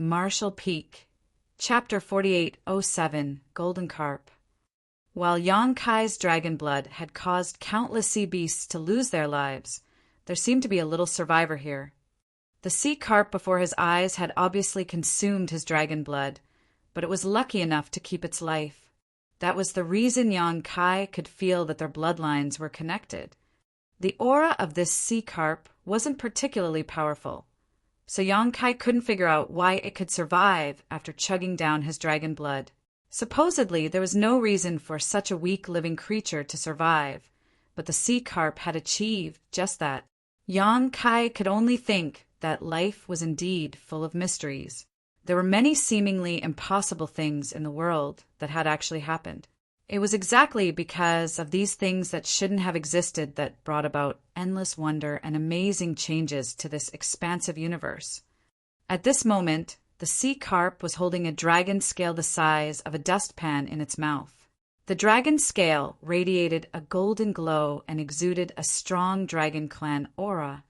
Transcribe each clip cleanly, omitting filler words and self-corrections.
Marshall Peak. Chapter 4807, Golden Carp. While Yonkai's dragon blood had caused countless sea beasts to lose their lives, there seemed to be a little survivor here. The sea carp before his eyes had obviously consumed his dragon blood, but it was lucky enough to keep its life. That was the reason Yonkai could feel that their bloodlines were connected. The aura of this sea carp wasn't particularly powerful, so Yonkai couldn't figure out why it could survive after chugging down his dragon blood. Supposedly, there was no reason for such a weak living creature to survive, but the sea carp had achieved just that. Yonkai could only think that life was indeed full of mysteries. There were many seemingly impossible things in the world that had actually happened. It was exactly because of these things that shouldn't have existed that brought about endless wonder and amazing changes to this expansive universe. At this moment, the sea carp was holding a dragon scale the size of a dustpan in its mouth. The dragon scale radiated a golden glow and exuded a strong dragon clan aura.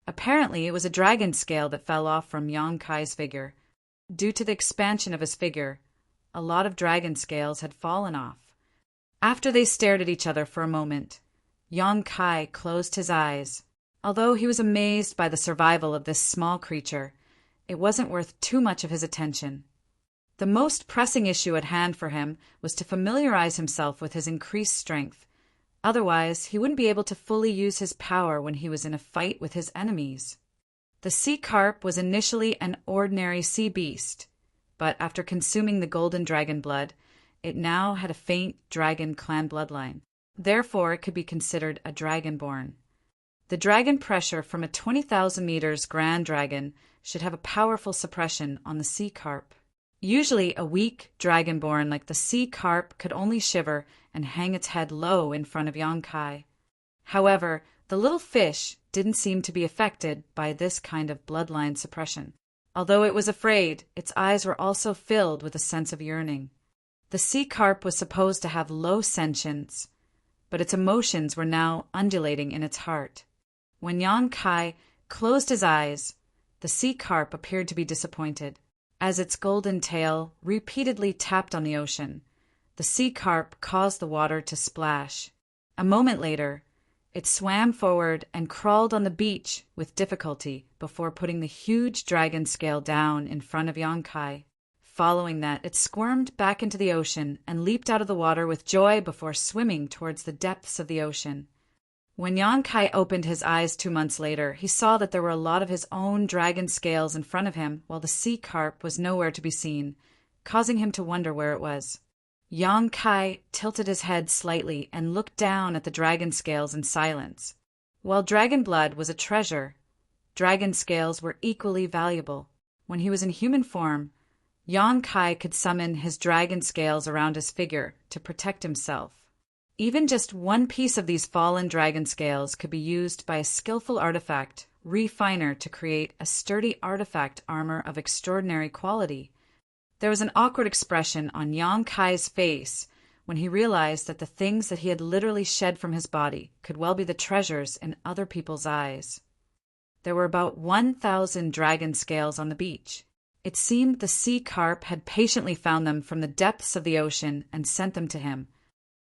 Apparently, it was a dragon scale that fell off from Yonkai's figure. Due to the expansion of his figure, a lot of dragon scales had fallen off. After they stared at each other for a moment, Yonkai closed his eyes. Although he was amazed by the survival of this small creature, it wasn't worth too much of his attention. The most pressing issue at hand for him was to familiarize himself with his increased strength. Otherwise, he wouldn't be able to fully use his power when he was in a fight with his enemies. The sea carp was initially an ordinary sea beast, but after consuming the golden dragon blood, it now had a faint dragon clan bloodline. Therefore, it could be considered a dragonborn. The dragon pressure from a 20,000 meters grand dragon should have a powerful suppression on the sea carp. Usually, a weak dragonborn like the sea carp could only shiver and hang its head low in front of Yonkai. However, the little fish didn't seem to be affected by this kind of bloodline suppression. Although it was afraid, its eyes were also filled with a sense of yearning. The sea carp was supposed to have low sentience, but its emotions were now undulating in its heart. When Yonkai closed his eyes, the sea carp appeared to be disappointed. As its golden tail repeatedly tapped on the ocean, the sea carp caused the water to splash. A moment later, it swam forward and crawled on the beach with difficulty before putting the huge dragon scale down in front of Yonkai. Following that, it squirmed back into the ocean and leaped out of the water with joy before swimming towards the depths of the ocean. When Yonkai opened his eyes 2 months later, he saw that there were a lot of his own dragon scales in front of him, while the sea carp was nowhere to be seen, causing him to wonder where it was. Yonkai tilted his head slightly and looked down at the dragon scales in silence. While dragon blood was a treasure, dragon scales were equally valuable. When he was in human form, Yonkai could summon his dragon scales around his figure to protect himself. Even just one piece of these fallen dragon scales could be used by a skillful artifact refiner to create a sturdy artifact armor of extraordinary quality. There was an awkward expression on Yonkai's face when he realized that the things that he had literally shed from his body could well be the treasures in other people's eyes. There were about 1,000 dragon scales on the beach. It seemed the sea carp had patiently found them from the depths of the ocean and sent them to him.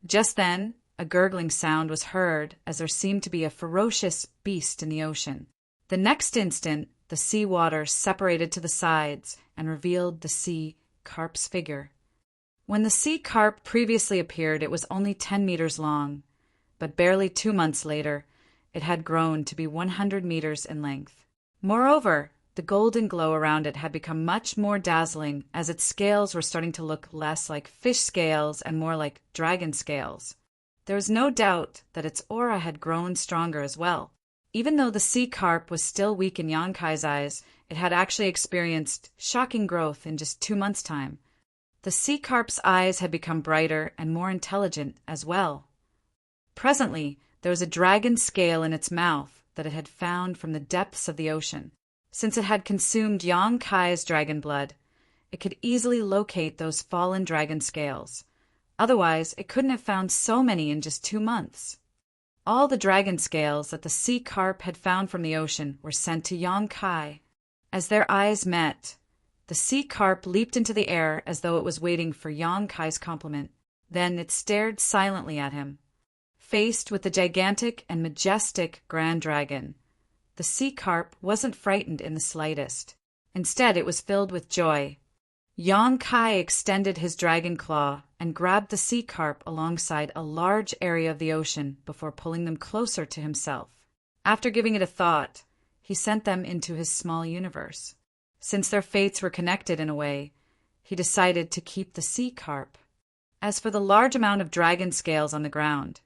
Just then, a gurgling sound was heard as there seemed to be a ferocious beast in the ocean. The next instant, the sea water separated to the sides and revealed the sea carp's figure. When the sea carp previously appeared, it was only 10 meters long, but barely 2 months later, it had grown to be 100 meters in length. Moreover, the golden glow around it had become much more dazzling as its scales were starting to look less like fish scales and more like dragon scales. There was no doubt that its aura had grown stronger as well. Even though the sea carp was still weak in Yonkai's eyes, it had actually experienced shocking growth in just 2 months' time. The sea carp's eyes had become brighter and more intelligent as well. Presently, there was a dragon scale in its mouth that it had found from the depths of the ocean. Since it had consumed Yonkai's dragon blood, it could easily locate those fallen dragon scales. Otherwise, it couldn't have found so many in just 2 months. All the dragon scales that the sea carp had found from the ocean were sent to Yonkai. As their eyes met, The sea carp leaped into the air as though it was waiting for Yang Kai's compliment. Then it stared silently at him. Faced with the gigantic and majestic Grand Dragon, the sea carp wasn't frightened in the slightest. Instead, it was filled with joy. Yang Kai extended his dragon claw and grabbed the sea carp alongside a large area of the ocean before pulling them closer to himself. After giving it a thought, he sent them into his small universe. Since their fates were connected in a way, he decided to keep the sea carp. As for the large amount of dragon scales on the ground,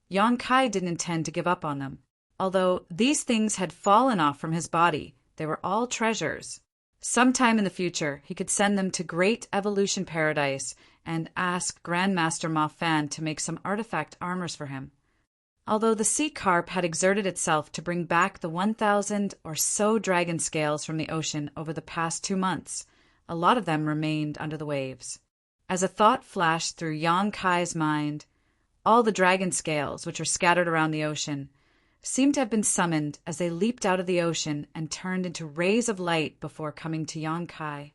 Yang Kai didn't intend to give up on them. Although these things had fallen off from his body, they were all treasures. Sometime in the future, he could send them to Great Evolution Paradise and ask Grandmaster Ma Fan to make some artifact armors for him. Although the sea carp had exerted itself to bring back the 1,000 or so dragon scales from the ocean over the past 2 months, a lot of them remained under the waves. As a thought flashed through Yang Kai's mind, all the dragon scales, which were scattered around the ocean, seemed to have been summoned as they leaped out of the ocean and turned into rays of light before coming to Yang Kai.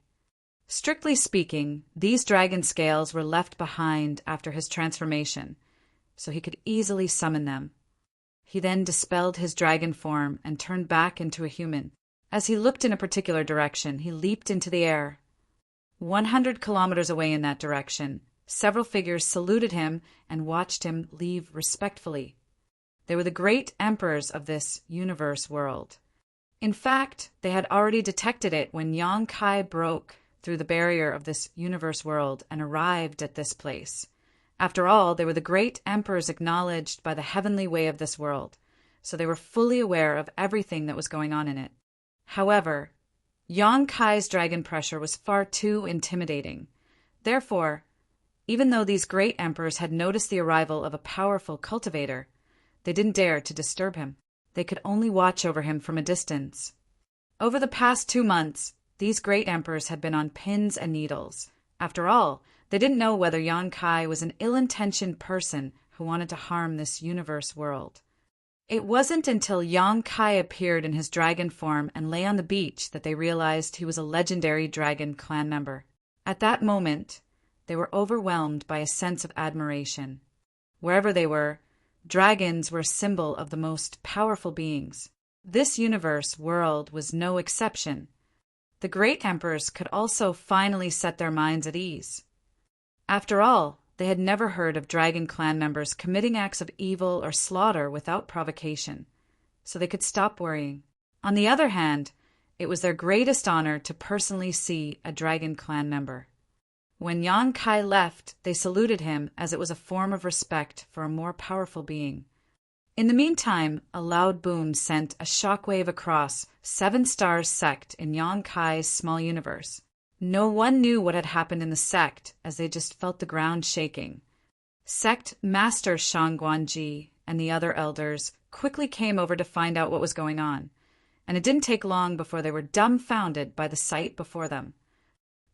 Strictly speaking, these dragon scales were left behind after his transformation, so he could easily summon them. He then dispelled his dragon form and turned back into a human. As he looked in a particular direction, he leaped into the air. 100 kilometers away in that direction, several figures saluted him and watched him leave respectfully. They were the great emperors of this universe world. In fact, they had already detected it when Yang Kai broke through the barrier of this universe world and arrived at this place. After all, they were the great emperors acknowledged by the heavenly way of this world, so they were fully aware of everything that was going on in it. However, Yang Kai's dragon pressure was far too intimidating. Therefore, even though these great emperors had noticed the arrival of a powerful cultivator, they didn't dare to disturb him. They could only watch over him from a distance. Over the past 2 months, these great emperors had been on pins and needles. After all, they didn't know whether Yang Kai was an ill-intentioned person who wanted to harm this universe world. It wasn't until Yang Kai appeared in his dragon form and lay on the beach that they realized he was a legendary dragon clan member. At that moment, they were overwhelmed by a sense of admiration. Wherever they were, dragons were a symbol of the most powerful beings. This universe world was no exception. The great emperors could also finally set their minds at ease. After all, they had never heard of dragon clan members committing acts of evil or slaughter without provocation, so they could stop worrying. On the other hand, it was their greatest honor to personally see a dragon clan member. When Yang Kai left, they saluted him as it was a form of respect for a more powerful being. In the meantime, a loud boom sent a shockwave across 7 Stars sect in Yang Kai's small universe. No one knew what had happened in the sect, as they just felt the ground shaking. Sect Master Shangguanji and the other elders quickly came over to find out what was going on, and it didn't take long before they were dumbfounded by the sight before them.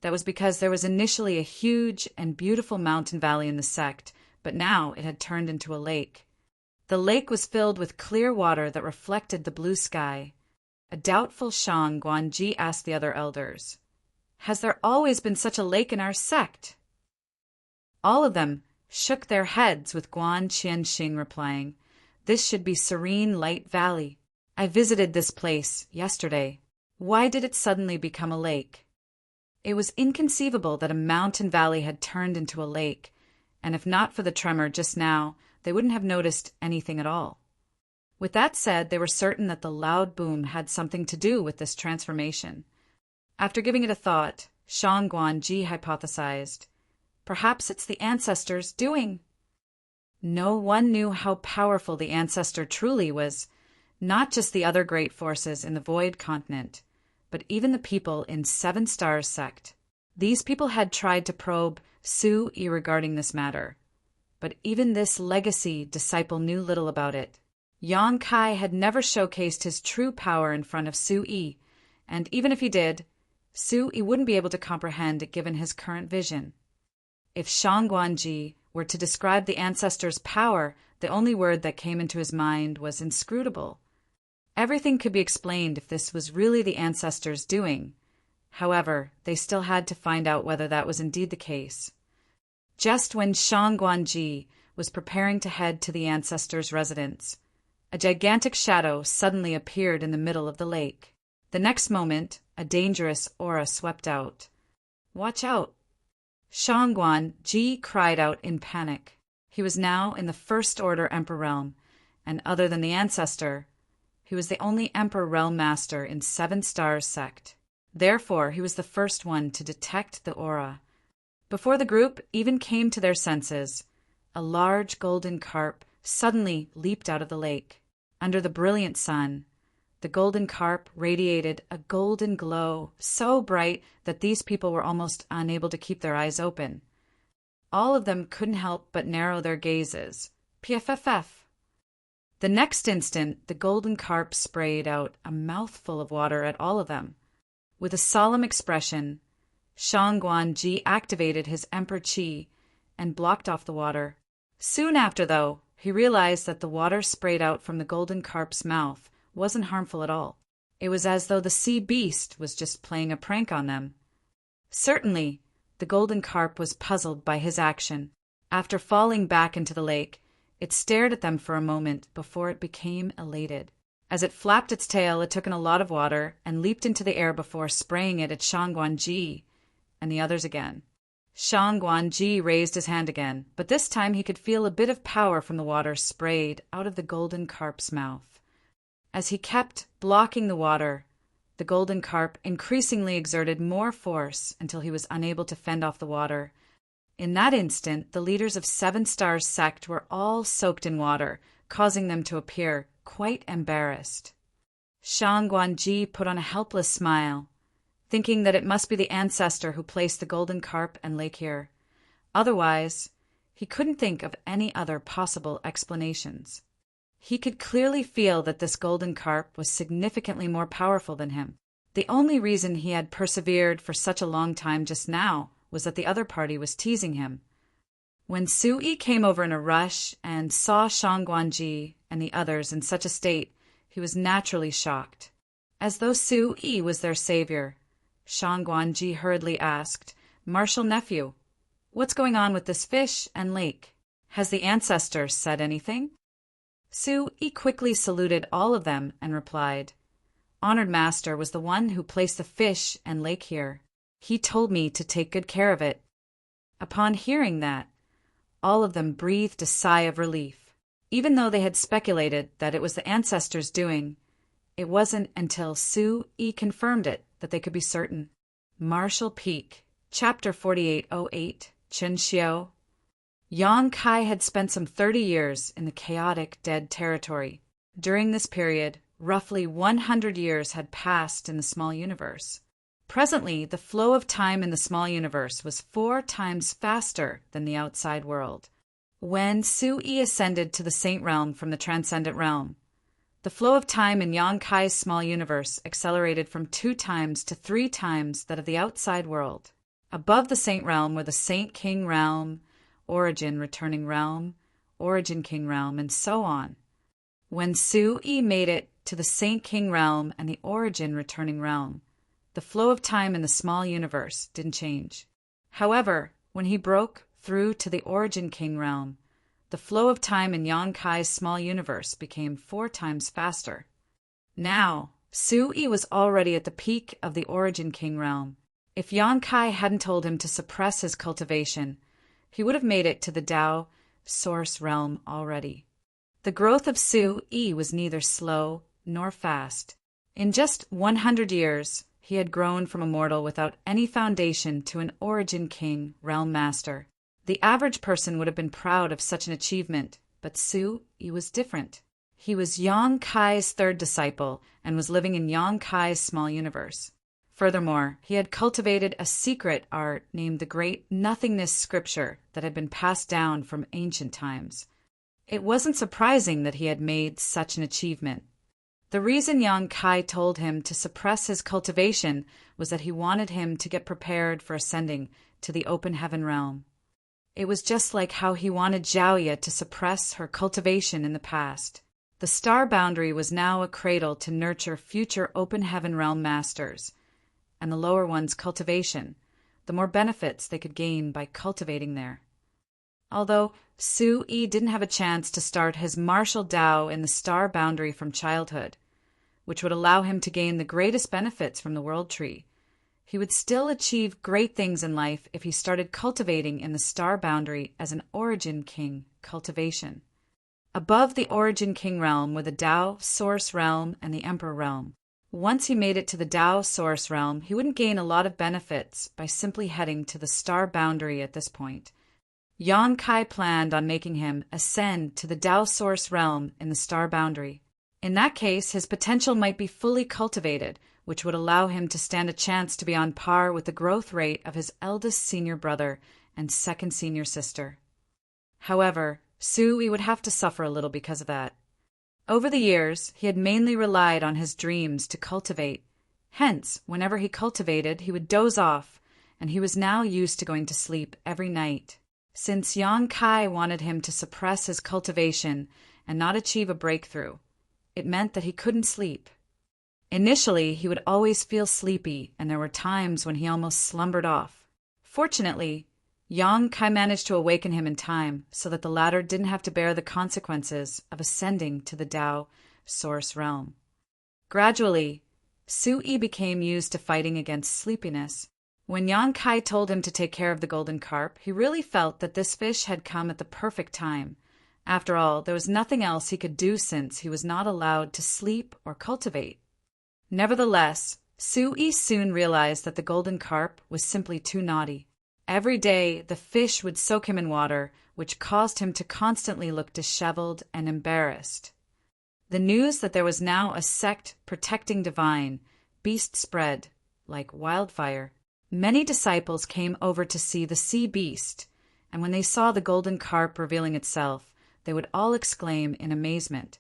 That was because there was initially a huge and beautiful mountain valley in the sect, but now it had turned into a lake. The lake was filled with clear water that reflected the blue sky. A doubtful Shang Guanji asked the other elders, "Has there always been such a lake in our sect?" All of them shook their heads, with Guan Qianxing replying, "This should be Serene Light Valley. I visited this place yesterday. Why did it suddenly become a lake?" It was inconceivable that a mountain valley had turned into a lake, and if not for the tremor just now, they wouldn't have noticed anything at all. With that said, they were certain that the loud boom had something to do with this transformation. After giving it a thought, Shang Guanji hypothesized, "Perhaps it's the ancestors' doing." No one knew how powerful the ancestor truly was, not just the other great forces in the Void Continent, but even the people in 7 Stars sect. These people had tried to probe Su-Yi regarding this matter, but even this legacy disciple knew little about it. Yang Kai had never showcased his true power in front of Su-Yi, and even if he did, Su-Yi wouldn't be able to comprehend it given his current vision. If Shang Guanji were to describe the ancestors' power, the only word that came into his mind was inscrutable. Everything could be explained if this was really the ancestors' doing. However, they still had to find out whether that was indeed the case. Just when Shang Guanji was preparing to head to the ancestors' residence, a gigantic shadow suddenly appeared in the middle of the lake. The next moment, a dangerous aura swept out. "Watch out!" Shang Guanji cried out in panic. He was now in the First Order Emperor realm, and other than the ancestor, he was the only Emperor realm master in Seven Stars sect. Therefore, he was the first one to detect the aura. Before the group even came to their senses, a large golden carp suddenly leaped out of the lake. Under the brilliant sun, the golden carp radiated a golden glow so bright that these people were almost unable to keep their eyes open. All of them couldn't help but narrow their gazes. PFFF. The next instant, the golden carp sprayed out a mouthful of water at all of them. With a solemn expression, Shang Guanji activated his Emperor Qi and blocked off the water. Soon after, though, he realized that the water sprayed out from the golden carp's mouth wasn't harmful at all. It was as though the sea beast was just playing a prank on them. Certainly, the golden carp was puzzled by his action. After falling back into the lake, it stared at them for a moment before it became elated. As it flapped its tail, it took in a lot of water and leaped into the air before spraying it at Shang Guanji and the others again. Shang Guanji raised his hand again, but this time he could feel a bit of power from the water sprayed out of the golden carp's mouth. As he kept blocking the water, the golden carp increasingly exerted more force until he was unable to fend off the water. In that instant, the leaders of Seven Stars sect were all soaked in water, causing them to appear quite embarrassed. Shang Guanji put on a helpless smile, thinking that it must be the ancestor who placed the golden carp and lake here. Otherwise, he couldn't think of any other possible explanations. He could clearly feel that this golden carp was significantly more powerful than him. The only reason he had persevered for such a long time just now was that the other party was teasing him. When Sui came over in a rush and saw Shang Guanji and the others in such a state, he was naturally shocked. As though Sui was their savior, Shang Guanji hurriedly asked, "Martial nephew, what's going on with this fish and lake? Has the ancestor said anything?" Sui quickly saluted all of them and replied, "Honored Master was the one who placed the fish and lake here. He told me to take good care of it." Upon hearing that, all of them breathed a sigh of relief. Even though they had speculated that it was the ancestors' doing, it wasn't until Sui confirmed it that they could be certain. Martial Peak, Chapter 4808, Chenxiu. Yang Kai had spent some 30 years in the chaotic Dead Territory. During this period, roughly 100 years had passed in the small universe. Presently, the flow of time in the small universe was 4 times faster than the outside world. When Sui ascended to the Saint Realm from the Transcendent Realm, the flow of time in Yang Kai's small universe accelerated from 2 times to 3 times that of the outside world. Above the Saint Realm were the Saint King Realm, Origin Returning Realm, Origin King Realm, and so on. When Sui made it to the Saint King Realm and the Origin Returning Realm, the flow of time in the small universe didn't change. However, when he broke through to the Origin King Realm, the flow of time in Yang Kai's small universe became 4 times faster. Now, Sui was already at the peak of the Origin King Realm. If Yang Kai hadn't told him to suppress his cultivation, he would have made it to the Tao Source Realm already. The growth of Sui was neither slow nor fast. In just 100 years, he had grown from a mortal without any foundation to an Origin King Realm Master. The average person would have been proud of such an achievement, but Sui was different. He was Yang Kai's 3rd disciple and was living in Yang Kai's small universe. Furthermore, he had cultivated a secret art named the Great Nothingness Scripture that had been passed down from ancient times. It wasn't surprising that he had made such an achievement. The reason Yang Kai told him to suppress his cultivation was that he wanted him to get prepared for ascending to the open heaven realm. It was just like how he wanted Zhaoye to suppress her cultivation in the past. The star boundary was now a cradle to nurture future open heaven realm masters, and the lower ones cultivation, the more benefits they could gain by cultivating there. Although Su-yi didn't have a chance to start his martial Tao in the star boundary from childhood, which would allow him to gain the greatest benefits from the world tree, he would still achieve great things in life if he started cultivating in the star boundary as an origin king cultivation. Above the origin king realm were the Tao source realm and the emperor realm. Once he made it to the Tao source realm, he wouldn't gain a lot of benefits by simply heading to the star boundary at this point. Yang Kai planned on making him ascend to the Tao source realm in the star boundary. In that case, his potential might be fully cultivated, which would allow him to stand a chance to be on par with the growth rate of his eldest senior brother and second senior sister. However, Su-yi would have to suffer a little because of that. Over the years, he had mainly relied on his dreams to cultivate. Hence, whenever he cultivated, he would doze off, and he was now used to going to sleep every night. Since Yang Kai wanted him to suppress his cultivation and not achieve a breakthrough, it meant that he couldn't sleep. Initially, he would always feel sleepy, and there were times when he almost slumbered off. Fortunately, Yang Kai managed to awaken him in time so that the latter didn't have to bear the consequences of ascending to the Tao source realm. Gradually, Su-yi became used to fighting against sleepiness. When Yang Kai told him to take care of the golden carp, he really felt that this fish had come at the perfect time. After all, there was nothing else he could do since he was not allowed to sleep or cultivate. Nevertheless, Su-yi soon realized that the golden carp was simply too naughty. Every day, the fish would soak him in water, which caused him to constantly look disheveled and embarrassed. The news that there was now a sect protecting divine beast spread like wildfire. Many disciples came over to see the sea beast, and when they saw the golden carp revealing itself, they would all exclaim in amazement.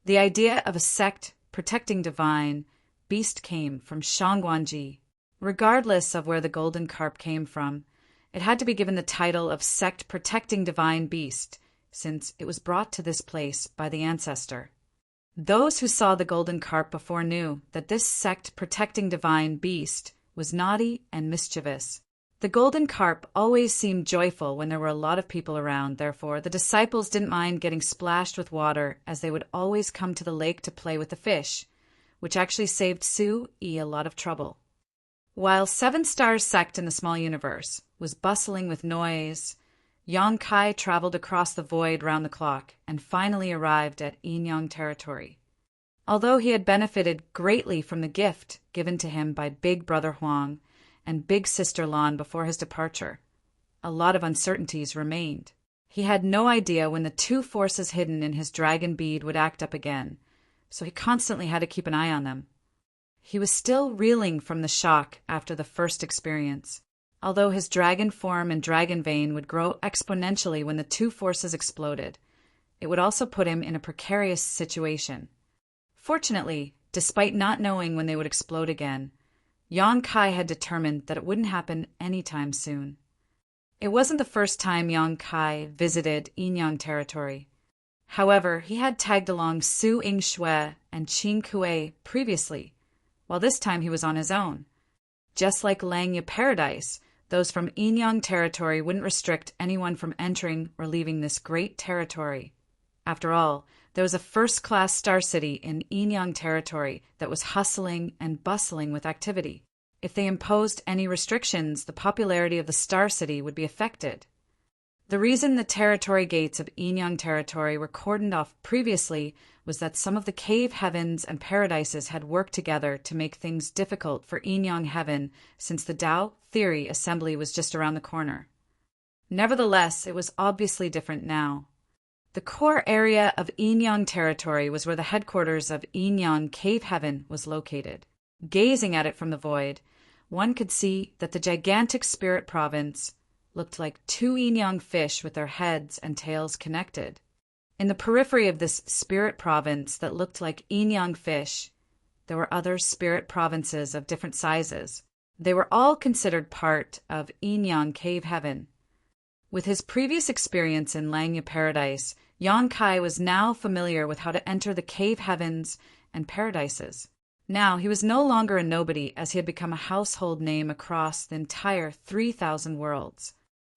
The idea of a sect protecting divine beast came from Shangguanji. Regardless of where the golden carp came from, it had to be given the title of sect protecting divine beast, since it was brought to this place by the ancestor. Those who saw the golden carp before knew that this sect protecting divine beast was naughty and mischievous. The golden carp always seemed joyful when there were a lot of people around, therefore the disciples didn't mind getting splashed with water, as they would always come to the lake to play with the fish, which actually saved Su-yi a lot of trouble. While Seven Stars Sect in the Small Universe was bustling with noise, Yang Kai traveled across the void round the clock and finally arrived at Yin-Yang territory. Although he had benefited greatly from the gift given to him by Big Brother Huang and Big Sister Lan before his departure, a lot of uncertainties remained. He had no idea when the two forces hidden in his dragon bead would act up again, so he constantly had to keep an eye on them. He was still reeling from the shock after the first experience, although his dragon form and dragon vein would grow exponentially when the two forces exploded. It would also put him in a precarious situation. Fortunately, despite not knowing when they would explode again, Yang Kai had determined that it wouldn't happen anytime soon. It wasn't the first time Yang Kai visited Yin-Yang territory. However, he had tagged along Su Ying Xue and Qin Kuei previously, while this time he was on his own. Just like Langya Paradise, those from Yin-Yang territory wouldn't restrict anyone from entering or leaving this great territory. After all, there was a first-class star city in Yin-Yang territory that was hustling and bustling with activity. If they imposed any restrictions, the popularity of the star city would be affected. The reason the territory gates of Yin-Yang territory were cordoned off previously was that some of the cave heavens and paradises had worked together to make things difficult for Yin-Yang heaven, since the Tao Theory assembly was just around the corner. Nevertheless, it was obviously different now. The core area of Yin-Yang territory was where the headquarters of Yin-Yang Cave Heaven was located. Gazing at it from the void, one could see that the gigantic spirit province looked like two Yin-Yang fish with their heads and tails connected. In the periphery of this spirit province that looked like Yin-Yang fish, there were other spirit provinces of different sizes. They were all considered part of Yin-Yang Cave Heaven. With his previous experience in Langya Paradise, Yang Kai was now familiar with how to enter the cave heavens and paradises. Now he was no longer a nobody, as he had become a household name across the entire 3,000 worlds.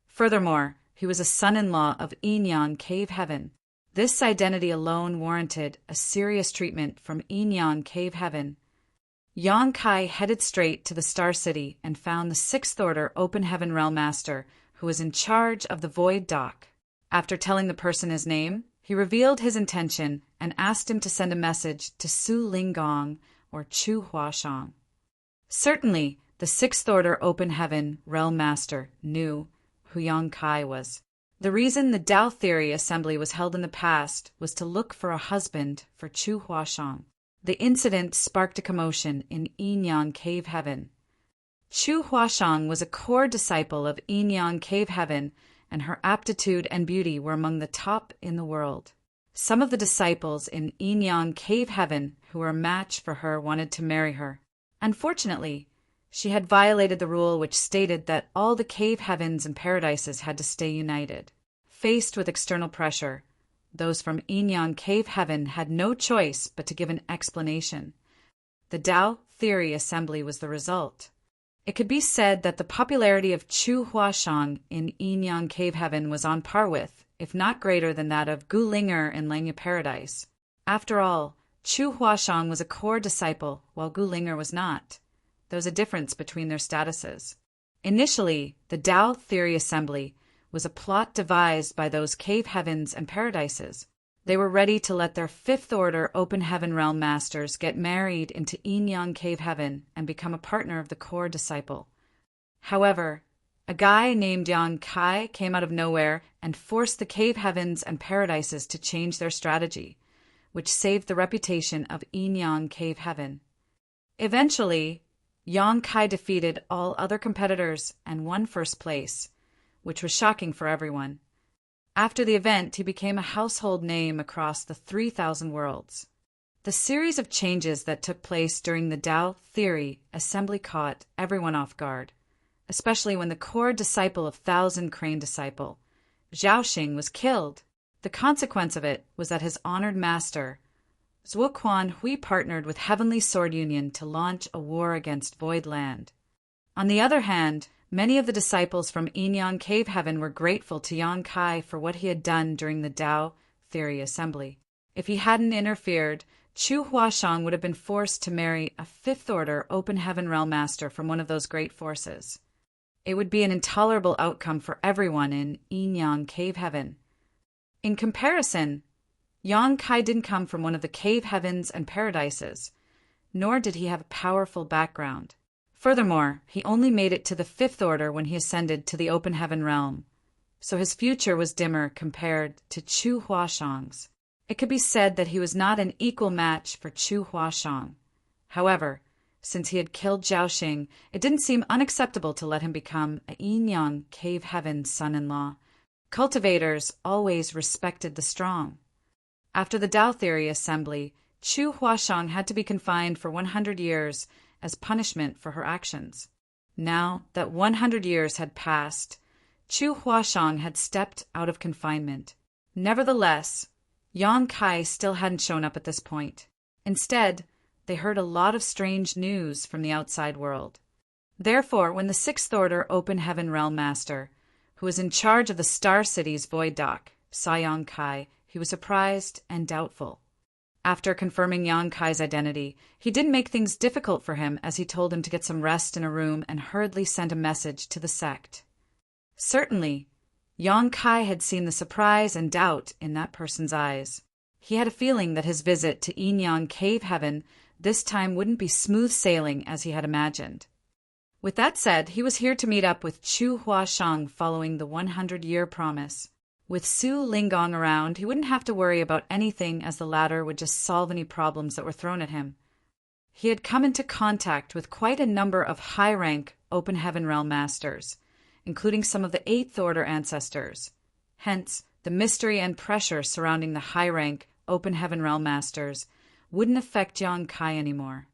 Furthermore, he was a son-in-law of Inyan Cave Heaven. This identity alone warranted a serious treatment from Inyan Cave Heaven. Yang Kai headed straight to the Star City and found the Sixth Order Open Heaven Realm Master, who was in charge of the Void Dock. After telling the person his name, he revealed his intention and asked him to send a message to Su Linggong or Chu Huashang. Certainly, the Sixth Order Open Heaven Realm Master knew who Yang Kai was. The reason the Tao Theory Assembly was held in the past was to look for a husband for Chu Huashang. The incident sparked a commotion in Inyan Cave Heaven. Chu Huashang was a core disciple of Inyan Cave Heaven, and her aptitude and beauty were among the top in the world. Some of the disciples in Inyan Cave Heaven who were a match for her wanted to marry her. Unfortunately, she had violated the rule which stated that all the cave heavens and paradises had to stay united. Faced with external pressure, those from Inyan Cave Heaven had no choice but to give an explanation. The Tao Theory Assembly was the result. It could be said that the popularity of Chu Huashang in Inyan Cave Heaven was on par with, if not greater than that of Gu Linger in Langya Paradise. After all, Chu Huashang was a core disciple, while Gu Linger was not. There was a difference between their statuses. Initially, the Tao Theory Assembly was a plot devised by those cave heavens and paradises. They were ready to let their Fifth Order Open Heaven Realm Masters get married into Inyan Cave Heaven and become a partner of the core disciple. However, a guy named Yang Kai came out of nowhere and forced the cave heavens and paradises to change their strategy, which saved the reputation of Inyan Cave Heaven. Eventually, Yang Kai defeated all other competitors and won first place, which was shocking for everyone. After the event, he became a household name across the 3,000 worlds. The series of changes that took place during the Tao Theory Assembly caught everyone off guard, especially when the core disciple of Thousand Crane Disciple, Zhaoxing, was killed. The consequence of it was that his honored master, Zuoquan Hui, partnered with Heavenly Sword Union to launch a war against Void Land. On the other hand, many of the disciples from Inyan Cave Heaven were grateful to Yang Kai for what he had done during the Tao Theory Assembly. If he hadn't interfered, Chu Huashang would have been forced to marry a Fifth Order Open Heaven Realm Master from one of those great forces. It would be an intolerable outcome for everyone in Inyan Cave Heaven. In comparison, Yang Kai didn't come from one of the cave heavens and paradises, nor did he have a powerful background. Furthermore, he only made it to the Fifth Order when he ascended to the Open Heaven Realm, so his future was dimmer compared to Chu Huashang's. It could be said that he was not an equal match for Chu Huashang. However, since he had killed Zhaoxing, it didn't seem unacceptable to let him become a Inyan Cave Heaven son-in-law. Cultivators always respected the strong. After the Tao Theory Assembly, Chu Huashang had to be confined for 100 years as punishment for her actions. Now that 100 years had passed, Chu Huashang had stepped out of confinement. Nevertheless, Yang Kai still hadn't shown up at this point. Instead, they heard a lot of strange news from the outside world. Therefore, when the Sixth Order Open Heaven Realm Master, who was in charge of the Star City's Void Dock, saw Yang Kai, he was surprised and doubtful. After confirming Yang Kai's identity, he didn't make things difficult for him, as he told him to get some rest in a room and hurriedly sent a message to the sect. Certainly, Yang Kai had seen the surprise and doubt in that person's eyes. He had a feeling that his visit to Inyan Cave Heaven this time wouldn't be smooth sailing as he had imagined. With that said, he was here to meet up with Chu Huashang following the 100-year promise. With Su Linggong around, he wouldn't have to worry about anything, as the latter would just solve any problems that were thrown at him. He had come into contact with quite a number of high-rank Open Heaven Realm Masters, including some of the Eighth Order ancestors. Hence, the mystery and pressure surrounding the high-rank Open Heaven Realm Masters wouldn't affect Yang Kai anymore.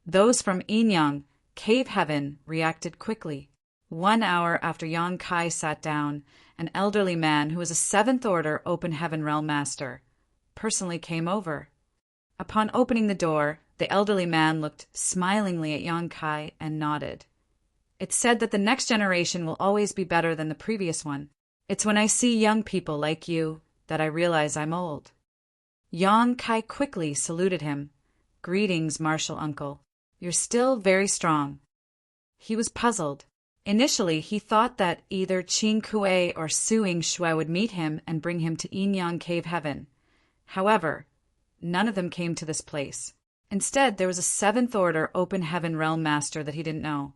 Those from Inyan Cave Heaven reacted quickly. 1 hour after Yang Kai sat down, an elderly man who was a Seventh Order Open Heaven Realm Master personally came over. Upon opening the door, The elderly man looked smilingly at Yang Kai and nodded. It's said that the next generation will always be better than the previous one. It's when I see young people like you that I realize I'm old. Yang Kai quickly saluted him. Greetings, martial uncle. You're still very strong. He was puzzled. Initially, he thought that either Qin Kuei or Su Ying-shue would meet him and bring him to Yin Yang Cave Heaven. However, none of them came to this place. Instead, there was a Seventh Order Open Heaven Realm Master that he didn't know.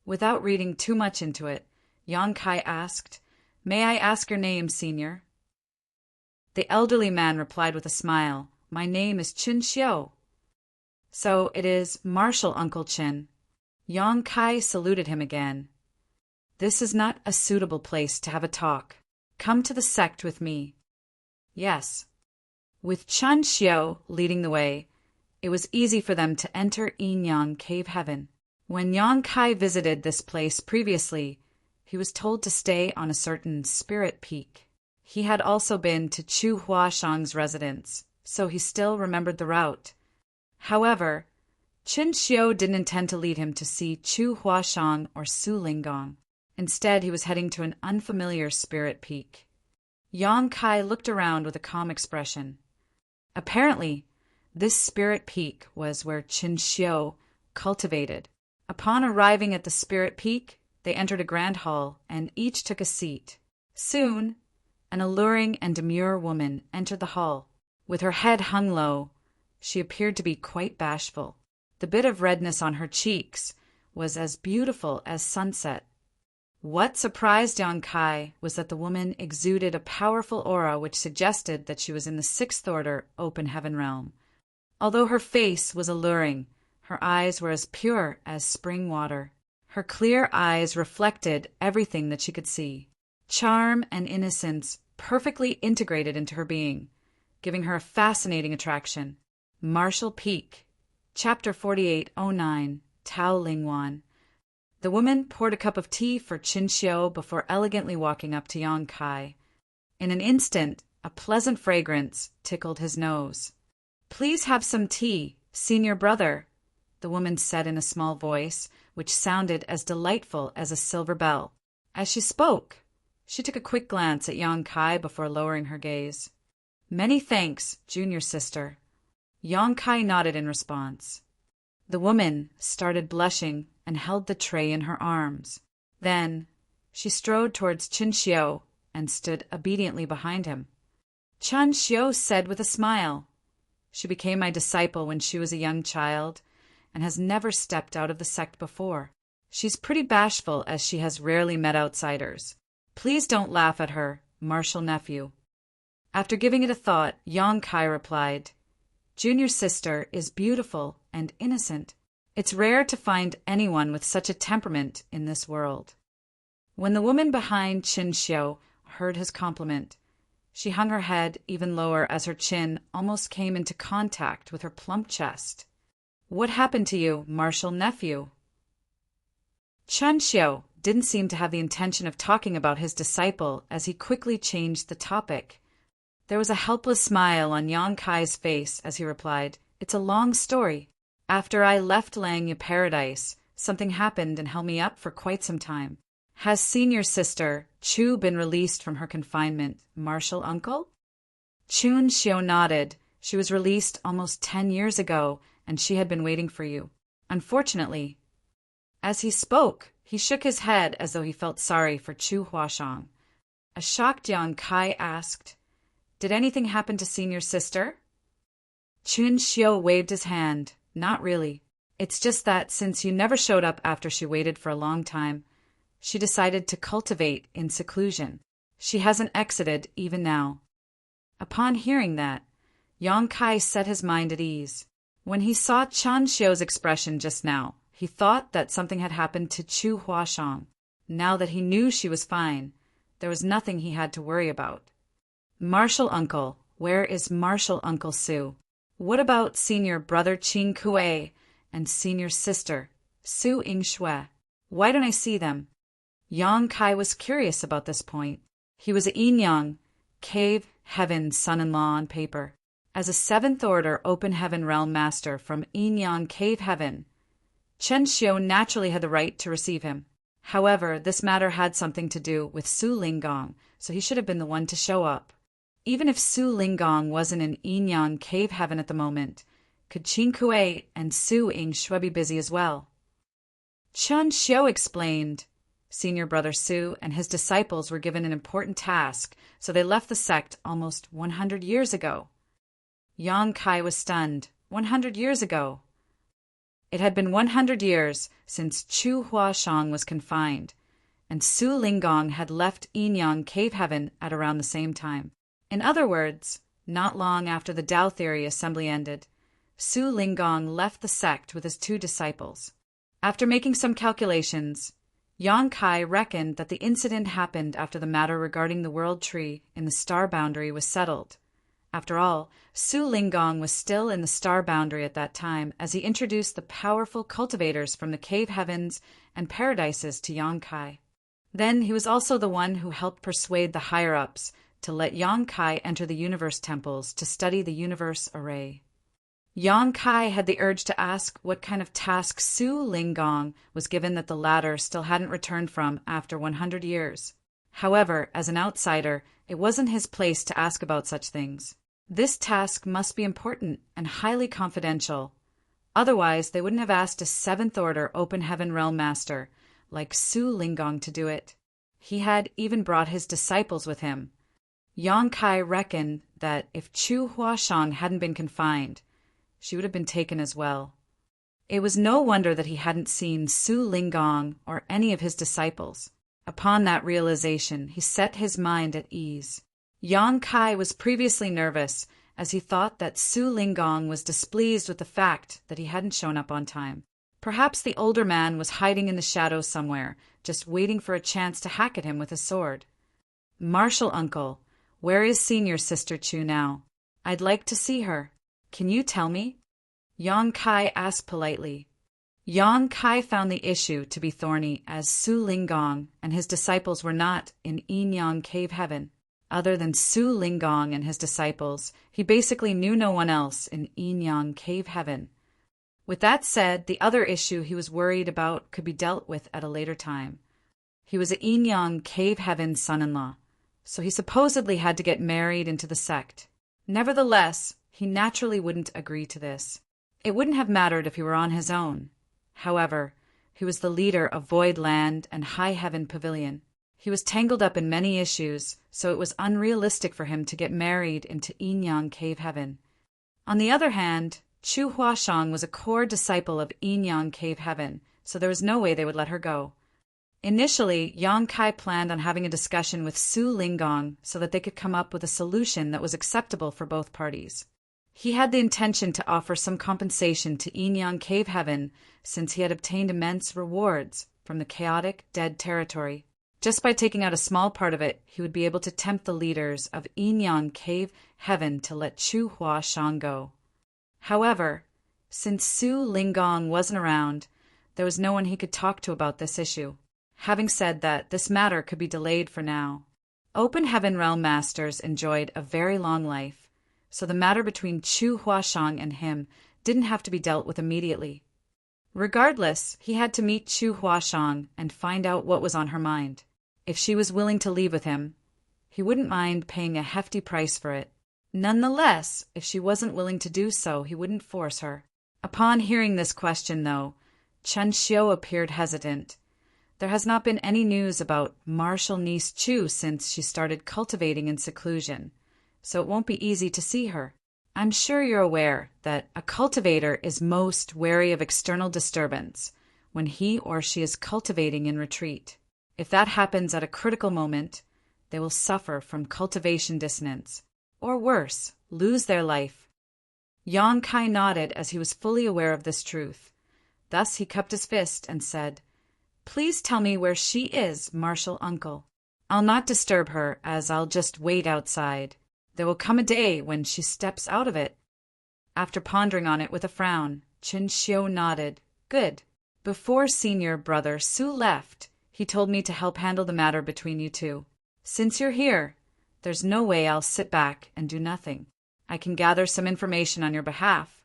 Without reading too much into it, Yang Kai asked, "May I ask your name, senior?" The elderly man replied with a smile, "My name is Qin Xiu." "So it is Martial Uncle Qin." Yang Kai saluted him again. "This is not a suitable place to have a talk. Come to the sect with me." "Yes." With Qin Xiu leading the way, it was easy for them to enter Yin Yang Cave Heaven. When Yang Kai visited this place previously, he was told to stay on a certain spirit peak. He had also been to Chu Huashang's residence, so he still remembered the route. However, Qin Xiu didn't intend to lead him to see Chu Huashang or Su Linggong. Instead, he was heading to an unfamiliar spirit peak. Yang Kai looked around with a calm expression. Apparently, this spirit peak was where Qin Xiu cultivated. Upon arriving at the spirit peak, they entered a grand hall and each took a seat. Soon, an alluring and demure woman entered the hall. With her head hung low, she appeared to be quite bashful. The bit of redness on her cheeks was as beautiful as sunset. What surprised Yang Kai was that the woman exuded a powerful aura which suggested that she was in the Sixth Order Open Heaven Realm. Although her face was alluring, her eyes were as pure as spring water. Her clear eyes reflected everything that she could see. Charm and innocence perfectly integrated into her being, giving her a fascinating attraction. Martial Peak, Chapter 4809, Tao Lingwan. The woman poured a cup of tea for Qin Xiu before elegantly walking up to Yang Kai. In an instant, a pleasant fragrance tickled his nose. "Please have some tea, senior brother," the woman said in a small voice, which sounded as delightful as a silver bell. As she spoke, she took a quick glance at Yang Kai before lowering her gaze. "Many thanks, junior sister." Yang Kai nodded in response. The woman started blushing and held the tray in her arms. Then she strode towards Qin Xiu and stood obediently behind him. Qin Xiu said with a smile, "She became my disciple when she was a young child and has never stepped out of the sect before. She's pretty bashful as she has rarely met outsiders. Please don't laugh at her, martial nephew." After giving it a thought, Yang Kai replied, "Junior sister is beautiful and innocent. It's rare to find anyone with such a temperament in this world." When the woman behind Qin Xiu heard his compliment, she hung her head even lower as her chin almost came into contact with her plump chest. "What happened to you, martial nephew?" Qin Xiu didn't seem to have the intention of talking about his disciple as he quickly changed the topic. There was a helpless smile on Yang Kai's face as he replied, "It's a long story. After I left Langya Paradise, something happened and held me up for quite some time. Has senior sister Chu been released from her confinement, martial uncle?" Qin Xiu nodded. "She was released almost 10 years ago, and she had been waiting for you. Unfortunately." As he spoke, he shook his head as though he felt sorry for Chu Huashang. A shocked Yang Kai asked, "Did anything happen to senior sister?" Qin Xiu waved his hand. "Not really. It's just that since you never showed up after she waited for a long time, she decided to cultivate in seclusion. She hasn't exited even now." Upon hearing that, Yang Kai set his mind at ease. When he saw Qin Xiu's expression just now, he thought that something had happened to Chu Huashang. Now that he knew she was fine, there was nothing he had to worry about. "Martial uncle, where is martial uncle Su? What about senior brother Qin Kuei and senior sister Su Ying-shue? Why don't I see them?" Yang Kai was curious about this point. He was a Yin Yang Cave Heaven son-in-law on paper. as a seventh order open heaven realm master from Yin Cave Heaven. Chen Xiu naturally had the right to receive him. However, this matter had something to do with Su Linggong, so he should have been the one to show up. Even if Su Linggong wasn't in Yin Cave Heaven at the moment, could Qin Kuei and Su Yingshui be busy as well? Chen Xiu explained. Senior brother Su and his disciples were given an important task, so they left the sect almost 100 years ago. Yang Kai was stunned. 100 years ago. It had been 100 years since Chu Huashang was confined, and Su Linggong had left Yin Cave Heaven at around the same time. In other words, not long after the Tao Theory assembly ended, Su Linggong left the sect with his 2 disciples. After making some calculations, Yang Kai reckoned that the incident happened after the matter regarding the world tree in the star boundary was settled. After all, Su Linggong was still in the star boundary at that time as he introduced the powerful cultivators from the cave heavens and paradises to Yang Kai. Then he was also the one who helped persuade the higher-ups to let Yang Kai enter the universe temples to study the universe array. Yang Kai had the urge to ask what kind of task Su Linggong was given that the latter still hadn't returned from after 100 years. However, as an outsider, it wasn't his place to ask about such things. This task must be important and highly confidential. Otherwise, they wouldn't have asked a 7th order open heaven realm master like Su Linggong to do it. He had even brought his disciples with him. Yang Kai reckoned that if Chu Huashang hadn't been confined, she would have been taken as well. It was no wonder that he hadn't seen Su Linggong or any of his disciples. Upon that realization, he set his mind at ease. Yang Kai was previously nervous, as he thought that Su Linggong was displeased with the fact that he hadn't shown up on time. Perhaps the older man was hiding in the shadows somewhere, just waiting for a chance to hack at him with a sword. "Martial uncle, where is senior sister Chu now? I'd like to see her. Can you tell me?" Yang Kai asked politely. Yang Kai found the issue to be thorny as Su Linggong and his disciples were not in Yin Cave Heaven. Other than Su Linggong and his disciples, he basically knew no one else in Yin Cave Heaven. With that said, the other issue he was worried about could be dealt with at a later time. He was a Yin Cave Heaven son-in-law, so he supposedly had to get married into the sect. Nevertheless, he naturally wouldn't agree to this. It wouldn't have mattered if he were on his own. However, he was the leader of Void Land and High Heaven Pavilion. He was tangled up in many issues, so it was unrealistic for him to get married into Yin Cave Heaven. On the other hand, Chu Huashang was a core disciple of Yin Cave Heaven, so there was no way they would let her go. Initially, Yang Kai planned on having a discussion with Su Linggong so that they could come up with a solution that was acceptable for both parties. He had the intention to offer some compensation to Yin Cave Heaven since he had obtained immense rewards from the chaotic, dead territory. Just by taking out a small part of it, he would be able to tempt the leaders of Yin Cave Heaven to let Chu Huashang go. However, since Su Linggong wasn't around, there was no one he could talk to about this issue. Having said that, this matter could be delayed for now. Open Heaven Realm Masters enjoyed a very long life, so the matter between Chu Huashang and him didn't have to be dealt with immediately. Regardless, he had to meet Chu Huashang and find out what was on her mind. If she was willing to leave with him, he wouldn't mind paying a hefty price for it. Nonetheless, if she wasn't willing to do so, he wouldn't force her. Upon hearing this question, though, Chen Xiu appeared hesitant. There has not been any news about Martial Niece Chu since she started cultivating in seclusion, so it won't be easy to see her. I'm sure you're aware that a cultivator is most wary of external disturbance when he or she is cultivating in retreat. If that happens at a critical moment, they will suffer from cultivation dissonance, or worse, lose their life. Yang Kai nodded as he was fully aware of this truth. Thus he cupped his fist and said, "Please tell me where she is, Martial Uncle. I'll not disturb her, as I'll just wait outside. There will come a day when she steps out of it." After pondering on it with a frown, Chen Xiu nodded. "Good. Before senior brother Su left, he told me to help handle the matter between you two. Since you're here, there's no way I'll sit back and do nothing. I can gather some information on your behalf,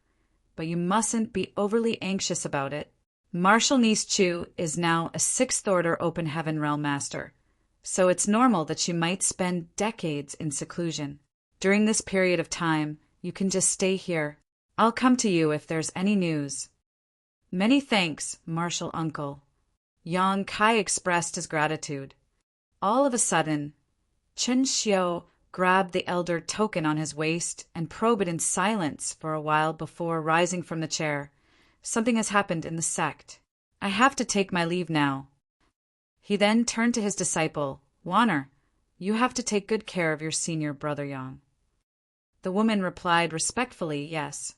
but you mustn't be overly anxious about it. Marshal Niece Chu is now a Sixth Order Open Heaven Realm Master, so it's normal that she might spend decades in seclusion. During this period of time, you can just stay here. I'll come to you if there's any news. Many thanks, Marshal Uncle. Yang Kai expressed his gratitude. All of a sudden, Chen Xiu grabbed the elder token on his waist and probed it in silence for a while before rising from the chair. Something has happened in the sect. I have to take my leave now. He then turned to his disciple, Wanner. You have to take good care of your senior brother Yang. The woman replied respectfully, yes.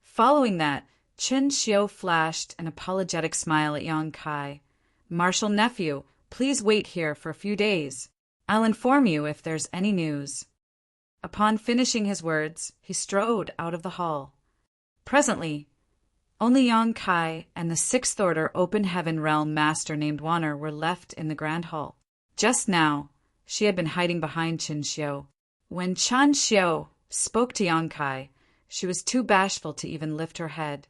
Following that, Chen Xiu flashed an apologetic smile at Yang Kai. Marshal nephew, please wait here for a few days. I'll inform you if there's any news. Upon finishing his words, he strode out of the hall. Presently, only Yang Kai and the Sixth Order Open Heaven Realm Master named Wanner were left in the Grand Hall. Just now, she had been hiding behind Chen Xiu. When Chen Xiu spoke to Yang Kai, she was too bashful to even lift her head.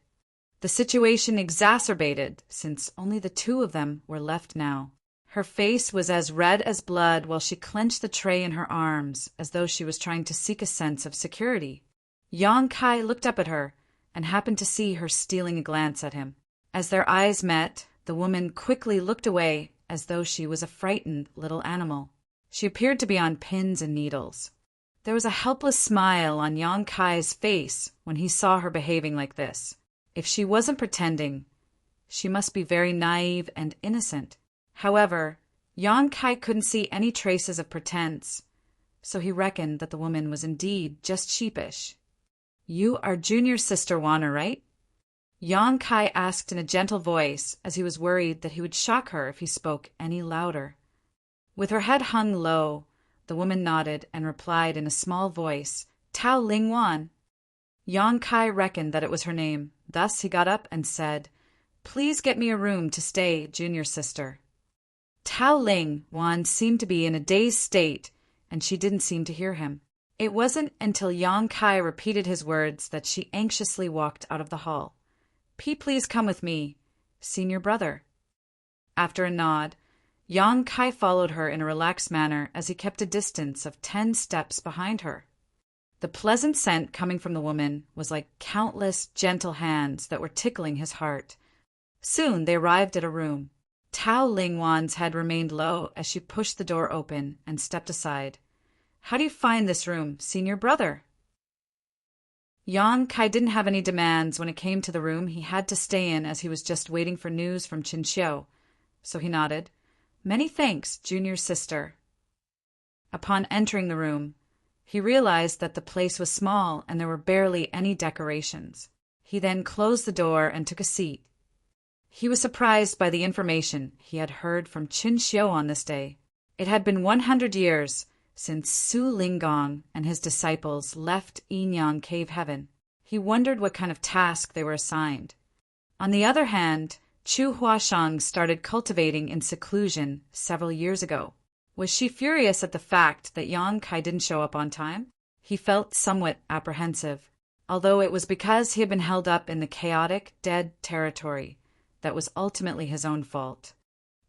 The situation exacerbated since only the two of them were left now. Her face was as red as blood while she clenched the tray in her arms as though she was trying to seek a sense of security. Yang Kai looked up at her and happened to see her stealing a glance at him. As their eyes met, the woman quickly looked away as though she was a frightened little animal. She appeared to be on pins and needles. There was a helpless smile on Yang Kai's face when he saw her behaving like this. If she wasn't pretending, she must be very naive and innocent. However, Yang Kai couldn't see any traces of pretense, so he reckoned that the woman was indeed just sheepish. You are junior sister Wanner, right? Yang Kai asked in a gentle voice as he was worried that he would shock her if he spoke any louder. With her head hung low, the woman nodded and replied in a small voice, Tao Ling Wan. Yang Kai reckoned that it was her name. Thus he got up and said, Please get me a room to stay, junior sister. Tao Ling Wan seemed to be in a dazed state, and she didn't seem to hear him. It wasn't until Yang Kai repeated his words that she anxiously walked out of the hall. Please come with me, senior brother. After a nod, Yang Kai followed her in a relaxed manner as he kept a distance of 10 steps behind her. The pleasant scent coming from the woman was like countless gentle hands that were tickling his heart. Soon they arrived at a room. Tao Ling Wan's head remained low as she pushed the door open and stepped aside. How do you find this room, senior brother? Yang Kai didn't have any demands when it came to the room he had to stay in as he was just waiting for news from Chen Xiu, so he nodded. Many thanks, junior sister. Upon entering the room, he realized that the place was small and there were barely any decorations. He then closed the door and took a seat. He was surprised by the information he had heard from Chen Xiu on this day. It had been 100 years since Su Linggong and his disciples left Yinyang Cave Heaven. He wondered what kind of task they were assigned. On the other hand, Chu Huashang started cultivating in seclusion several years ago. Was she furious at the fact that Yang Kai didn't show up on time? He felt somewhat apprehensive, although it was because he had been held up in the chaotic, dead territory that was ultimately his own fault.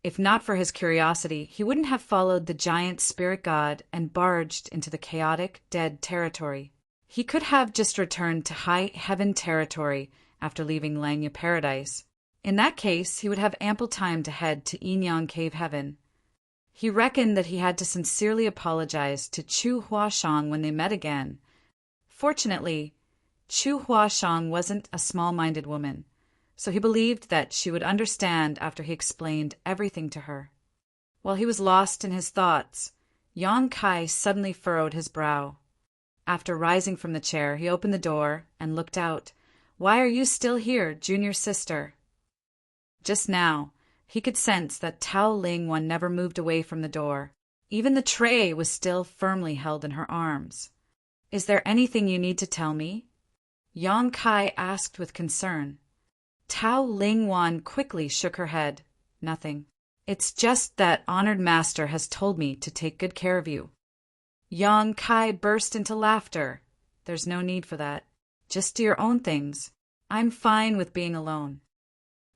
If not for his curiosity, he wouldn't have followed the giant spirit god and barged into the chaotic, dead territory. He could have just returned to high heaven territory after leaving Langya Paradise. In that case, he would have ample time to head to Yinyang Cave Heaven. He reckoned that he had to sincerely apologize to Chu Huashang when they met again. Fortunately, Chu Huashang wasn't a small-minded woman, so he believed that she would understand after he explained everything to her. While he was lost in his thoughts, Yang Kai suddenly furrowed his brow. After rising from the chair, he opened the door and looked out. Why are you still here, junior sister? Just now, he could sense that Tao Ling Wan never moved away from the door. Even the tray was still firmly held in her arms. Is there anything you need to tell me? Yang Kai asked with concern. Tao Ling Wan quickly shook her head. Nothing. It's just that honored master has told me to take good care of you. Yang Kai burst into laughter. There's no need for that. Just do your own things. I'm fine with being alone."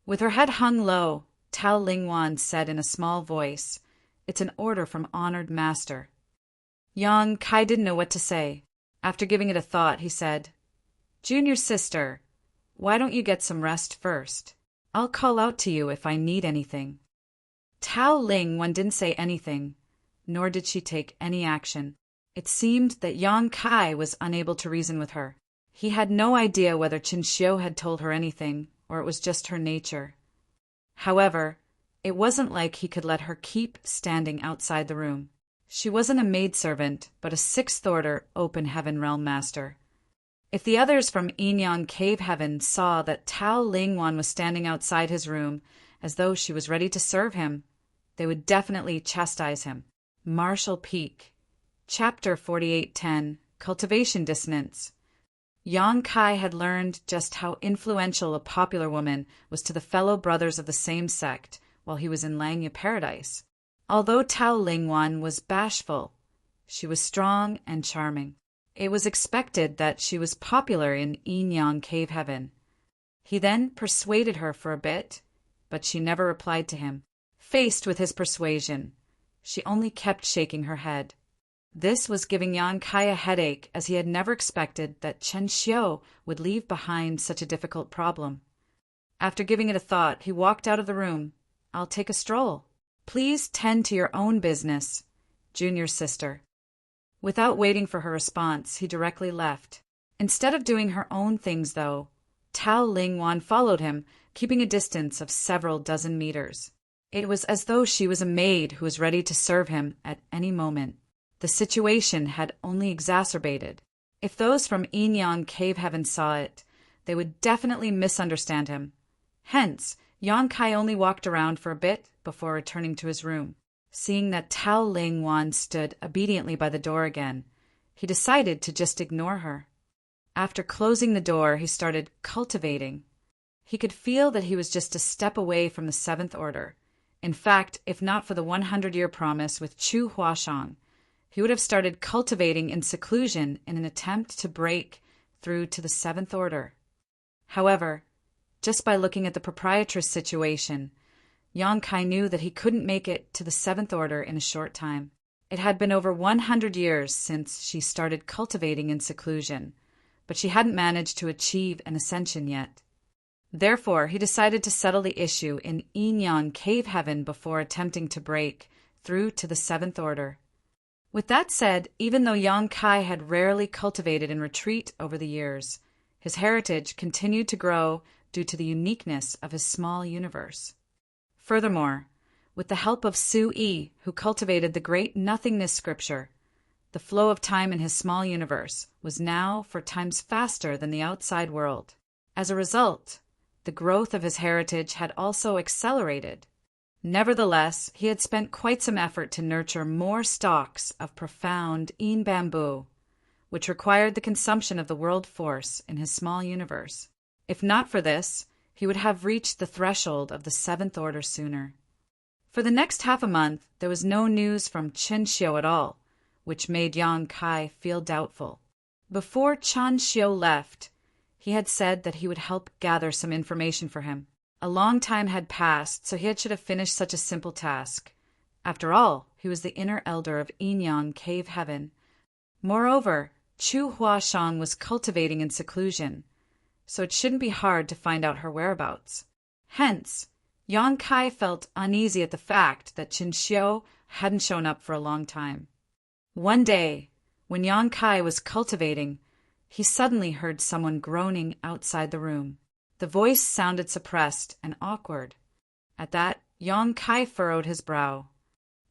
With her head hung low, Tao Lingwan said in a small voice, "It's an order from honored master." Yang Kai didn't know what to say. After giving it a thought, he said, "Junior sister, why don't you get some rest first? I'll call out to you if I need anything." Tao Lingwan didn't say anything, nor did she take any action. It seemed that Yang Kai was unable to reason with her. He had no idea whether Qin Xiu had told her anything, or it was just her nature. However, it wasn't like he could let her keep standing outside the room. She wasn't a maidservant, but a sixth-order open heaven realm master. If the others from Yinyang Cave Heaven saw that Tao Lingwan was standing outside his room as though she was ready to serve him, they would definitely chastise him. Martial Peak. Chapter 48:10. Cultivation Dissonance. Yang Kai had learned just how influential a popular woman was to the fellow brothers of the same sect while he was in Langya Paradise. Although Tao Lingwan was bashful, she was strong and charming. It was expected that she was popular in Yinyang Cave Heaven. He then persuaded her for a bit, but she never replied to him. Faced with his persuasion, she only kept shaking her head. This was giving Yang Kai a headache, as he had never expected that Chen Xiu would leave behind such a difficult problem. After giving it a thought, he walked out of the room. "I'll take a stroll. Please tend to your own business, junior sister." Without waiting for her response, he directly left. Instead of doing her own things, though, Tao Lingwan followed him, keeping a distance of several dozen meters. It was as though she was a maid who was ready to serve him at any moment. The situation had only exacerbated. If those from Yinyang Cave Heaven saw it, they would definitely misunderstand him. Hence, Yang Kai only walked around for a bit before returning to his room. Seeing that Tao Lingwan stood obediently by the door again, he decided to just ignore her. After closing the door, he started cultivating. He could feel that he was just a step away from the seventh order. In fact, if not for the 100-year promise with Chu Huashang, he would have started cultivating in seclusion in an attempt to break through to the seventh order. However, just by looking at the proprietress situation, Yang Kai knew that he couldn't make it to the seventh order in a short time. It had been over 100 years since she started cultivating in seclusion, but she hadn't managed to achieve an ascension yet. Therefore, he decided to settle the issue in Yinyang Cave Heaven before attempting to break through to the seventh order. With that said, even though Yang Kai had rarely cultivated in retreat over the years, his heritage continued to grow due to the uniqueness of his small universe. Furthermore, with the help of Su Yi, who cultivated the great nothingness scripture, the flow of time in his small universe was now 4 times faster than the outside world. As a result, the growth of his heritage had also accelerated. Nevertheless, he had spent quite some effort to nurture more stalks of profound Yin bamboo, which required the consumption of the world force in his small universe. If not for this, he would have reached the threshold of the seventh order sooner. For the next half a month, there was no news from Chen Xiu at all, which made Yang Kai feel doubtful. Before Chen Xiu left, he had said that he would help gather some information for him. A long time had passed, so he should have finished such a simple task. After all, he was the inner elder of Yinyang Cave Heaven. Moreover, Chu Huashang was cultivating in seclusion, so it shouldn't be hard to find out her whereabouts. Hence, Yang Kai felt uneasy at the fact that Qin Xiu hadn't shown up for a long time. One day, when Yang Kai was cultivating, he suddenly heard someone groaning outside the room. The voice sounded suppressed and awkward. At that, Yang Kai furrowed his brow.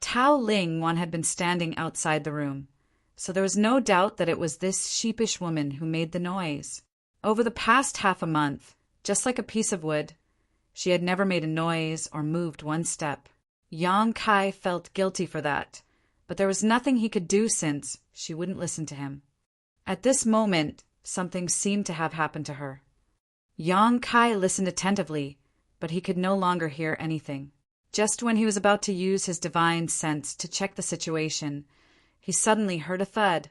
Tao Lingwan had been standing outside the room, so there was no doubt that it was this sheepish woman who made the noise. Over the past half a month, just like a piece of wood, she had never made a noise or moved one step. Yang Kai felt guilty for that, but there was nothing he could do since she wouldn't listen to him. At this moment, something seemed to have happened to her. Yang Kai listened attentively, but he could no longer hear anything. Just when he was about to use his divine sense to check the situation, he suddenly heard a thud.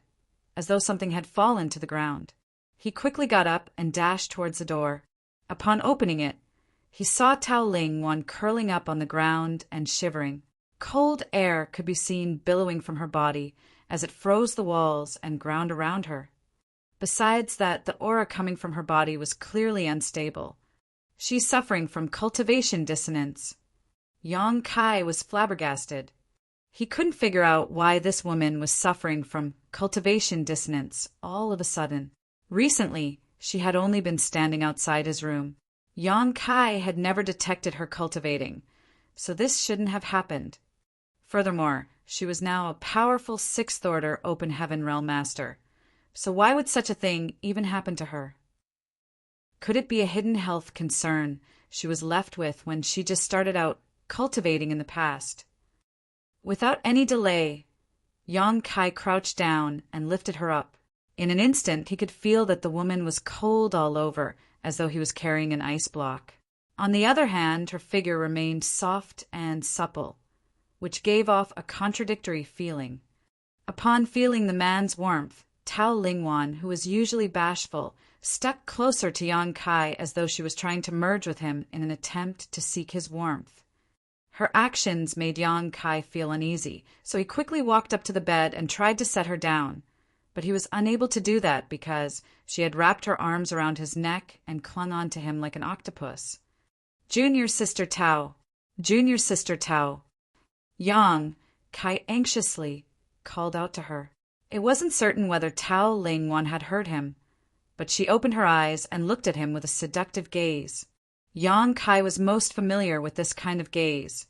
as though something had fallen to the ground. He quickly got up and dashed towards the door. Upon opening it, he saw Tao Lingwan curling up on the ground and shivering. Cold air could be seen billowing from her body as it froze the walls and ground around her. Besides that, the aura coming from her body was clearly unstable. She's suffering from cultivation dissonance. Yang Kai was flabbergasted. He couldn't figure out why this woman was suffering from cultivation dissonance all of a sudden. Recently, she had only been standing outside his room. Yang Kai had never detected her cultivating, so this shouldn't have happened. Furthermore, she was now a powerful sixth-order open heaven realm master, so why would such a thing even happen to her? Could it be a hidden health concern she was left with when she just started out cultivating in the past? Without any delay, Yang Kai crouched down and lifted her up. In an instant, he could feel that the woman was cold all over, as though he was carrying an ice block. On the other hand, her figure remained soft and supple, which gave off a contradictory feeling. Upon feeling the man's warmth, Tao Lingwan, who was usually bashful, stuck closer to Yang Kai as though she was trying to merge with him in an attempt to seek his warmth. Her actions made Yang Kai feel uneasy, so he quickly walked up to the bed and tried to set her down. But he was unable to do that because she had wrapped her arms around his neck and clung on to him like an octopus. Junior Sister Tao, Junior Sister Tao. Yang Kai anxiously called out to her. It wasn't certain whether Tao Lingwan had heard him, but she opened her eyes and looked at him with a seductive gaze. Yang Kai was most familiar with this kind of gaze,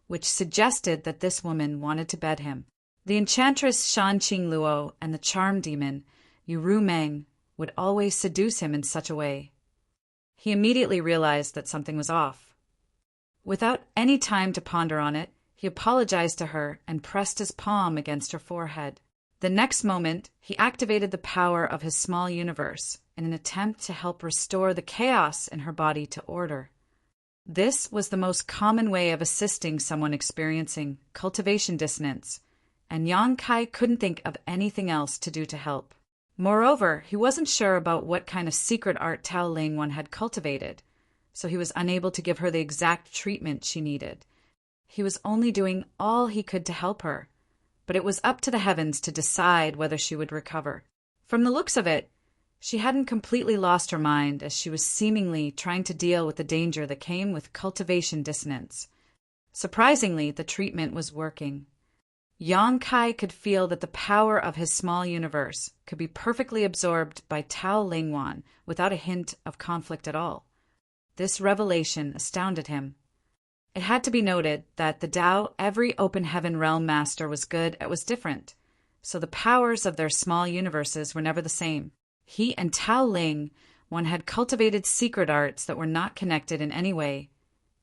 which suggested that this woman wanted to bed him. The enchantress Shan Qing Luo and the charm demon Yu Ru Meng would always seduce him in such a way. He immediately realized that something was off. Without any time to ponder on it, he apologized to her and pressed his palm against her forehead. The next moment, he activated the power of his small universe in an attempt to help restore the chaos in her body to order. This was the most common way of assisting someone experiencing cultivation dissonance, and Yang Kai couldn't think of anything else to do to help. Moreover, he wasn't sure about what kind of secret art Tao Lingwan had cultivated, so he was unable to give her the exact treatment she needed. He was only doing all he could to help her, but it was up to the heavens to decide whether she would recover. From the looks of it, she hadn't completely lost her mind as she was seemingly trying to deal with the danger that came with cultivation dissonance. Surprisingly, the treatment was working. Yang Kai could feel that the power of his small universe could be perfectly absorbed by Tao Lingwan without a hint of conflict at all. This revelation astounded him. It had to be noted that the Tao every open heaven realm master was good at was different, so the powers of their small universes were never the same. He and Tao Ling, one had cultivated secret arts that were not connected in any way,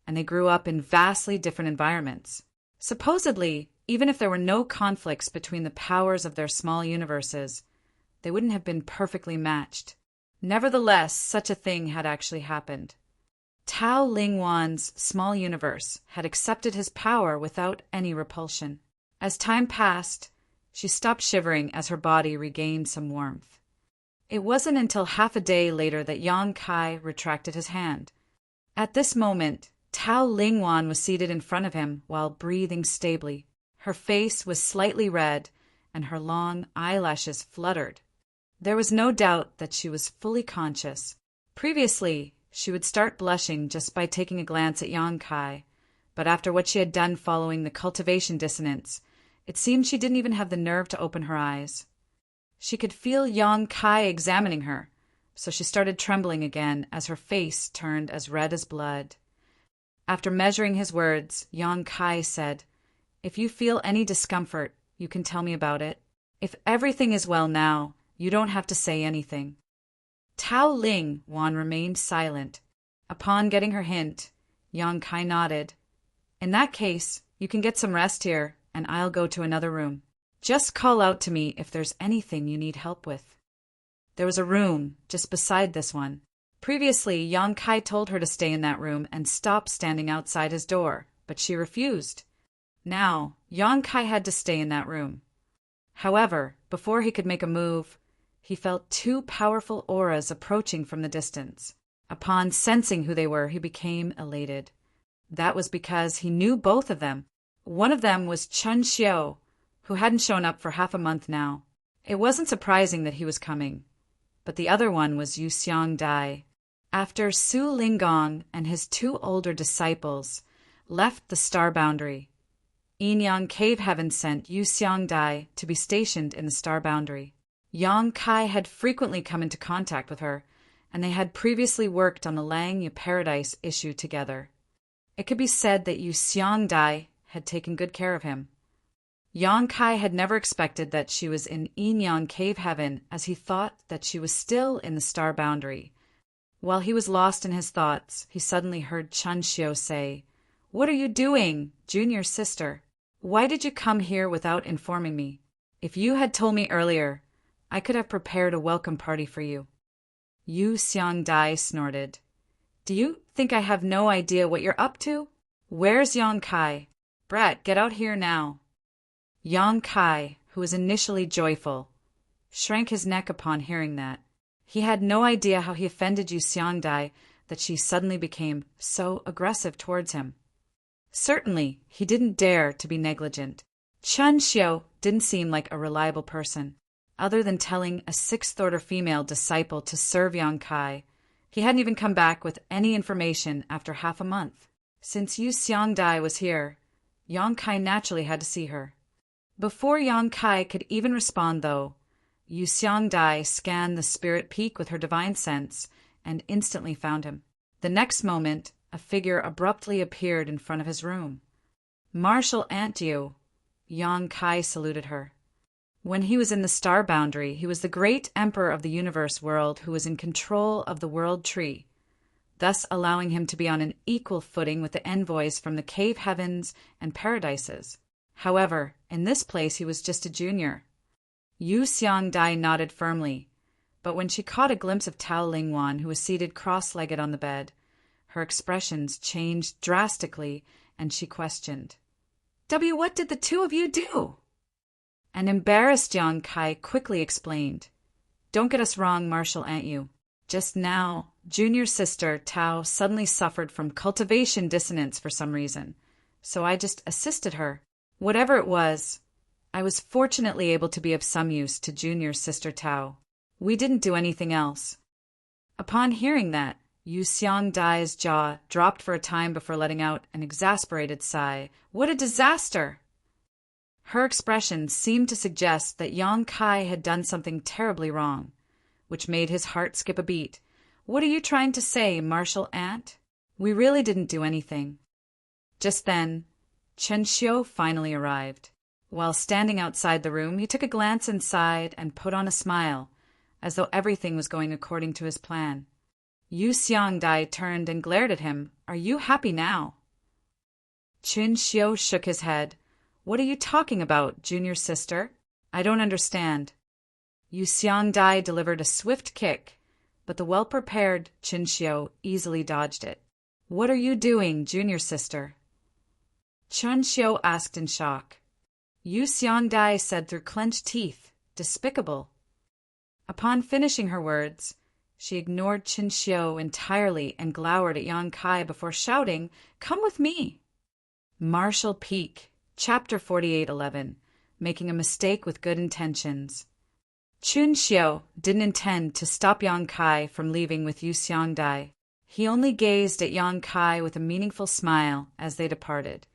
and they grew up in vastly different environments. Supposedly, even if there were no conflicts between the powers of their small universes, they wouldn't have been perfectly matched. Nevertheless, such a thing had actually happened. Tao Lingwan's small universe had accepted his power without any repulsion. As time passed, she stopped shivering as her body regained some warmth. It wasn't until half a day later that Yang Kai retracted his hand. At this moment, Tao Lingwan was seated in front of him while breathing stably. Her face was slightly red, and her long eyelashes fluttered. There was no doubt that she was fully conscious. Previously, she would start blushing just by taking a glance at Yang Kai, but after what she had done following the cultivation dissonance, it seemed she didn't even have the nerve to open her eyes. She could feel Yang Kai examining her, so she started trembling again as her face turned as red as blood. After measuring his words, Yang Kai said, "If you feel any discomfort, you can tell me about it. If everything is well now, you don't have to say anything." Tao Lingwan remained silent. Upon getting her hint, Yang Kai nodded. "In that case, you can get some rest here, and I'll go to another room. Just call out to me if there's anything you need help with." There was a room just beside this one. Previously, Yang Kai told her to stay in that room and stop standing outside his door, but she refused. Now, Yang Kai had to stay in that room. However, before he could make a move, he felt two powerful auras approaching from the distance. Upon sensing who they were, he became elated. That was because he knew both of them. One of them was Chun Xiu, who hadn't shown up for half a month now. It wasn't surprising that he was coming. But the other one was Yu Xiangdai. After Su Linggong and his two older disciples left the star boundary, Yinyang Cave Heaven sent Yu Xiangdai to be stationed in the star boundary. Yang Kai had frequently come into contact with her, and they had previously worked on the Lang Yu Paradise issue together. It could be said that Yu Xiangdai had taken good care of him. Yang Kai had never expected that she was in Yinyang Cave Heaven, as he thought that she was still in the star boundary. While he was lost in his thoughts, he suddenly heard Chun Xiu say, "What are you doing, junior sister? Why did you come here without informing me? If you had told me earlier, I could have prepared a welcome party for you." Yu Xiangdai snorted. "Do you think I have no idea what you're up to? Where's Yang Kai? Brat, get out here now." Yang Kai, who was initially joyful, shrank his neck upon hearing that. He had no idea how he offended Yu Xiangdai that she suddenly became so aggressive towards him. Certainly, he didn't dare to be negligent. Chun Xiu didn't seem like a reliable person. Other than telling a sixth-order female disciple to serve Yang Kai, he hadn't even come back with any information after half a month. Since Yu Xiangdai was here, Yang Kai naturally had to see her. Before Yang Kai could even respond, though, Yu Xiangdai scanned the spirit peak with her divine sense and instantly found him. The next moment, a figure abruptly appeared in front of his room. "Martial Aunt Yu," Yang Kai saluted her. When he was in the star boundary, he was the great emperor of the universe world who was in control of the world tree, thus allowing him to be on an equal footing with the envoys from the cave heavens and paradises. However, in this place he was just a junior. Yu Xiangdai nodded firmly, but when she caught a glimpse of Tao Lingwan, who was seated cross-legged on the bed, her expressions changed drastically, and she questioned, What did the two of you do?" An embarrassed Yang Kai quickly explained, "Don't get us wrong, Martial Aunt Yu. Just now, junior sister Tao suddenly suffered from cultivation dissonance for some reason, so I just assisted her. Whatever it was, I was fortunately able to be of some use to junior sister Tao. We didn't do anything else." Upon hearing that, Yu Xiangdai's jaw dropped for a time before letting out an exasperated sigh. "What a disaster!" Her expression seemed to suggest that Yang Kai had done something terribly wrong, which made his heart skip a beat. "What are you trying to say, Martial Aunt? We really didn't do anything." Just then, Chen Xiu finally arrived. While standing outside the room, he took a glance inside and put on a smile, as though everything was going according to his plan. Yu Xiangdai turned and glared at him. "Are you happy now?" Chen Xiu shook his head. "What are you talking about, junior sister? I don't understand." Yu Xiangdai delivered a swift kick, but the well-prepared Chen Xiu easily dodged it. "What are you doing, junior sister?" Chen Xiu asked in shock. Yu Xiangdai said through clenched teeth, "Despicable." Upon finishing her words, she ignored Chen Xiu entirely and glowered at Yang Kai before shouting, "Come with me!" Martial Peak, Chapter 48:11, Making a Mistake with Good Intentions. Chun Xiu didn't intend to stop Yang Kai from leaving with Yu Xiangdai. He only gazed at Yang Kai with a meaningful smile as they departed.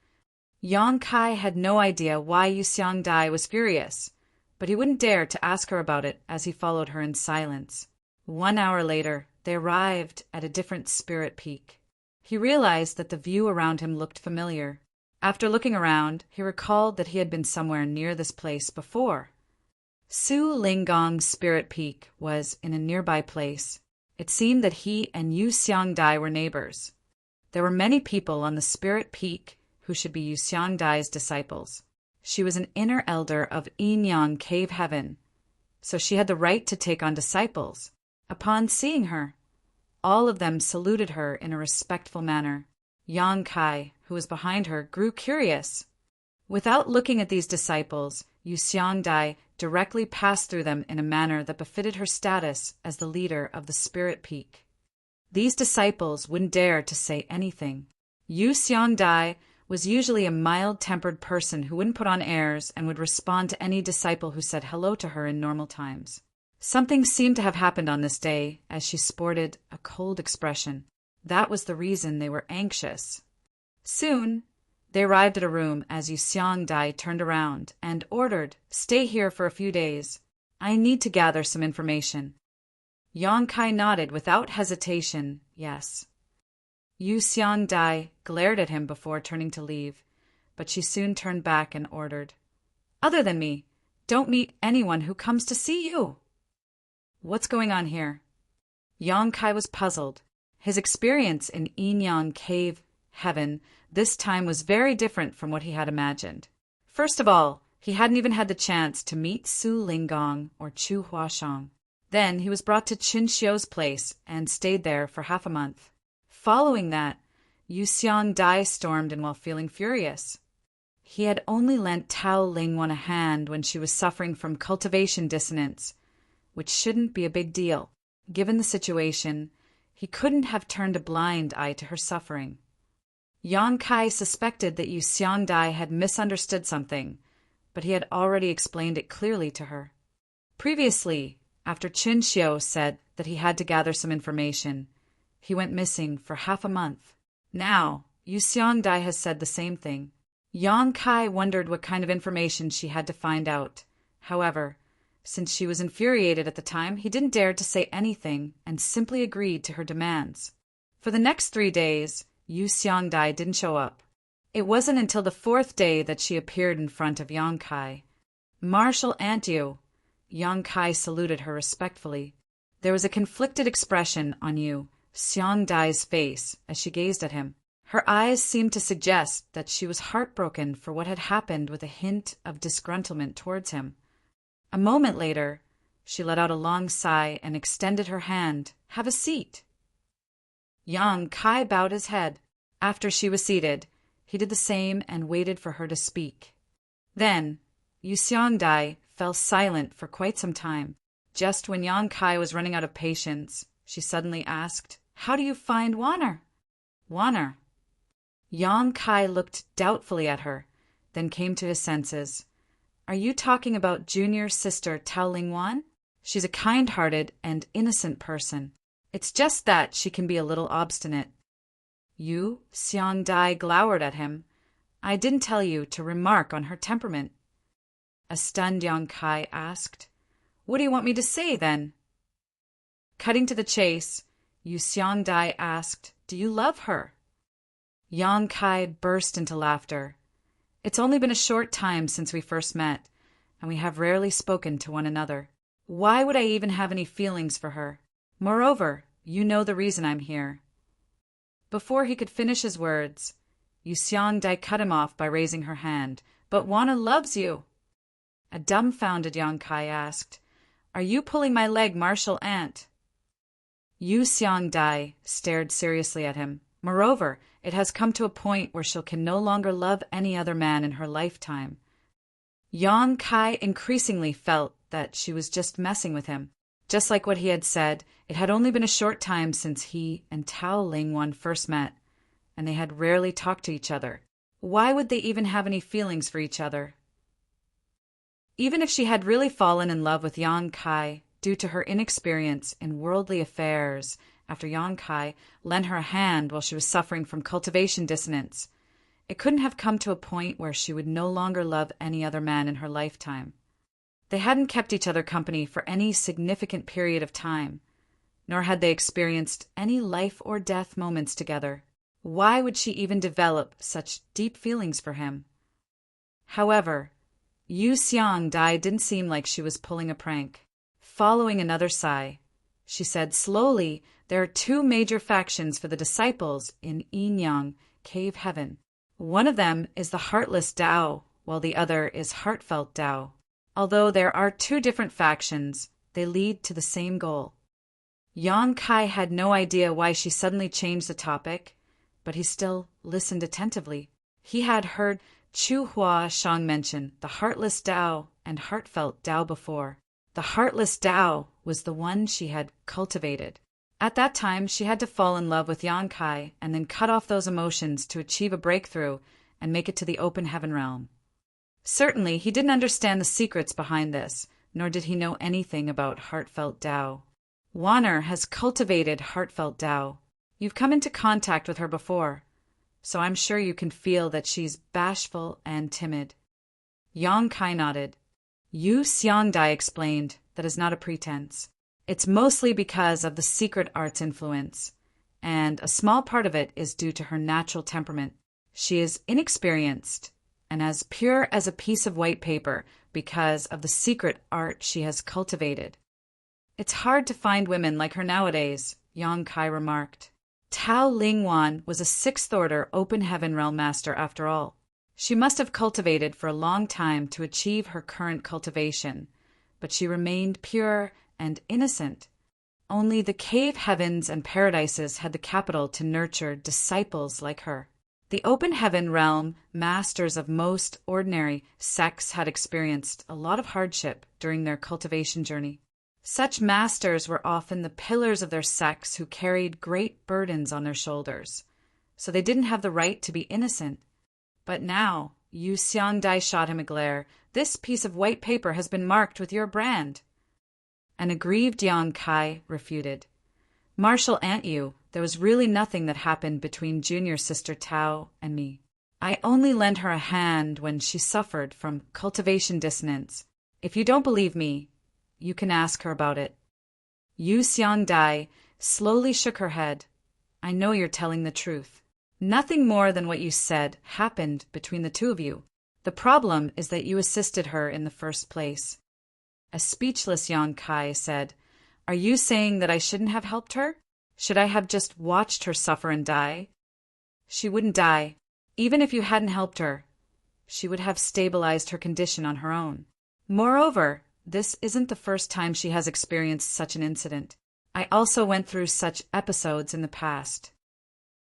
Yang Kai had no idea why Yu Xiangdai was furious, but he wouldn't dare to ask her about it as he followed her in silence. 1 hour later, they arrived at a different spirit peak. He realized that the view around him looked familiar. After looking around, he recalled that he had been somewhere near this place before. Su Linggong's spirit peak was in a nearby place. It seemed that he and Yu Xiangdai were neighbors. There were many people on the spirit peak who should be Yu Xiangdai's disciples. She was an inner elder of Yinyang Cave Heaven, so she had the right to take on disciples. Upon seeing her, all of them saluted her in a respectful manner. Yang Kai, who was behind her, grew curious. Without looking at these disciples, Yu Xiangdai directly passed through them in a manner that befitted her status as the leader of the Spirit Peak. These disciples wouldn't dare to say anything. Yu Xiangdai was usually a mild-tempered person who wouldn't put on airs and would respond to any disciple who said hello to her in normal times. Something seemed to have happened on this day, as she sported a cold expression. That was the reason they were anxious. Soon, they arrived at a room as Yu Xiangdai turned around and ordered, "Stay here for a few days. I need to gather some information." Yang Kai nodded without hesitation, yes. Yu Xiangdai glared at him before turning to leave, but she soon turned back and ordered, "Other than me, don't meet anyone who comes to see you." What's going on here? Yang Kai was puzzled. His experience in Yinyang Cave Heaven this time was very different from what he had imagined. First of all, he hadn't even had the chance to meet Su Linggong or Chu Huashang. Then he was brought to Qin Xiu's place and stayed there for half a month. Following that, Yu Xiangdai stormed in while feeling furious. He had only lent Tao Lingwan a hand when she was suffering from cultivation dissonance, which shouldn't be a big deal. Given the situation, he couldn't have turned a blind eye to her suffering. Yang Kai suspected that Yu Xiangdai had misunderstood something, but he had already explained it clearly to her. Previously, after Qin Xiu said that he had to gather some information, he went missing for half a month. Now, Yu Xiangdai has said the same thing. Yang Kai wondered what kind of information she had to find out. However, since she was infuriated at the time, he didn't dare to say anything and simply agreed to her demands. For the next 3 days, Yu Xiangdai didn't show up. It wasn't until the 4th day that she appeared in front of Yang Kai. "Marshal Aunt Yu." Yang Kai saluted her respectfully. There was a conflicted expression on Yu Xiangdai's face as she gazed at him. Her eyes seemed to suggest that she was heartbroken for what had happened, with a hint of disgruntlement towards him. A moment later, she let out a long sigh and extended her hand. "Have a seat." Yang Kai bowed his head. After she was seated, he did the same and waited for her to speak. Then, Yu Xiangdai fell silent for quite some time. Just when Yang Kai was running out of patience, she suddenly asked, "How do you find Wanner?" "Wanner?" Yang Kai looked doubtfully at her, then came to his senses. "Are you talking about junior sister Tao Lingwan? She's a kind-hearted and innocent person. It's just that she can be a little obstinate." Yu Xiangdai glowered at him. "I didn't tell you to remark on her temperament." A stunned Yang Kai asked, "What do you want me to say, then?" Cutting to the chase, Yu Xiangdai asked, "Do you love her?" Yang Kai burst into laughter. "It's only been a short time since we first met, and we have rarely spoken to one another. Why would I even have any feelings for her? Moreover, you know the reason I'm here." Before he could finish his words, Yu Xiangdai cut him off by raising her hand. "But Wanna loves you." A dumbfounded Yang Kai asked, "Are you pulling my leg, Marshal Aunt?" Yu Xiangdai stared seriously at him. "Moreover, it has come to a point where she can no longer love any other man in her lifetime." Yang Kai increasingly felt that she was just messing with him. Just like what he had said, it had only been a short time since he and Tao Lingwan first met, and they had rarely talked to each other. Why would they even have any feelings for each other? Even if she had really fallen in love with Yang Kai due to her inexperience in worldly affairs after Yang Kai lent her a hand while she was suffering from cultivation dissonance, it couldn't have come to a point where she would no longer love any other man in her lifetime. They hadn't kept each other company for any significant period of time, nor had they experienced any life or death moments together. Why would she even develop such deep feelings for him? However, Yu Xiangdai didn't seem like she was pulling a prank. Following another sigh, she said slowly, "There are 2 major factions for the disciples in Yinyang Cave Heaven. One of them is the heartless Tao, while the other is heartfelt Tao. Although there are 2 different factions, they lead to the same goal." Yang Kai had no idea why she suddenly changed the topic, but he still listened attentively. He had heard Chu Huashang mention the heartless Tao and heartfelt Tao before. The heartless Tao was the one she had cultivated. At that time, she had to fall in love with Yang Kai and then cut off those emotions to achieve a breakthrough and make it to the open heaven realm. Certainly, he didn't understand the secrets behind this, nor did he know anything about heartfelt Tao. Warner has cultivated heartfelt Tao. You've come into contact with her before, so I'm sure you can feel that she's bashful and timid. Yang Kai nodded. Yu Xiangdai explained that is not a pretense. It's mostly because of the secret arts influence, and a small part of it is due to her natural temperament. She is inexperienced and as pure as a piece of white paper because of the secret art she has cultivated. It's hard to find women like her nowadays, Yang Kai remarked. Tao Lingwan was a sixth-order open heaven realm master after all. She must have cultivated for a long time to achieve her current cultivation, but she remained pure and innocent. Only the cave heavens and paradises had the capital to nurture disciples like her. The open heaven realm masters of most ordinary sects had experienced a lot of hardship during their cultivation journey. Such masters were often the pillars of their sects who carried great burdens on their shoulders, so they didn't have the right to be innocent. But now, Yu Xiangdai shot him a glare. This piece of white paper has been marked with your brand. An aggrieved Yang Kai refuted. Martial Aunt Yu, there was really nothing that happened between junior sister Tao and me. I only lent her a hand when she suffered from cultivation dissonance. If you don't believe me, you can ask her about it. Yu Xiangdai slowly shook her head. I know you're telling the truth. Nothing more than what you said happened between the two of you. The problem is that you assisted her in the first place. A speechless Yang Kai said, Are you saying that I shouldn't have helped her? Should I have just watched her suffer and die? She wouldn't die. Even if you hadn't helped her, she would have stabilized her condition on her own. Moreover, this isn't the first time she has experienced such an incident. I also went through such episodes in the past.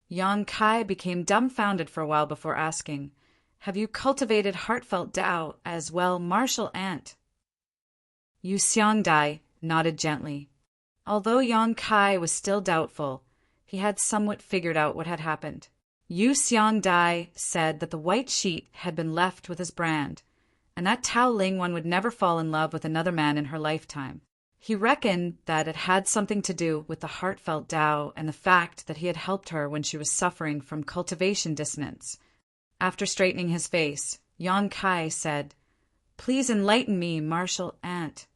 Yang Kai became dumbfounded for a while before asking, Have you cultivated heartfelt Tao as well, martial aunt? Yu Xiangdai nodded gently. Although Yang Kai was still doubtful, he had somewhat figured out what had happened. Yu Xiangdai said that the white sheet had been left with his brand, and that Tao Lingwan would never fall in love with another man in her lifetime. He reckoned that it had something to do with the heartfelt Tao and the fact that he had helped her when she was suffering from cultivation dissonance. After straightening his face, Yang Kai said, Please enlighten me, martial aunt.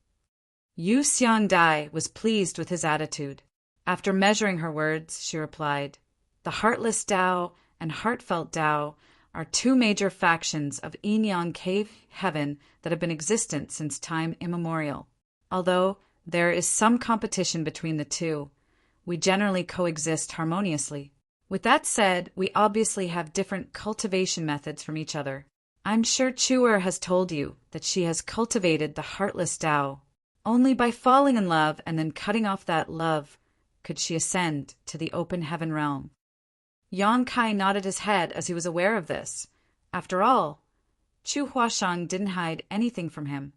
Yu Xiangdai was pleased with his attitude. After measuring her words, she replied, The heartless Tao and heartfelt Tao are two major factions of Yin-Yang Cave Heaven that have been existent since time immemorial. Although there is some competition between the two, we generally coexist harmoniously. With that said, we obviously have different cultivation methods from each other. I'm sure Chuer has told you that she has cultivated the heartless Tao. Only by falling in love and then cutting off that love could she ascend to the open heaven realm. Yang Kai nodded his head as he was aware of this. After all, Chu Huashang didn't hide anything from him.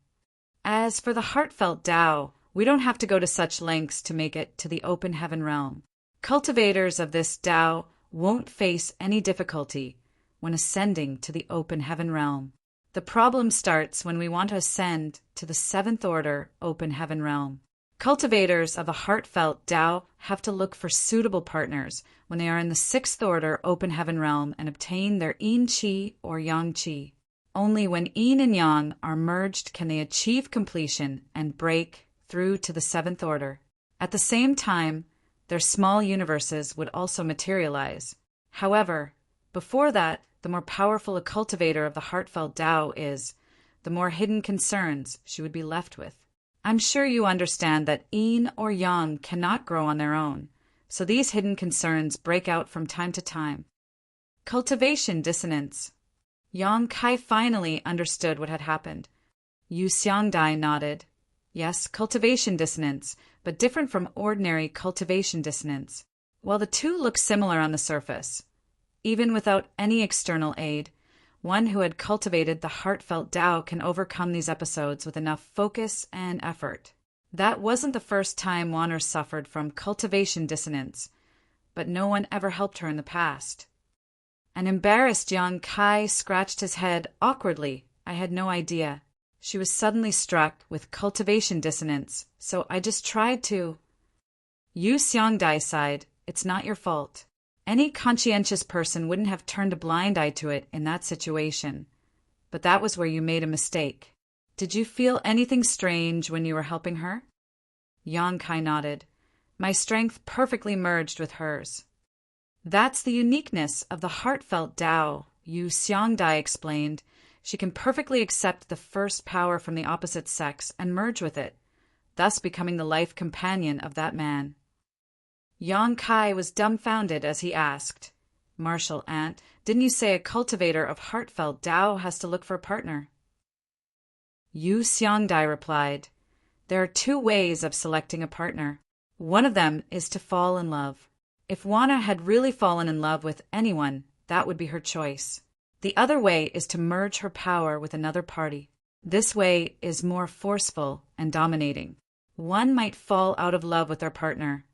As for the heartfelt Tao, we don't have to go to such lengths to make it to the open heaven realm. Cultivators of this Tao won't face any difficulty when ascending to the open heaven realm. The problem starts when we want to ascend to the seventh order open heaven realm. Cultivators of a heartfelt Tao have to look for suitable partners when they are in the sixth order open heaven realm and obtain their Yin Qi or Yang Qi. Only when Yin and Yang are merged can they achieve completion and break through to the seventh order. At the same time, their small universes would also materialize. However, before that, the more powerful a cultivator of the heartfelt Tao is, the more hidden concerns she would be left with. I'm sure you understand that Yin or Yang cannot grow on their own, so these hidden concerns break out from time to time. Cultivation dissonance. Yang Kai finally understood what had happened. Yu Xiangdai nodded. Yes, cultivation dissonance, but different from ordinary cultivation dissonance. While the two look similar on the surface, even without any external aid, One who had cultivated the heartfelt Tao can overcome these episodes with enough focus and effort. That wasn't the first time Warner suffered from cultivation dissonance, but no one ever helped her in the past. An embarrassed young Kai scratched his head awkwardly. I had no idea. She was suddenly struck with cultivation dissonance, so I just tried to. Yu Xiangdai sighed. It's not your fault. Any conscientious person wouldn't have turned a blind eye to it in that situation. But that was where you made a mistake. Did you feel anything strange when you were helping her? Yang Kai nodded. My strength perfectly merged with hers. That's the uniqueness of the heartfelt Tao, Yu Xiangdai explained. She can perfectly accept the first power from the opposite sex and merge with it, thus becoming the life companion of that man. Yang Kai was dumbfounded as he asked, Martial Ant, didn't you say a cultivator of heartfelt Tao has to look for a partner? Yu Xiangdai replied, there are two ways of selecting a partner. One of them is to fall in love. If Wana had really fallen in love with anyone, that would be her choice. The other way is to merge her power with another party. This way is more forceful and dominating. One might fall out of love with their partner,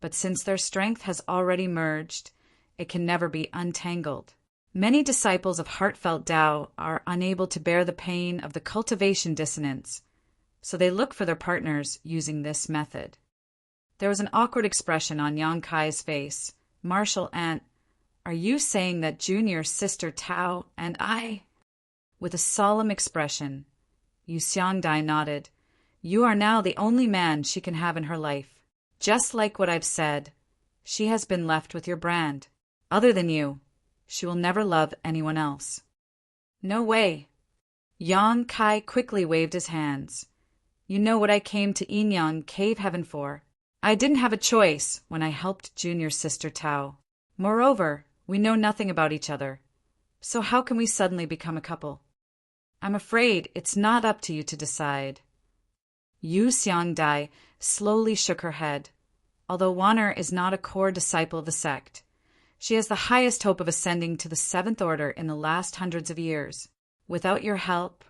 but since their strength has already merged, it can never be untangled. Many disciples of heartfelt Tao are unable to bear the pain of the cultivation dissonance, so they look for their partners using this method. There was an awkward expression on Yang Kai's face. Martial Ant, are you saying that Junior Sister Tao and I? With a solemn expression, Yu Xiangdai nodded. You are now the only man she can have in her life. Just like what I've said, she has been left with your brand. Other than you, she will never love anyone else. No way. Yang Kai quickly waved his hands. You know what I came to Yinyang Cave Heaven for. I didn't have a choice when I helped Junior Sister Tao. Moreover, we know nothing about each other. So how can we suddenly become a couple? I'm afraid it's not up to you to decide. Yu Xiangdai slowly shook her head. Although Wanner is not a core disciple of the sect, she has the highest hope of ascending to the 7th Order in the last hundreds of years. Without your help,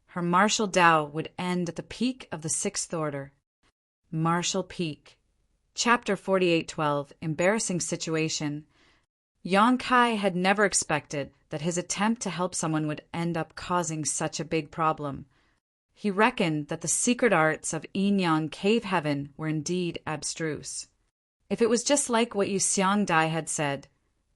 her martial Tao would end at the peak of the 6th Order. Martial Peak. Chapter 48:12. Embarrassing Situation. Yang Kai had never expected that his attempt to help someone would end up causing such a big problem. He reckoned that the secret arts of Yinyang Cave Heaven were indeed abstruse. If it was just like what Yu Xiangdai had said,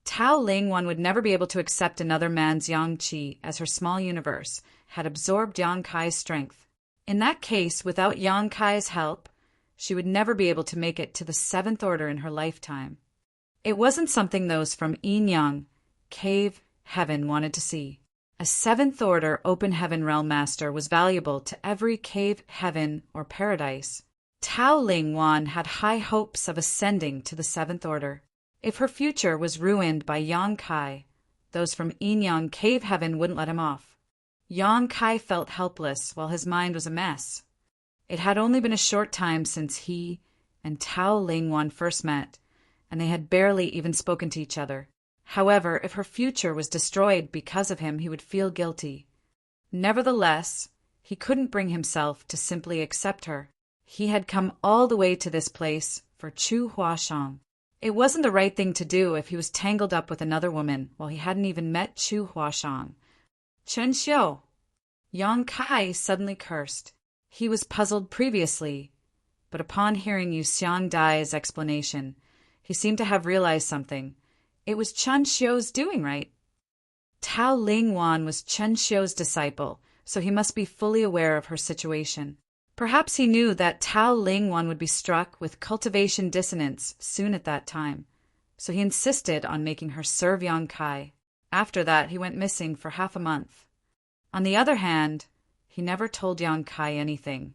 Tao Lingwan would never be able to accept another man's Yang Qi, as her small universe had absorbed Yang Kai's strength. In that case, without Yang Kai's help, she would never be able to make it to the 7th Order in her lifetime. It wasn't something those from Yinyang Cave Heaven wanted to see. A 7th Order open heaven realm master was valuable to every cave heaven or paradise. Tao Lingwan had high hopes of ascending to the 7th Order. If her future was ruined by Yang Kai, those from Yinyang Cave Heaven wouldn't let him off. Yang Kai felt helpless while his mind was a mess. It had only been a short time since he and Tao Lingwan first met, and they had barely even spoken to each other. However, if her future was destroyed because of him, he would feel guilty. Nevertheless, he couldn't bring himself to simply accept her. He had come all the way to this place for Chu Huashang. It wasn't the right thing to do if he was tangled up with another woman while he hadn't even met Chu Huashang. Chen Xiu. Yang Kai suddenly cursed. He was puzzled previously, but upon hearing Yu Xiangdai's explanation, he seemed to have realized something. It was Chen Xiu's doing, right? Tao Lingwan was Chen Xiu's disciple, so he must be fully aware of her situation. Perhaps he knew that Tao Lingwan would be struck with cultivation dissonance soon at that time, so he insisted on making her serve Yang Kai. After that, he went missing for half a month. On the other hand, he never told Yang Kai anything.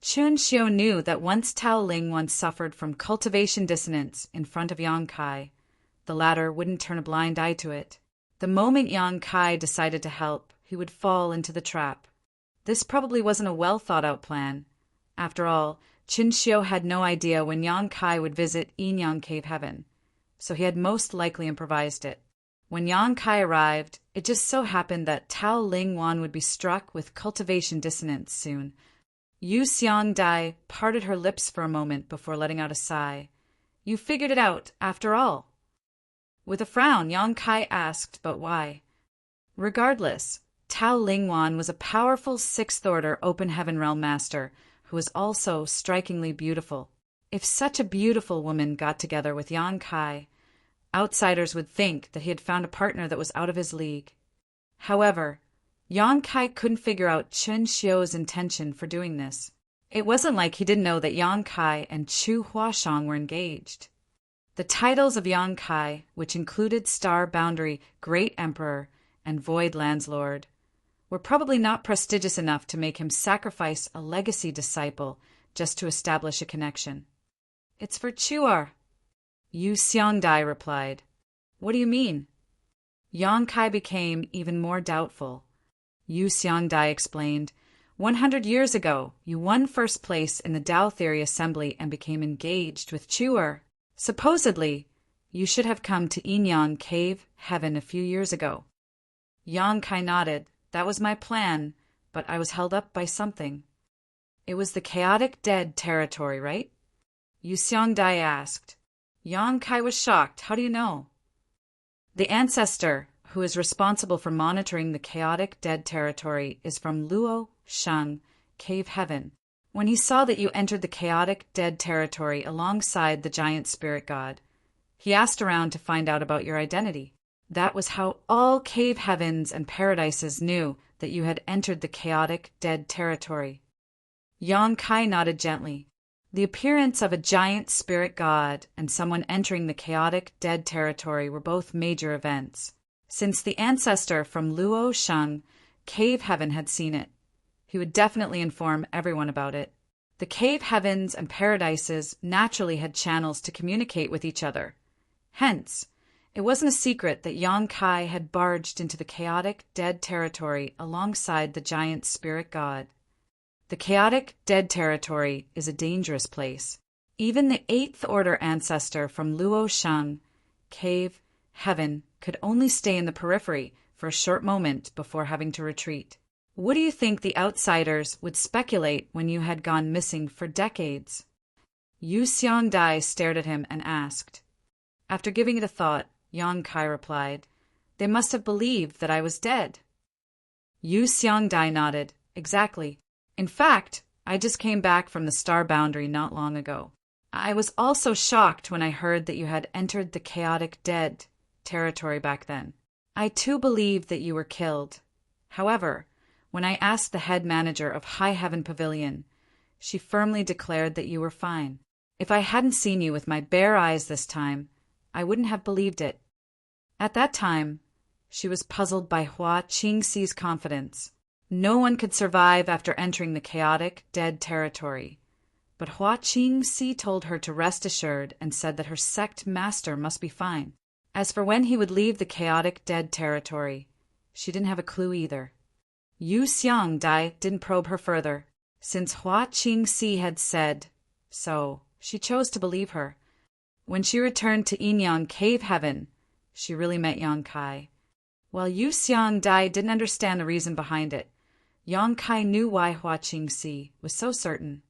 Chen Xiu knew that once Tao Lingwan suffered from cultivation dissonance in front of Yang Kai, the latter wouldn't turn a blind eye to it. The moment Yang Kai decided to help, he would fall into the trap. This probably wasn't a well-thought-out plan. After all, Chen Xiu had no idea when Yang Kai would visit Yinyang Cave Heaven, so he had most likely improvised it. When Yang Kai arrived, it just so happened that Tao Ling Wan would be struck with cultivation dissonance soon. Yu Xiang Dai parted her lips for a moment before letting out a sigh. You figured it out, after all. With a frown, Yang Kai asked, but why? Regardless, Tao Ling Wan was a powerful sixth-order open heaven realm master who was also strikingly beautiful. If such a beautiful woman got together with Yang Kai, outsiders would think that he had found a partner that was out of his league. However, Yang Kai couldn't figure out Chen Xiu's intention for doing this. It wasn't like he didn't know that Yang Kai and Chu Huashang were engaged. The titles of Yang Kai, which included Star Boundary Great Emperor and Void Landlord, were probably not prestigious enough to make him sacrifice a legacy disciple just to establish a connection. It's for Chuar, Yu Xiangdai replied. What do you mean? Yang Kai became even more doubtful. Yu Xiangdai explained, 100 years ago, you won first place in the Tao Theory Assembly and became engaged with Chuer. Supposedly, you should have come to Yinyang Cave Heaven a few years ago. Yang Kai nodded. That was my plan, but I was held up by something. It was the chaotic dead territory, right? Yu Xiangdai asked. Yang Kai was shocked. How do you know? The ancestor who is responsible for monitoring the chaotic dead territory is from Luo Shang Cave Heaven. When he saw that you entered the chaotic dead territory alongside the giant spirit god, he asked around to find out about your identity. That was how all cave heavens and paradises knew that you had entered the chaotic dead territory. Yang Kai nodded gently. The appearance of a giant spirit god and someone entering the chaotic dead territory were both major events. Since the ancestor from Luo Shang Cave Heaven had seen it, he would definitely inform everyone about it. The cave heavens and paradises naturally had channels to communicate with each other. Hence, it wasn't a secret that Yang Kai had barged into the chaotic dead territory alongside the giant spirit god. The chaotic dead territory is a dangerous place. Even the 8th order ancestor from Luo Shang Cave Heaven could only stay in the periphery for a short moment before having to retreat. What do you think the outsiders would speculate when you had gone missing for decades? Yu Xiangdai stared at him and asked. After giving it a thought, Yang Kai replied, They must have believed that I was dead. Yu Xiangdai nodded. Exactly. In fact, I just came back from the Star Boundary not long ago. I was also shocked when I heard that you had entered the chaotic dead territory back then. I too believed that you were killed. However, when I asked the head manager of High Heaven Pavilion, she firmly declared that you were fine. If I hadn't seen you with my bare eyes this time, I wouldn't have believed it. At that time, she was puzzled by Hua Qingxi's confidence. No one could survive after entering the chaotic dead territory. But Hua Qingxi told her to rest assured and said that her sect master must be fine. As for when he would leave the chaotic dead territory, she didn't have a clue either. Yu Xiangdai didn't probe her further. Since Hua Qingxi had said so, she chose to believe her. When she returned to Yinyang Cave Heaven, she really met Yang Kai. While Yu Xiangdai didn't understand the reason behind it, Yang Kai knew why Hua Qingxi was so certain.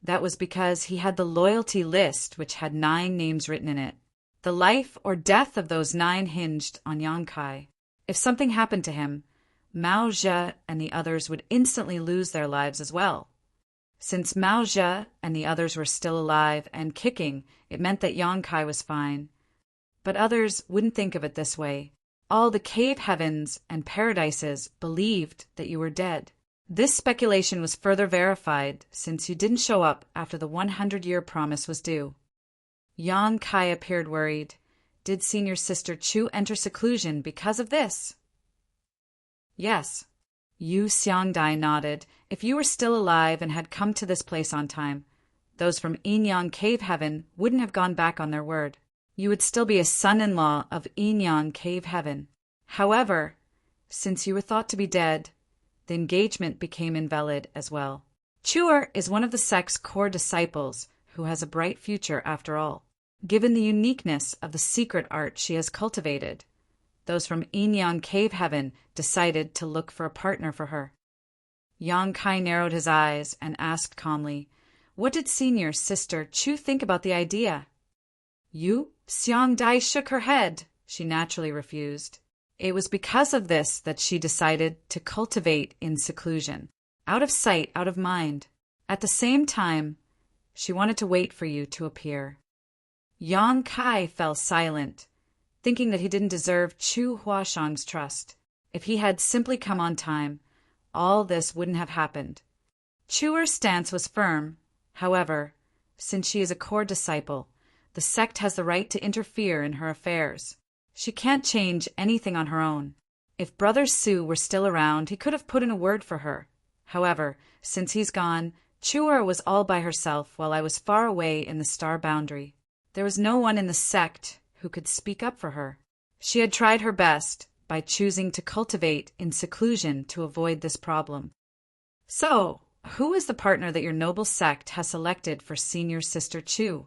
That was because he had the loyalty list which had 9 names written in it. The life or death of those 9 hinged on Yang Kai. If something happened to him, Mao Zhe and the others would instantly lose their lives as well. Since Mao Zhe and the others were still alive and kicking, it meant that Yang Kai was fine. But others wouldn't think of it this way. All the cave heavens and paradises believed that you were dead. This speculation was further verified since you didn't show up after the 100-year promise was due. Yang Kai appeared worried. Did senior sister Chu enter seclusion because of this? Yes. Yu Xiangdai nodded. If you were still alive and had come to this place on time, those from Yinyang Cave Heaven wouldn't have gone back on their word. You would still be a son-in-law of Yinyang Cave Heaven. However, since you were thought to be dead, the engagement became invalid as well. Chuer is one of the sect's core disciples who has a bright future after all, given the uniqueness of the secret art she has cultivated. those from Inyang Cave Heaven decided to look for a partner for her. Yang Kai narrowed his eyes and asked calmly, "What did senior sister Chu think about the idea?" Xiang Dai shook her head. She naturally refused. It was because of this that she decided to cultivate in seclusion, out of sight, out of mind. At the same time, she wanted to wait for you to appear. Yang Kai fell silent, thinking that he didn't deserve Chu Huashang's trust. If he had simply come on time, all this wouldn't have happened. Chuer's stance was firm. However, since she is a core disciple, the sect has the right to interfere in her affairs. She can't change anything on her own. If Brother Su were still around, he could have put in a word for her. However, since he's gone, Chuer was all by herself while I was far away in the star boundary. There was no one in the sect who could speak up for her. She had tried her best by choosing to cultivate in seclusion to avoid this problem. So, who is the partner that your noble sect has selected for senior sister Chu?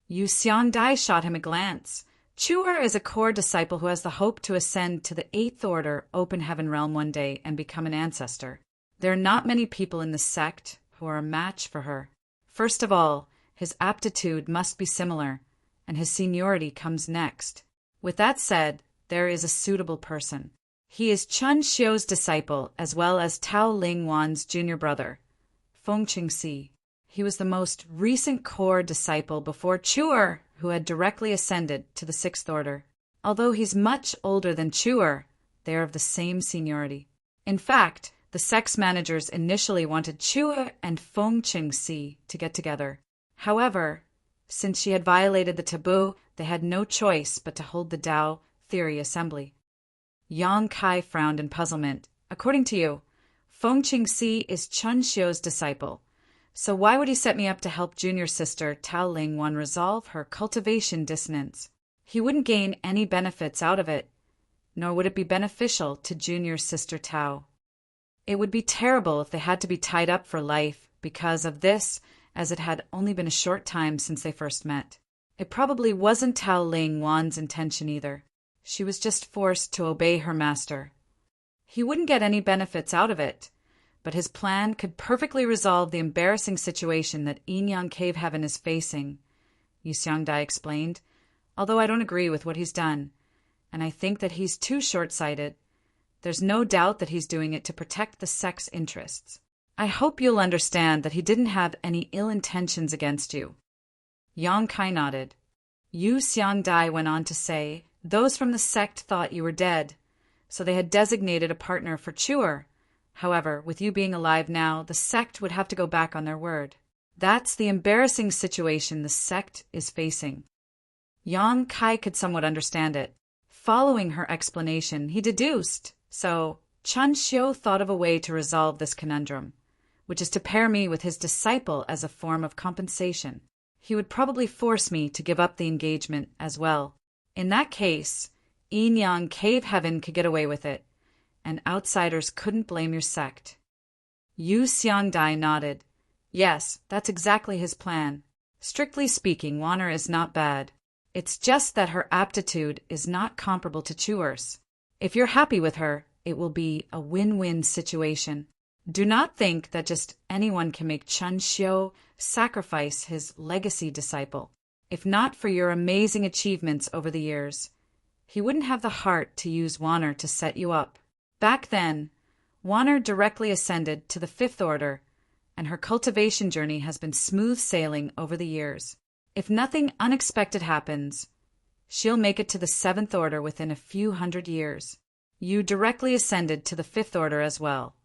Yu Xiangdai shot him a glance. Chuer is a core disciple who has the hope to ascend to the 8th Order Open Heaven Realm one day and become an ancestor. There are not many people in the sect who are a match for her. First of all, his aptitude must be similar, and his seniority comes next. With that said, there is a suitable person. He is Chun Xiu's disciple as well as Tao Ling Wan's junior brother, Feng Qingxi. He was the most recent core disciple before Chuer, who had directly ascended to the 6th Order. Although he's much older than Chuer, they are of the same seniority. In fact, the sect's managers initially wanted Chuer and Feng Qingxi to get together. However, since she had violated the taboo, they had no choice but to hold the Tao Theory Assembly. Yang Kai frowned in puzzlement. According to you, Feng Qingxi is Chun Xiu's disciple. So why would he set me up to help junior sister Tao Ling Wan resolve her cultivation dissonance? He wouldn't gain any benefits out of it, nor would it be beneficial to junior sister Tao. It would be terrible if they had to be tied up for life because of this, as it had only been a short time since they first met. It probably wasn't Tao Ling Wan's intention either. She was just forced to obey her master. He wouldn't get any benefits out of it, but his plan could perfectly resolve the embarrassing situation that Inyang Cave Heaven is facing, Yu Xiangdai explained, although I don't agree with what he's done, and I think that he's too short-sighted. There's no doubt that he's doing it to protect the sect's interests. I hope you'll understand that he didn't have any ill intentions against you. Yang Kai nodded. Yu Xiangdai went on to say, those from the sect thought you were dead, so they had designated a partner for Chuer. However, with you being alive now, the sect would have to go back on their word. That's the embarrassing situation the sect is facing. Yang Kai could somewhat understand it. Following her explanation, he deduced, so Chun Xiu thought of a way to resolve this conundrum, which is to pair me with his disciple as a form of compensation. He would probably force me to give up the engagement as well. In that case, Inyang Cave Heaven could get away with it, and outsiders couldn't blame your sect. Yu Xiangdai nodded. Yes, that's exactly his plan. Strictly speaking, Wanner is not bad. It's just that her aptitude is not comparable to Chuer's. If you're happy with her, it will be a win-win situation. Do not think that just anyone can make Chun Xiu sacrifice his legacy disciple. If not for your amazing achievements over the years, he wouldn't have the heart to use Wanner to set you up. Back then, Wanner directly ascended to the 5th Order, and her cultivation journey has been smooth sailing over the years. If nothing unexpected happens, she'll make it to the 7th Order within a few hundred years. You directly ascended to the 5th Order as well,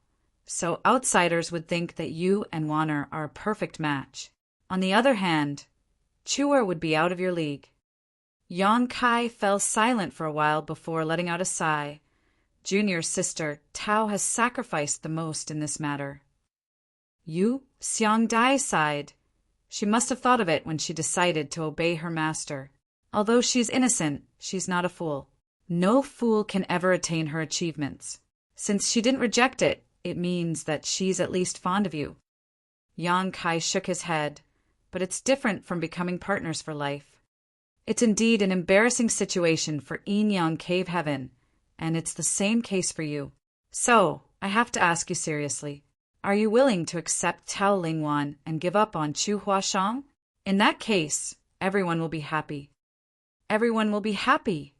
so outsiders would think that you and Wanner are a perfect match. On the other hand, Chuer would be out of your league. Yang Kai fell silent for a while before letting out a sigh. Junior sister Tao has sacrificed the most in this matter. Yu Xiangdai sighed. She must have thought of it when she decided to obey her master. Although she's innocent, she's not a fool. No fool can ever attain her achievements. Since she didn't reject it, it means that she's at least fond of you. Yang Kai shook his head, but it's different from becoming partners for life. It's indeed an embarrassing situation for Yin Yang Cave Heaven, and it's the same case for you. So, I have to ask you seriously. Are you willing to accept Tao Lingwan and give up on Chu Huashang? In that case, everyone will be happy. Everyone will be happy.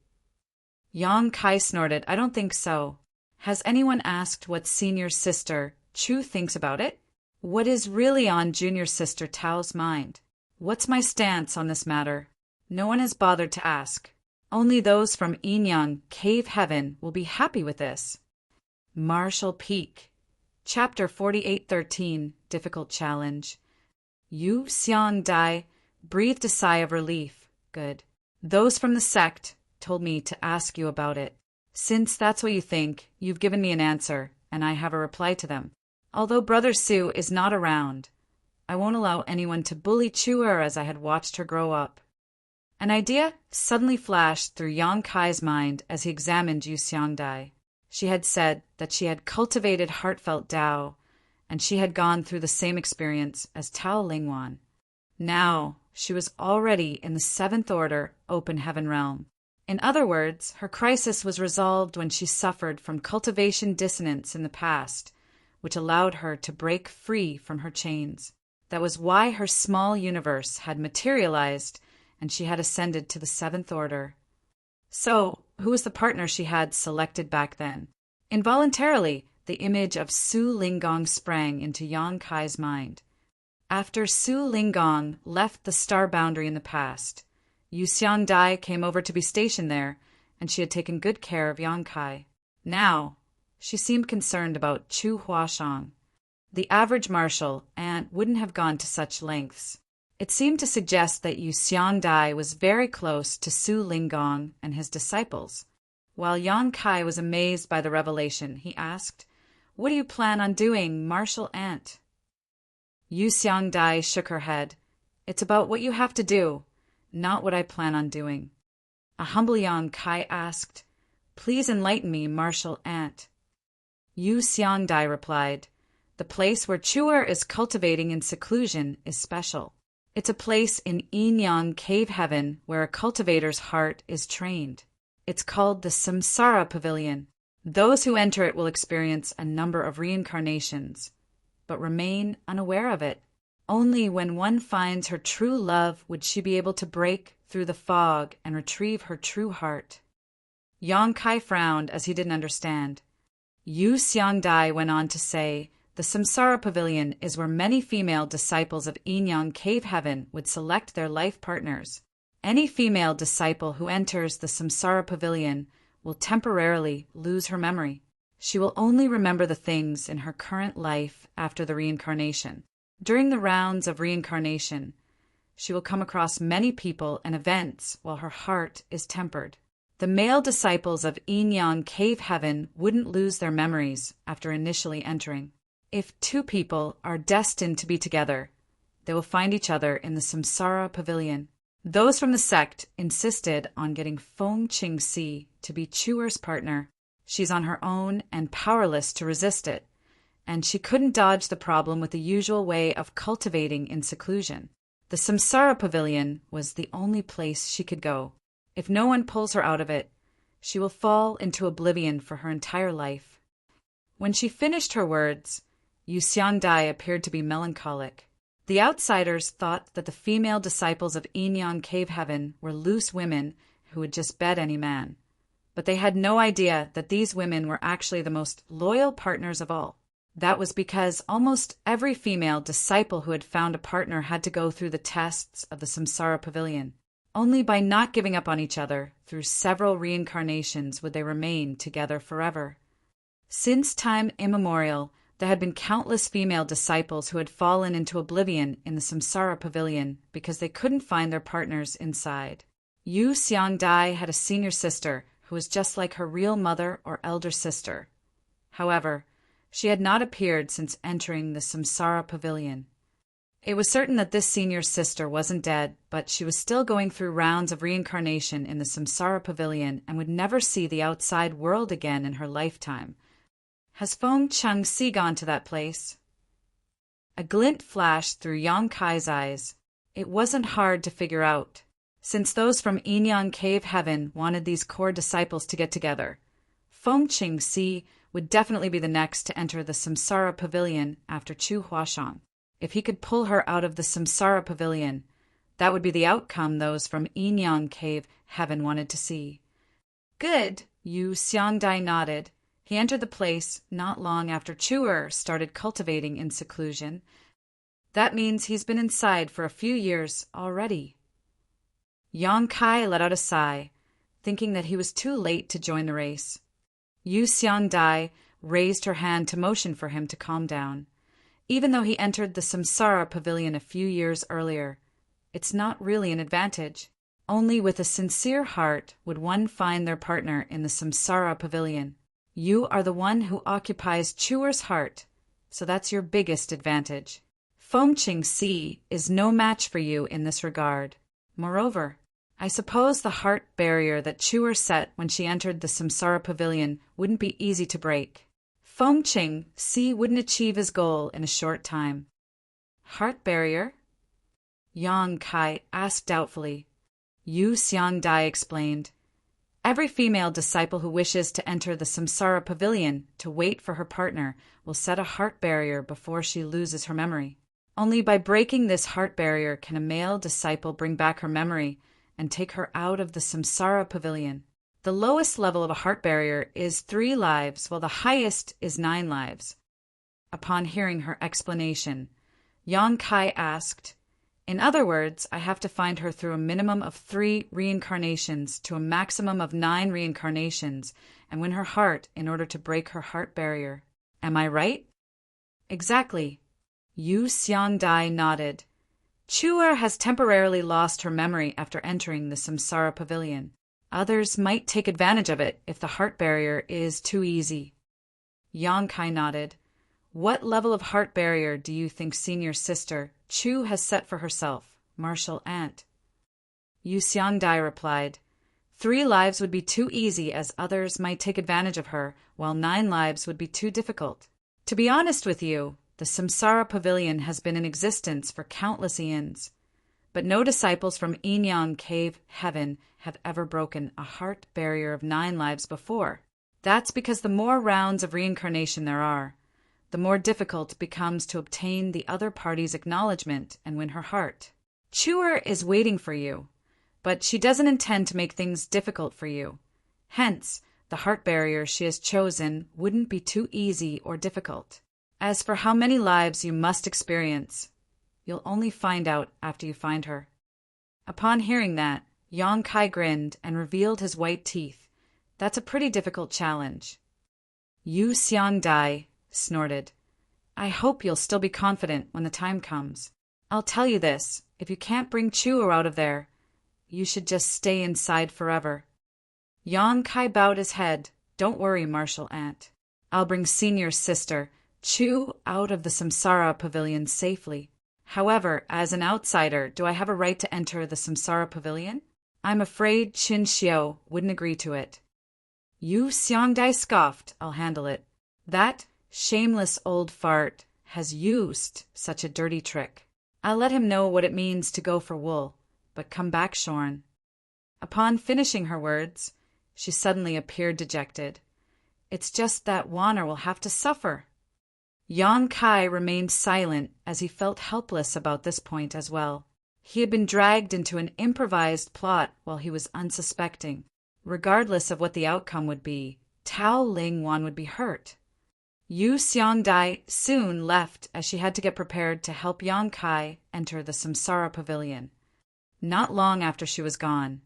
Yang Kai snorted. I don't think so. Has anyone asked what senior sister Chu thinks about it? What is really on junior sister Tao's mind? What's my stance on this matter? No one has bothered to ask. Only those from Yin Yang Cave Heaven will be happy with this. Marshall Peak. Chapter 48:13, Difficult Challenge. Yu Xiang Dai breathed a sigh of relief. Good. Those from the sect told me to ask you about it. Since that's what you think, you've given me an answer, and I have a reply to them. Although Brother Sue is not around, I won't allow anyone to bully Chuer as I had watched her grow up. An idea suddenly flashed through Yang Kai's mind as he examined Yu Xiangdai. She had said that she had cultivated heartfelt Tao, and she had gone through the same experience as Tao Lingwan. Now, she was already in the 7th Order Open Heaven realm. In other words, her crisis was resolved when she suffered from cultivation dissonance in the past, which allowed her to break free from her chains. That was why her small universe had materialized, and she had ascended to the 7th Order. So, who was the partner she had selected back then? Involuntarily, the image of Su Linggong sprang into Yang Kai's mind. After Su Linggong left the star boundary in the past, Yu Xiangdai came over to be stationed there, and she had taken good care of Yang Kai. Now, she seemed concerned about Chu Huashang. The average marshal ant wouldn't have gone to such lengths. It seemed to suggest that Yu Xiangdai was very close to Su Linggong and his disciples. While Yang Kai was amazed by the revelation, he asked, "What do you plan on doing, Marshal Ant?" Yu Xiangdai shook her head. "It's about what you have to do, not what I plan on doing." A humble Yang Kai asked, "Please enlighten me, Marshal Ant." Yu Xiangdai replied, "The place where Chuer is cultivating in seclusion is special. It's a place in Yin Yang Cave Heaven where a cultivator's heart is trained. It's called the Samsara Pavilion. Those who enter it will experience a number of reincarnations, but remain unaware of it. Only when one finds her true love would she be able to break through the fog and retrieve her true heart." Yang Kai frowned as he didn't understand. Yu Xiangdai went on to say, "The Samsara Pavilion is where many female disciples of Yin Yang Cave Heaven would select their life partners. Any female disciple who enters the Samsara Pavilion will temporarily lose her memory. She will only remember the things in her current life after the reincarnation. During the rounds of reincarnation, she will come across many people and events while her heart is tempered. The male disciples of Yin Yang Cave Heaven wouldn't lose their memories after initially entering. If two people are destined to be together, they will find each other in the Samsara Pavilion. Those from the sect insisted on getting Feng Qingxi to be Chuer's partner. She's on her own and powerless to resist it, and she couldn't dodge the problem with the usual way of cultivating in seclusion. The Samsara Pavilion was the only place she could go. If no one pulls her out of it, she will fall into oblivion for her entire life." When she finished her words, Yu Xiangdai appeared to be melancholic. The outsiders thought that the female disciples of Yin Yang Cave Heaven were loose women who would just bed any man. But they had no idea that these women were actually the most loyal partners of all. That was because almost every female disciple who had found a partner had to go through the tests of the Samsara Pavilion. Only by not giving up on each other through several reincarnations would they remain together forever. Since time immemorial, there had been countless female disciples who had fallen into oblivion in the Samsara Pavilion because they couldn't find their partners inside. Yu Xiangdai had a senior sister who was just like her real mother or elder sister. However, she had not appeared since entering the Samsara Pavilion. It was certain that this senior sister wasn't dead, but she was still going through rounds of reincarnation in the Samsara Pavilion and would never see the outside world again in her lifetime. "Has Feng Qingxi gone to that place?" A glint flashed through Yang Kai's eyes. It wasn't hard to figure out. since those from Enyang Cave Heaven wanted these core disciples to get together. Fengqing Si would definitely be the next to enter the Samsara Pavilion after Chu Huashang. If he could pull her out of the Samsara Pavilion, that would be the outcome those from Enyang Cave Heaven wanted to see. Good, Yu Xiangdai nodded. He entered the place not long after Chuer started cultivating in seclusion. That means he's been inside for a few years already. Yang Kai let out a sigh, thinking that he was too late to join the race. Yu Xiangdai raised her hand to motion for him to calm down. Even though he entered the Samsara Pavilion a few years earlier, it's not really an advantage. Only with a sincere heart would one find their partner in the Samsara Pavilion. You are the one who occupies Chuer's heart, so that's your biggest advantage. Fengqing Si is no match for you in this regard. Moreover, I suppose the heart barrier that Chuer set when she entered the Samsara Pavilion wouldn't be easy to break. Fengqing Si wouldn't achieve his goal in a short time. Heart barrier? Yang Kai asked doubtfully. Yu Xiangdai explained. Every female disciple who wishes to enter the Samsara Pavilion to wait for her partner will set a heart barrier before she loses her memory. Only by breaking this heart barrier can a male disciple bring back her memory and take her out of the Samsara Pavilion. The lowest level of a heart barrier is 3 lives, while the highest is 9 lives. Upon hearing her explanation, Yang Kai asked, in other words, I have to find her through a minimum of 3 reincarnations to a maximum of 9 reincarnations and win her heart in order to break her heart barrier. Am I right? Exactly. Yu Xiangdai nodded. Chuer has temporarily lost her memory after entering the Samsara Pavilion. Others might take advantage of it if the heart barrier is too easy. Yang Kai nodded. What level of heart barrier do you think senior sister Chu has set for herself, martial aunt? Yu Xiangdai replied, 3 lives would be too easy as others might take advantage of her, while 9 lives would be too difficult. To be honest with you, the Samsara Pavilion has been in existence for countless eons, but no disciples from Enyang Cave Heaven have ever broken a heart barrier of 9 lives before. That's because the more rounds of reincarnation there are, the more difficult it becomes to obtain the other party's acknowledgement and win her heart. Chuer is waiting for you, but she doesn't intend to make things difficult for you. Hence, the heart barrier she has chosen wouldn't be too easy or difficult. As for how many lives you must experience, you'll only find out after you find her. Upon hearing that, Yang Kai grinned and revealed his white teeth. That's a pretty difficult challenge. Yu Xiangdai snorted. I hope you'll still be confident when the time comes. I'll tell you this, if you can't bring Chuer out of there, you should just stay inside forever. Yang Kai bowed his head. Don't worry, martial aunt. I'll bring senior sister Chu out of the Samsara Pavilion safely. However, as an outsider, do I have a right to enter the Samsara Pavilion? I'm afraid Qin Xiao wouldn't agree to it. Yu Xiangdai scoffed. I'll handle it. That shameless old fart has used such a dirty trick. I'll let him know what it means to go for wool, but come back shorn. Upon finishing her words, she suddenly appeared dejected. It's just that Wanner will have to suffer. Yang Kai remained silent as he felt helpless about this point as well. He had been dragged into an improvised plot while he was unsuspecting. Regardless of what the outcome would be, Tao Ling Wan would be hurt. Yu Xiangdai soon left as she had to get prepared to help Yang Kai enter the Samsara Pavilion. Not long after she was gone,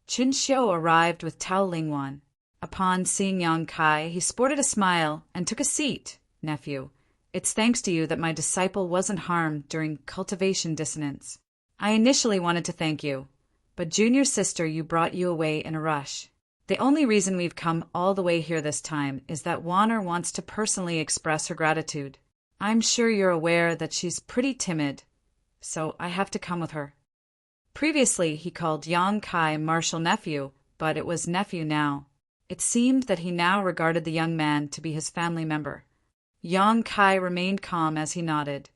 Qin Xiao arrived with Tao Lingwan. Upon seeing Yang Kai, he sported a smile and took a seat. Nephew, it's thanks to you that my disciple wasn't harmed during cultivation dissonance. I initially wanted to thank you, but junior sister you brought you away in a rush. The only reason we've come all the way here this time is that Wanner wants to personally express her gratitude. I'm sure you're aware that she's pretty timid, so I have to come with her. Previously, he called Yang Kai martial nephew, but it was nephew now. It seemed that he now regarded the young man to be his family member. Yang Kai remained calm as he nodded.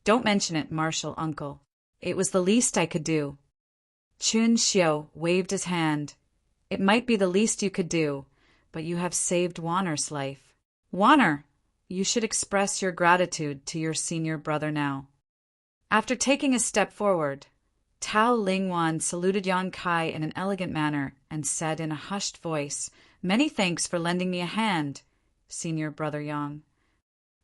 Don't mention it, martial uncle. It was the least I could do. Chun Xiu waved his hand. It might be the least you could do, but you have saved Wanner's life. Wanner, you should express your gratitude to your senior brother now. After taking a step forward, Tao Lingwan saluted Yang Kai in an elegant manner and said in a hushed voice, "Many thanks for lending me a hand, senior brother Yang."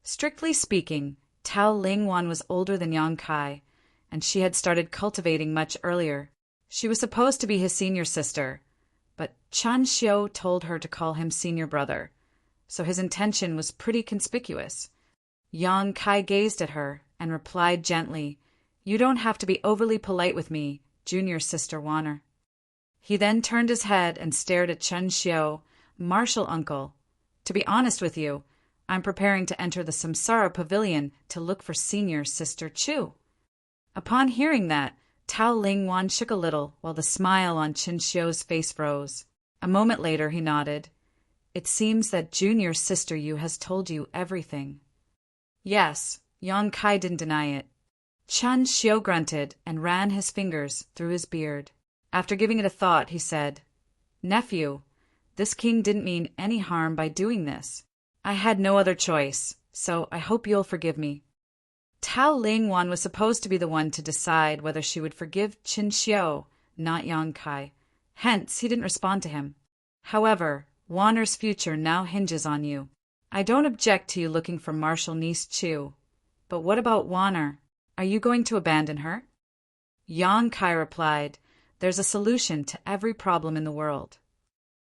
Strictly speaking, Tao Lingwan was older than Yang Kai, and she had started cultivating much earlier. She was supposed to be his senior sister, but Chun Xiu told her to call him senior brother, so his intention was pretty conspicuous. Yang Kai gazed at her and replied gently, "You don't have to be overly polite with me, junior sister Wanner." He then turned his head and stared at Chun Xiu. "Martial uncle, to be honest with you, I'm preparing to enter the Samsara Pavilion to look for senior sister Chu." Upon hearing that, Tao Lingwan shook a little while the smile on Chun Xiu's face froze. A moment later he nodded. "It seems that junior sister Yu has told you everything." "Yes," Yang Kai didn't deny it. Chun Xiu grunted and ran his fingers through his beard. After giving it a thought, he said, "Nephew, this king didn't mean any harm by doing this. I had no other choice, so I hope you'll forgive me." Tao Lingwan was supposed to be the one to decide whether she would forgive Chun Xiu, not Yang Kai. Hence, he didn't respond to him. "However, Wanner's future now hinges on you. I don't object to you looking for martial niece Chu, but what about Wanner? Are you going to abandon her?" Yang Kai replied, "There's a solution to every problem in the world."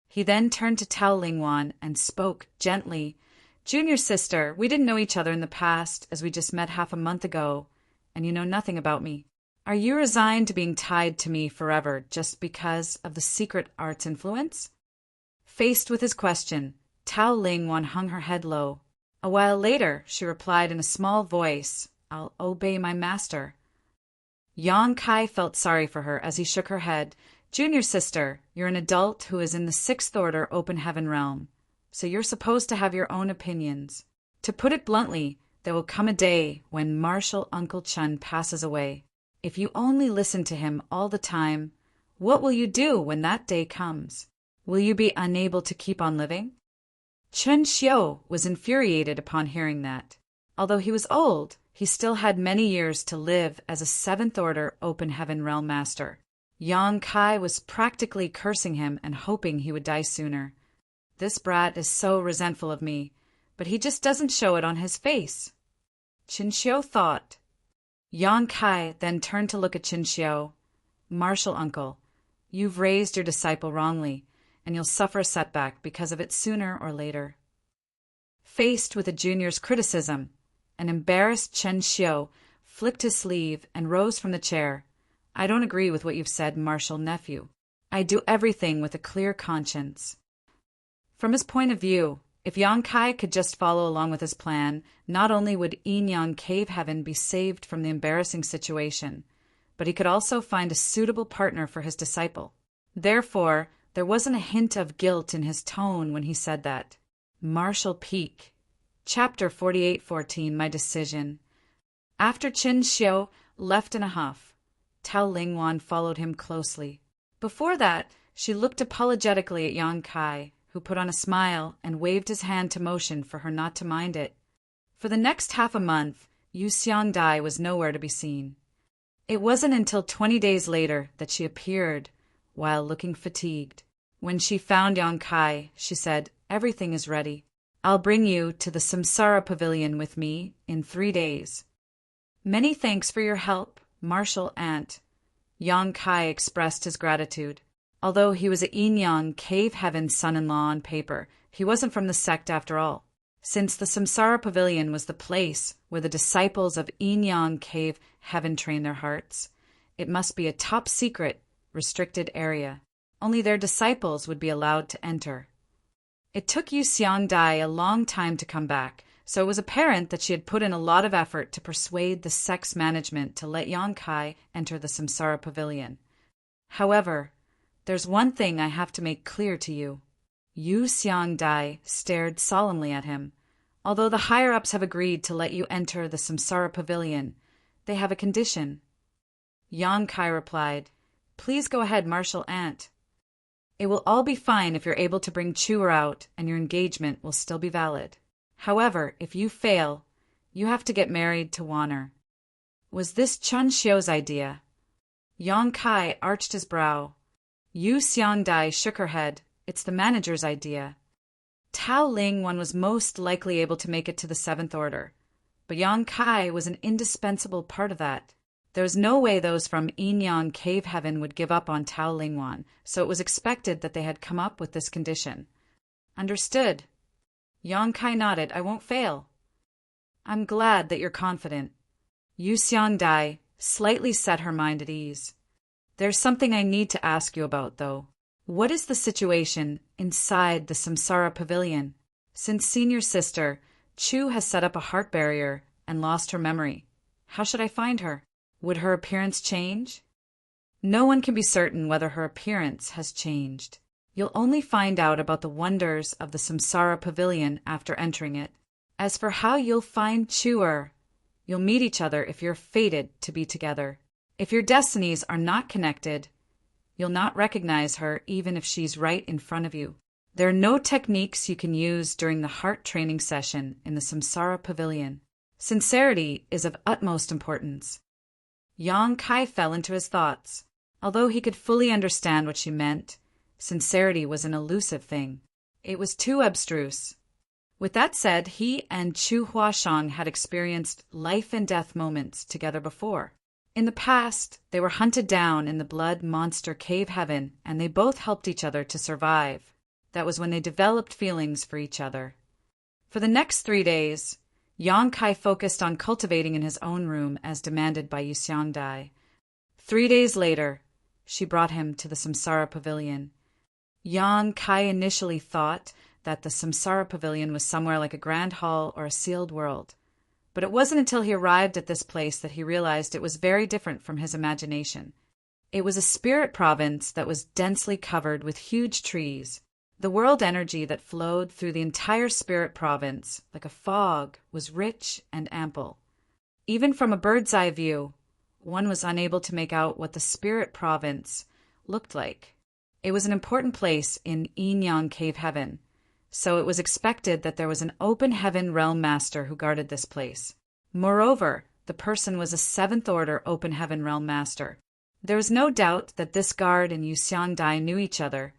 He then turned to Tao Lingwan and spoke gently. "Junior sister, we didn't know each other in the past, as we just met half a month ago, and you know nothing about me. Are you resigned to being tied to me forever just because of the secret art's influence?" Faced with his question, Tao Lingwan hung her head low. A while later, she replied in a small voice, "I'll obey my master." Yang Kai felt sorry for her as he shook her head. "Junior sister, you're an adult who is in the Sixth Order Open Heaven realm, so you're supposed to have your own opinions. To put it bluntly, there will come a day when Martial Uncle Chun passes away. If you only listen to him all the time, what will you do when that day comes? Will you be unable to keep on living?" Chun Xiu was infuriated upon hearing that. Although he was old, he still had many years to live as a Seventh Order Open Heaven Realm Master. Yang Kai was practically cursing him and hoping he would die sooner. "This brat is so resentful of me, but he just doesn't show it on his face," Chun Xiu thought. Yang Kai then turned to look at Chun Xiu. "Martial uncle, you've raised your disciple wrongly, and you'll suffer a setback because of it sooner or later." Faced with a junior's criticism, an embarrassed Chun Xiu flicked his sleeve and rose from the chair. "I don't agree with what you've said, martial nephew. I do everything with a clear conscience." From his point of view, if Yang Kai could just follow along with his plan, not only would Yin Yang Cave Heaven be saved from the embarrassing situation, but he could also find a suitable partner for his disciple. Therefore, there wasn't a hint of guilt in his tone when he said that. Martial Peak. Chapter 48:14, My Decision. After Chun Xiu left in a huff, Tao Lingwan followed him closely. Before that, she looked apologetically at Yang Kai, who put on a smile and waved his hand to motion for her not to mind it. For the next half a month, Yu Xiangdai was nowhere to be seen. It wasn't until 20 days later that she appeared, while looking fatigued. When she found Yang Kai, she said, "Everything is ready. I'll bring you to the Samsara Pavilion with me in 3 days." "Many thanks for your help, martial aunt." Yang Kai expressed his gratitude. Although he was a Yin Yang Cave Heaven son-in-law on paper, he wasn't from the sect after all. Since the Samsara Pavilion was the place where the disciples of Yin Yang Cave Heaven train their hearts, it must be a top-secret, restricted area. Only their disciples would be allowed to enter. It took Yu Xiangdai a long time to come back, so it was apparent that she had put in a lot of effort to persuade the sect's management to let Yang Kai enter the Samsara Pavilion. However, there's one thing I have to make clear to you. Yu Xiangdai stared solemnly at him. Although the higher-ups have agreed to let you enter the Samsara Pavilion, they have a condition. Yang Kai replied, Please go ahead, Martial Ant. It will all be fine if you're able to bring Chewer out and your engagement will still be valid. However, if you fail, you have to get married to Wanner. Was this Chun Xiu's idea? Yang Kai arched his brow. Yu Xiangdai shook her head. It's the manager's idea. Tao Ling one was most likely able to make it to the 7th Order, but Yang Kai was an indispensable part of that. There was no way those from Yinyang Cave Heaven would give up on Tao Lingwan, so it was expected that they had come up with this condition. Understood. Yang Kai nodded. I won't fail. I'm glad that you're confident. Yu Xiangdai slightly set her mind at ease. There's something I need to ask you about, though. What is the situation inside the Samsara Pavilion? Since senior sister, Chu has set up a heart barrier and lost her memory. How should I find her? Would her appearance change? No one can be certain whether her appearance has changed. You'll only find out about the wonders of the Samsara Pavilion after entering it. As for how you'll find Chewer, you'll meet each other if you're fated to be together. If your destinies are not connected, you'll not recognize her even if she's right in front of you. There are no techniques you can use during the heart training session in the Samsara Pavilion. Sincerity is of utmost importance. Yang Kai fell into his thoughts. Although he could fully understand what she meant, sincerity was an elusive thing. It was too abstruse. With that said, he and Chu Huashang had experienced life-and-death moments together before. In the past, they were hunted down in the Blood Monster Cave Heaven, and they both helped each other to survive. That was when they developed feelings for each other. For the next 3 days, Yang Kai focused on cultivating in his own room as demanded by Yu Xiangdai. 3 days later, she brought him to the Samsara Pavilion. Yang Kai initially thought that the Samsara Pavilion was somewhere like a grand hall or a sealed world. But it wasn't until he arrived at this place that he realized it was very different from his imagination. It was a spirit province that was densely covered with huge trees. The world energy that flowed through the entire spirit province, like a fog, was rich and ample. Even from a bird's eye view, one was unable to make out what the spirit province looked like. It was an important place in Yinyang Cave Heaven, so it was expected that there was an open heaven realm master who guarded this place. Moreover, the person was a 7th Order open heaven realm master. There was no doubt that this guard and Yu Xiangdai knew each other,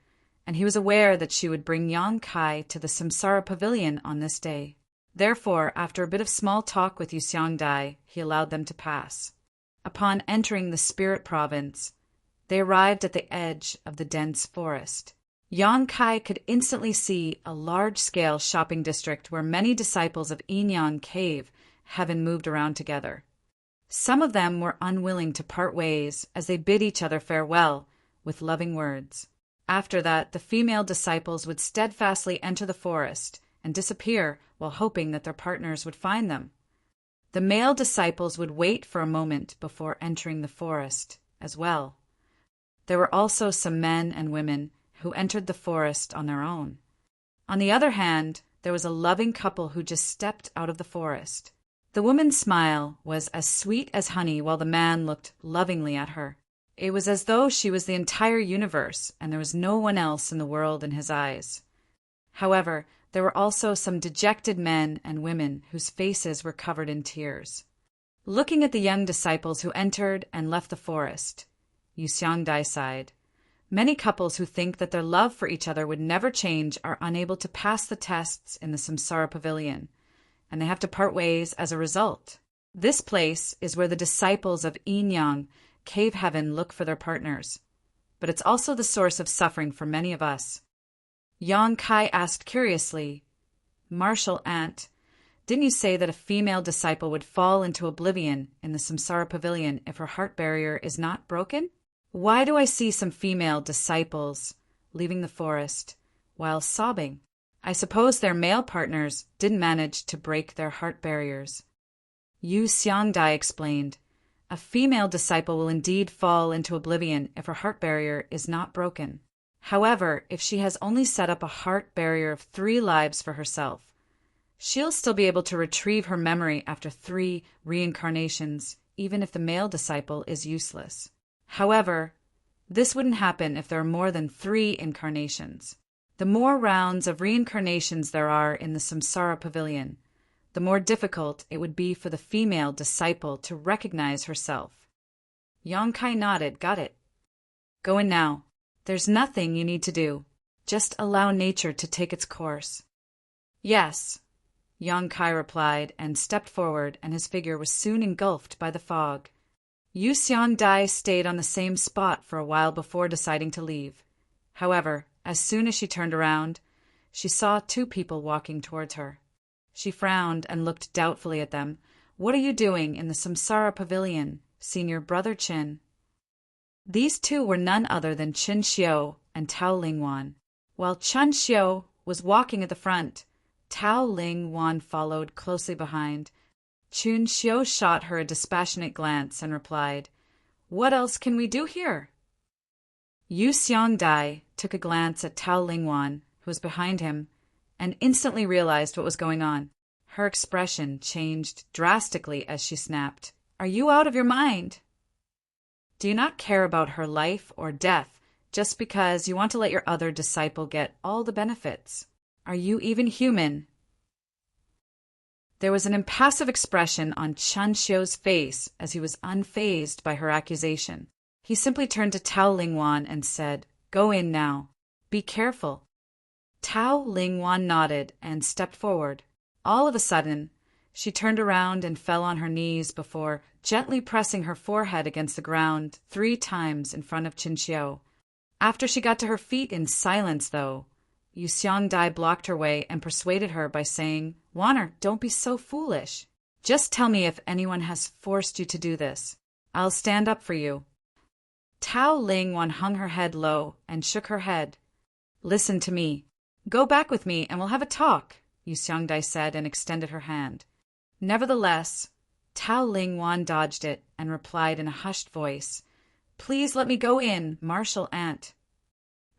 and he was aware that she would bring Yang Kai to the Samsara Pavilion on this day. Therefore, after a bit of small talk with Yu Xiangdai, he allowed them to pass. Upon entering the spirit province, they arrived at the edge of the dense forest. Yang Kai could instantly see a large-scale shopping district where many disciples of Yinyang Cave Heaven moved around together. Some of them were unwilling to part ways as they bid each other farewell with loving words. After that, the female disciples would steadfastly enter the forest and disappear while hoping that their partners would find them. The male disciples would wait for a moment before entering the forest as well. There were also some men and women who entered the forest on their own. On the other hand, there was a loving couple who just stepped out of the forest. The woman's smile was as sweet as honey while the man looked lovingly at her. It was as though she was the entire universe and there was no one else in the world in his eyes. However, there were also some dejected men and women whose faces were covered in tears. Looking at the young disciples who entered and left the forest, Yu Xiangdai sighed. Many couples who think that their love for each other would never change are unable to pass the tests in the Samsara Pavilion, and they have to part ways as a result. This place is where the disciples of Yinyang Cave Heaven look for their partners, but it's also the source of suffering for many of us. Yang Kai asked curiously, Martial Ant, didn't you say that a female disciple would fall into oblivion in the Samsara Pavilion if her heart barrier is not broken? Why do I see some female disciples leaving the forest while sobbing? I suppose their male partners didn't manage to break their heart barriers. Yu Xiangdai explained, a female disciple will indeed fall into oblivion if her heart barrier is not broken. However, if she has only set up a heart barrier of 3 lives for herself, she'll still be able to retrieve her memory after 3 reincarnations, even if the male disciple is useless. However, This wouldn't happen if there are more than 3 incarnations. The more rounds of reincarnations there are in the samsara pavilion, the more difficult it would be for the female disciple to recognize herself. Yongkai nodded. Got it. Go in now. There's nothing you need to do. Just allow nature to take its course. Yes, Yongkai replied and stepped forward, and his figure was soon engulfed by the fog. Yu Xiangdai stayed on the same spot for a while before deciding to leave. However, as soon as she turned around, she saw 2 people walking towards her. She frowned and looked doubtfully at them. What are you doing in the samsara pavilion, senior brother Qin? These 2 were none other than Qin Xiu and Tao Lingwan. While Qin Xiu was walking at the front, Tao Lingwan followed closely behind. Qin Xiu shot her a dispassionate glance and replied, "What else can we do here?" Yu Xiangdai took a glance at Tao Lingwan, who was behind him, and instantly realized what was going on. Her expression changed drastically as she snapped, "Are you out of your mind? Do you not care about her life or death just because you want to let your other disciple get all the benefits? Are you even human?" There was an impassive expression on Qin Xiu's face as he was unfazed by her accusation. He simply turned to Tao Lingwan and said, "Go in now. Be careful." Tao Lingwan nodded and stepped forward. All of a sudden, she turned around and fell on her knees before gently pressing her forehead against the ground 3 times in front of Qin Xiu. After she got to her feet in silence, though, Yu Xiangdai blocked her way and persuaded her by saying, "Waner, don't be so foolish. Just tell me if anyone has forced you to do this. I'll stand up for you." Tao Lingwan hung her head low and shook her head. "Listen to me. Go back with me and we'll have a talk," Yu Xiangdai said and extended her hand. Nevertheless, Tao Lingwan dodged it and replied in a hushed voice, "Please let me go in, martial aunt."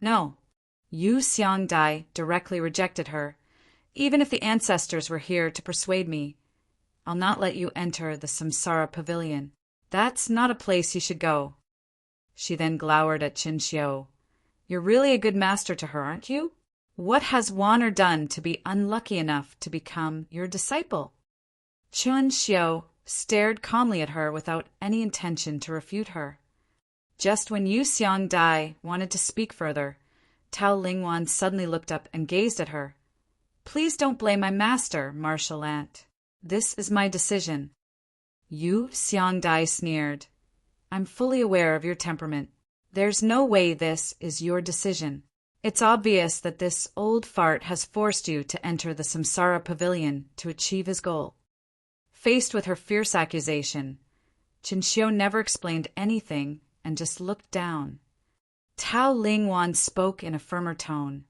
"No." Yu Xiangdai directly rejected her. "Even if the ancestors were here to persuade me, I'll not let you enter the samsara pavilion. That's not a place you should go." She then glowered at Qin Xiu. "You're really a good master to her, aren't you? What has Waner done to be unlucky enough to become your disciple?" Qin Xiu stared calmly at her without any intention to refute her. Just when Yu Xiangdai wanted to speak further, Tao Lingwan suddenly looked up and gazed at her. "Please don't blame my master, martial aunt. This is my decision." Yu Xiangdai sneered. "I'm fully aware of your temperament. There's no way this is your decision. It's obvious that this old fart has forced you to enter the samsara pavilion to achieve his goal." Faced with her fierce accusation, Qin Xiu never explained anything and just looked down. Tao Lingwan spoke in a firmer tone.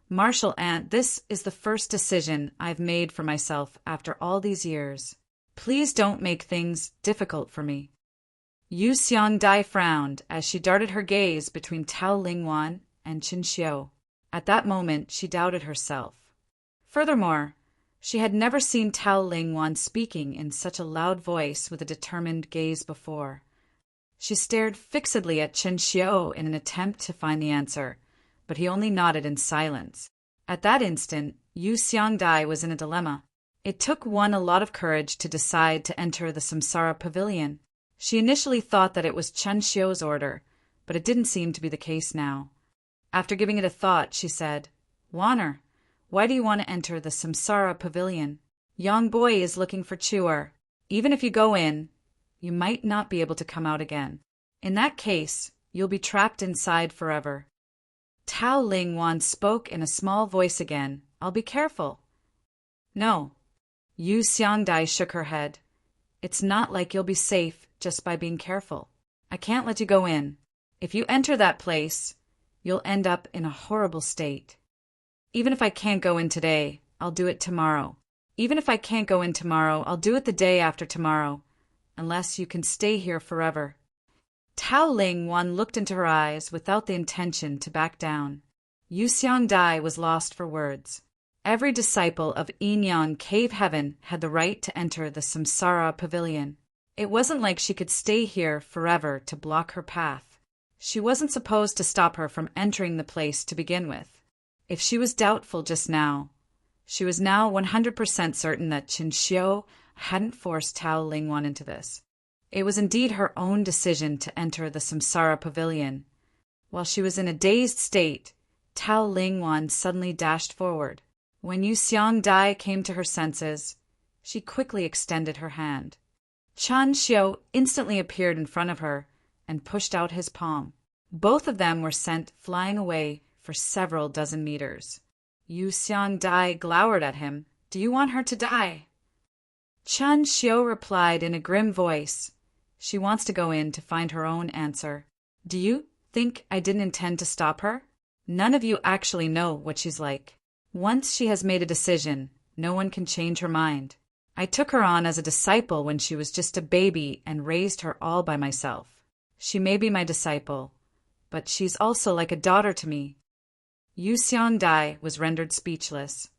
"Martial aunt, this is the first decision I've made for myself after all these years. Please don't make things difficult for me." Yu Xiangdai frowned as she darted her gaze between Tao Lingwan and Qin Xiu. At that moment, she doubted herself. Furthermore, she had never seen Tao Lingwan speaking in such a loud voice with a determined gaze before. She stared fixedly at Qin Xiu in an attempt to find the answer, but he only nodded in silence. At that instant, Yu Xiangdai was in a dilemma. It took one a lot of courage to decide to enter the samsara pavilion. She initially thought that it was Qin Xiu's order, but it didn't seem to be the case now. After giving it a thought, she said, "Waner, why do you want to enter the samsara pavilion? Young boy is looking for Chuer. Even if you go in, you might not be able to come out again. In that case, you'll be trapped inside forever." Tao Lingwan spoke in a small voice again. "I'll be careful." "No." Yu Xiangdai shook her head. "It's not like you'll be safe just by being careful. I can't let you go in. If you enter that place, you'll end up in a horrible state. Even if I can't go in today, I'll do it tomorrow. Even if I can't go in tomorrow, I'll do it the day after tomorrow, unless you can stay here forever." Tao Lingwan looked into her eyes without the intention to back down. Yu Xiangdai was lost for words. Every disciple of Yinyang Cave Heaven had the right to enter the samsara pavilion. It wasn't like she could stay here forever to block her path. She wasn't supposed to stop her from entering the place to begin with. If she was doubtful just now, she was now 100% certain that Qin Xiu hadn't forced Tao Lingwan into this. It was indeed her own decision to enter the Samsara Pavilion. While she was in a dazed state, Tao Lingwan suddenly dashed forward. When Yu Xiangdai came to her senses, she quickly extended her hand. Qian Xiu instantly appeared in front of her and pushed out his palm. Both of them were sent flying away for several dozen meters. Yu Xiangdai glowered at him. "Do you want her to die?" Qian Xiu replied in a grim voice. She wants to go in to find her own answer. "Do you think I didn't intend to stop her? None of you actually know what she's like. Once she has made a decision, no one can change her mind. I took her on as a disciple when she was just a baby and raised her all by myself. She may be my disciple, but she's also like a daughter to me." Yu Xiangdai was rendered speechless.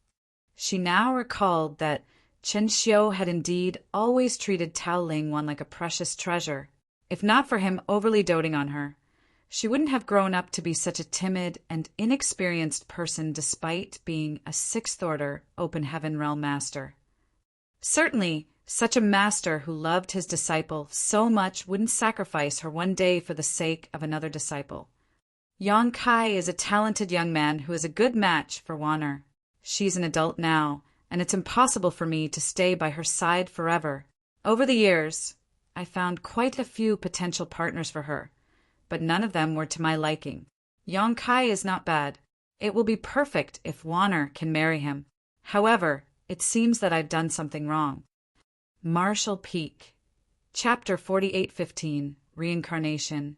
She now recalled that Chen Xiu had indeed always treated Tao Lingwan like a precious treasure. If not for him overly doting on her, she wouldn't have grown up to be such a timid and inexperienced person despite being a sixth-order open heaven realm master. Certainly, such a master who loved his disciple so much wouldn't sacrifice her one day for the sake of another disciple. Yang Kai is a talented young man who is a good match for Wan'er. She's an adult now, and it's impossible for me to stay by her side forever. Over the years, I found quite a few potential partners for her, but none of them were to my liking. Yang Kai is not bad. It will be perfect if Wan'er can marry him. However, it seems that I've done something wrong. Marshall Peak. Chapter 48:15, Reincarnation.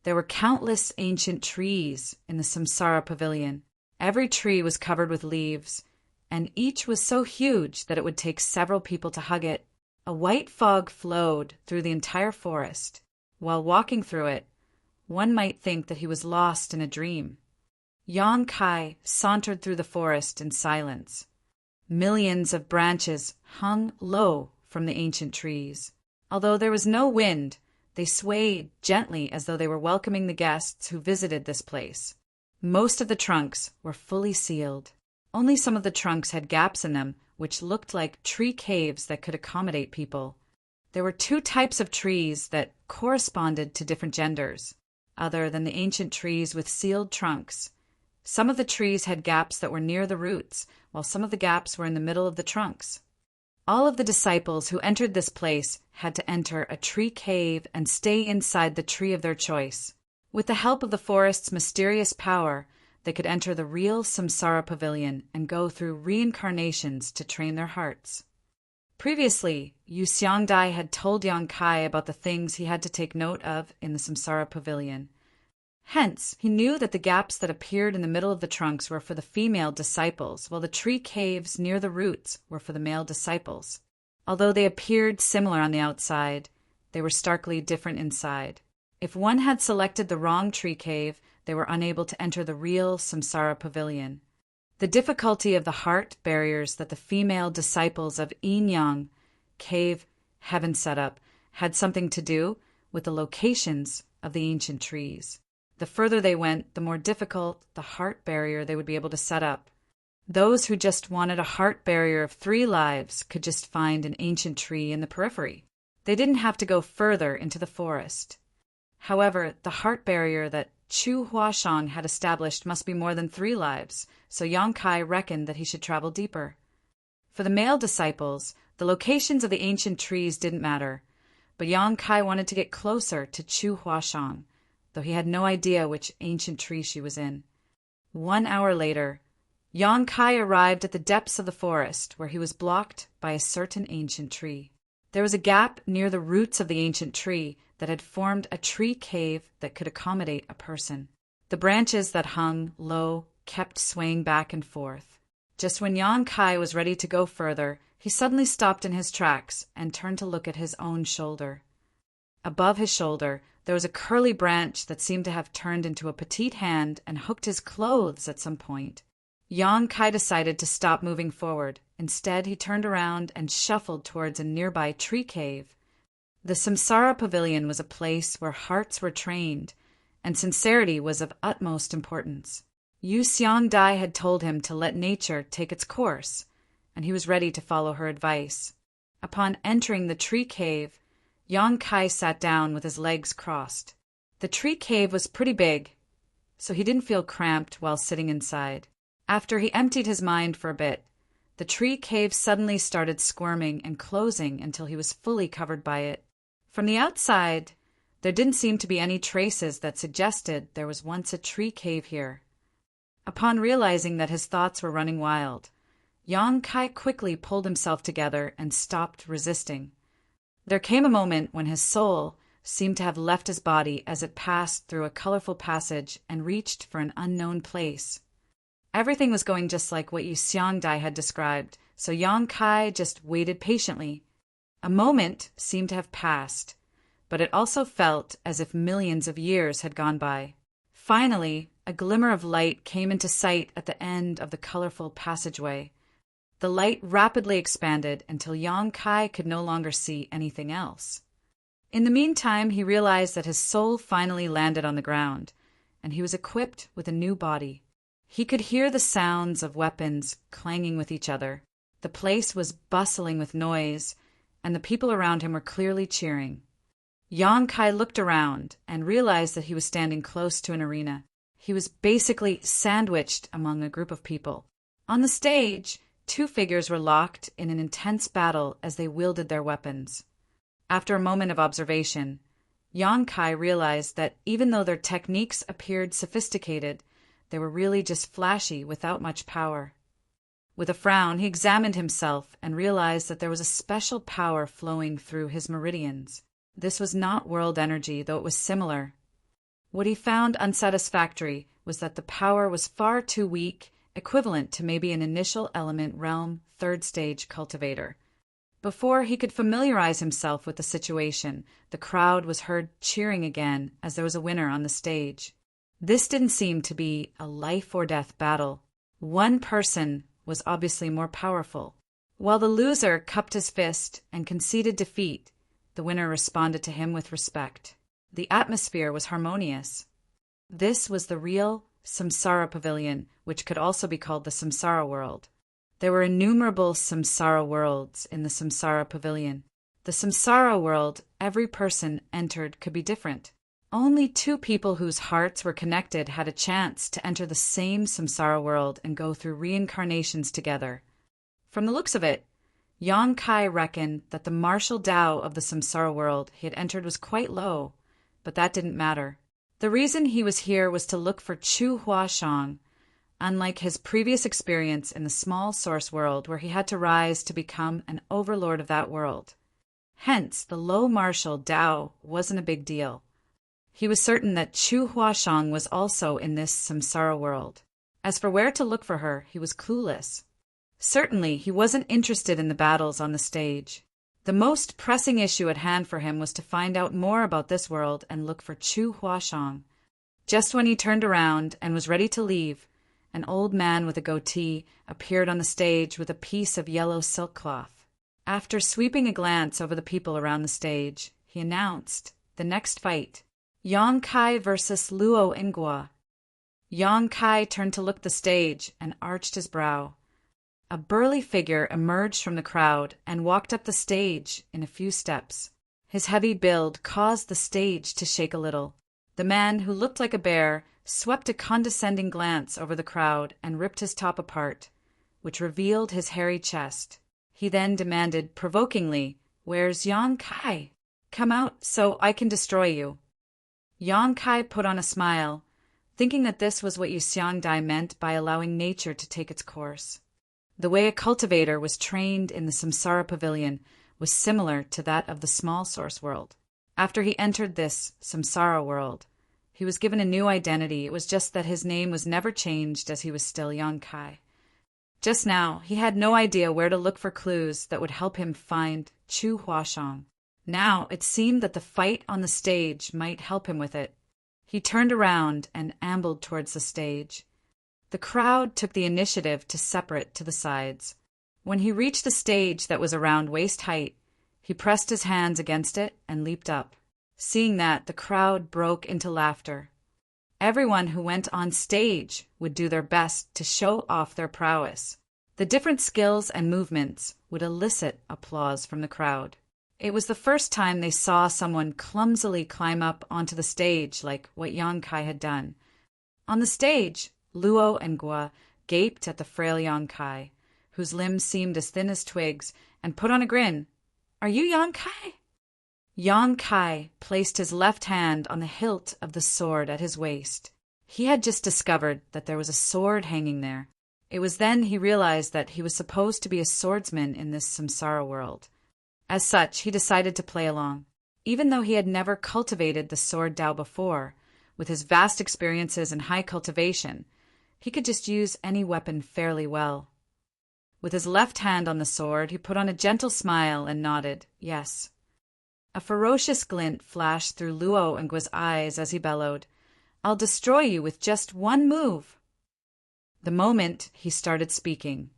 There were countless ancient trees in the Samsara Pavilion. Every tree was covered with leaves, and each was so huge that it would take several people to hug it. A white fog flowed through the entire forest. While walking through it, one might think that he was lost in a dream. Yang Kai sauntered through the forest in silence. Millions of branches hung low from the ancient trees. Although there was no wind, they swayed gently as though they were welcoming the guests who visited this place. Most of the trunks were fully sealed. Only some of the trunks had gaps in them, which looked like tree caves that could accommodate people. There were two types of trees that corresponded to different genders, other than the ancient trees with sealed trunks. Some of the trees had gaps that were near the roots, while some of the gaps were in the middle of the trunks. All of the disciples who entered this place had to enter a tree cave and stay inside the tree of their choice. With the help of the forest's mysterious power, they could enter the real Samsara Pavilion and go through reincarnations to train their hearts. Previously, Yu Xiangdai had told Yang Kai about the things he had to take note of in the Samsara Pavilion. Hence, he knew that the gaps that appeared in the middle of the trunks were for the female disciples, while the tree caves near the roots were for the male disciples. Although they appeared similar on the outside, they were starkly different inside. If one had selected the wrong tree cave, they were unable to enter the real Samsara Pavilion. The difficulty of the heart barriers that the female disciples of Yin Yang Cave Heaven set up had something to do with the locations of the ancient trees. The further they went, the more difficult the heart barrier they would be able to set up. Those who just wanted a heart barrier of 3 lives could just find an ancient tree in the periphery. They didn't have to go further into the forest. However, the heart barrier that Chu Huashang had established must be more than 3 lives, so Yang Kai reckoned that he should travel deeper. For the male disciples, the locations of the ancient trees didn't matter, but Yang Kai wanted to get closer to Chu Huashang, though he had no idea which ancient tree she was in. 1 hour later, Yang Kai arrived at the depths of the forest, where he was blocked by a certain ancient tree. There was a gap near the roots of the ancient tree that had formed a tree cave that could accommodate a person. The branches that hung low kept swaying back and forth. Just when Yang Kai was ready to go further, he suddenly stopped in his tracks and turned to look at his own shoulder. Above his shoulder, there was a curly branch that seemed to have turned into a petite hand and hooked his clothes at some point. Yang Kai decided to stop moving forward. Instead, he turned around and shuffled towards a nearby tree cave. The Samsara Pavilion was a place where hearts were trained, and sincerity was of utmost importance. Yu Xiangdai had told him to let nature take its course, and he was ready to follow her advice. Upon entering the tree cave, Yang Kai sat down with his legs crossed. The tree cave was pretty big, so he didn't feel cramped while sitting inside. After he emptied his mind for a bit, the tree cave suddenly started squirming and closing until he was fully covered by it. From the outside, there didn't seem to be any traces that suggested there was once a tree cave here. Upon realizing that his thoughts were running wild, Yang Kai quickly pulled himself together and stopped resisting. There came a moment when his soul seemed to have left his body as it passed through a colorful passage and reached for an unknown place. Everything was going just like what Yu Xiangdai had described, so Yang Kai just waited patiently. A moment seemed to have passed, but it also felt as if millions of years had gone by. Finally, a glimmer of light came into sight at the end of the colorful passageway. The light rapidly expanded until Yang Kai could no longer see anything else. In the meantime, he realized that his soul finally landed on the ground, and he was equipped with a new body. He could hear the sounds of weapons clanging with each other. The place was bustling with noise, and the people around him were clearly cheering. Yang Kai looked around and realized that he was standing close to an arena. He was basically sandwiched among a group of people. On the stage, two figures were locked in an intense battle as they wielded their weapons. After a moment of observation, Yang Kai realized that even though their techniques appeared sophisticated, they were really just flashy without much power. With a frown, he examined himself and realized that there was a special power flowing through his meridians. This was not world energy, though it was similar. What he found unsatisfactory was that the power was far too weak, equivalent to maybe an initial element realm third stage cultivator. Before he could familiarize himself with the situation, the crowd was heard cheering again as there was a winner on the stage. This didn't seem to be a life-or-death battle. One person was obviously more powerful. While the loser cupped his fist and conceded defeat, the winner responded to him with respect. The atmosphere was harmonious. This was the real Samsara Pavilion, which could also be called the Samsara World. There were innumerable Samsara worlds in the Samsara Pavilion. The Samsara World every person entered could be different. Only two people whose hearts were connected had a chance to enter the same Samsara World and go through reincarnations together. From the looks of it, Yang Kai reckoned that the martial Tao of the Samsara World he had entered was quite low, but that didn't matter. The reason he was here was to look for Chu Huashang, unlike his previous experience in the small source world where he had to rise to become an overlord of that world. Hence, the low martial Tao wasn't a big deal. He was certain that Chu Huashang was also in this Samsara world. As for where to look for her, he was clueless. Certainly, he wasn't interested in the battles on the stage. The most pressing issue at hand for him was to find out more about this world and look for Chu Huashang. Just when he turned around and was ready to leave, an old man with a goatee appeared on the stage with a piece of yellow silk cloth. After sweeping a glance over the people around the stage, he announced the next fight, Yang Kai versus Luo Ingua. Yang Kai turned to look at the stage and arched his brow. A burly figure emerged from the crowd and walked up the stage in a few steps. His heavy build caused the stage to shake a little. The man, who looked like a bear, swept a condescending glance over the crowd and ripped his top apart, which revealed his hairy chest. He then demanded provokingly, "Where's Yang Kai? Come out so I can destroy you." Yang Kai put on a smile, thinking that this was what Yu Xiangdai meant by allowing nature to take its course. The way a cultivator was trained in the Samsara Pavilion was similar to that of the small source world. After he entered this Samsara world, he was given a new identity. It was just that his name was never changed as he was still Yang Kai. Just now, he had no idea where to look for clues that would help him find Chu Huashang. Now, it seemed that the fight on the stage might help him with it. He turned around and ambled towards the stage. The crowd took the initiative to separate to the sides. When he reached a stage that was around waist height, he pressed his hands against it and leaped up. Seeing that, the crowd broke into laughter. Everyone who went on stage would do their best to show off their prowess. The different skills and movements would elicit applause from the crowd. It was the first time they saw someone clumsily climb up onto the stage like what Yang Kai had done. On the stage, Luo and Gua gaped at the frail Yang Kai, whose limbs seemed as thin as twigs, and put on a grin. "Are you Yang Kai?" Yang Kai placed his left hand on the hilt of the sword at his waist. He had just discovered that there was a sword hanging there. It was then he realized that he was supposed to be a swordsman in this samsara world. As such, he decided to play along. Even though he had never cultivated the sword Dao before, with his vast experiences and high cultivation, he could just use any weapon fairly well. With his left hand on the sword, he put on a gentle smile and nodded, yes. A ferocious glint flashed through Luo and Gua's eyes as he bellowed, "I'll destroy you with just one move." The moment he started speaking,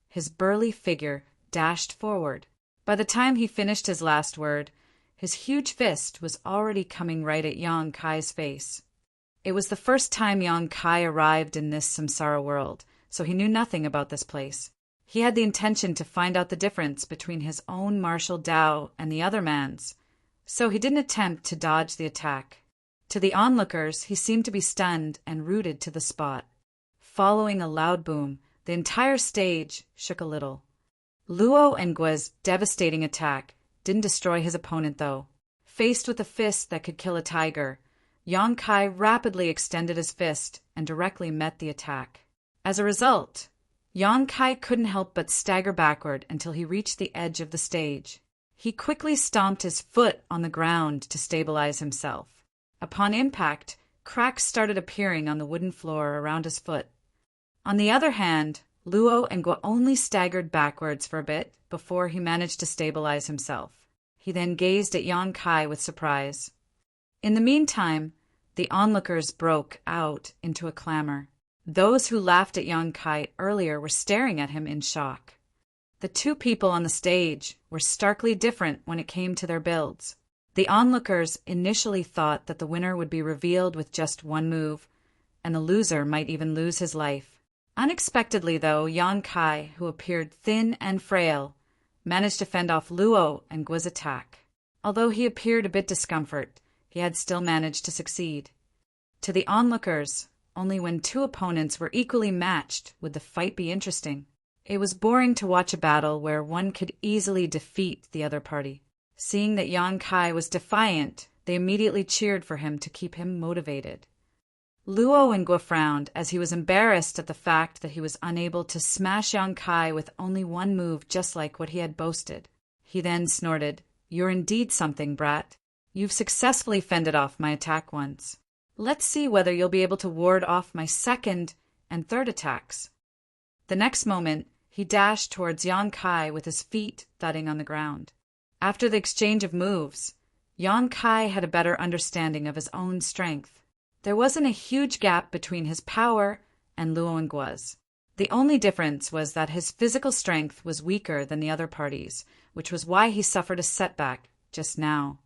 his burly figure dashed forward. By the time he finished his last word, his huge fist was already coming right at Yang Kai's face. It was the first time Yang Kai arrived in this samsara world, so he knew nothing about this place. He had the intention to find out the difference between his own martial Dao and the other man's, so he didn't attempt to dodge the attack. To the onlookers, he seemed to be stunned and rooted to the spot. Following a loud boom, the entire stage shook a little. Luo and Gua's devastating attack didn't destroy his opponent, though. Faced with a fist that could kill a tiger, Yang Kai rapidly extended his fist and directly met the attack. As a result, Yang Kai couldn't help but stagger backward until he reached the edge of the stage. He quickly stomped his foot on the ground to stabilize himself. Upon impact, cracks started appearing on the wooden floor around his foot. On the other hand, Luo and Gua only staggered backwards for a bit before he managed to stabilize himself. He then gazed at Yang Kai with surprise. In the meantime, the onlookers broke out into a clamor. Those who laughed at Yang Kai earlier were staring at him in shock. The two people on the stage were starkly different when it came to their builds. The onlookers initially thought that the winner would be revealed with just one move, and the loser might even lose his life. Unexpectedly, though, Yang Kai, who appeared thin and frail, managed to fend off Luo and Gua's attack. Although he appeared a bit discomfort, he had still managed to succeed. To the onlookers, only when two opponents were equally matched would the fight be interesting. It was boring to watch a battle where one could easily defeat the other party. Seeing that Yang Kai was defiant, they immediately cheered for him to keep him motivated. Luo and Gua frowned as he was embarrassed at the fact that he was unable to smash Yang Kai with only one move, just like what he had boasted. He then snorted, "You're indeed something, brat. You've successfully fended off my attack once. Let's see whether you'll be able to ward off my second and third attacks." The next moment, he dashed towards Yang Kai with his feet thudding on the ground. After the exchange of moves, Yang Kai had a better understanding of his own strength. There wasn't a huge gap between his power and Luo and Gua's. The only difference was that his physical strength was weaker than the other party's, which was why he suffered a setback just now.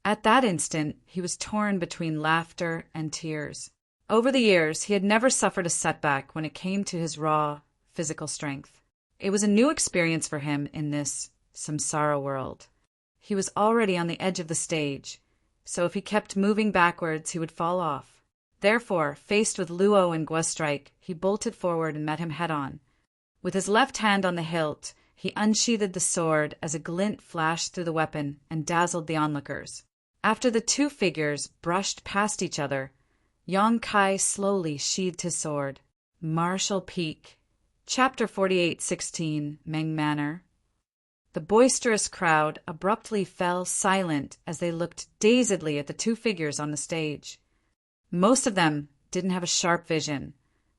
At that instant, he was torn between laughter and tears. Over the years, he had never suffered a setback when it came to his raw physical strength. It was a new experience for him in this samsara world. He was already on the edge of the stage, so if he kept moving backwards, he would fall off. Therefore, faced with Luo and Gua's strike, he bolted forward and met him head-on. With his left hand on the hilt, he unsheathed the sword as a glint flashed through the weapon and dazzled the onlookers. After the two figures brushed past each other, Yang Kai slowly sheathed his sword. Martial Peak. Chapter 48:16, Meng Manor. The boisterous crowd abruptly fell silent as they looked dazedly at the two figures on the stage. Most of them didn't have a sharp vision,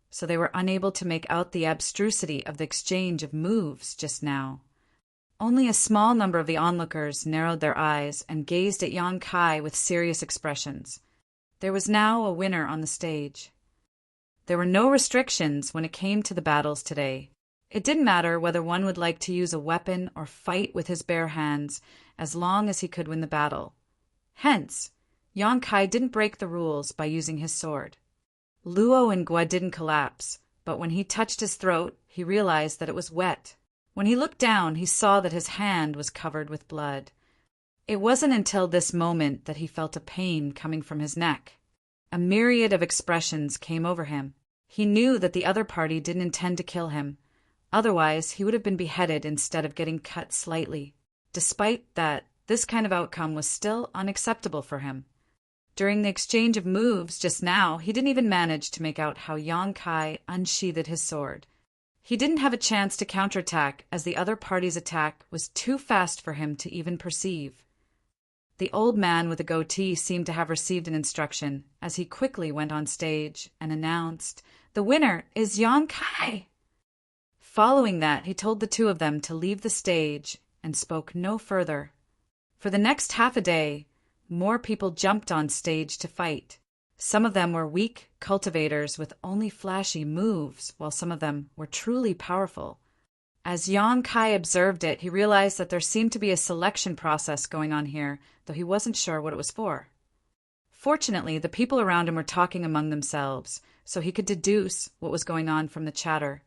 so they were unable to make out the abstrusity of the exchange of moves just now. Only a small number of the onlookers narrowed their eyes and gazed at Yang Kai with serious expressions. There was now a winner on the stage. There were no restrictions when it came to the battles today. It didn't matter whether one would like to use a weapon or fight with his bare hands, as long as he could win the battle. Hence, Yang Kai didn't break the rules by using his sword. Luo Ngwa didn't collapse, but when he touched his throat, he realized that it was wet. When he looked down, he saw that his hand was covered with blood. It wasn't until this moment that he felt a pain coming from his neck. A myriad of expressions came over him. He knew that the other party didn't intend to kill him. Otherwise, he would have been beheaded instead of getting cut slightly. Despite that, this kind of outcome was still unacceptable for him. During the exchange of moves just now, he didn't even manage to make out how Yang Kai unsheathed his sword. He didn't have a chance to counterattack, as the other party's attack was too fast for him to even perceive. The old man with the goatee seemed to have received an instruction, as he quickly went on stage and announced, "The winner is Yang Kai." Following that, he told the two of them to leave the stage and spoke no further. For the next half a day, more people jumped on stage to fight. Some of them were weak cultivators with only flashy moves, while some of them were truly powerful. As Yang Kai observed it, he realized that there seemed to be a selection process going on here, though he wasn't sure what it was for. Fortunately, the people around him were talking among themselves, so he could deduce what was going on from the chatter.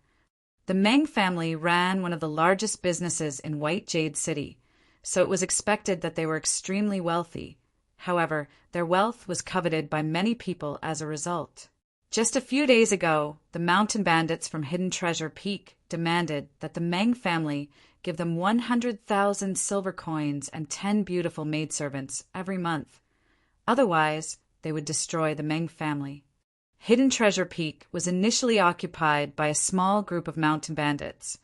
The Meng family ran one of the largest businesses in White Jade City, so it was expected that they were extremely wealthy. However, their wealth was coveted by many people as a result. Just a few days ago, the mountain bandits from Hidden Treasure Peak demanded that the Meng family give them 100,000 silver coins and 10 beautiful maidservants every month. Otherwise, they would destroy the Meng family. Hidden Treasure Peak was initially occupied by a small group of mountain bandits,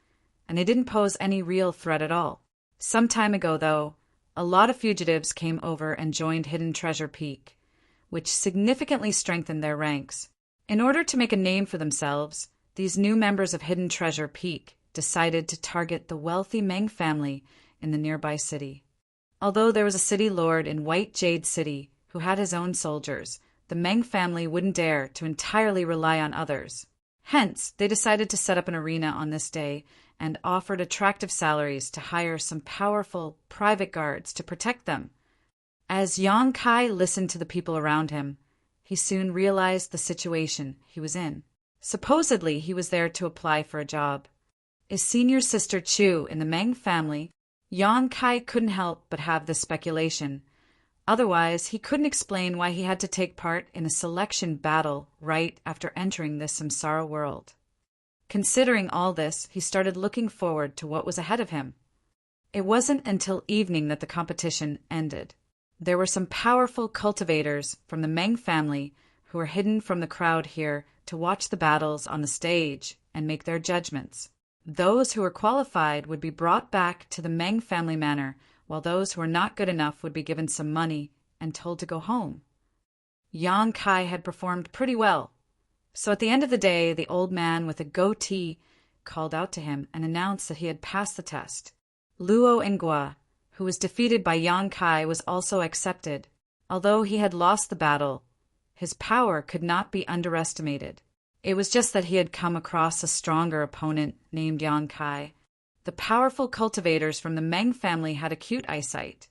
and they didn't pose any real threat at all. Some time ago, though, a lot of fugitives came over and joined Hidden Treasure Peak, which significantly strengthened their ranks. In order to make a name for themselves, these new members of Hidden Treasure Peak decided to target the wealthy Meng family in the nearby city. Although there was a city lord in White Jade City who had his own soldiers, the Meng family wouldn't dare to entirely rely on others. Hence, they decided to set up an arena on this day and offered attractive salaries to hire some powerful private guards to protect them. As Yang Kai listened to the people around him, he soon realized the situation he was in. Supposedly, he was there to apply for a job. His senior sister Chu in the Meng family, Yang Kai couldn't help but have this speculation. Otherwise, he couldn't explain why he had to take part in a selection battle right after entering this samsara world. Considering all this, he started looking forward to what was ahead of him. It wasn't until evening that the competition ended. There were some powerful cultivators from the Meng family who were hidden from the crowd here to watch the battles on the stage and make their judgments. Those who were qualified would be brought back to the Meng family manor, while those who were not good enough would be given some money and told to go home. Yang Kai had performed pretty well. So at the end of the day, the old man with a goatee called out to him and announced that he had passed the test. Luo Ngwa, who was defeated by Yang Kai, was also accepted. Although he had lost the battle, his power could not be underestimated. It was just that he had come across a stronger opponent named Yang Kai. The powerful cultivators from the Meng family had acute eyesight,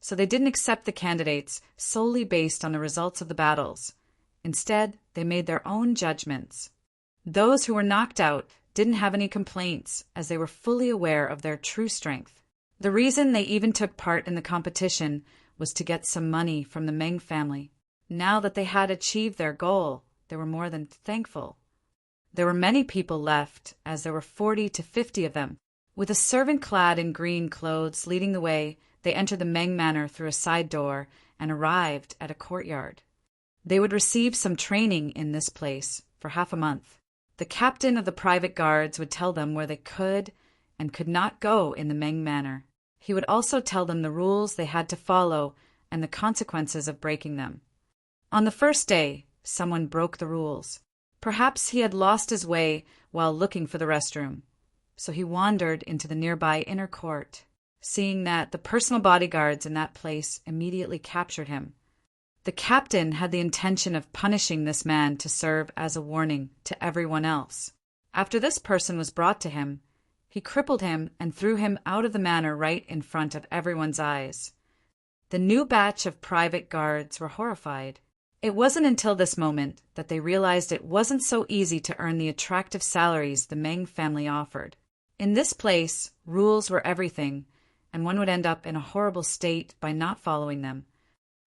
so they didn't accept the candidates solely based on the results of the battles. Instead, they made their own judgments. Those who were knocked out didn't have any complaints, as they were fully aware of their true strength. The reason they even took part in the competition was to get some money from the Meng family. Now that they had achieved their goal, they were more than thankful. There were many people left, as there were 40 to 50 of them. With a servant clad in green clothes leading the way, they entered the Meng manor through a side door and arrived at a courtyard. They would receive some training in this place for half a month. The captain of the private guards would tell them where they could and could not go in the Meng manor. He would also tell them the rules they had to follow and the consequences of breaking them. On the first day, someone broke the rules. Perhaps he had lost his way while looking for the restroom, so he wandered into the nearby inner court. Seeing that, the personal bodyguards in that place immediately captured him. The captain had the intention of punishing this man to serve as a warning to everyone else. After this person was brought to him, he crippled him and threw him out of the manor right in front of everyone's eyes. The new batch of private guards were horrified. It wasn't until this moment that they realized it wasn't so easy to earn the attractive salaries the Meng family offered. In this place, rules were everything, and one would end up in a horrible state by not following them.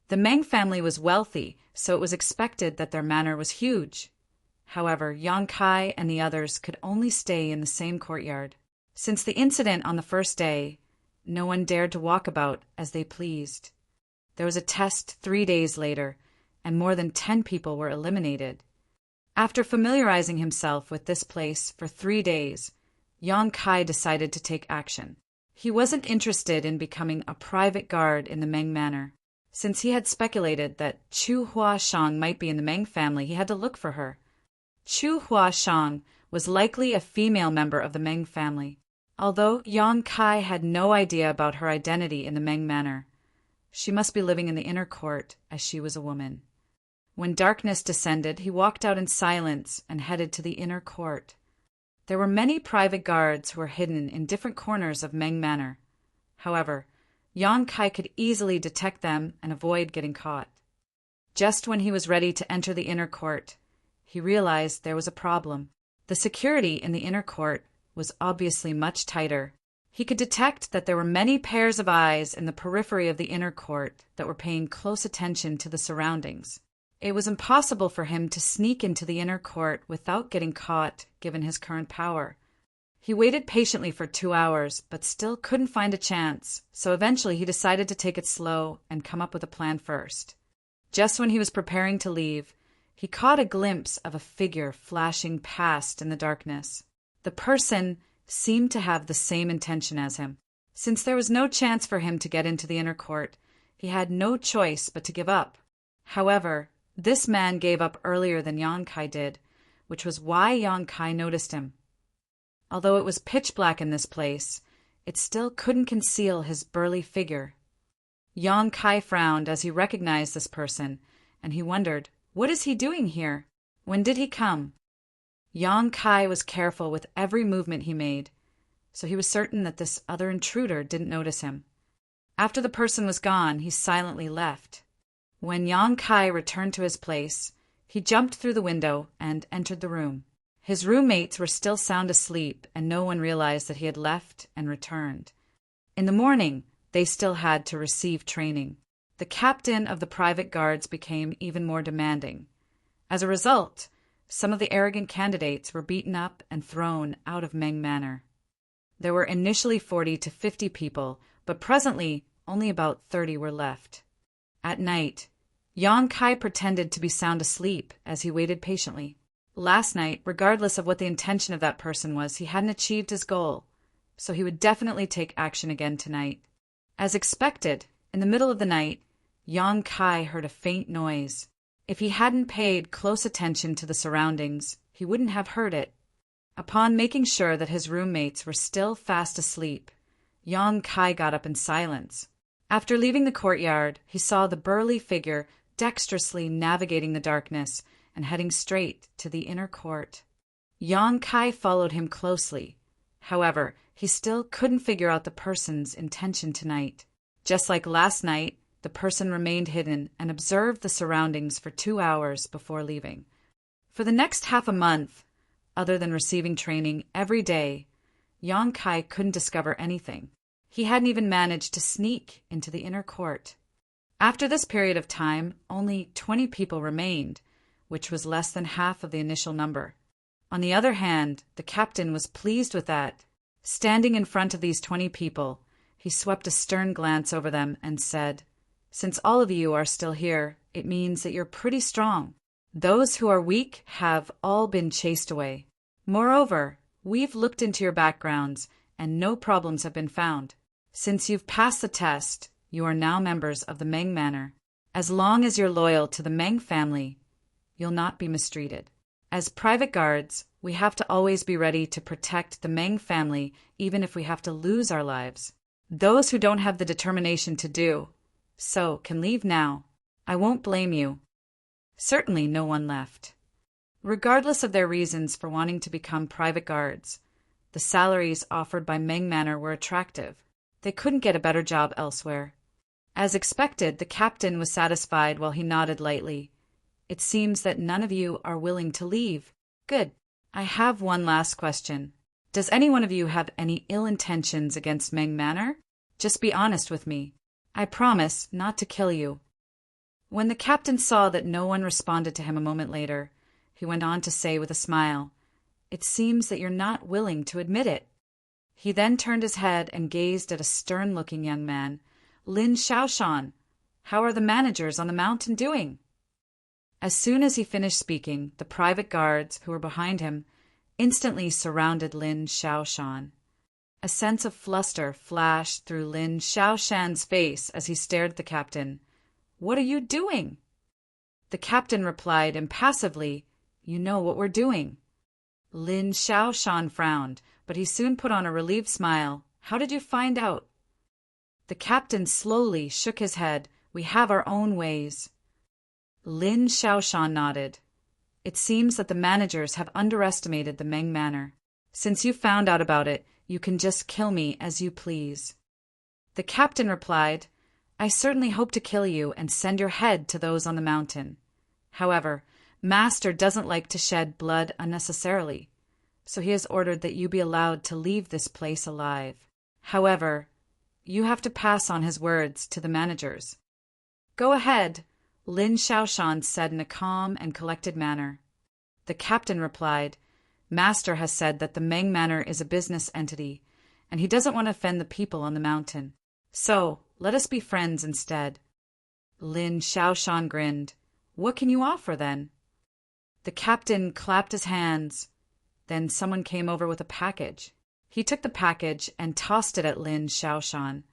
The Meng family was wealthy, so it was expected that their manor was huge. However, Yang Kai and the others could only stay in the same courtyard. Since the incident on the first day, no one dared to walk about as they pleased. There was a test 3 days later, and more than 10 people were eliminated. After familiarizing himself with this place for 3 days, Yang Kai decided to take action. He wasn't interested in becoming a private guard in the Meng Manor. Since he had speculated that Chu Huashang might be in the Meng family, he had to look for her. Chu Huashang was likely a female member of the Meng family, although Yang Kai had no idea about her identity in the Meng Manor. She must be living in the inner court, as she was a woman. When darkness descended, he walked out in silence and headed to the inner court. There were many private guards who were hidden in different corners of Meng Manor. However, Yang Kai could easily detect them and avoid getting caught. Just when he was ready to enter the inner court, he realized there was a problem. The security in the inner court was obviously much tighter. He could detect that there were many pairs of eyes in the periphery of the inner court that were paying close attention to the surroundings. It was impossible for him to sneak into the inner court without getting caught, given his current power. He waited patiently for 2 hours, but still couldn't find a chance, so eventually he decided to take it slow and come up with a plan first. Just when he was preparing to leave, he caught a glimpse of a figure flashing past in the darkness. The person seemed to have the same intention as him. Since there was no chance for him to get into the inner court, he had no choice but to give up. However, this man gave up earlier than Yang Kai did, which was why Yang Kai noticed him. Although it was pitch black in this place, it still couldn't conceal his burly figure. Yang Kai frowned as he recognized this person, and he wondered, what is he doing here? When did he come? Yang Kai was careful with every movement he made, so he was certain that this other intruder didn't notice him. After the person was gone, he silently left. When Yang Kai returned to his place, he jumped through the window and entered the room. His roommates were still sound asleep, and no one realized that he had left and returned. In the morning, they still had to receive training. The captain of the private guards became even more demanding. As a result, some of the arrogant candidates were beaten up and thrown out of Meng Manor. There were initially 40 to 50 people, but presently only about 30 were left. At night, Yang Kai pretended to be sound asleep as he waited patiently. Last night, regardless of what the intention of that person was, he hadn't achieved his goal, so he would definitely take action again tonight. As expected, in the middle of the night, Yang Kai heard a faint noise. If he hadn't paid close attention to the surroundings, he wouldn't have heard it. Upon making sure that his roommates were still fast asleep, Yang Kai got up in silence. After leaving the courtyard, he saw the burly figure dexterously navigating the darkness and heading straight to the inner court. Yang Kai followed him closely. However, he still couldn't figure out the person's intention tonight. Just like last night, the person remained hidden and observed the surroundings for 2 hours before leaving. For the next half a month, other than receiving training every day, Yang Kai couldn't discover anything. He hadn't even managed to sneak into the inner court. After this period of time, only 20 people remained, which was less than half of the initial number. On the other hand, the captain was pleased with that. Standing in front of these 20 people, he swept a stern glance over them and said, "Since all of you are still here, it means that you're pretty strong. Those who are weak have all been chased away. Moreover, we've looked into your backgrounds, and no problems have been found. Since you've passed the test, you are now members of the Meng Manor. As long as you're loyal to the Meng family, you'll not be mistreated. As private guards, we have to always be ready to protect the Meng family, even if we have to lose our lives. Those who don't have the determination to do so can leave now. I won't blame you." Certainly no one left. Regardless of their reasons for wanting to become private guards, the salaries offered by Meng Manor were attractive. They couldn't get a better job elsewhere. As expected, the captain was satisfied while he nodded lightly. It seems that none of you are willing to leave. Good. I have one last question. Does any one of you have any ill intentions against Meng Manor? Just be honest with me. I promise not to kill you." When the captain saw that no one responded to him a moment later, he went on to say with a smile, "It seems that you're not willing to admit it." He then turned his head and gazed at a stern-looking young man. "Lin Xiaoshan, how are the managers on the mountain doing?" As soon as he finished speaking, the private guards, who were behind him, instantly surrounded Lin Xiaoshan. A sense of fluster flashed through Lin Xiaoshan's face as he stared at the captain. "What are you doing?" The captain replied impassively, "You know what we're doing." Lin Xiaoshan frowned, but he soon put on a relieved smile. "How did you find out?" The captain slowly shook his head. "We have our own ways." Lin Xiaoshan nodded. "It seems that the managers have underestimated the Meng Manor. Since you found out about it, you can just kill me as you please." The captain replied, "I certainly hope to kill you and send your head to those on the mountain. However, Master doesn't like to shed blood unnecessarily, so he has ordered that you be allowed to leave this place alive. However, you have to pass on his words to the managers." "Go ahead," Lin Xiaoshan said in a calm and collected manner. The captain replied, "Master has said that the Meng Manor is a business entity, and he doesn't want to offend the people on the mountain. So, let us be friends instead." Lin Xiaoshan grinned. "What can you offer, then?" The captain clapped his hands. Then someone came over with a package. He took the package and tossed it at Lin Xiaoshan.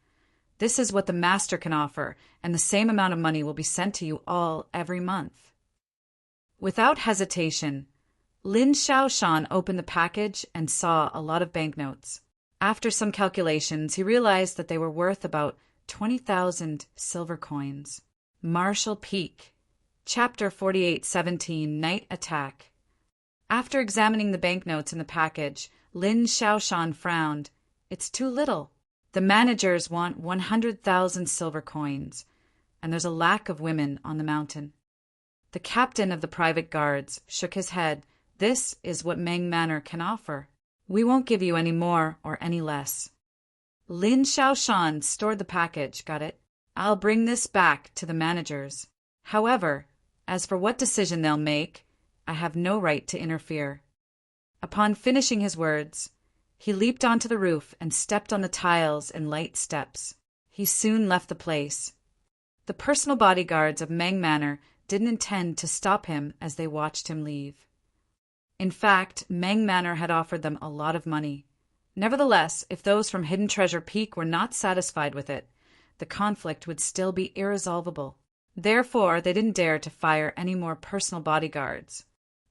"This is what the master can offer, and the same amount of money will be sent to you all every month." Without hesitation, Lin Xiaoshan opened the package and saw a lot of banknotes. After some calculations, he realized that they were worth about 20,000 silver coins. Marshall Peak. Chapter 48:17 Night Attack. After examining the banknotes in the package, Lin Xiaoshan frowned. "It's too little. The managers want 100,000 silver coins, and there's a lack of women on the mountain." The captain of the private guards shook his head. "This is what Meng Manor can offer. We won't give you any more or any less." Lin Xiaoshan stored the package. "Got it. I'll bring this back to the managers. However, as for what decision they'll make, I have no right to interfere." Upon finishing his words, he leaped onto the roof and stepped on the tiles in light steps. He soon left the place. The personal bodyguards of Meng Manor didn't intend to stop him as they watched him leave. In fact, Meng Manor had offered them a lot of money. Nevertheless, if those from Hidden Treasure Peak were not satisfied with it, the conflict would still be irresolvable. Therefore, they didn't dare to fire any more personal bodyguards.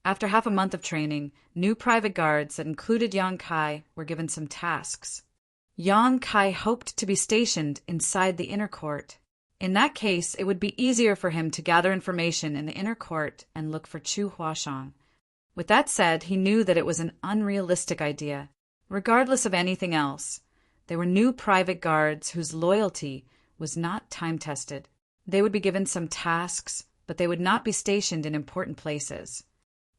After half a month of training, new private guards that included Yang Kai were given some tasks. Yang Kai hoped to be stationed inside the inner court. In that case, it would be easier for him to gather information in the inner court and look for Chu Huashang. With that said, he knew that it was an unrealistic idea. Regardless of anything else, they were new private guards whose loyalty was not time-tested. They would be given some tasks, but they would not be stationed in important places.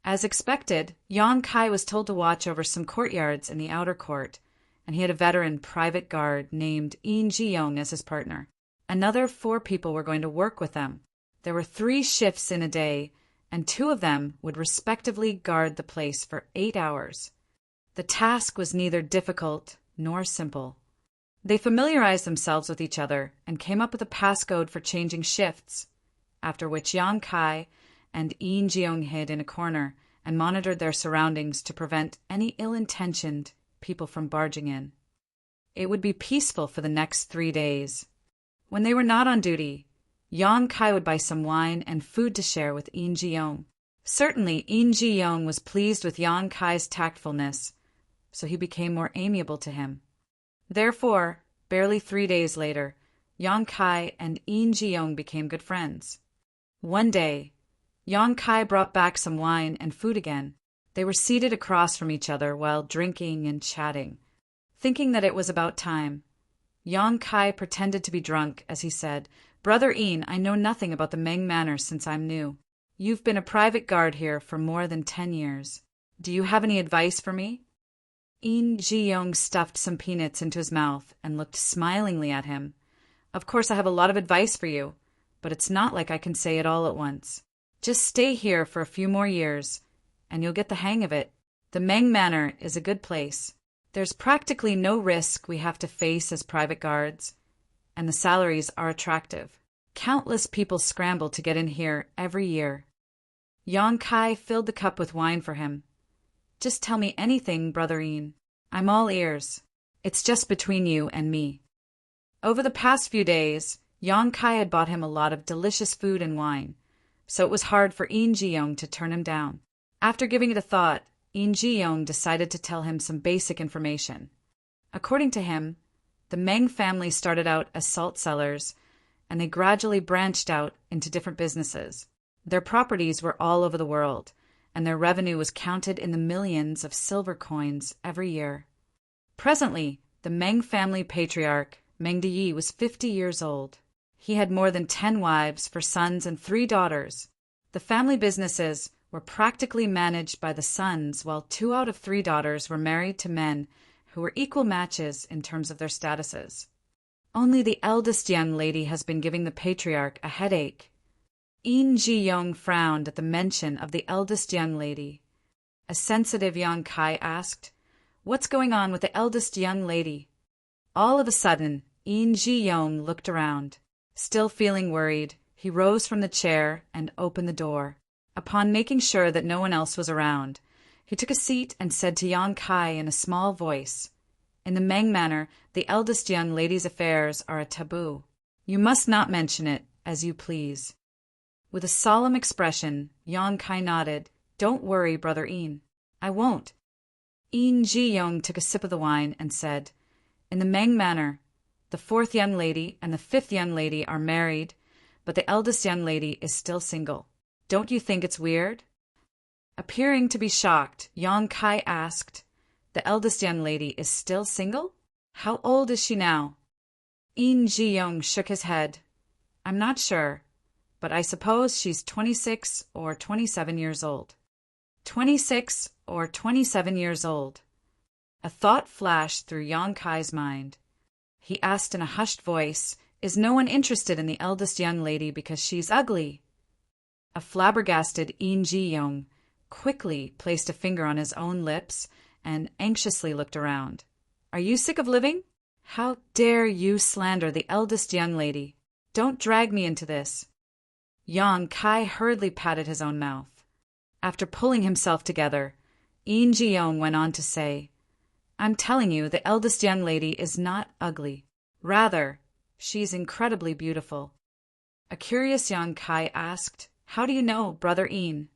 As expected, Yang Kai was told to watch over some courtyards in the outer court, and he had a veteran private guard named Yin Jiyong as his partner. Another 4 people were going to work with them. There were 3 shifts in a day, and 2 of them would respectively guard the place for 8 hours. The task was neither difficult nor simple. They familiarized themselves with each other and came up with a passcode for changing shifts, after which Yang Kai and Yin Jiong hid in a corner and monitored their surroundings to prevent any ill-intentioned people from barging in. It would be peaceful for the next 3 days. When they were not on duty, Yang Kai would buy some wine and food to share with Yin Jiong. Certainly, Yin Jiong was pleased with Yang Kai's tactfulness, so he became more amiable to him. Therefore, barely 3 days later, Yang Kai and Yin Jiong became good friends. One day, Yang Kai brought back some wine and food again. They were seated across from each other while drinking and chatting. Thinking that it was about time, Yang Kai pretended to be drunk as he said, "Brother Yin, I know nothing about the Meng Manor since I'm new. You've been a private guard here for more than 10 years. Do you have any advice for me? In Ji-young stuffed some peanuts into his mouth and looked smilingly at him. Of course I have a lot of advice for you, but it's not like I can say it all at once. Just stay here for a few more years, and you'll get the hang of it. The Meng Manor is a good place. There's practically no risk we have to face as private guards, and the salaries are attractive. Countless people scramble to get in here every year. Yang Kai filled the cup with wine for him. Just tell me anything, Brother Ian. I'm all ears. It's just between you and me. Over the past few days, Yang Kai had bought him a lot of delicious food and wine, so it was hard for In Ji-young to turn him down. After giving it a thought, In Ji-young decided to tell him some basic information. According to him, the Meng family started out as salt sellers, and they gradually branched out into different businesses. Their properties were all over the world, and their revenue was counted in the millions of silver coins every year. Presently, the Meng family patriarch, Meng Deyi, was 50 years old. He had more than 10 wives, 4 sons, and 3 daughters. The family businesses were practically managed by the sons, while 2 out of 3 daughters were married to men who were equal matches in terms of their statuses. Only the eldest young lady has been giving the patriarch a headache. In Ji-young frowned at the mention of the eldest young lady. A sensitive Yang Kai asked, "What's going on with the eldest young lady?" All of a sudden, In Ji-young looked around. Still feeling worried, he rose from the chair and opened the door. Upon making sure that no one else was around, he took a seat and said to Yang Kai in a small voice, "In the Meng Manor, the eldest young lady's affairs are a taboo. You must not mention it, as you please." With a solemn expression, Yang Kai nodded. "Don't worry, Brother Ian. I won't." In Ji-young took a sip of the wine and said, "In the Meng Manor, the 4th young lady and the 5th young lady are married, but the eldest young lady is still single. Don't you think it's weird?" Appearing to be shocked, Yang Kai asked, "The eldest young lady is still single? How old is she now?" In Ji-young shook his head. "I'm not sure, but I suppose she's 26 or 27 years old." 26 or 27 years old. A thought flashed through Yang Kai's mind. He asked in a hushed voice, "Is no one interested in the eldest young lady because she's ugly?" A flabbergasted In Ji-young quickly placed a finger on his own lips and anxiously looked around. "Are you sick of living? How dare you slander the eldest young lady? Don't drag me into this." Yang Kai hurriedly patted his own mouth. After pulling himself together, In Ji-young went on to say, "I'm telling you, the eldest young lady is not ugly. Rather, she's incredibly beautiful." A curious Yang Kai asked, "How do you know, Brother Ian?"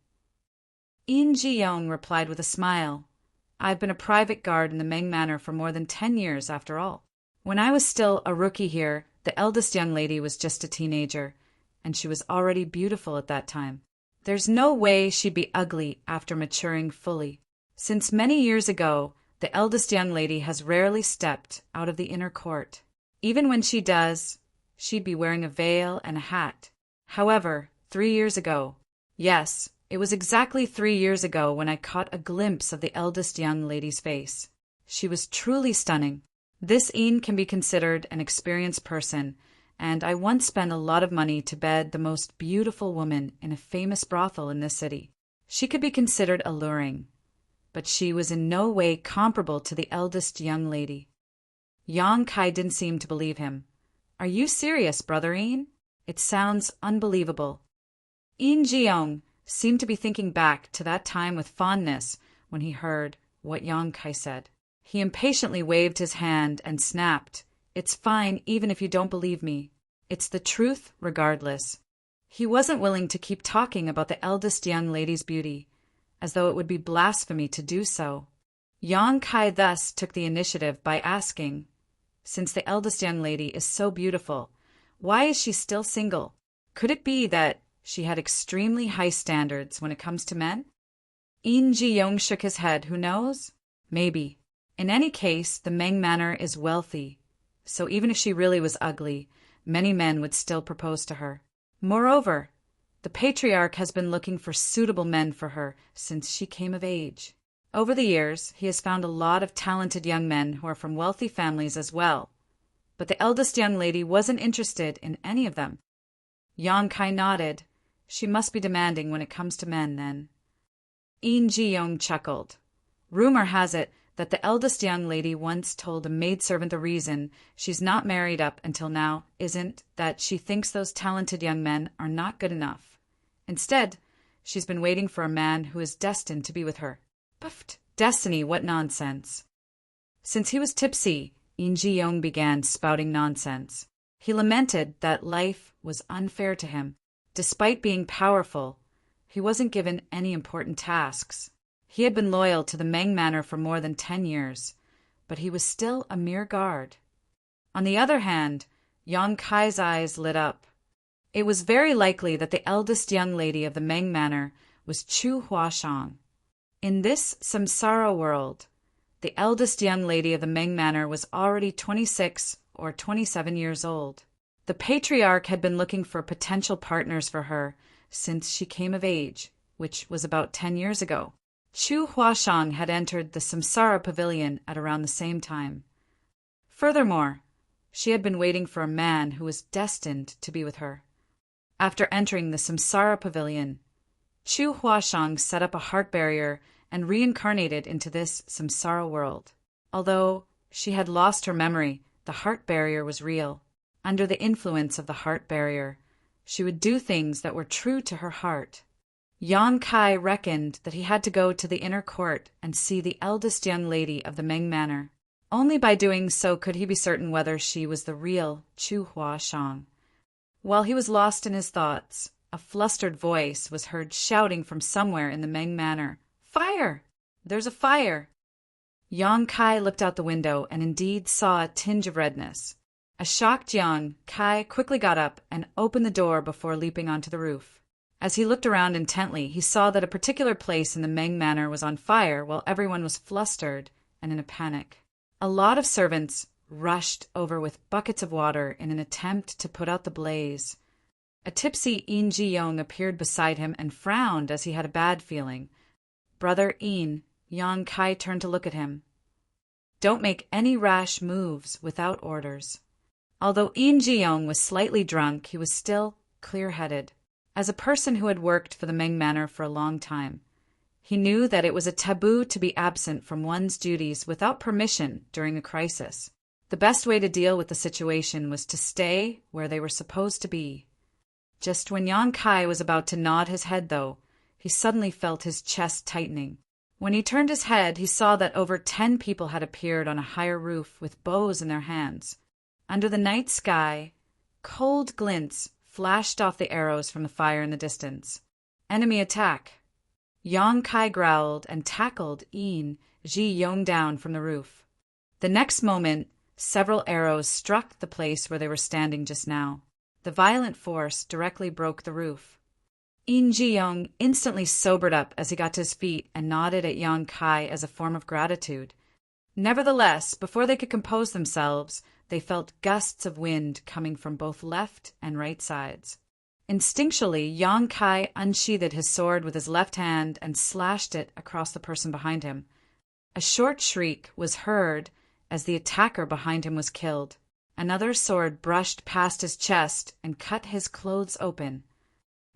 In Ji-young replied with a smile, "I've been a private guard in the Meng Manor for more than 10 years, after all. When I was still a rookie here, the eldest young lady was just a teenager, and she was already beautiful at that time. There's no way she'd be ugly after maturing fully. Since many years ago, the eldest young lady has rarely stepped out of the inner court. Even when she does, she'd be wearing a veil and a hat. However, 3 years ago, yes, it was exactly 3 years ago when I caught a glimpse of the eldest young lady's face. She was truly stunning. This Ian can be considered an experienced person, and I once spent a lot of money to bed the most beautiful woman in a famous brothel in this city. She could be considered alluring, but she was in no way comparable to the eldest young lady." Yang Kai didn't seem to believe him. "Are you serious, Brother Ian? It sounds unbelievable." In Ji-young seemed to be thinking back to that time with fondness when he heard what Yang Kai said. He impatiently waved his hand and snapped, "It's fine even if you don't believe me. It's the truth regardless." He wasn't willing to keep talking about the eldest young lady's beauty, as though it would be blasphemy to do so. Yang Kai thus took the initiative by asking, "Since the eldest young lady is so beautiful, why is she still single? Could it be that she had extremely high standards when it comes to men?" In Ji-young shook his head. "Who knows? Maybe. In any case, the Meng Manor is wealthy, so even if she really was ugly, many men would still propose to her. Moreover, The patriarch has been looking for suitable men for her since she came of age. Over the years, he has found a lot of talented young men who are from wealthy families as well, but the eldest young lady wasn't interested in any of them. Yang Kai nodded. She must be demanding when it comes to men, then. In Ji-young chuckled. Rumor has it that the eldest young lady once told a maidservant the reason she's not married up until now isn't that she thinks those talented young men are not good enough. Instead, she's been waiting for a man who is destined to be with her. Puffed. Destiny, what nonsense. Since he was tipsy, In Ji-young began spouting nonsense. He lamented that life was unfair to him. Despite being powerful, he wasn't given any important tasks. He had been loyal to the Meng Manor for more than 10 years, but he was still a mere guard. On the other hand, Yang Kai's eyes lit up. It was very likely that the eldest young lady of the Meng Manor was Chu Huashang. In this samsara world, the eldest young lady of the Meng Manor was already 26 or 27 years old. The patriarch had been looking for potential partners for her since she came of age, which was about 10 years ago. Chu Huashang had entered the Samsara Pavilion at around the same time. Furthermore, she had been waiting for a man who was destined to be with her. After entering the Samsara Pavilion, Chu Huashang set up a heart barrier and reincarnated into this Samsara world. Although she had lost her memory, the heart barrier was real. Under the influence of the heart barrier, she would do things that were true to her heart. Yang Kai reckoned that he had to go to the inner court and see the eldest young lady of the Meng Manor. Only by doing so could he be certain whether she was the real Chu Huashang. While he was lost in his thoughts, a flustered voice was heard shouting from somewhere in the Meng Manor, "Fire! There's a fire!" Yang Kai looked out the window and indeed saw a tinge of redness. A shocked Yang Kai quickly got up and opened the door before leaping onto the roof. As he looked around intently, he saw that a particular place in the Meng Manor was on fire while everyone was flustered and in a panic. A lot of servants rushed over with buckets of water in an attempt to put out the blaze. A tipsy In Ji-young appeared beside him and frowned as he had a bad feeling. "Brother In," Yang Kai turned to look at him. "Don't make any rash moves without orders." Although In Ji-young was slightly drunk, he was still clear-headed. As a person who had worked for the Meng Manor for a long time, he knew that it was a taboo to be absent from one's duties without permission during a crisis. The best way to deal with the situation was to stay where they were supposed to be. Just when Yang Kai was about to nod his head, though, he suddenly felt his chest tightening. When he turned his head, he saw that over 10 people had appeared on a higher roof with bows in their hands. Under the night sky, cold glints flashed off the arrows from the fire in the distance. Enemy attack! Yang Kai growled and tackled In Ji-young down from the roof. The next moment, several arrows struck the place where they were standing just now. The violent force directly broke the roof. In Ji-young instantly sobered up as he got to his feet and nodded at Yang Kai as a form of gratitude. Nevertheless, before they could compose themselves, they felt gusts of wind coming from both left and right sides. Instinctually, Yang Kai unsheathed his sword with his left hand and slashed it across the person behind him. A short shriek was heard as the attacker behind him was killed. Another sword brushed past his chest and cut his clothes open.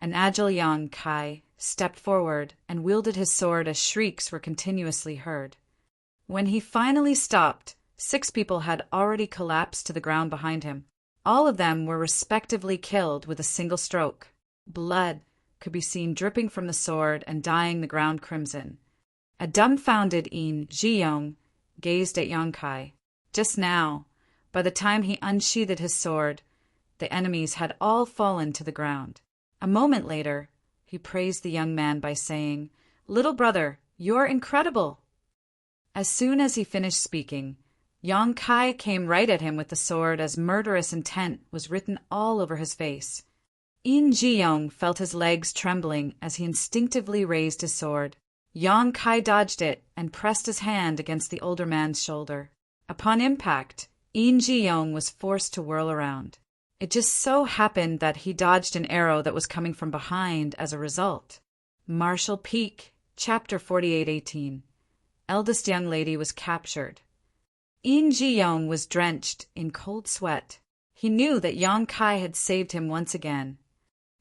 An agile Yang Kai stepped forward and wielded his sword as shrieks were continuously heard. When he finally stopped, 6 people had already collapsed to the ground behind him. All of them were respectively killed with a single stroke. Blood could be seen dripping from the sword and dyeing the ground crimson. A dumbfounded In Ji-young gazed at Yang Kai. Just now, by the time he unsheathed his sword, the enemies had all fallen to the ground. A moment later, he praised the young man by saying, "Little brother, you're incredible." As soon as he finished speaking, Yang Kai came right at him with the sword as murderous intent was written all over his face. In Ji-young felt his legs trembling as he instinctively raised his sword. Yang Kai dodged it and pressed his hand against the older man's shoulder. Upon impact, In Ji-young was forced to whirl around. It just so happened that he dodged an arrow that was coming from behind as a result. Marshall Peak, Chapter 48:18. Eldest young lady was captured. In Ji-young was drenched in cold sweat. He knew that Yong Kai had saved him once again.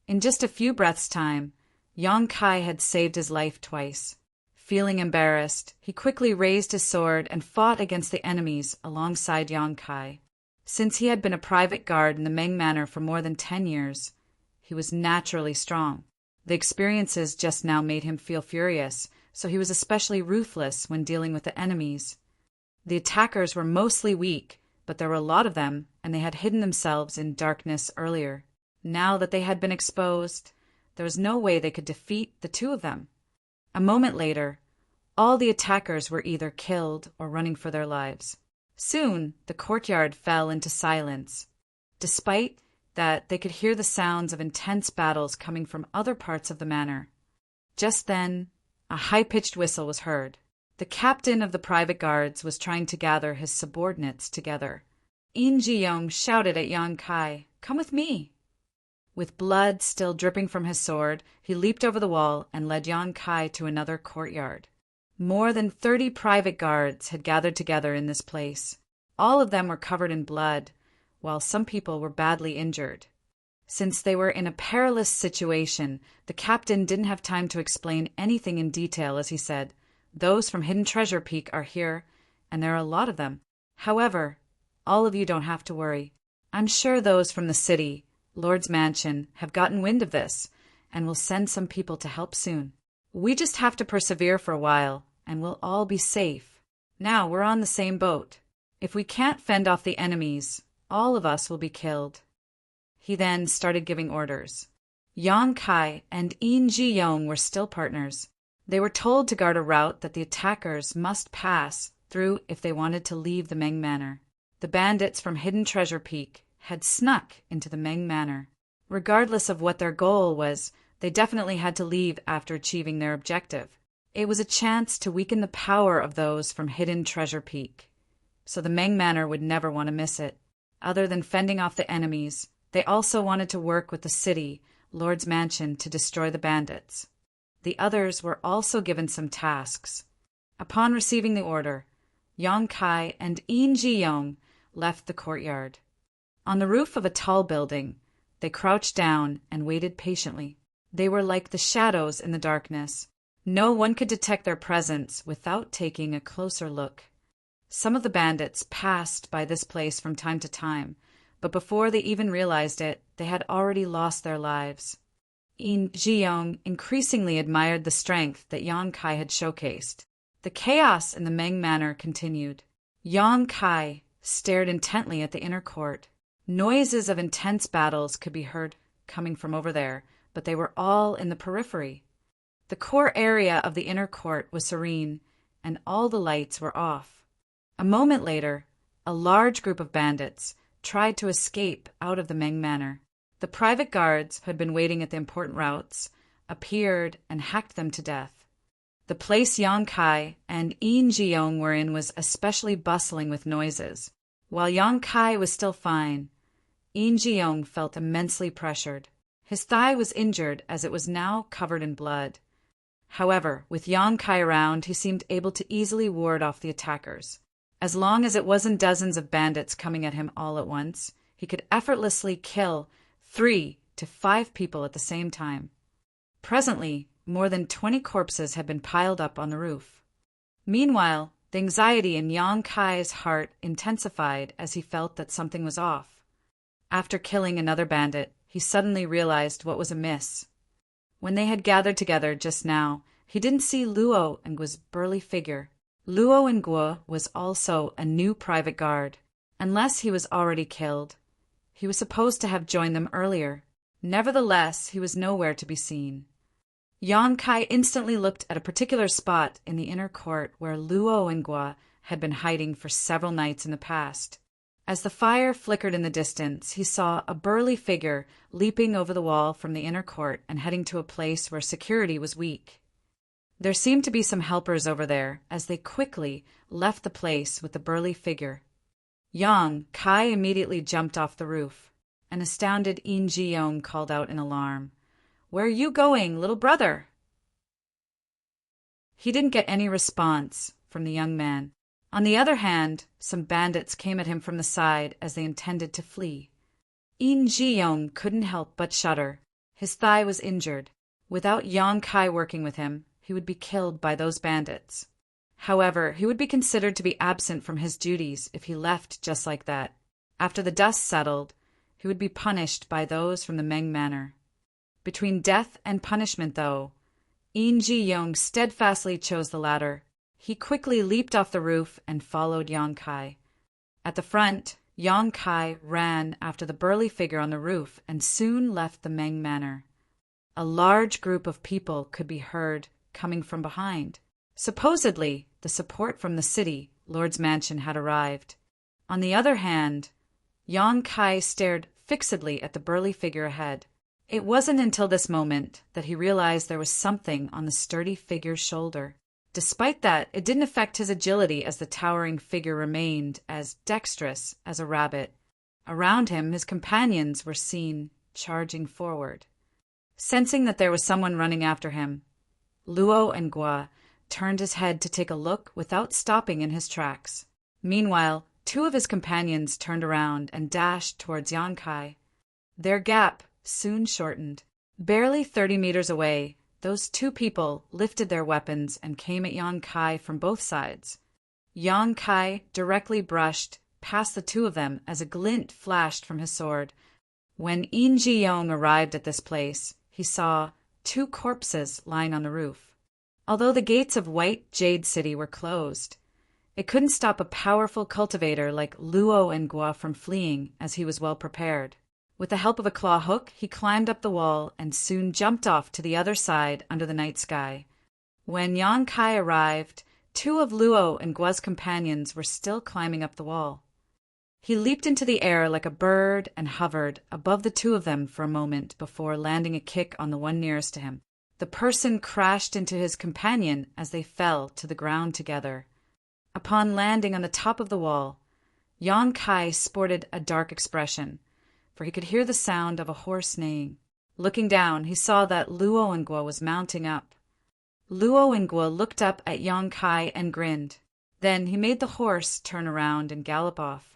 In just a few breaths' time, Yong Kai had saved his life twice. Feeling embarrassed, he quickly raised his sword and fought against the enemies alongside Yong Kai. Since he had been a private guard in the Meng Manor for more than 10 years, he was naturally strong. The experiences just now made him feel furious, so he was especially ruthless when dealing with the enemies. The attackers were mostly weak, but there were a lot of them, and they had hidden themselves in darkness earlier. Now that they had been exposed, there was no way they could defeat the two of them. A moment later, all the attackers were either killed or running for their lives. Soon, the courtyard fell into silence. Despite that, they could hear the sounds of intense battles coming from other parts of the manor. Just then, a high-pitched whistle was heard. The captain of the private guards was trying to gather his subordinates together. In Ji-young shouted at Yong Kai, "Come with me!" With blood still dripping from his sword, he leaped over the wall and led Yong Kai to another courtyard. More than 30 private guards had gathered together in this place. All of them were covered in blood, while some people were badly injured. Since they were in a perilous situation, the captain didn't have time to explain anything in detail as he said, "Those from Hidden Treasure Peak are here, and there are a lot of them. However, all of you don't have to worry. I'm sure those from the city, Lord's Mansion, have gotten wind of this, and will send some people to help soon. We just have to persevere for a while, and we'll all be safe. Now we're on the same boat. If we can't fend off the enemies, all of us will be killed." He then started giving orders. Yong Kai and In Ji-young were still partners. They were told to guard a route that the attackers must pass through if they wanted to leave the Meng Manor. The bandits from Hidden Treasure Peak had snuck into the Meng Manor. Regardless of what their goal was, they definitely had to leave after achieving their objective. It was a chance to weaken the power of those from Hidden Treasure Peak, so the Meng Manor would never want to miss it. Other than fending off the enemies, they also wanted to work with the city, Lord's Mansion, to destroy the bandits. The others were also given some tasks. Upon receiving the order, Yong Kai and In Ji-young left the courtyard. On the roof of a tall building, they crouched down and waited patiently. They were like the shadows in the darkness. No one could detect their presence without taking a closer look. Some of the bandits passed by this place from time to time, but before they even realized it, they had already lost their lives. In Ji-young increasingly admired the strength that Yong Kai had showcased. The chaos in the Meng Manor continued. Yong Kai stared intently at the inner court. Noises of intense battles could be heard coming from over there, but they were all in the periphery. The core area of the inner court was serene, and all the lights were off. A moment later, a large group of bandits tried to escape out of the Meng Manor. The private guards, who had been waiting at the important routes, appeared and hacked them to death. The place Yong Kai and In Ji-young were in was especially bustling with noises. While Yong Kai was still fine, In Ji-young felt immensely pressured. His thigh was injured as it was now covered in blood. However, with Yong Kai around, he seemed able to easily ward off the attackers. As long as it wasn't dozens of bandits coming at him all at once, he could effortlessly kill 3 to 5 people at the same time. Presently, more than 20 corpses had been piled up on the roof. Meanwhile, the anxiety in Yong Kai's heart intensified as he felt that something was off. After killing another bandit, he suddenly realized what was amiss. When they had gathered together just now, he didn't see Luo and Guo's burly figure. Luo and Guo was also a new private guard. Unless he was already killed, he was supposed to have joined them earlier. Nevertheless, he was nowhere to be seen. Yong Kai instantly looked at a particular spot in the inner court where Luo and Guo had been hiding for several nights in the past. As the fire flickered in the distance, he saw a burly figure leaping over the wall from the inner court and heading to a place where security was weak. There seemed to be some helpers over there, as they quickly left the place with the burly figure. Yong Kai immediately jumped off the roof. An astounded In Ji-young called out in alarm, "Where are you going, little brother?" He didn't get any response from the young man. On the other hand, some bandits came at him from the side as they intended to flee. In Ji-young couldn't help but shudder. His thigh was injured. Without Yong-kai working with him, he would be killed by those bandits. However, he would be considered to be absent from his duties if he left just like that. After the dust settled, he would be punished by those from the Meng Manor. Between death and punishment, though, In Ji-young steadfastly chose the latter. He quickly leaped off the roof and followed Yong-kai. At the front, Yong-kai ran after the burly figure on the roof and soon left the Meng Manor. A large group of people could be heard coming from behind. Supposedly, the support from the city, Lord's mansion, had arrived. On the other hand, Yong-kai stared fixedly at the burly figure ahead. It wasn't until this moment that he realized there was something on the sturdy figure's shoulder. Despite that, it didn't affect his agility as the towering figure remained as dexterous as a rabbit. Around him, his companions were seen charging forward. Sensing that there was someone running after him, Luo and Gua turned his head to take a look without stopping in his tracks. Meanwhile, two of his companions turned around and dashed towards Yong-kai. Their gap soon shortened. Barely 30 meters away, those two people lifted their weapons and came at Yong-kai from both sides. Yong-kai directly brushed past the two of them as a glint flashed from his sword. When In Ji-young arrived at this place, he saw two corpses lying on the roof. Although the gates of White Jade City were closed, it couldn't stop a powerful cultivator like Luo and Gua from fleeing, as he was well prepared. With the help of a claw hook, he climbed up the wall and soon jumped off to the other side under the night sky. When Yong-kai arrived, two of Luo and Gua's companions were still climbing up the wall. He leaped into the air like a bird and hovered above the two of them for a moment before landing a kick on the one nearest to him. The person crashed into his companion as they fell to the ground together. Upon landing on the top of the wall, Yong-kai sported a dark expression, for he could hear the sound of a horse neighing. Looking down, he saw that Luo and Gua was mounting up. Luo and Gua looked up at Yong-kai and grinned. Then he made the horse turn around and gallop off.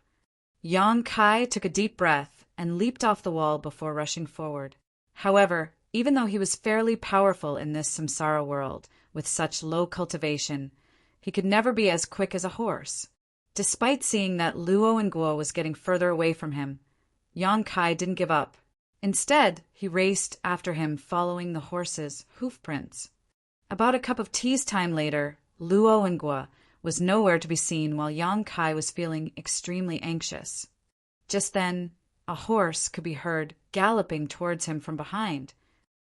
Yong-kai took a deep breath and leaped off the wall before rushing forward. However, even though he was fairly powerful in this samsara world, with such low cultivation, he could never be as quick as a horse. Despite seeing that Luo and Gua was getting further away from him, Yong-kai didn't give up. Instead, he raced after him following the horse's hoof prints. About a cup of tea's time later, Luo and Gua was nowhere to be seen while Yong-kai was feeling extremely anxious. Just then, a horse could be heard galloping towards him from behind.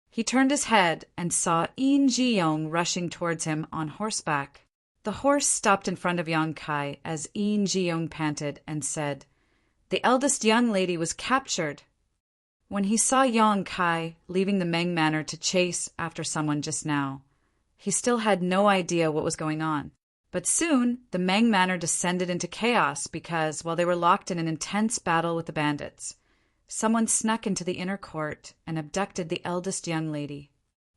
He turned his head and saw In Ji-young rushing towards him on horseback. The horse stopped in front of Yong-kai as In Ji-young panted and said, "The eldest young lady was captured." When he saw Yong-kai leaving the Meng Manor to chase after someone just now, he still had no idea what was going on. But soon, the Meng Manor descended into chaos because, while they were locked in an intense battle with the bandits, someone snuck into the inner court and abducted the eldest young lady.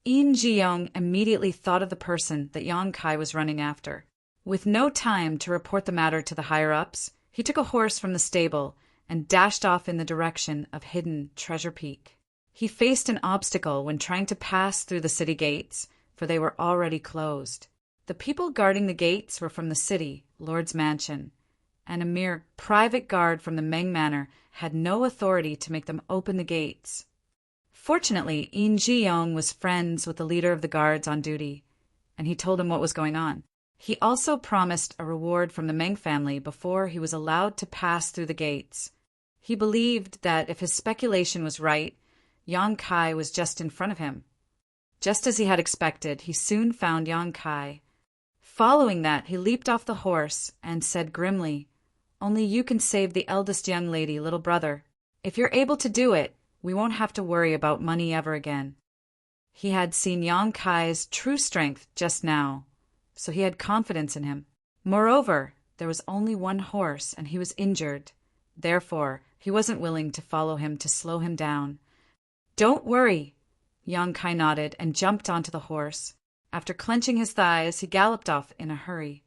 In Ji-young immediately thought of the person that Yong-kai was running after. With no time to report the matter to the higher-ups, he took a horse from the stable and dashed off in the direction of hidden Treasure Peak. He faced an obstacle when trying to pass through the city gates, for they were already closed. The people guarding the gates were from the city, Lord's mansion, and a mere private guard from the Meng Manor had no authority to make them open the gates. Fortunately, In Ji-young was friends with the leader of the guards on duty, and he told him what was going on. He also promised a reward from the Meng family before he was allowed to pass through the gates. He believed that if his speculation was right, Yong-kai was just in front of him. Just as he had expected, he soon found Yong-kai. Following that, he leaped off the horse and said grimly, "Only you can save the eldest young lady, little brother. If you're able to do it, we won't have to worry about money ever again." He had seen Yong-kai's true strength just now, so he had confidence in him. Moreover, there was only one horse and he was injured. Therefore, he wasn't willing to follow him to slow him down. "Don't worry." Yang Kai nodded and jumped onto the horse. After clenching his thighs, he galloped off in a hurry.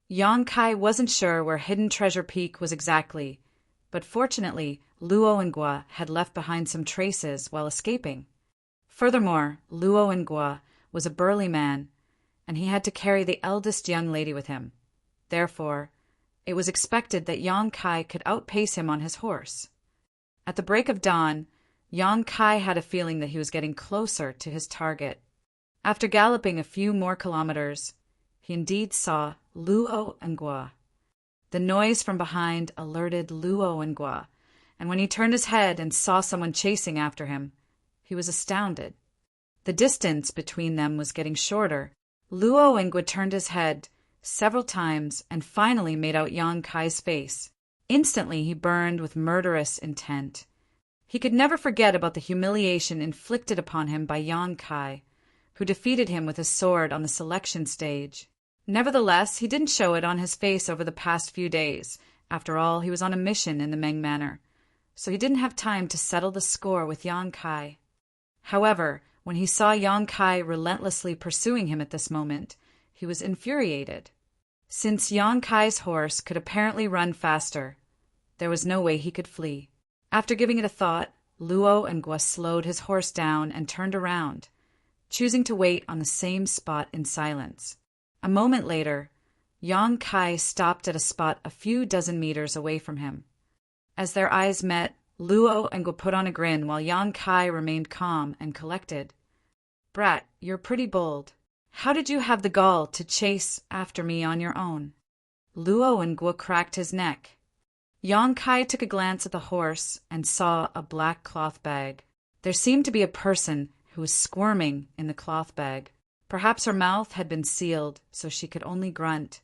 Yang Kai wasn't sure where Hidden Treasure Peak was exactly, but fortunately, Luo and Gua had left behind some traces while escaping. Furthermore, Luo and Gua was a burly man, and he had to carry the eldest young lady with him. Therefore, it was expected that Yang Kai could outpace him on his horse. At the break of dawn, Yang Kai had a feeling that he was getting closer to his target. After galloping a few more kilometers, he indeed saw Luo and Gua. The noise from behind alerted Luo and Gua, and when he turned his head and saw someone chasing after him, he was astounded. The distance between them was getting shorter. Luo and Gua turned his head several times and finally made out Yang Kai's face. Instantly he burned with murderous intent. He could never forget about the humiliation inflicted upon him by Yang Kai, who defeated him with his sword on the selection stage. Nevertheless, he didn't show it on his face over the past few days. After all, he was on a mission in the Meng Manor, so he didn't have time to settle the score with Yang Kai. However, when he saw Yang Kai relentlessly pursuing him at this moment, he was infuriated. Since Yang Kai's horse could apparently run faster, there was no way he could flee. After giving it a thought, Luo and Gua slowed his horse down and turned around, choosing to wait on the same spot in silence. A moment later, Yang Kai stopped at a spot a few dozen meters away from him. As their eyes met, Luo and Gua put on a grin while Yang Kai remained calm and collected. "Brat, you're pretty bold. How did you have the gall to chase after me on your own?" Luo and Gua cracked his neck. Yang Kai took a glance at the horse and saw a black cloth bag. There seemed to be a person who was squirming in the cloth bag. Perhaps her mouth had been sealed, so she could only grunt.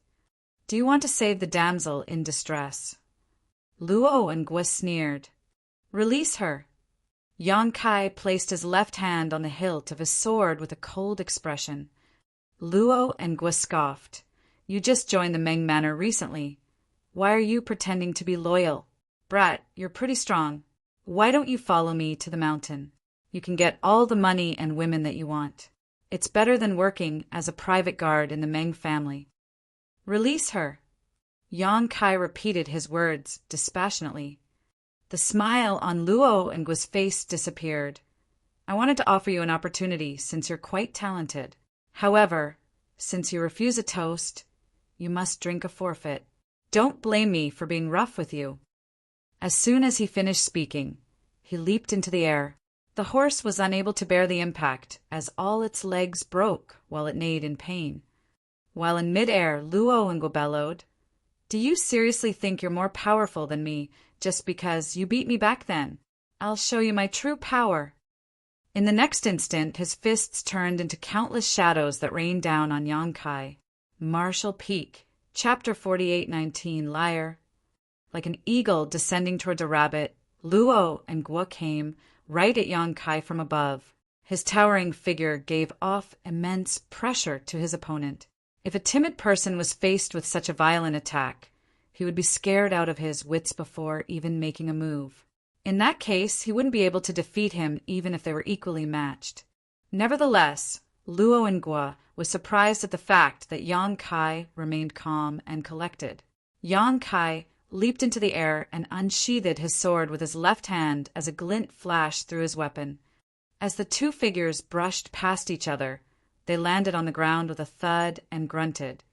"Do you want to save the damsel in distress?" Luo and Gua sneered. "Release her." Yang Kai placed his left hand on the hilt of his sword with a cold expression. Luo and Gua scoffed. "You just joined the Meng Manor recently. Why are you pretending to be loyal? Brat, you're pretty strong. Why don't you follow me to the mountain? You can get all the money and women that you want. It's better than working as a private guard in the Meng family." "Release her." Yang Kai repeated his words dispassionately. The smile on Luo and Gua's face disappeared. "I wanted to offer you an opportunity since you're quite talented. However, since you refuse a toast, you must drink a forfeit. Don't blame me for being rough with you." As soon as he finished speaking, he leaped into the air. The horse was unable to bear the impact, as all its legs broke while it neighed in pain. While in mid-air, Luo and Gua bellowed, "Do you seriously think you're more powerful than me just because you beat me back then? I'll show you my true power." In the next instant, his fists turned into countless shadows that rained down on Yang Kai. Marshall Peak, Chapter 48:19, Liar. Like an eagle descending towards a rabbit, Luo and Gua came right at Yang Kai from above. His towering figure gave off immense pressure to his opponent. If a timid person was faced with such a violent attack, he would be scared out of his wits before even making a move. In that case, he wouldn't be able to defeat him even if they were equally matched. Nevertheless, Luo and Gua was surprised at the fact that Yang Kai remained calm and collected. Yang Kai leaped into the air and unsheathed his sword with his left hand as a glint flashed through his weapon. As the two figures brushed past each other, they landed on the ground with a thud and grunted.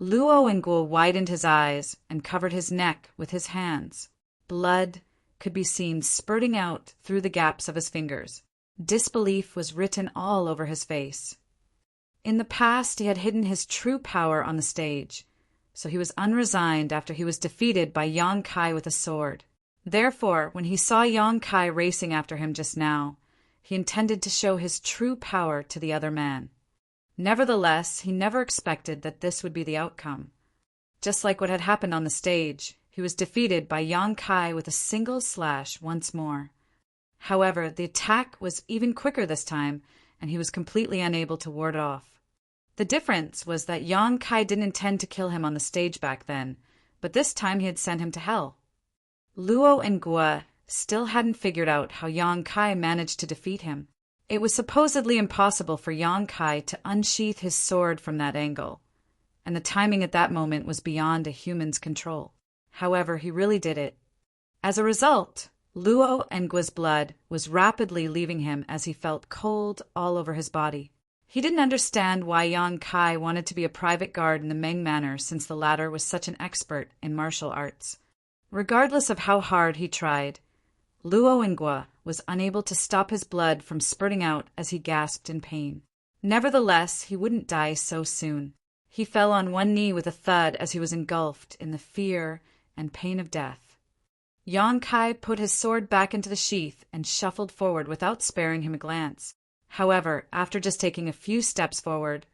Luo and Gua widened his eyes and covered his neck with his hands. Blood could be seen spurting out through the gaps of his fingers. Disbelief was written all over his face. In the past, he had hidden his true power on the stage, so he was unresigned after he was defeated by Yang Kai with a sword. Therefore, when he saw Yang Kai racing after him just now, he intended to show his true power to the other man. Nevertheless, he never expected that this would be the outcome. Just like what had happened on the stage, he was defeated by Yang Kai with a single slash once more. However, the attack was even quicker this time, and he was completely unable to ward it off. The difference was that Yang Kai didn't intend to kill him on the stage back then, but this time he had sent him to hell. Luo and Gua still hadn't figured out how Yang Kai managed to defeat him. It was supposedly impossible for Yang Kai to unsheath his sword from that angle, and the timing at that moment was beyond a human's control. However, he really did it. As a result, Luo and Gua's blood was rapidly leaving him as he felt cold all over his body. He didn't understand why Yang Kai wanted to be a private guard in the Meng Manor since the latter was such an expert in martial arts. Regardless of how hard he tried, Luo and Gua was unable to stop his blood from spurting out as he gasped in pain. Nevertheless, he wouldn't die so soon. He fell on one knee with a thud as he was engulfed in the fear and pain of death. Yang Kai put his sword back into the sheath and shuffled forward without sparing him a glance. However, after just taking a few steps forward,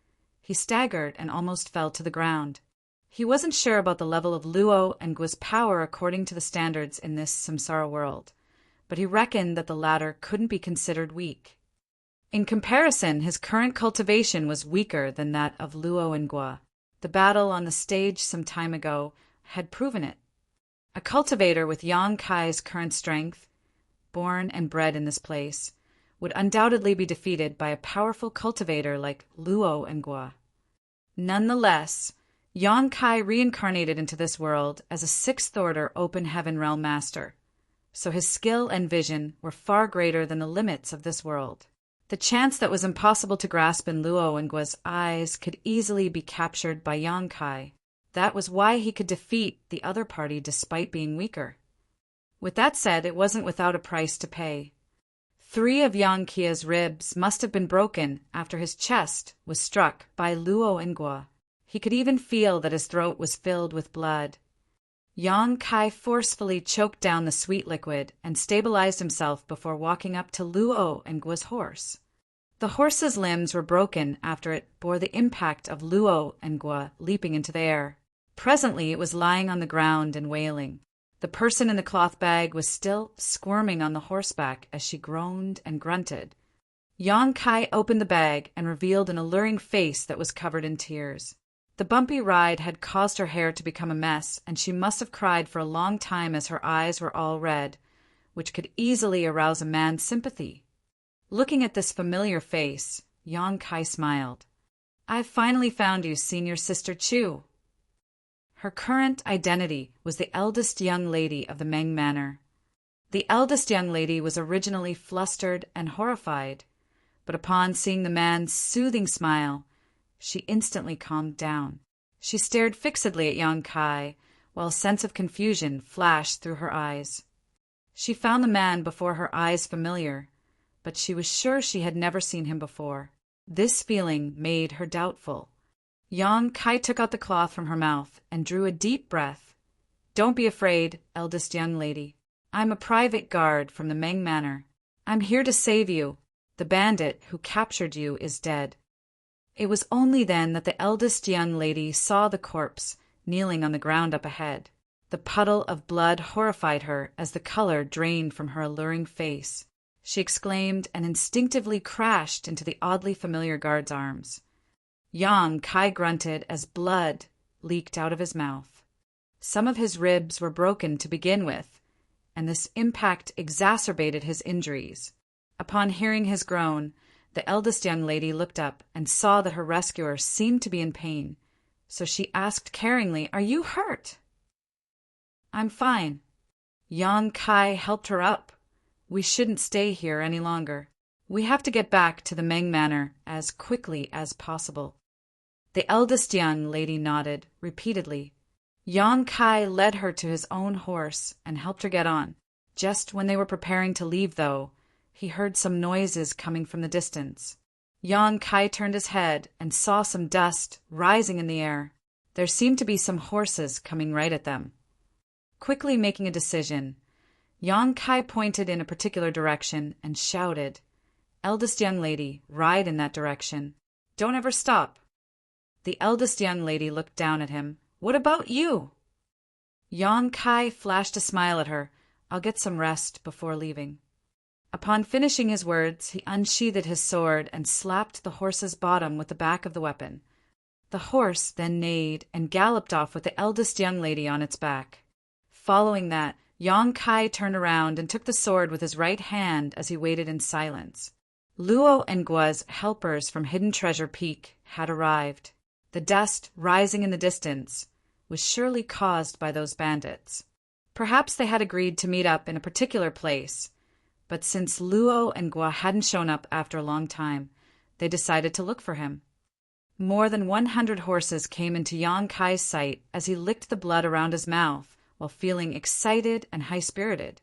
he staggered and almost fell to the ground. He wasn't sure about the level of Luo and Gua's power according to the standards in this samsara world, but he reckoned that the latter couldn't be considered weak. In comparison, his current cultivation was weaker than that of Luo and Gua. The battle on the stage some time ago had proven it. A cultivator with Yang Kai's current strength, born and bred in this place, would undoubtedly be defeated by a powerful cultivator like Luo and Gua. Nonetheless, Yang Kai reincarnated into this world as a sixth-order open heaven realm master, so his skill and vision were far greater than the limits of this world. The chance that was impossible to grasp in Luo and Gua's eyes could easily be captured by Yang Kai. That was why he could defeat the other party despite being weaker. With that said, it wasn't without a price to pay. 3 of Yang Kai's ribs must have been broken after his chest was struck by Luo and Gua. He could even feel that his throat was filled with blood. Yang Kai forcefully choked down the sweet liquid and stabilized himself before walking up to Luo and Gua's horse. The horse's limbs were broken after it bore the impact of Luo and Gua leaping into the air. Presently, it was lying on the ground and wailing. The person in the cloth bag was still squirming on the horseback as she groaned and grunted. Yang Kai opened the bag and revealed an alluring face that was covered in tears. The bumpy ride had caused her hair to become a mess, and she must have cried for a long time as her eyes were all red, which could easily arouse a man's sympathy. Looking at this familiar face, Yang Kai smiled. "I've finally found you, Senior Sister Chu." Her current identity was the eldest young lady of the Meng Manor. The eldest young lady was originally flustered and horrified, but upon seeing the man's soothing smile, she instantly calmed down. She stared fixedly at Yang Kai, while a sense of confusion flashed through her eyes. She found the man before her eyes familiar, but she was sure she had never seen him before. This feeling made her doubtful. Yang Kai took out the cloth from her mouth and drew a deep breath. "Don't be afraid, eldest young lady. I'm a private guard from the Meng Manor. I'm here to save you. The bandit who captured you is dead." It was only then that the eldest young lady saw the corpse kneeling on the ground up ahead. The puddle of blood horrified her as the color drained from her alluring face. She exclaimed and instinctively crashed into the oddly familiar guard's arms. Yang Kai grunted as blood leaked out of his mouth. Some of his ribs were broken to begin with, and this impact exacerbated his injuries. Upon hearing his groan, the eldest young lady looked up and saw that her rescuer seemed to be in pain, so she asked caringly, "Are you hurt?" "I'm fine." Yang Kai helped her up. "We shouldn't stay here any longer. We have to get back to the Meng Manor as quickly as possible." The eldest young lady nodded repeatedly. Yang Kai led her to his own horse and helped her get on. Just when they were preparing to leave, though, he heard some noises coming from the distance. Yang Kai turned his head and saw some dust rising in the air. There seemed to be some horses coming right at them. Quickly making a decision, Yang Kai pointed in a particular direction and shouted, "Eldest young lady, ride in that direction. Don't ever stop." The eldest young lady looked down at him. "What about you?" Yang Kai flashed a smile at her. "I'll get some rest before leaving." Upon finishing his words, he unsheathed his sword and slapped the horse's bottom with the back of the weapon. The horse then neighed and galloped off with the eldest young lady on its back. Following that, Yang Kai turned around and took the sword with his right hand as he waited in silence. Luo and Gua's helpers from Hidden Treasure Peak had arrived. The dust rising in the distance was surely caused by those bandits. Perhaps they had agreed to meet up in a particular place, but since Luo and Gua hadn't shown up after a long time, they decided to look for him. More than 100 horses came into Yang Kai's sight as he licked the blood around his mouth while feeling excited and high-spirited.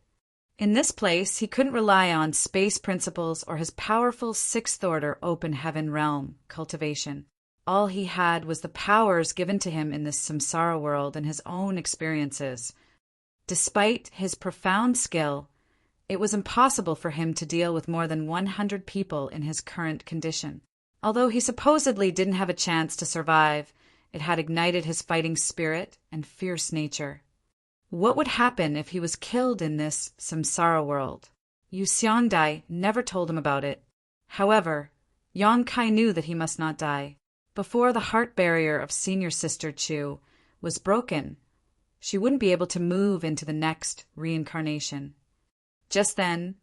In this place, he couldn't rely on space principles or his powerful sixth-order open heaven realm cultivation. All he had was the powers given to him in this samsara world and his own experiences. Despite his profound skill, it was impossible for him to deal with more than 100 people in his current condition. Although he supposedly didn't have a chance to survive, it had ignited his fighting spirit and fierce nature. What would happen if he was killed in this samsara world? Yu Xiangdai never told him about it. However, Yang Kai knew that he must not die. Before the heart barrier of senior sister Chu was broken, she wouldn't be able to move into the next reincarnation. Just then,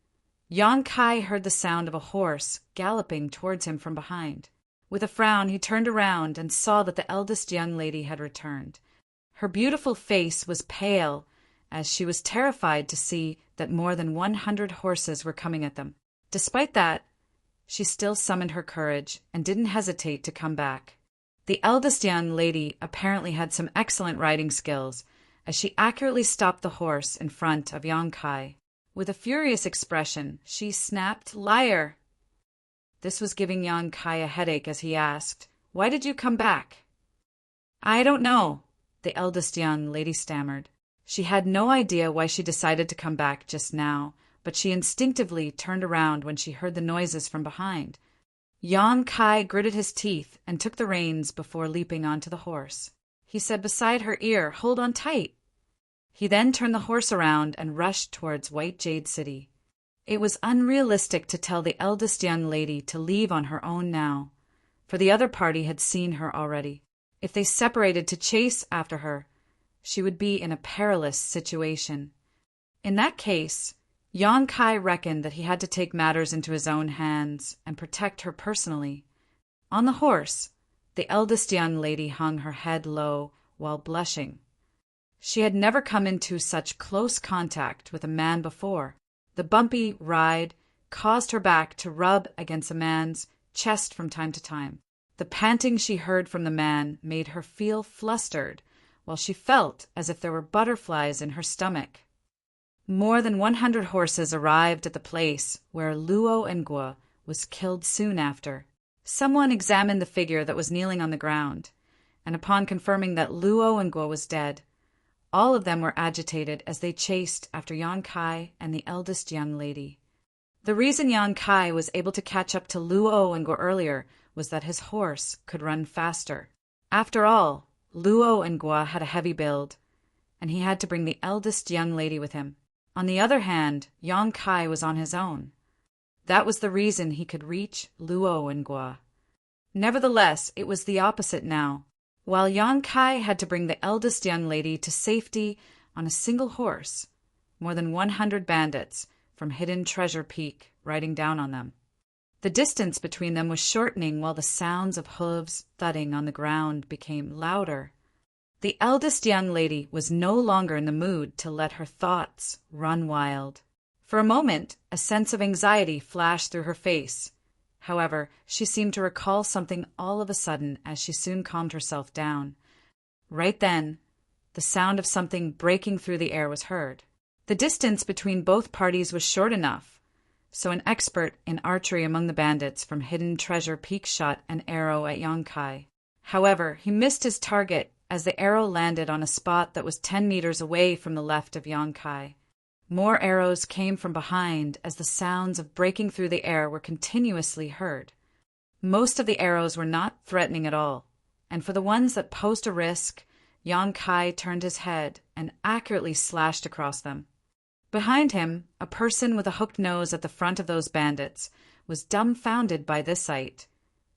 Yang Kai heard the sound of a horse galloping towards him from behind. With a frown, he turned around and saw that the eldest young lady had returned. Her beautiful face was pale, as she was terrified to see that more than 100 horses were coming at them. Despite that, she still summoned her courage and didn't hesitate to come back. The eldest young lady apparently had some excellent riding skills, as she accurately stopped the horse in front of Yang Kai. With a furious expression, she snapped, "Liar!" This was giving Yang Kai a headache as he asked, "Why did you come back?" "I don't know," the eldest young lady stammered. She had no idea why she decided to come back just now, but she instinctively turned around when she heard the noises from behind. Yang Kai gritted his teeth and took the reins before leaping onto the horse. He said beside her ear, "Hold on tight." He then turned the horse around and rushed towards White Jade City. It was unrealistic to tell the eldest young lady to leave on her own now, for the other party had seen her already. If they separated to chase after her, she would be in a perilous situation. In that case, Yang Kai reckoned that he had to take matters into his own hands and protect her personally. On the horse, the eldest young lady hung her head low while blushing. She had never come into such close contact with a man before. The bumpy ride caused her back to rub against a man's chest from time to time. The panting she heard from the man made her feel flustered, while she felt as if there were butterflies in her stomach. More than 100 horses arrived at the place where Luo and Gua was killed soon after. Someone examined the figure that was kneeling on the ground, and upon confirming that Luo and Gua was dead, all of them were agitated as they chased after Yang Kai and the eldest young lady. The reason Yang Kai was able to catch up to Luo and Gua earlier was that his horse could run faster. After all, Luo and Gua had a heavy build, and he had to bring the eldest young lady with him. On the other hand, Yang Kai was on his own. That was the reason he could reach Luo and Gua. Nevertheless, it was the opposite now. While Yang Kai had to bring the eldest young lady to safety on a single horse, more than 100 bandits from Hidden Treasure Peak riding down on them. The distance between them was shortening while the sounds of hooves thudding on the ground became louder. The eldest young lady was no longer in the mood to let her thoughts run wild. For a moment, a sense of anxiety flashed through her face. However, she seemed to recall something all of a sudden as she soon calmed herself down. Right then, the sound of something breaking through the air was heard. The distance between both parties was short enough, so an expert in archery among the bandits from Hidden Treasure Peak shot an arrow at Yang Kai. However, he missed his target as the arrow landed on a spot that was 10 meters away from the left of Yang Kai. More arrows came from behind as the sounds of breaking through the air were continuously heard. Most of the arrows were not threatening at all, and for the ones that posed a risk, Yang Kai turned his head and accurately slashed across them. Behind him, a person with a hooked nose at the front of those bandits was dumbfounded by this sight,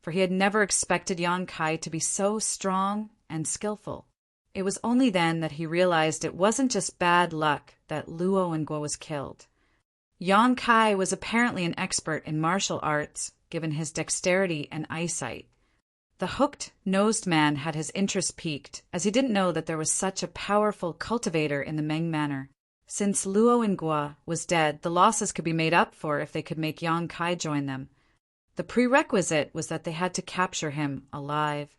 for he had never expected Yang Kai to be so strong and skillful. It was only then that he realized it wasn't just bad luck that Luo and Guo was killed. Yang Kai was apparently an expert in martial arts, given his dexterity and eyesight. The hooked-nosed man had his interest piqued, as he didn't know that there was such a powerful cultivator in the Meng Manor. Since Luo and Guo was dead, the losses could be made up for if they could make Yang Kai join them. The prerequisite was that they had to capture him alive.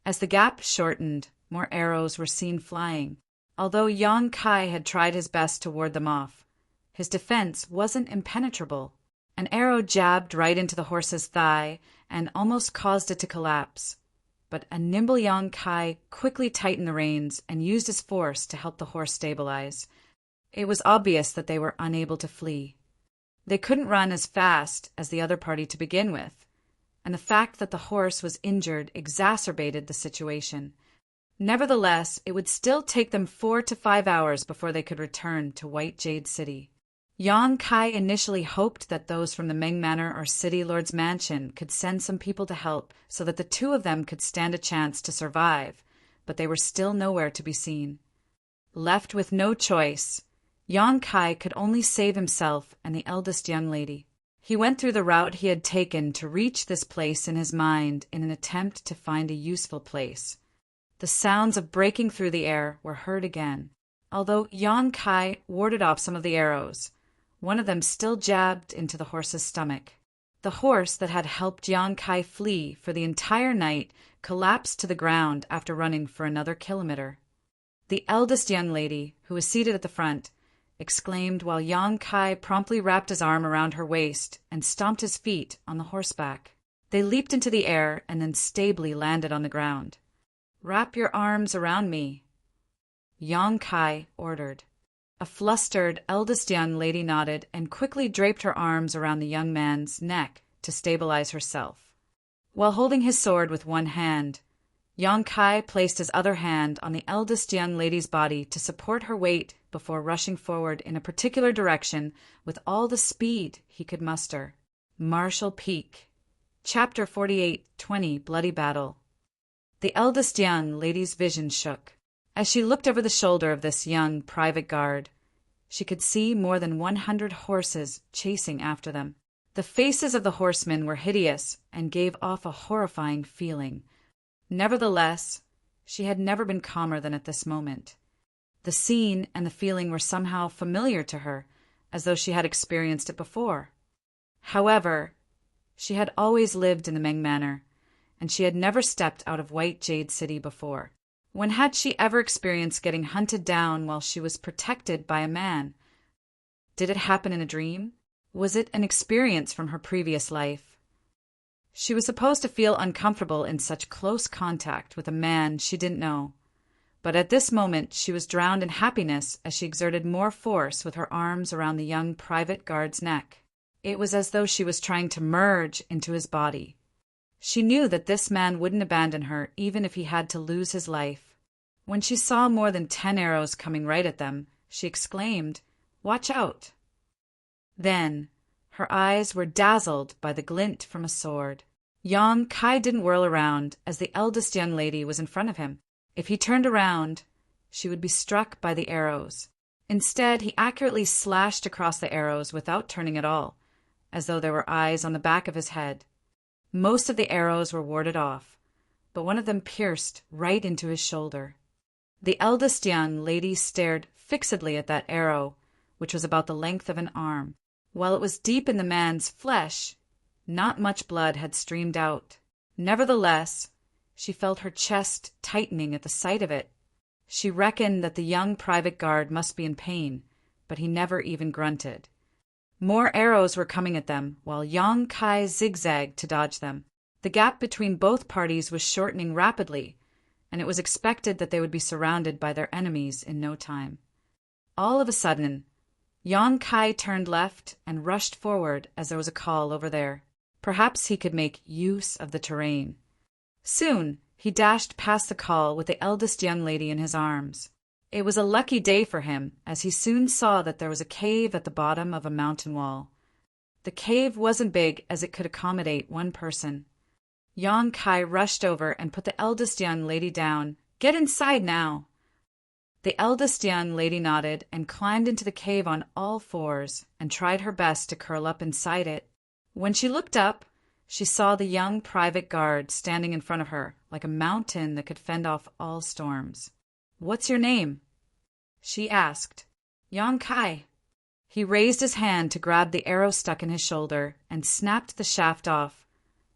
As the gap shortened, more arrows were seen flying. Although Yang Kai had tried his best to ward them off, his defense wasn't impenetrable. An arrow jabbed right into the horse's thigh and almost caused it to collapse. But a nimble Yang Kai quickly tightened the reins and used his force to help the horse stabilize. It was obvious that they were unable to flee. They couldn't run as fast as the other party to begin with, and the fact that the horse was injured exacerbated the situation. Nevertheless, it would still take them 4 to 5 hours before they could return to White Jade City. Yang Kai initially hoped that those from the Meng Manor or City Lord's mansion could send some people to help so that the two of them could stand a chance to survive, but they were still nowhere to be seen. Left with no choice, Yang Kai could only save himself and the eldest young lady. He went through the route he had taken to reach this place in his mind in an attempt to find a useful place. The sounds of breaking through the air were heard again. Although Yang Kai warded off some of the arrows, one of them still jabbed into the horse's stomach. The horse that had helped Yang Kai flee for the entire night collapsed to the ground after running for another kilometer. The eldest young lady, who was seated at the front, exclaimed while Yang Kai promptly wrapped his arm around her waist and stomped his feet on the horseback. They leaped into the air and then stably landed on the ground. "Wrap your arms around me," Yang Kai ordered. A flustered eldest young lady nodded and quickly draped her arms around the young man's neck to stabilize herself. While holding his sword with one hand, Yang Kai placed his other hand on the eldest young lady's body to support her weight before rushing forward in a particular direction with all the speed he could muster. Martial Peak. Chapter 48:20 Bloody Battle. The eldest young lady's vision shook. As she looked over the shoulder of this young private guard, she could see more than 100 horses chasing after them. The faces of the horsemen were hideous and gave off a horrifying feeling. Nevertheless, she had never been calmer than at this moment. The scene and the feeling were somehow familiar to her, as though she had experienced it before. However, she had always lived in the Meng Manor, and she had never stepped out of White Jade City before. When had she ever experienced getting hunted down while she was protected by a man? Did it happen in a dream? Was it an experience from her previous life? She was supposed to feel uncomfortable in such close contact with a man she didn't know, but at this moment she was drowned in happiness as she exerted more force with her arms around the young private guard's neck. It was as though she was trying to merge into his body. She knew that this man wouldn't abandon her even if he had to lose his life. When she saw more than 10 arrows coming right at them, she exclaimed, "Watch out!" Then, her eyes were dazzled by the glint from a sword. Yang Kai didn't whirl around as the eldest young lady was in front of him. If he turned around, she would be struck by the arrows. Instead, he accurately slashed across the arrows without turning at all, as though there were eyes on the back of his head. Most of the arrows were warded off, but one of them pierced right into his shoulder. The eldest young lady stared fixedly at that arrow, which was about the length of an arm. While it was deep in the man's flesh, not much blood had streamed out. Nevertheless, she felt her chest tightening at the sight of it. She reckoned that the young private guard must be in pain, but he never even grunted. More arrows were coming at them, while Yang Kai zigzagged to dodge them. The gap between both parties was shortening rapidly, and it was expected that they would be surrounded by their enemies in no time. All of a sudden, Yang Kai turned left and rushed forward as there was a call over there. Perhaps he could make use of the terrain. Soon, he dashed past the call with the eldest young lady in his arms. It was a lucky day for him, as he soon saw that there was a cave at the bottom of a mountain wall. The cave wasn't big as it could accommodate one person. Yang Kai rushed over and put the eldest young lady down Get inside now." The eldest young lady nodded and climbed into the cave on all fours and tried her best to curl up inside it. When she looked up, she saw the young private guard standing in front of her like a mountain that could fend off all storms. "What's your name?" she asked. "Yang Kai." He raised his hand to grab the arrow stuck in his shoulder and snapped the shaft off,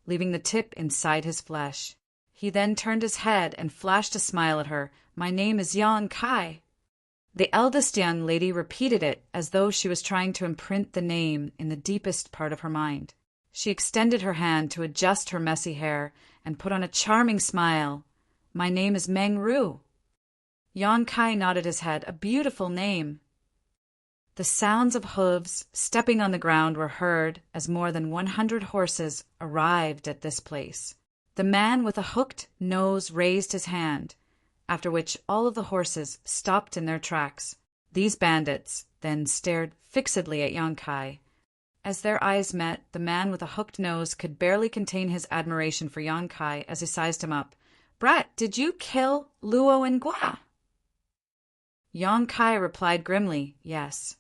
leaving the tip inside his flesh. He then turned his head and flashed a smile at her. "My name is Yang Kai." The eldest young lady repeated it as though she was trying to imprint the name in the deepest part of her mind. She extended her hand to adjust her messy hair and put on a charming smile. "My name is Meng Ru." Yang Kai nodded his head. "A beautiful name." The sounds of hooves stepping on the ground were heard as more than 100 horses arrived at this place. The man with a hooked nose raised his hand, after which all of the horses stopped in their tracks. These bandits then stared fixedly at Yang Kai. As their eyes met, the man with a hooked nose could barely contain his admiration for Yang Kai as he sized him up. "Brat, did you kill Luo and Gua?" Yang Kai replied grimly, "Yes."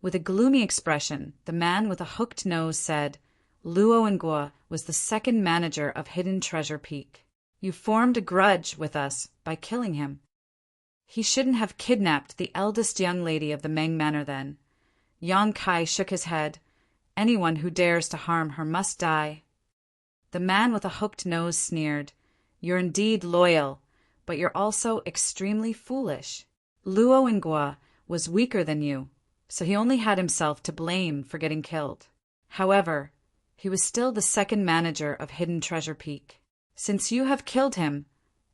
With a gloomy expression, the man with a hooked nose said, "Luo and Gua was the second manager of Hidden Treasure Peak. You formed a grudge with us by killing him. He shouldn't have kidnapped the eldest young lady of the Meng Manor then." Yang Kai shook his head. "Anyone who dares to harm her must die." The man with a hooked nose sneered. "You're indeed loyal, but you're also extremely foolish. Luo Ngwa was weaker than you, so he only had himself to blame for getting killed. However, he was still the second manager of Hidden Treasure Peak. Since you have killed him,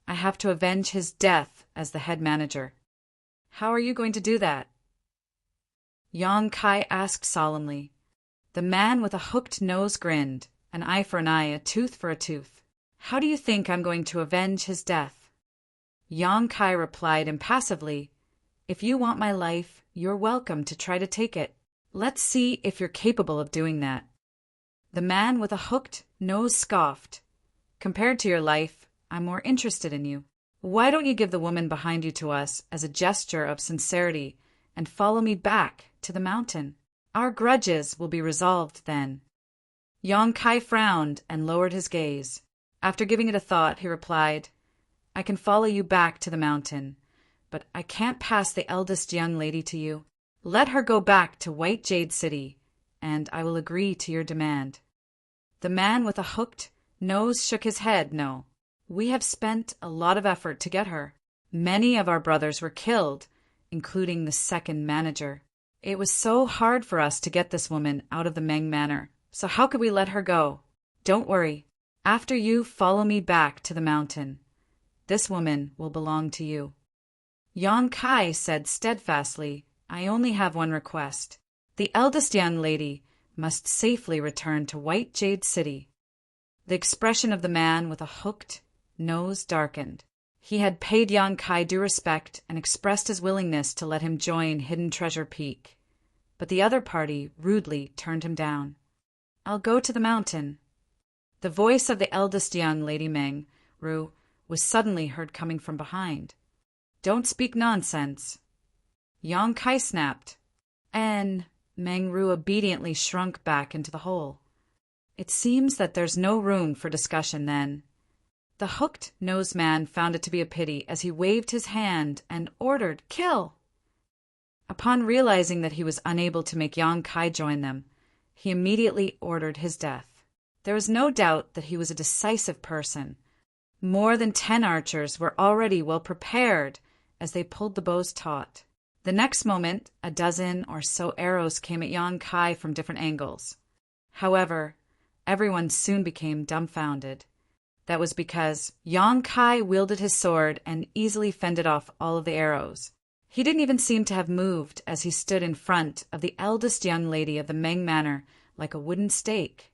I have to avenge his death as the head manager. How are you going to do that?" Yang Kai asked solemnly. The man with a hooked nose grinned. "An eye for an eye, a tooth for a tooth. How do you think I'm going to avenge his death?" Yang Kai replied impassively, "If you want my life, you're welcome to try to take it. Let's see if you're capable of doing that." The man with a hooked nose scoffed. "Compared to your life, I'm more interested in you. Why don't you give the woman behind you to us as a gesture of sincerity and follow me back to the mountain? Our grudges will be resolved then." Yang Kai frowned and lowered his gaze. After giving it a thought, he replied, "I can follow you back to the mountain, but I can't pass the eldest young lady to you. Let her go back to White Jade City, and I will agree to your demand." The man with a hooked nose shook his head. "No. We have spent a lot of effort to get her. Many of our brothers were killed, including the second manager. It was so hard for us to get this woman out of the Meng Manor, so how could we let her go? Don't worry. After you follow me back to the mountain, this woman will belong to you." Yang Kai said steadfastly, "I only have one request. The eldest young lady must safely return to White Jade City." The expression of the man with a hooked nose darkened. He had paid Yang Kai due respect and expressed his willingness to let him join Hidden Treasure Peak, but the other party rudely turned him down. "I'll go to the mountain." The voice of the eldest young lady Meng Ru was suddenly heard coming from behind. "Don't speak nonsense." Yang Kai snapped, and Meng Ru obediently shrunk back into the hole. It seems that there's no room for discussion then. The hooked-nosed man found it to be a pity as he waved his hand and ordered, "Kill!" Upon realizing that he was unable to make Yang Kai join them, he immediately ordered his death. There was no doubt that he was a decisive person. More than 10 archers were already well prepared as they pulled the bows taut. The next moment, a dozen or so arrows came at Yang Kai from different angles. However, everyone soon became dumbfounded. That was because Yang Kai wielded his sword and easily fended off all of the arrows. He didn't even seem to have moved as he stood in front of the eldest young lady of the Meng Manor like a wooden stake.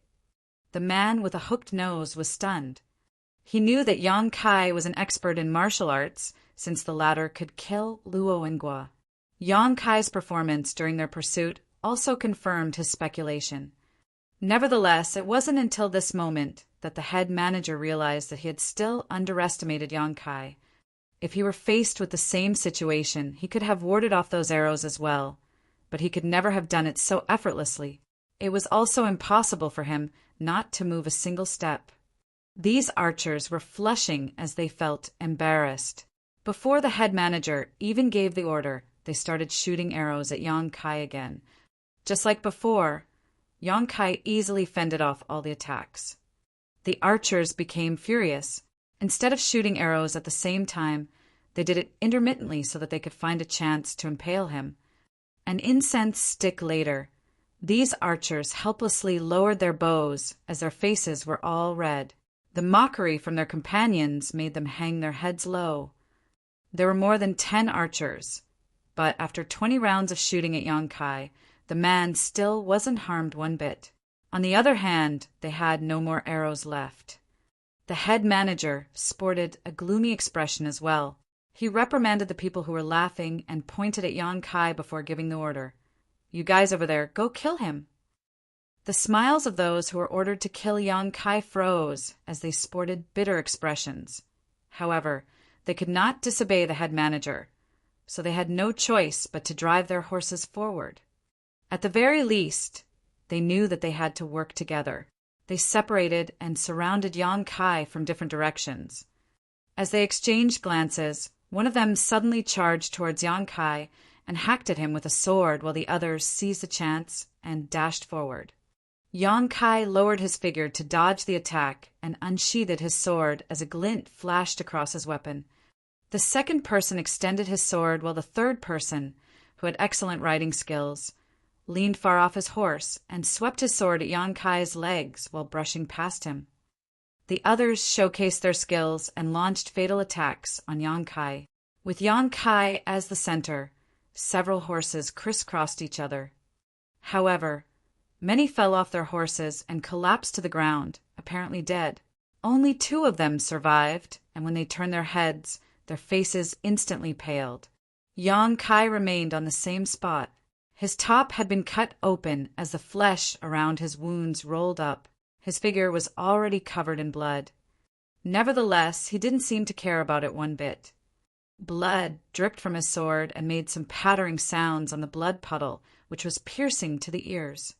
The man with a hooked nose was stunned. He knew that Yang Kai was an expert in martial arts, since the latter could kill Luo Ngwa. Yang Kai's performance during their pursuit also confirmed his speculation. Nevertheless, it wasn't until this moment that the head manager realized that he had still underestimated Yang Kai. If he were faced with the same situation, he could have warded off those arrows as well, but he could never have done it so effortlessly. It was also impossible for him not to move a single step. These archers were flushing as they felt embarrassed. Before the head manager even gave the order, they started shooting arrows at Yang Kai again. Just like before, Yang Kai easily fended off all the attacks. The archers became furious. Instead of shooting arrows at the same time, they did it intermittently so that they could find a chance to impale him. An incense stick later, these archers helplessly lowered their bows as their faces were all red. The mockery from their companions made them hang their heads low. There were more than 10 archers, but after 20 rounds of shooting at Yang Kai, the man still wasn't harmed one bit. On the other hand, they had no more arrows left. The head manager sported a gloomy expression as well. He reprimanded the people who were laughing and pointed at Yang Kai before giving the order. "You guys over there, go kill him." The smiles of those who were ordered to kill Yang Kai froze as they sported bitter expressions. However, they could not disobey the head manager, so they had no choice but to drive their horses forward. At the very least, they knew that they had to work together. They separated and surrounded Yang Kai from different directions. As they exchanged glances, one of them suddenly charged towards Yang Kai and hacked at him with a sword while the others seized the chance and dashed forward. Yang Kai lowered his figure to dodge the attack and unsheathed his sword as a glint flashed across his weapon. The second person extended his sword while the third person, who had excellent riding skills, leaned far off his horse and swept his sword at Yang Kai's legs while brushing past him. The others showcased their skills and launched fatal attacks on Yang Kai. With Yang Kai as the center, several horses crisscrossed each other. However, many fell off their horses and collapsed to the ground, apparently dead. Only 2 of them survived, and when they turned their heads, their faces instantly paled. Yang Kai remained on the same spot. His top had been cut open as the flesh around his wounds rolled up. His figure was already covered in blood. Nevertheless, he didn't seem to care about it one bit. Blood dripped from his sword and made some pattering sounds on the blood puddle, which was piercing to the ears.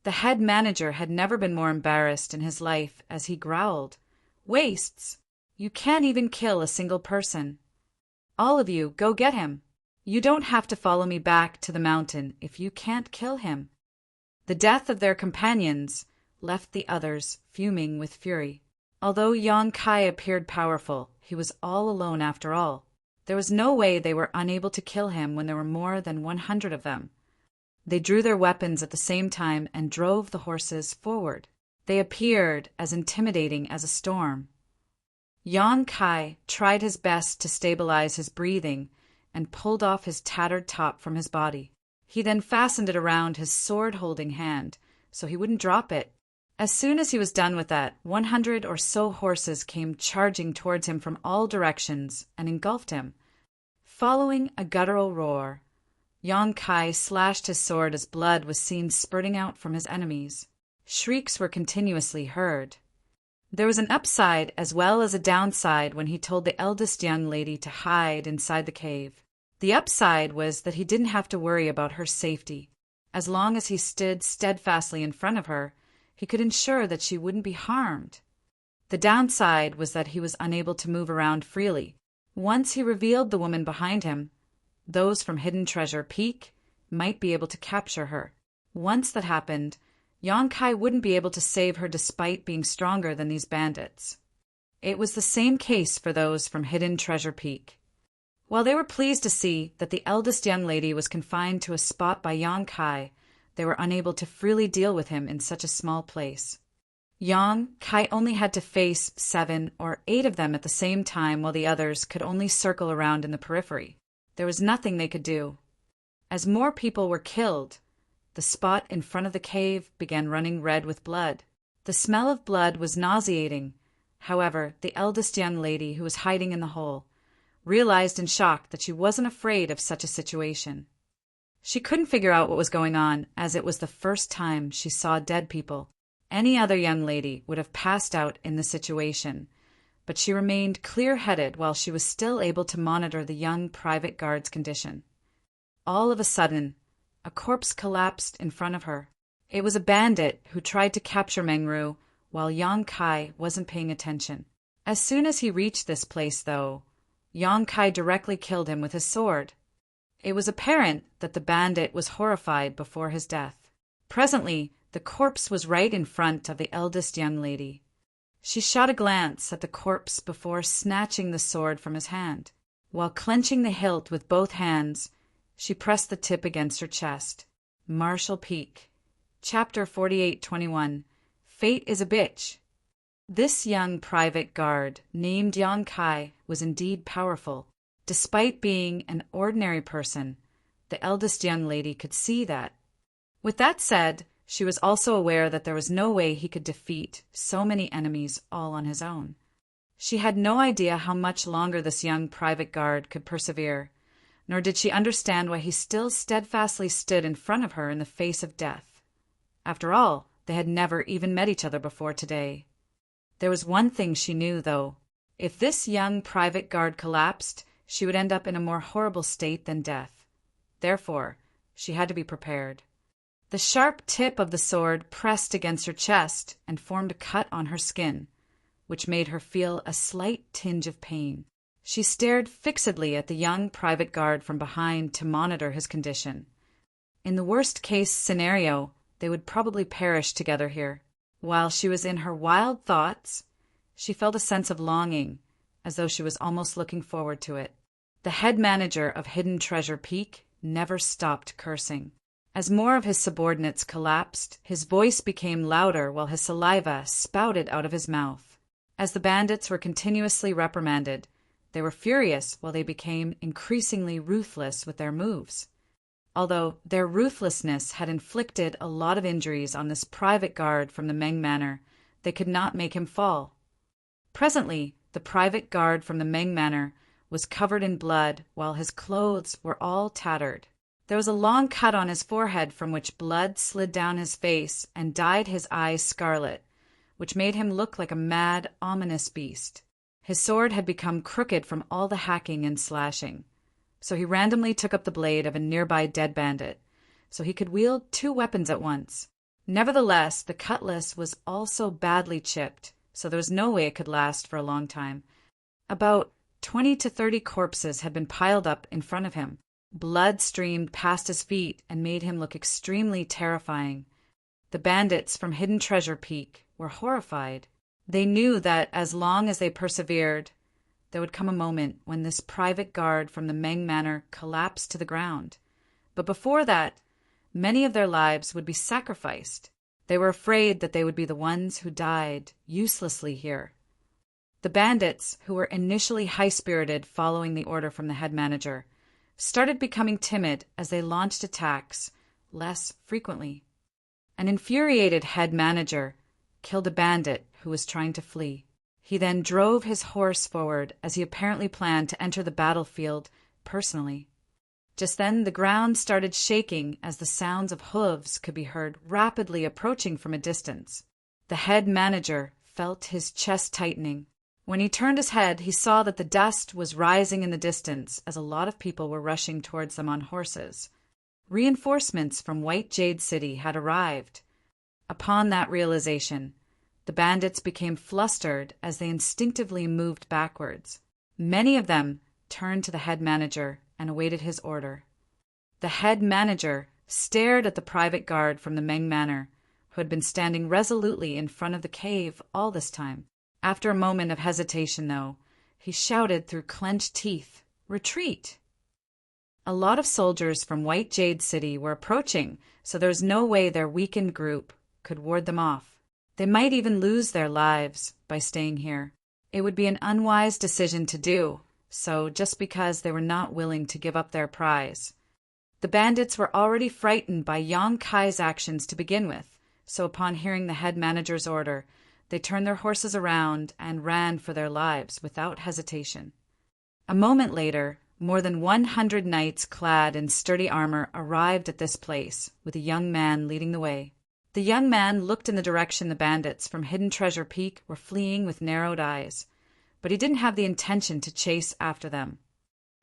The head manager had never been more embarrassed in his life as he growled, "Wastes! You can't even kill a single person. All of you, go get him. You don't have to follow me back to the mountain if you can't kill him." The death of their companions left the others fuming with fury. Although Yang Kai appeared powerful, he was all alone after all. There was no way they were unable to kill him when there were more than 100 of them. They drew their weapons at the same time and drove the horses forward. They appeared as intimidating as a storm. Yang Kai tried his best to stabilize his breathing and pulled off his tattered top from his body. He then fastened it around his sword-holding hand so he wouldn't drop it. As soon as he was done with that, 100 or so horses came charging towards him from all directions and engulfed him. Following a guttural roar, Yang Kai slashed his sword as blood was seen spurting out from his enemies. Shrieks were continuously heard. There was an upside as well as a downside when he told the eldest young lady to hide inside the cave. The upside was that he didn't have to worry about her safety. As long as he stood steadfastly in front of her, he could ensure that she wouldn't be harmed. The downside was that he was unable to move around freely. Once he revealed the woman behind him, those from Hidden Treasure Peak might be able to capture her. Once that happened, Yang Kai wouldn't be able to save her despite being stronger than these bandits. It was the same case for those from Hidden Treasure Peak. While they were pleased to see that the eldest young lady was confined to a spot by Yang Kai, they were unable to freely deal with him in such a small place. Yang Kai only had to face 7 or 8 of them at the same time while the others could only circle around in the periphery. There was nothing they could do. As more people were killed, the spot in front of the cave began running red with blood. The smell of blood was nauseating. However, the eldest young lady who was hiding in the hole realized in shock that she wasn't afraid of such a situation. She couldn't figure out what was going on, as it was the first time she saw dead people. Any other young lady would have passed out in the situation, but she remained clear-headed while she was still able to monitor the young private guard's condition. All of a sudden, a corpse collapsed in front of her. It was a bandit who tried to capture Mengru while Yang Kai wasn't paying attention. As soon as he reached this place, though, Yang Kai directly killed him with his sword. It was apparent that the bandit was horrified before his death. Presently, the corpse was right in front of the eldest young lady. She shot a glance at the corpse before snatching the sword from his hand. While clenching the hilt with both hands, she pressed the tip against her chest. Marshall Peak. Chapter 48:21. Fate is a bitch. This young private guard, named Yang Kai, was indeed powerful. Despite being an ordinary person, the eldest young lady could see that. With that said, she was also aware that there was no way he could defeat so many enemies all on his own. She had no idea how much longer this young private guard could persevere, nor did she understand why he still steadfastly stood in front of her in the face of death. After all, they had never even met each other before today. There was one thing she knew, though. If this young private guard collapsed, she would end up in a more horrible state than death. Therefore, she had to be prepared. The sharp tip of the sword pressed against her chest and formed a cut on her skin, which made her feel a slight tinge of pain. She stared fixedly at the young private guard from behind to monitor his condition. In the worst-case scenario, they would probably perish together here. While she was in her wild thoughts, she felt a sense of longing, as though she was almost looking forward to it. The head manager of Hidden Treasure Peak never stopped cursing. As more of his subordinates collapsed, his voice became louder while his saliva spouted out of his mouth. As the bandits were continuously reprimanded, they were furious while they became increasingly ruthless with their moves. Although their ruthlessness had inflicted a lot of injuries on this private guard from the Meng Manor, they could not make him fall. Presently, the private guard from the Meng Manor was covered in blood while his clothes were all tattered. There was a long cut on his forehead from which blood slid down his face and dyed his eyes scarlet, which made him look like a mad, ominous beast. His sword had become crooked from all the hacking and slashing, so he randomly took up the blade of a nearby dead bandit, so he could wield two weapons at once. Nevertheless, the cutlass was also badly chipped, so there was no way it could last for a long time. About 20 to 30 corpses had been piled up in front of him. Blood streamed past his feet and made him look extremely terrifying. The bandits from Hidden Treasure Peak were horrified. They knew that as long as they persevered, there would come a moment when this private guard from the Meng Manor collapsed to the ground. But before that, many of their lives would be sacrificed. They were afraid that they would be the ones who died uselessly here. The bandits, who were initially high-spirited following the order from the head manager, started becoming timid as they launched attacks less frequently. An infuriated head manager killed a bandit who was trying to flee. He then drove his horse forward as he apparently planned to enter the battlefield personally. Just then the ground started shaking as the sounds of hooves could be heard rapidly approaching from a distance. The head manager felt his chest tightening. When he turned his head, he saw that the dust was rising in the distance as a lot of people were rushing towards them on horses. Reinforcements from White Jade City had arrived. Upon that realization, the bandits became flustered as they instinctively moved backwards. Many of them turned to the head manager and awaited his order. The head manager stared at the private guard from the Meng Manor, who had been standing resolutely in front of the cave all this time. After a moment of hesitation, though, he shouted through clenched teeth, "Retreat!" A lot of soldiers from White Jade City were approaching, so there was no way their weakened group could ward them off. They might even lose their lives by staying here. It would be an unwise decision to do, so just because they were not willing to give up their prize. The bandits were already frightened by Yang Kai's actions to begin with, so upon hearing the head manager's order, they turned their horses around and ran for their lives without hesitation. A moment later, more than 100 knights clad in sturdy armor arrived at this place, with a young man leading the way. The young man looked in the direction the bandits from Hidden Treasure Peak were fleeing with narrowed eyes. but he didn't have the intention to chase after them.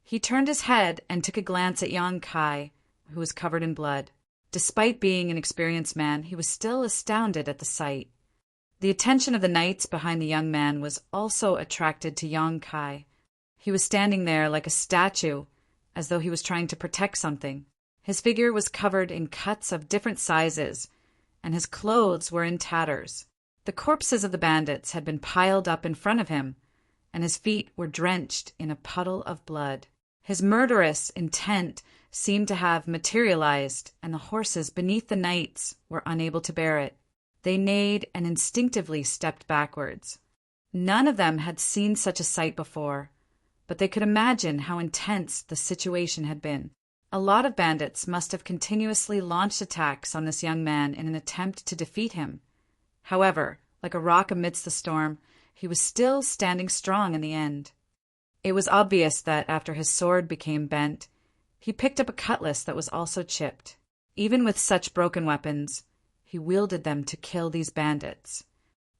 He turned his head and took a glance at Yang Kai, who was covered in blood. Despite being an experienced man, he was still astounded at the sight. The attention of the knights behind the young man was also attracted to Yang Kai. He was standing there like a statue, as though he was trying to protect something. His figure was covered in cuts of different sizes, and his clothes were in tatters. The corpses of the bandits had been piled up in front of him, and his feet were drenched in a puddle of blood. His murderous intent seemed to have materialized, and the horses beneath the knights were unable to bear it. They neighed and instinctively stepped backwards. None of them had seen such a sight before, but they could imagine how intense the situation had been. A lot of bandits must have continuously launched attacks on this young man in an attempt to defeat him. However, like a rock amidst the storm, he was still standing strong in the end. It was obvious that after his sword became bent, he picked up a cutlass that was also chipped. Even with such broken weapons, he wielded them to kill these bandits.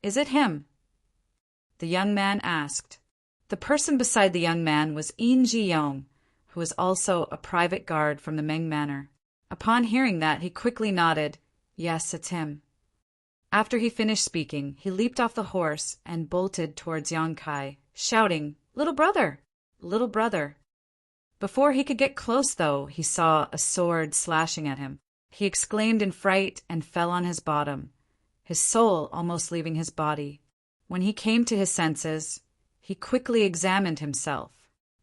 "Is it him?" the young man asked. The person beside the young man was Yin Ji-yong, who was also a private guard from the Meng Manor. Upon hearing that, he quickly nodded. Yes, it's him. After he finished speaking, he leaped off the horse and bolted towards Yang Kai, shouting, "Little brother! Little brother!" Before he could get close, though, he saw a sword slashing at him. He exclaimed in fright and fell on his bottom, his soul almost leaving his body. When he came to his senses, he quickly examined himself.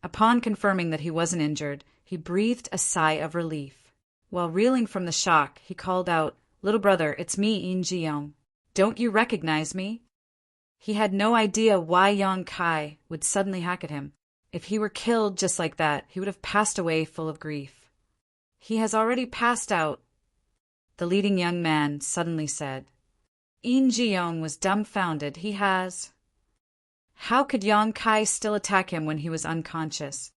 Upon confirming that he wasn't injured, he breathed a sigh of relief. While reeling from the shock, he called out, "Little brother, it's me, Yin Ji-yong. Don't you recognize me?" He had no idea why Yang Kai would suddenly hack at him. If he were killed just like that, he would have passed away full of grief. "He has already passed out," the leading young man suddenly said. Yin Ji-yong was dumbfounded. He has... How could Yang Kai still attack him when he was unconscious?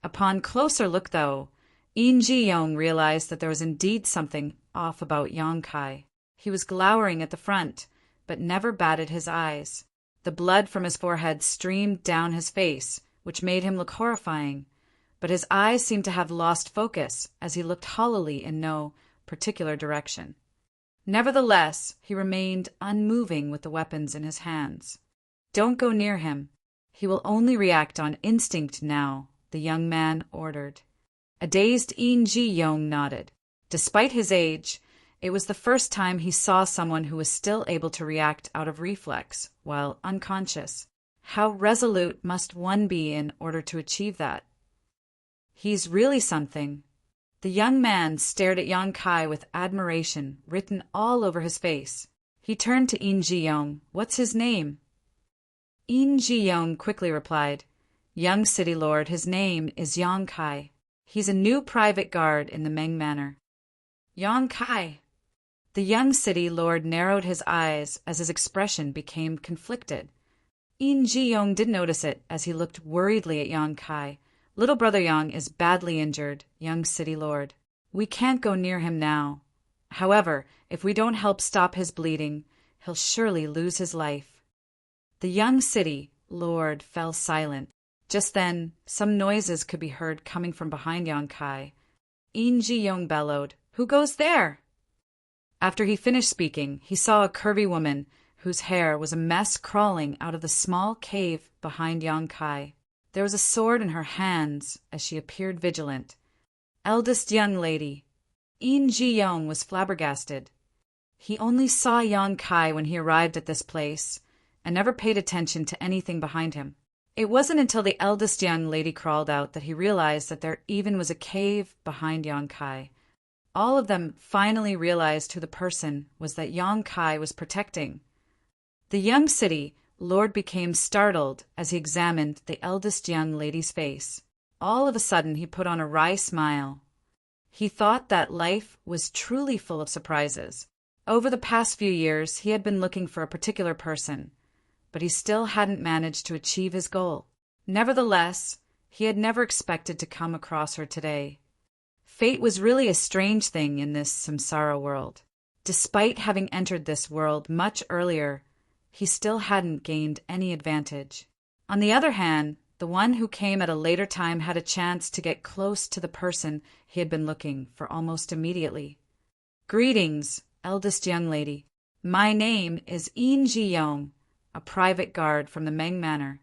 Upon closer look, though, Yin Ji-yong realized that there was indeed something off about Yang Kai. He was glowering at the front, but never batted his eyes. The blood from his forehead streamed down his face, which made him look horrifying, but his eyes seemed to have lost focus as he looked hollowly in no particular direction. Nevertheless, he remained unmoving with the weapons in his hands. "Don't go near him. He will only react on instinct now," the young man ordered. A dazed Yin Ji-yong nodded. Despite his age, it was the first time he saw someone who was still able to react out of reflex while unconscious. How resolute must one be in order to achieve that? He's really something. The young man stared at Yang Kai with admiration written all over his face. He turned to Yin Ji-yong. "What's his name?" Yin Ji-yong quickly replied, "Young city lord, his name is Yang Kai. He's a new private guard in the Meng Manor." "Yang Kai!" The young city lord narrowed his eyes as his expression became conflicted. Yin Ji-yong did notice it as he looked worriedly at Yang Kai. "Little brother Yang is badly injured, young city lord. We can't go near him now. However, if we don't help stop his bleeding, he'll surely lose his life." The young city lord fell silent. Just then, some noises could be heard coming from behind Yang Kai. Yin Ji-yong bellowed, "Who goes there?" After he finished speaking, he saw a curvy woman whose hair was a mess crawling out of the small cave behind Yang Kai. There was a sword in her hands as she appeared vigilant. "Eldest young lady." Yin Ji-yong was flabbergasted. He only saw Yang Kai when he arrived at this place, and never paid attention to anything behind him. It wasn't until the eldest young lady crawled out that he realized that there even was a cave behind Yang Kai. All of them finally realized who the person was that Yang Kai was protecting. The young city lord became startled as he examined the eldest young lady's face. All of a sudden he put on a wry smile. He thought that life was truly full of surprises. Over the past few years he had been looking for a particular person, but he still hadn't managed to achieve his goal. Nevertheless, he had never expected to come across her today. Fate was really a strange thing in this samsara world. Despite having entered this world much earlier, he still hadn't gained any advantage. On the other hand, the one who came at a later time had a chance to get close to the person he had been looking for almost immediately. "Greetings, eldest young lady. My name is Yin Ji-yong, a private guard from the Meng Manor."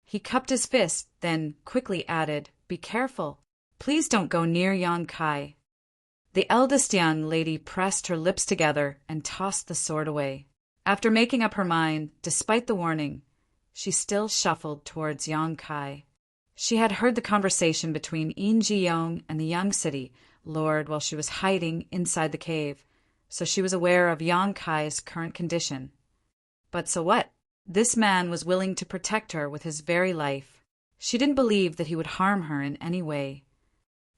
He cupped his fist, then quickly added, "Be careful. Please don't go near Yan Kai." The eldest young lady pressed her lips together and tossed the sword away. After making up her mind, despite the warning, she still shuffled towards Yan Kai. She had heard the conversation between Yin Ji-yong and the young city lord while she was hiding inside the cave, so she was aware of Yan Kai's current condition. But so what? This man was willing to protect her with his very life. She didn't believe that he would harm her in any way.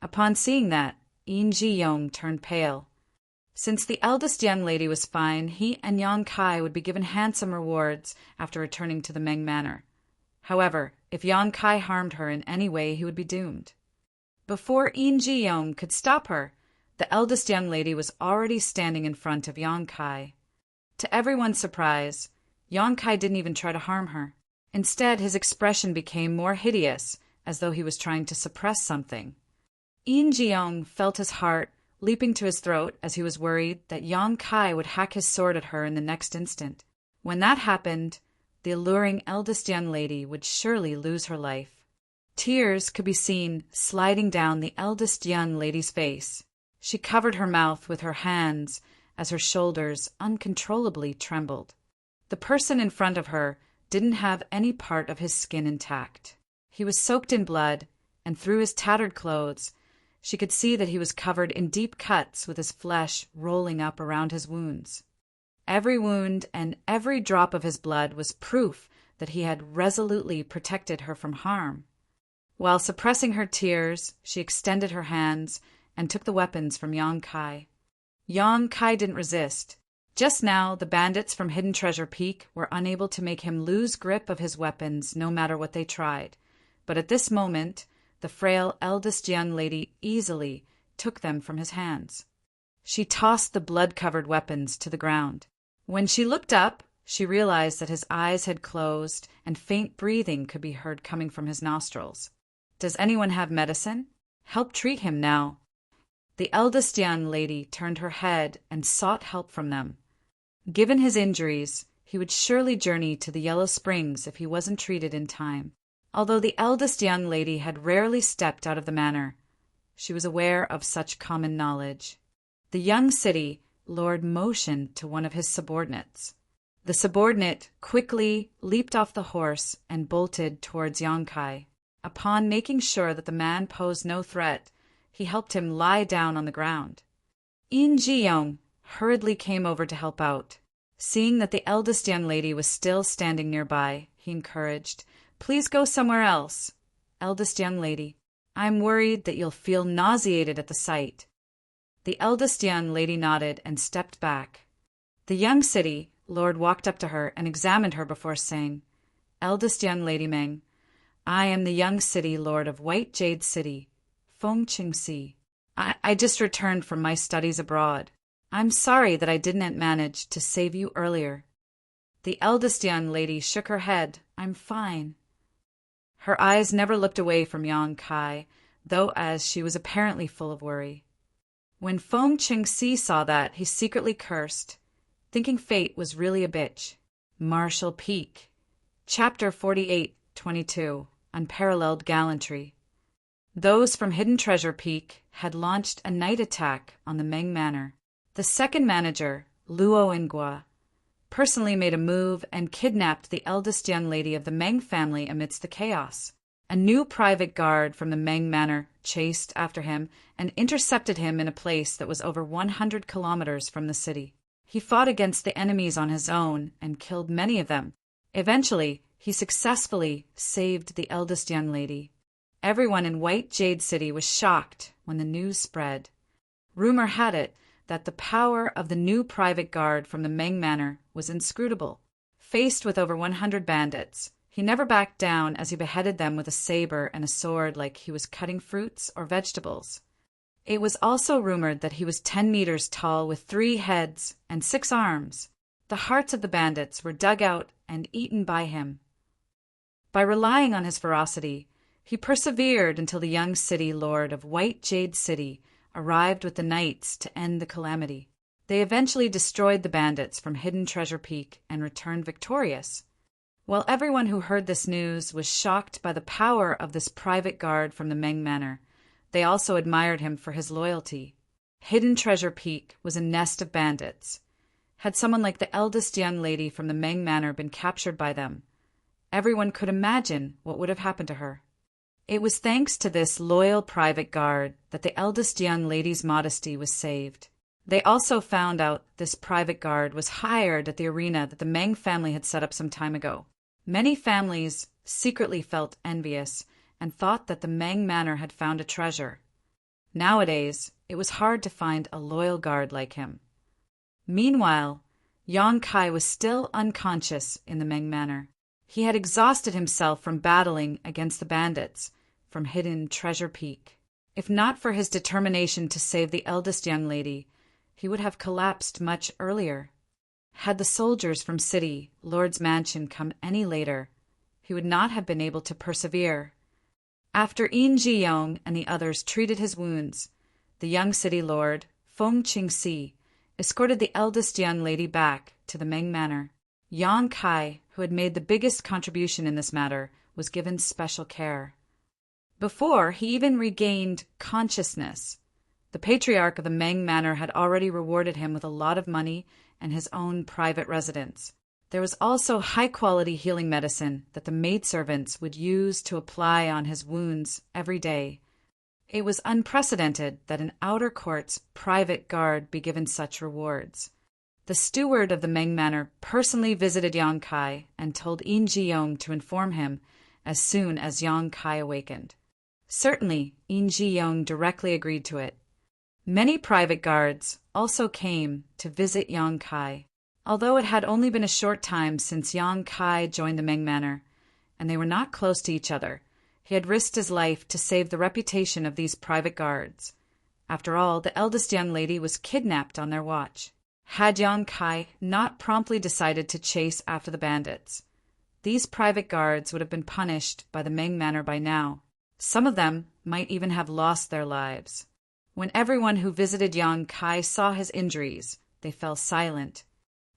Upon seeing that, Yin Ji-yong turned pale. Since the eldest young lady was fine, he and Yan Kai would be given handsome rewards after returning to the Meng Manor. However, if Yan Kai harmed her in any way, he would be doomed. Before Yin Ji-yong could stop her, the eldest young lady was already standing in front of Yan Kai. To everyone's surprise, Yan Kai didn't even try to harm her. Instead, his expression became more hideous, as though he was trying to suppress something. Yin Ji-yong felt his heart leaping to his throat as he was worried that Yan Kai would hack his sword at her in the next instant. When that happened, the alluring eldest young lady would surely lose her life. Tears could be seen sliding down the eldest young lady's face. She covered her mouth with her hands as her shoulders uncontrollably trembled. The person in front of her didn't have any part of his skin intact. He was soaked in blood, and through his tattered clothes, she could see that he was covered in deep cuts with his flesh rolling up around his wounds. Every wound and every drop of his blood was proof that he had resolutely protected her from harm. While suppressing her tears, she extended her hands and took the weapons from Yan Kai. Yan Kai didn't resist. Just now, the bandits from Hidden Treasure Peak were unable to make him lose grip of his weapons no matter what they tried. But at this moment, the frail eldest young lady easily took them from his hands. She tossed the blood-covered weapons to the ground. When she looked up, she realized that his eyes had closed and faint breathing could be heard coming from his nostrils. "Does anyone have medicine? Help treat him now." The eldest young lady turned her head and sought help from them. Given his injuries, he would surely journey to the Yellow Springs if he wasn't treated in time. Although the eldest young lady had rarely stepped out of the manor, she was aware of such common knowledge. The young city lord motioned to one of his subordinates. The subordinate quickly leaped off the horse and bolted towards Yan Kai. Upon making sure that the man posed no threat, he helped him lie down on the ground. Yin Ji-yong hurriedly came over to help out. Seeing that the eldest young lady was still standing nearby, he encouraged, "Please go somewhere else. Eldest young lady, I'm worried that you'll feel nauseated at the sight." The eldest young lady nodded and stepped back. The young city lord walked up to her and examined her before saying, "Eldest young lady Meng, I am the young city lord of White Jade City, Fengqingxi. I just returned from my studies abroad. I'm sorry that I didn't manage to save you earlier." The eldest young lady shook her head. "I'm fine." Her eyes never looked away from Yan Kai, though as she was apparently full of worry. When Fengqingxi saw that, he secretly cursed, thinking fate was really a bitch. Martial Peak. Chapter 48:22. Unparalleled Gallantry. Those from Hidden Treasure Peak had launched a night attack on the Meng Manor. The second manager, Luo Ingua, personally made a move and kidnapped the eldest young lady of the Meng family amidst the chaos. A new private guard from the Meng Manor chased after him and intercepted him in a place that was over 100 kilometers from the city. He fought against the enemies on his own and killed many of them. Eventually, he successfully saved the eldest young lady. Everyone in White Jade City was shocked when the news spread. Rumor had it that the power of the new private guard from the Meng Manor was inscrutable. Faced with over 100 bandits, he never backed down as he beheaded them with a saber and a sword like he was cutting fruits or vegetables. It was also rumored that he was 10 meters tall with 3 heads and 6 arms. The hearts of the bandits were dug out and eaten by him. By relying on his ferocity, he persevered until the young city lord of White Jade City arrived with the knights to end the calamity. They eventually destroyed the bandits from Hidden Treasure Peak and returned victorious. While everyone who heard this news was shocked by the power of this private guard from the Meng Manor, they also admired him for his loyalty. Hidden Treasure Peak was a nest of bandits. Had someone like the eldest young lady from the Meng Manor been captured by them, everyone could imagine what would have happened to her. It was thanks to this loyal private guard that the eldest young lady's modesty was saved. They also found out this private guard was hired at the arena that the Meng family had set up some time ago. Many families secretly felt envious and thought that the Meng Manor had found a treasure. Nowadays, it was hard to find a loyal guard like him. Meanwhile, Yang Kai was still unconscious in the Meng Manor. He had exhausted himself from battling against the bandits from Hidden Treasure Peak. If not for his determination to save the eldest young lady, he would have collapsed much earlier. Had the soldiers from City Lord's Mansion come any later, he would not have been able to persevere. After Yin Ji-yong and the others treated his wounds, the young city lord, Feng Qingxi, escorted the eldest young lady back to the Meng Manor. Yang Kai, who had made the biggest contribution in this matter, was given special care. Before he even regained consciousness, the patriarch of the Meng Manor had already rewarded him with a lot of money and his own private residence. There was also high-quality healing medicine that the maidservants would use to apply on his wounds every day. It was unprecedented that an outer court's private guard be given such rewards. The steward of the Meng Manor personally visited Yang Kai and told Yin Ji-yong to inform him as soon as Yang Kai awakened. Certainly, Yin Ji-yong directly agreed to it. Many private guards also came to visit Yang Kai. Although it had only been a short time since Yang Kai joined the Meng Manor, and they were not close to each other, he had risked his life to save the reputation of these private guards. After all, the eldest young lady was kidnapped on their watch. Had Yang Kai not promptly decided to chase after the bandits, these private guards would have been punished by the Meng Manor by now. Some of them might even have lost their lives. When everyone who visited Yang Kai saw his injuries, they fell silent.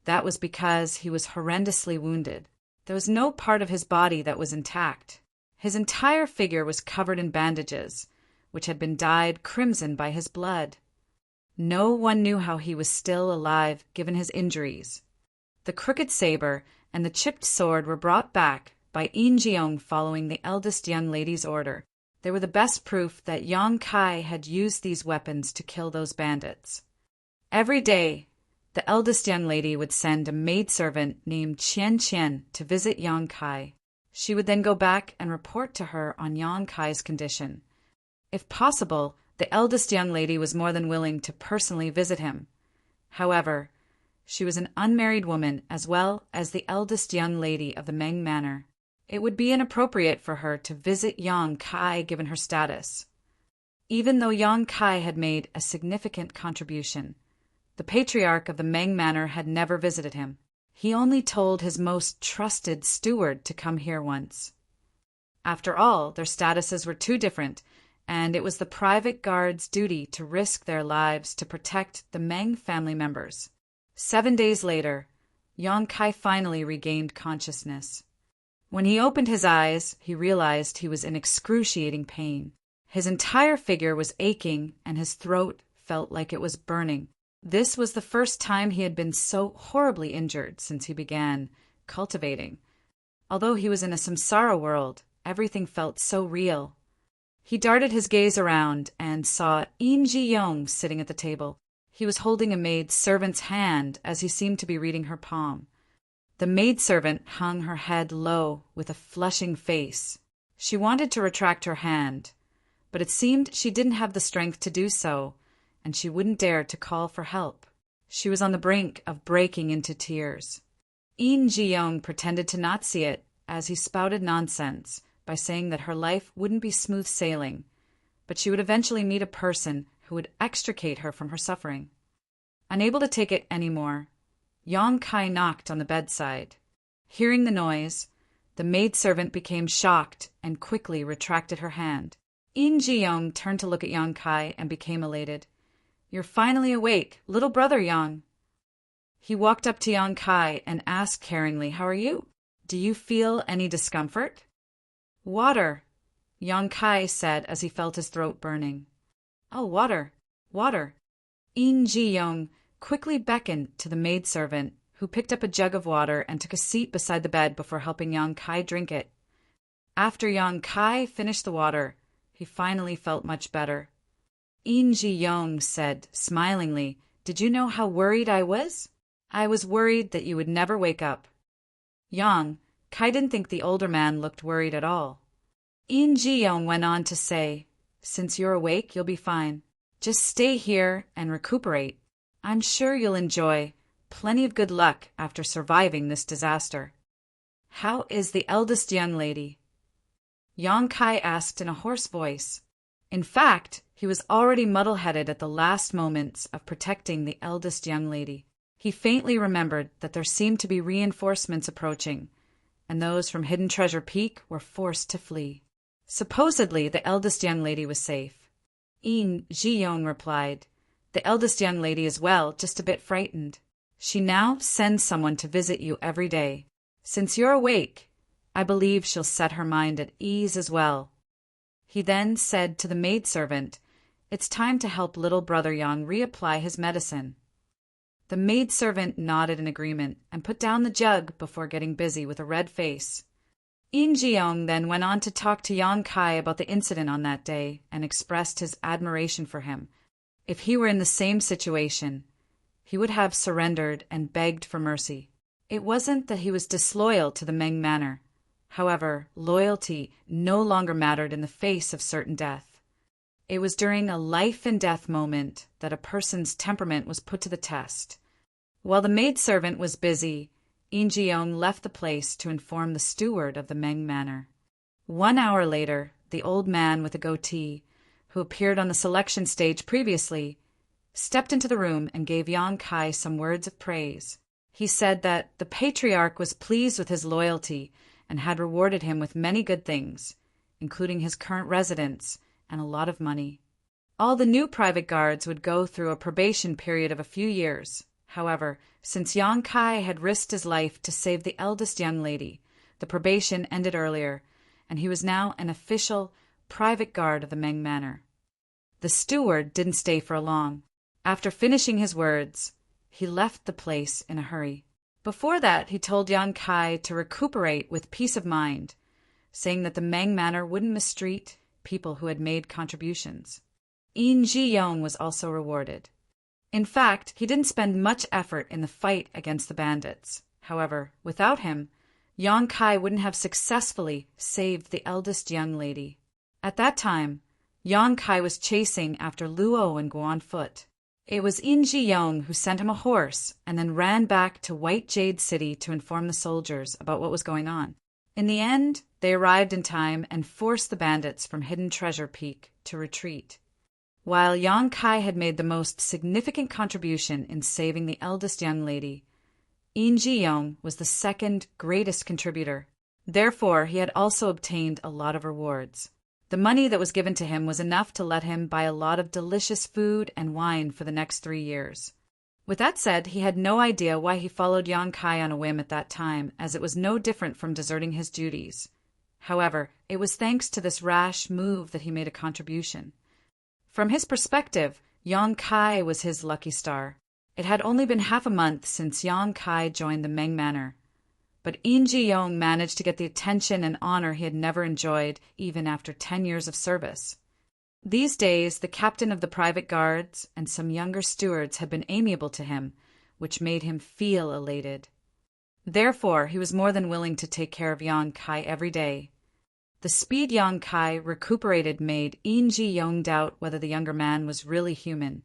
That was because he was horrendously wounded. There was no part of his body that was intact. His entire figure was covered in bandages, which had been dyed crimson by his blood. No one knew how he was still alive given his injuries. The crooked saber and the chipped sword were brought back by Yin Ji-yong following the eldest young lady's order. They were the best proof that Yang Kai had used these weapons to kill those bandits. Every day, the eldest young lady would send a maidservant named Qian Qian to visit Yang Kai. She would then go back and report to her on Yang Kai's condition. If possible, the eldest young lady was more than willing to personally visit him. However, she was an unmarried woman as well as the eldest young lady of the Meng Manor. It would be inappropriate for her to visit Yang Kai given her status. Even though Yang Kai had made a significant contribution, the patriarch of the Meng Manor had never visited him. He only told his most trusted steward to come here once. After all, their statuses were too different, and it was the private guard's duty to risk their lives to protect the Meng family members. 7 days later, Yang Kai finally regained consciousness. When he opened his eyes, he realized he was in excruciating pain. His entire figure was aching, and his throat felt like it was burning. This was the first time he had been so horribly injured since he began cultivating. Although he was in a samsara world, everything felt so real. He darted his gaze around and saw Yin Ji-yong sitting at the table. He was holding a maid servant's hand as he seemed to be reading her palm. The maidservant hung her head low with a flushing face. She wanted to retract her hand, but it seemed she didn't have the strength to do so, and she wouldn't dare to call for help. She was on the brink of breaking into tears. Yin Ji-yong pretended to not see it as he spouted nonsense by saying that her life wouldn't be smooth sailing, but she would eventually meet a person who would extricate her from her suffering. Unable to take it anymore, Yang Kai knocked on the bedside. Hearing the noise, The maidservant became shocked and quickly retracted her hand. In Ji-young turned to look at Yang Kai and became elated. "You're finally awake, little brother Yang." He walked up to Yang Kai and asked caringly, "How are you? Do you feel any discomfort?" "Water," Yang Kai said as he felt his throat burning. "Oh, water, water." In Ji-young quickly beckoned to the maidservant, who picked up a jug of water and took a seat beside the bed before helping Yang Kai drink it. After Yang Kai finished the water, he finally felt much better. In Ji-young said smilingly, "Did you know how worried I was? I was worried that you would never wake up." Yang Kai didn't think the older man looked worried at all. In Ji-young went on to say, "Since you're awake, you'll be fine. Just stay here and recuperate. I'm sure you'll enjoy plenty of good luck after surviving this disaster." "How is the eldest young lady?" Yang Kai asked in a hoarse voice. In fact, he was already muddle-headed at the last moments of protecting the eldest young lady. He faintly remembered that there seemed to be reinforcements approaching, and those from Hidden Treasure Peak were forced to flee. Supposedly, the eldest young lady was safe. In Ji-young replied, "The eldest young lady is well, just a bit frightened. She now sends someone to visit you every day. Since you're awake, I believe she'll set her mind at ease as well." He then said to the maidservant, "It's time to help little brother Yang reapply his medicine." The maidservant nodded in agreement and put down the jug before getting busy with a red face. In Ji-young then went on to talk to Yang Kai about the incident on that day and expressed his admiration for him. If he were in the same situation, he would have surrendered and begged for mercy. It wasn't that he was disloyal to the Meng Manor. However, loyalty no longer mattered in the face of certain death. It was during a life-and-death moment that a person's temperament was put to the test. While the maidservant was busy, In Ji-young left the place to inform the steward of the Meng Manor. 1 hour later, the old man with a goatee, who appeared on the selection stage previously, stepped into the room and gave Yang Kai some words of praise. He said that the patriarch was pleased with his loyalty and had rewarded him with many good things, including his current residence and a lot of money. All the new private guards would go through a probation period of a few years. However, since Yang Kai had risked his life to save the eldest young lady, the probation ended earlier, and he was now an official private guard of the Meng Manor. The steward didn't stay for long. After finishing his words, he left the place in a hurry. Before that, he told Yang Kai to recuperate with peace of mind, saying that the Meng Manor wouldn't mistreat people who had made contributions. In Ji-young was also rewarded. In fact, he didn't spend much effort in the fight against the bandits. However, without him, Yang Kai wouldn't have successfully saved the eldest young lady. At that time, Yang Kai was chasing after Luo and Go on foot. It was In Ji-young who sent him a horse and then ran back to White Jade City to inform the soldiers about what was going on. In the end, they arrived in time and forced the bandits from Hidden Treasure Peak to retreat. While Yang Kai had made the most significant contribution in saving the eldest young lady, In Ji-young was the second greatest contributor. Therefore, he had also obtained a lot of rewards. The money that was given to him was enough to let him buy a lot of delicious food and wine for the next 3 years. With that said, he had no idea why he followed Yang Kai on a whim at that time, as it was no different from deserting his duties. However, it was thanks to this rash move that he made a contribution. From his perspective, Yang Kai was his lucky star. It had only been half a month since Yang Kai joined the Meng Manor, but In Ji-young managed to get the attention and honor he had never enjoyed even after 10 years of service. These days, the captain of the private guards and some younger stewards had been amiable to him, which made him feel elated. Therefore, he was more than willing to take care of Yang Kai every day. The speed Yang Kai recuperated made In Ji-young doubt whether the younger man was really human.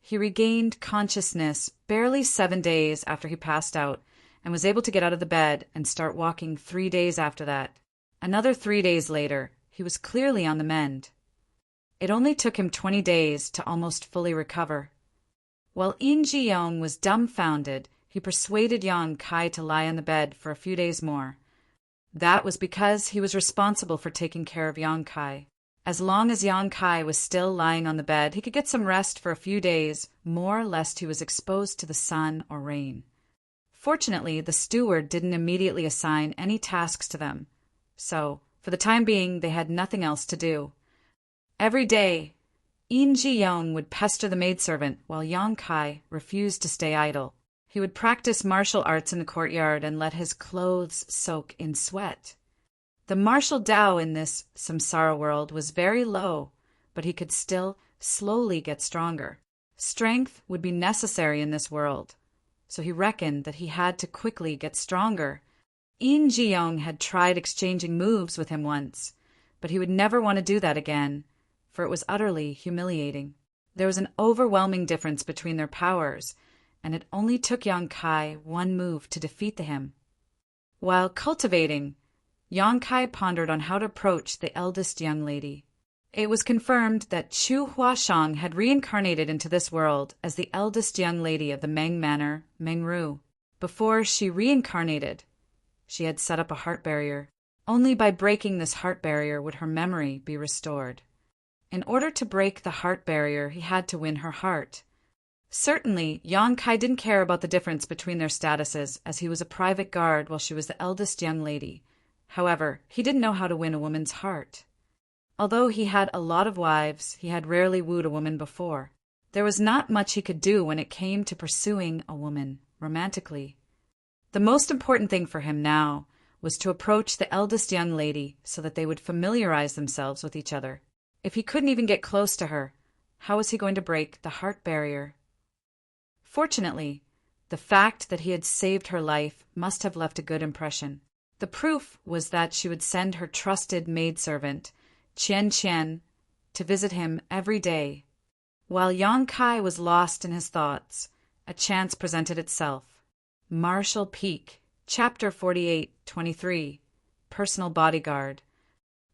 He regained consciousness barely 7 days after he passed out and was able to get out of the bed and start walking 3 days after that. Another 3 days later, he was clearly on the mend. It only took him 20 days to almost fully recover. While In Ji-young was dumbfounded, he persuaded Yang Kai to lie on the bed for a few days more. That was because he was responsible for taking care of Yang Kai. As long as Yang Kai was still lying on the bed, he could get some rest for a few days, more lest he was exposed to the sun or rain. Fortunately, the steward didn't immediately assign any tasks to them, so, for the time being, they had nothing else to do. Every day, In Ji-young would pester the maidservant while Yang Kai refused to stay idle. He would practice martial arts in the courtyard and let his clothes soak in sweat. The martial Tao in this samsara world was very low, but he could still slowly get stronger. Strength would be necessary in this world, so he reckoned that he had to quickly get stronger. In Ji-young had tried exchanging moves with him once, but he would never want to do that again, for it was utterly humiliating. There was an overwhelming difference between their powers, and it only took Yang Kai one move to defeat him. While cultivating, Yang Kai pondered on how to approach the eldest young lady. It was confirmed that Chu Huashang had reincarnated into this world as the eldest young lady of the Meng Manor, Mengru. Before she reincarnated, she had set up a heart barrier. Only by breaking this heart barrier would her memory be restored. In order to break the heart barrier, he had to win her heart. Certainly, Yang Kai didn't care about the difference between their statuses, as he was a private guard while she was the eldest young lady. However, he didn't know how to win a woman's heart. Although he had a lot of wives, he had rarely wooed a woman before. There was not much he could do when it came to pursuing a woman romantically. The most important thing for him now was to approach the eldest young lady so that they would familiarize themselves with each other. If he couldn't even get close to her, how was he going to break the heart barrier? Fortunately, the fact that he had saved her life must have left a good impression. The proof was that she would send her trusted maidservant, Qian, to visit him every day. While Yang Kai was lost in his thoughts, a chance presented itself. Martial Peak, Chapter 48-23, Personal Bodyguard.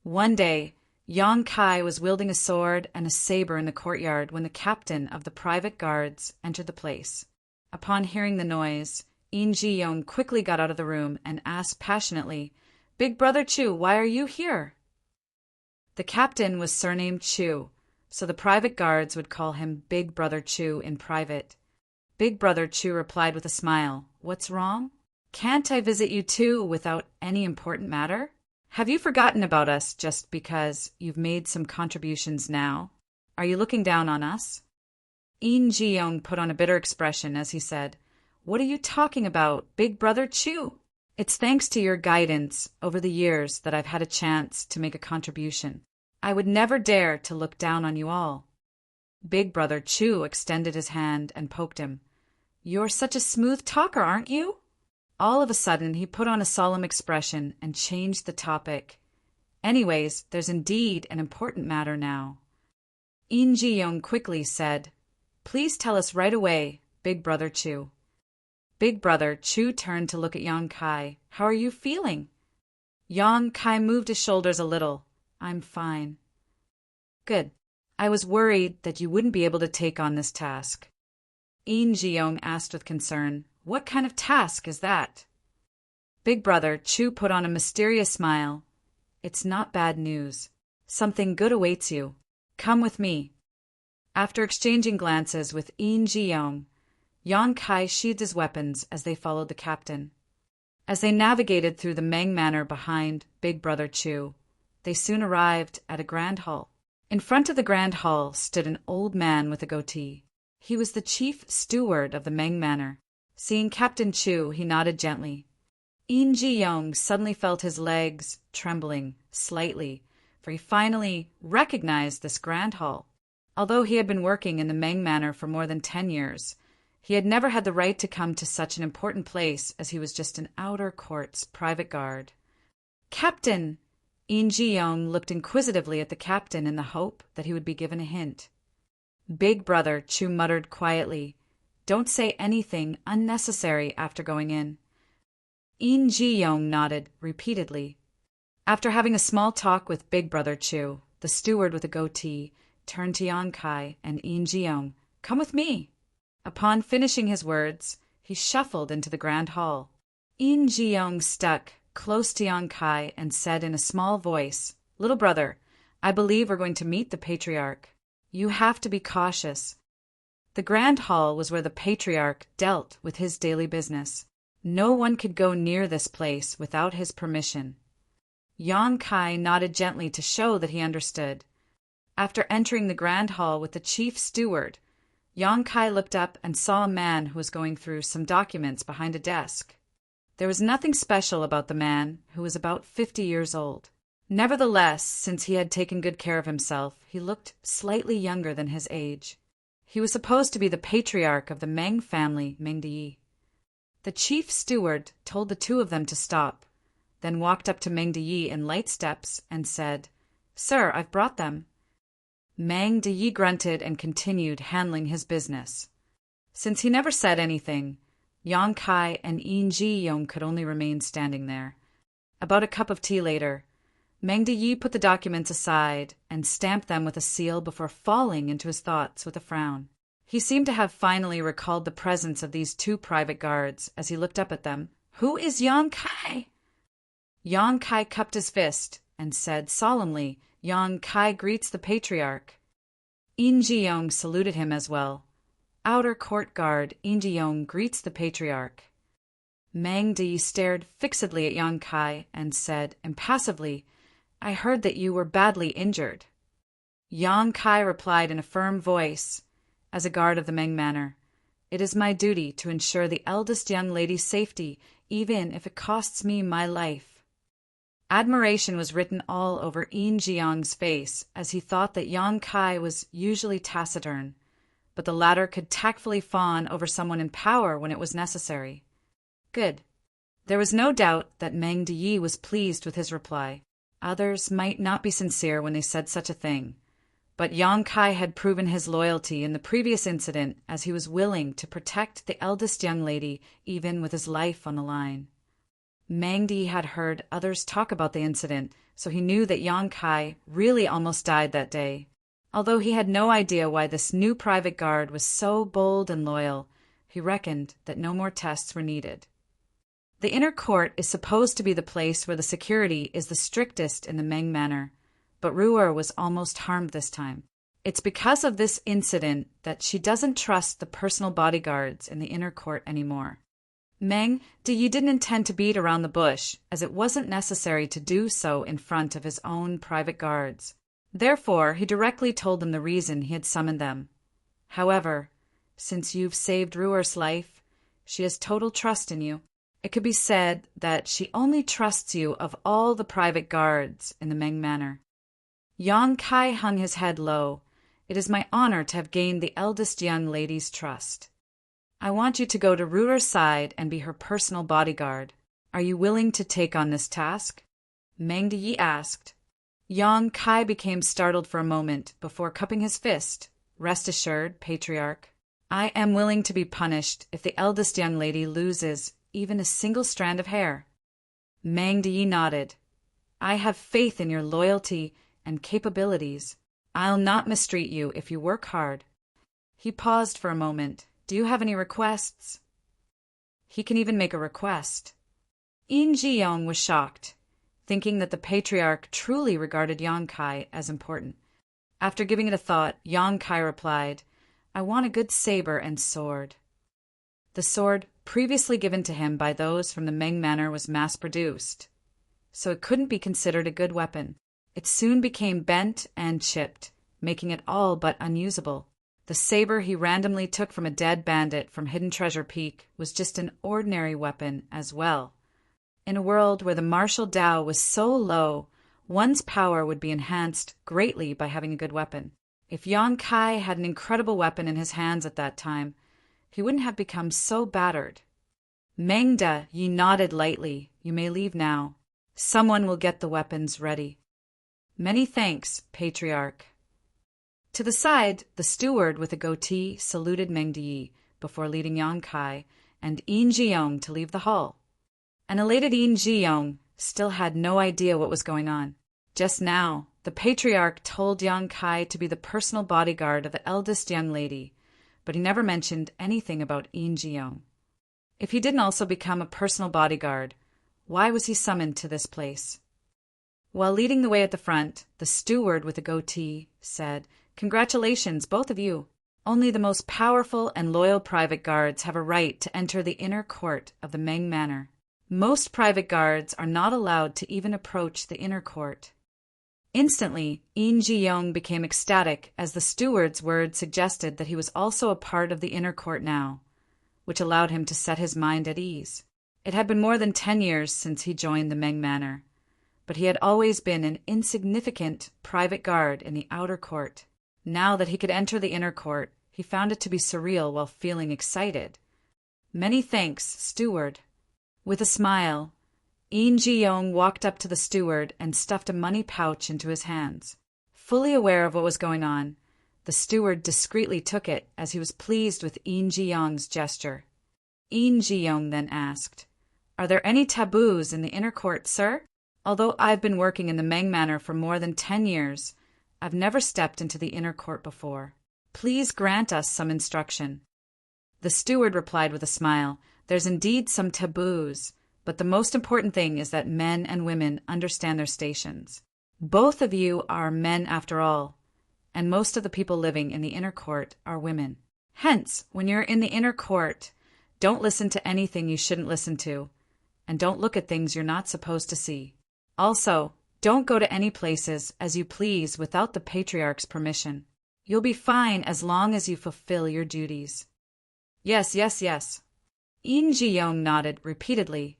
One day, Yang Kai was wielding a sword and a saber in the courtyard when the captain of the private guards entered the place. Upon hearing the noise, In Ji-young quickly got out of the room and asked passionately, "Big Brother Chu, why are you here?" The captain was surnamed Chu, so the private guards would call him Big Brother Chu in private. Big Brother Chu replied with a smile, "What's wrong? Can't I visit you too without any important matter? Have you forgotten about us just because you've made some contributions now? Are you looking down on us?" In Ji-young put on a bitter expression as he said, "What are you talking about, Big Brother Chu? It's thanks to your guidance over the years that I've had a chance to make a contribution. I would never dare to look down on you all." Big Brother Chu extended his hand and poked him. "You're such a smooth talker, aren't you?" All of a sudden, he put on a solemn expression and changed the topic. "Anyways, there's indeed an important matter now." In Ji-young quickly said, "Please tell us right away, Big Brother Chu." Big Brother Chu turned to look at Yang Kai. "How are you feeling?" Yang Kai moved his shoulders a little. "I'm fine." "Good. I was worried that you wouldn't be able to take on this task." In Ji-young asked with concern, "What kind of task is that?" Big Brother Chu put on a mysterious smile. "It's not bad news. Something good awaits you. Come with me." After exchanging glances with In Ji-young, Yang Kai sheathed his weapons as they followed the captain. As they navigated through the Meng Manor behind Big Brother Chu, they soon arrived at a grand hall. In front of the grand hall stood an old man with a goatee. He was the chief steward of the Meng Manor. Seeing Captain Chu, he nodded gently. In Ji-young suddenly felt his legs trembling slightly, for he finally recognized this grand hall. Although he had been working in the Meng Manor for more than 10 years, he had never had the right to come to such an important place, as he was just an outer court's private guard. "Captain!" In Ji-young looked inquisitively at the captain in the hope that he would be given a hint. Big Brother Chu muttered quietly, "Don't say anything unnecessary after going in." In Ji-young nodded repeatedly. After having a small talk with Big Brother Chu, the steward with a goatee turned to Yang Kai and In Ji-young. "Come with me." Upon finishing his words, he shuffled into the grand hall. In Ji-young stuck close to Yang Kai and said in a small voice, "Little brother, I believe we're going to meet the patriarch. You have to be cautious." The grand hall was where the patriarch dealt with his daily business. No one could go near this place without his permission. Yang Kai nodded gently to show that he understood. After entering the grand hall with the chief steward, Yang Kai looked up and saw a man who was going through some documents behind a desk. There was nothing special about the man, who was about 50 years old. Nevertheless, since he had taken good care of himself, he looked slightly younger than his age. He was supposed to be the patriarch of the Meng family, Meng Di. The chief steward told the two of them to stop, then walked up to Meng Di in light steps and said, "Sir, I've brought them." Meng Di grunted and continued handling his business. Since he never said anything, Yang Kai and Yin Ji-yong could only remain standing there. About a cup of tea later, Meng Di put the documents aside and stamped them with a seal before falling into his thoughts with a frown. He seemed to have finally recalled the presence of these two private guards as he looked up at them. "Who is Yang Kai?" Yang Kai cupped his fist and said solemnly, "Yang Kai greets the patriarch." Yin Ji-yong saluted him as well. "Outer court guard Yin Ji-yong greets the patriarch." Meng Di stared fixedly at Yang Kai and said impassively, "I heard that you were badly injured." Yang Kai replied in a firm voice, "As a guard of the Meng Manor, it is my duty to ensure the eldest young lady's safety, even if it costs me my life." Admiration was written all over Yin Ji-yong's face as he thought that Yang Kai was usually taciturn, but the latter could tactfully fawn over someone in power when it was necessary. Good. There was no doubt that Meng Di was pleased with his reply. Others might not be sincere when they said such a thing, but Yang Kai had proven his loyalty in the previous incident, as he was willing to protect the eldest young lady even with his life on the line. Meng Di had heard others talk about the incident, so he knew that Yang Kai really almost died that day. Although he had no idea why this new private guard was so bold and loyal, he reckoned that no more tests were needed. The inner court is supposed to be the place where the security is the strictest in the Meng Manor, but Ruer was almost harmed this time. It's because of this incident that she doesn't trust the personal bodyguards in the inner court anymore. Meng Di didn't intend to beat around the bush, as it wasn't necessary to do so in front of his own private guards. Therefore, he directly told them the reason he had summoned them. "However, since you've saved Ruer's life, she has total trust in you. It could be said that she only trusts you of all the private guards in the Meng Manor." Yang Kai hung his head low. "It is my honor to have gained the eldest young lady's trust. I want you to go to Ruer's side and be her personal bodyguard. Are you willing to take on this task?" Meng Di asked. Yang Kai became startled for a moment before cupping his fist. "Rest assured, patriarch, I am willing to be punished if the eldest young lady loses even a single strand of hair." Meng Di nodded. "I have faith in your loyalty and capabilities. I'll not mistreat you if you work hard." He paused for a moment. "Do you have any requests?" He can even make a request. Yin Ji-yong was shocked, thinking that the patriarch truly regarded Yang Kai as important. After giving it a thought, Yang Kai replied, "I want a good saber and sword." The sword previously given to him by those from the Meng Manor was mass-produced, so it couldn't be considered a good weapon. It soon became bent and chipped, making it all but unusable. The saber he randomly took from a dead bandit from Hidden Treasure Peak was just an ordinary weapon as well. In a world where the martial Dao was so low, one's power would be enhanced greatly by having a good weapon. If Yang Kai had an incredible weapon in his hands at that time, he wouldn't have become so battered. Meng Di nodded lightly. "You may leave now. Someone will get the weapons ready." "Many thanks, patriarch." To the side, the steward with a goatee saluted Meng Di before leading Yang Kai and Yin Ji-yong to leave the hall. An elated Yin Ji-yong still had no idea what was going on. Just now, the patriarch told Yang Kai to be the personal bodyguard of the eldest young lady, but he never mentioned anything about Yin Ji-yong. If he didn't also become a personal bodyguard, Why was he summoned to this place? While leading the way at the front, the steward with a goatee said, "Congratulations, both of you. Only the most powerful and loyal private guards have a right to enter the inner court of the Meng Manor. Most private guards are not allowed to even approach the inner court." Instantly, Yin Ji-young became ecstatic as the steward's words suggested that he was also a part of the inner court now, which allowed him to set his mind at ease. It had been more than 10 years since he joined the Meng Manor, but he had always been an insignificant private guard in the outer court. Now that he could enter the inner court, he found it to be surreal while feeling excited. "Many thanks, steward." With a smile, Yin Ji-young walked up to the steward and stuffed a money pouch into his hands. Fully aware of what was going on, the steward discreetly took it as he was pleased with Yin Ji-young's gesture. Yin Ji-young then asked, "Are there any taboos in the inner court, sir? Although I've been working in the Meng Manor for more than 10 years, I've never stepped into the inner court before. Please grant us some instruction." The steward replied with a smile, "There's indeed some taboos, but the most important thing is that men and women understand their stations. Both of you are men after all, and most of the people living in the inner court are women. Hence, when you're in the inner court, don't listen to anything you shouldn't listen to, and don't look at things you're not supposed to see. Also, don't go to any places as you please without the patriarch's permission. You'll be fine as long as you fulfill your duties." "Yes, yes, yes." Yin Ji-young nodded repeatedly.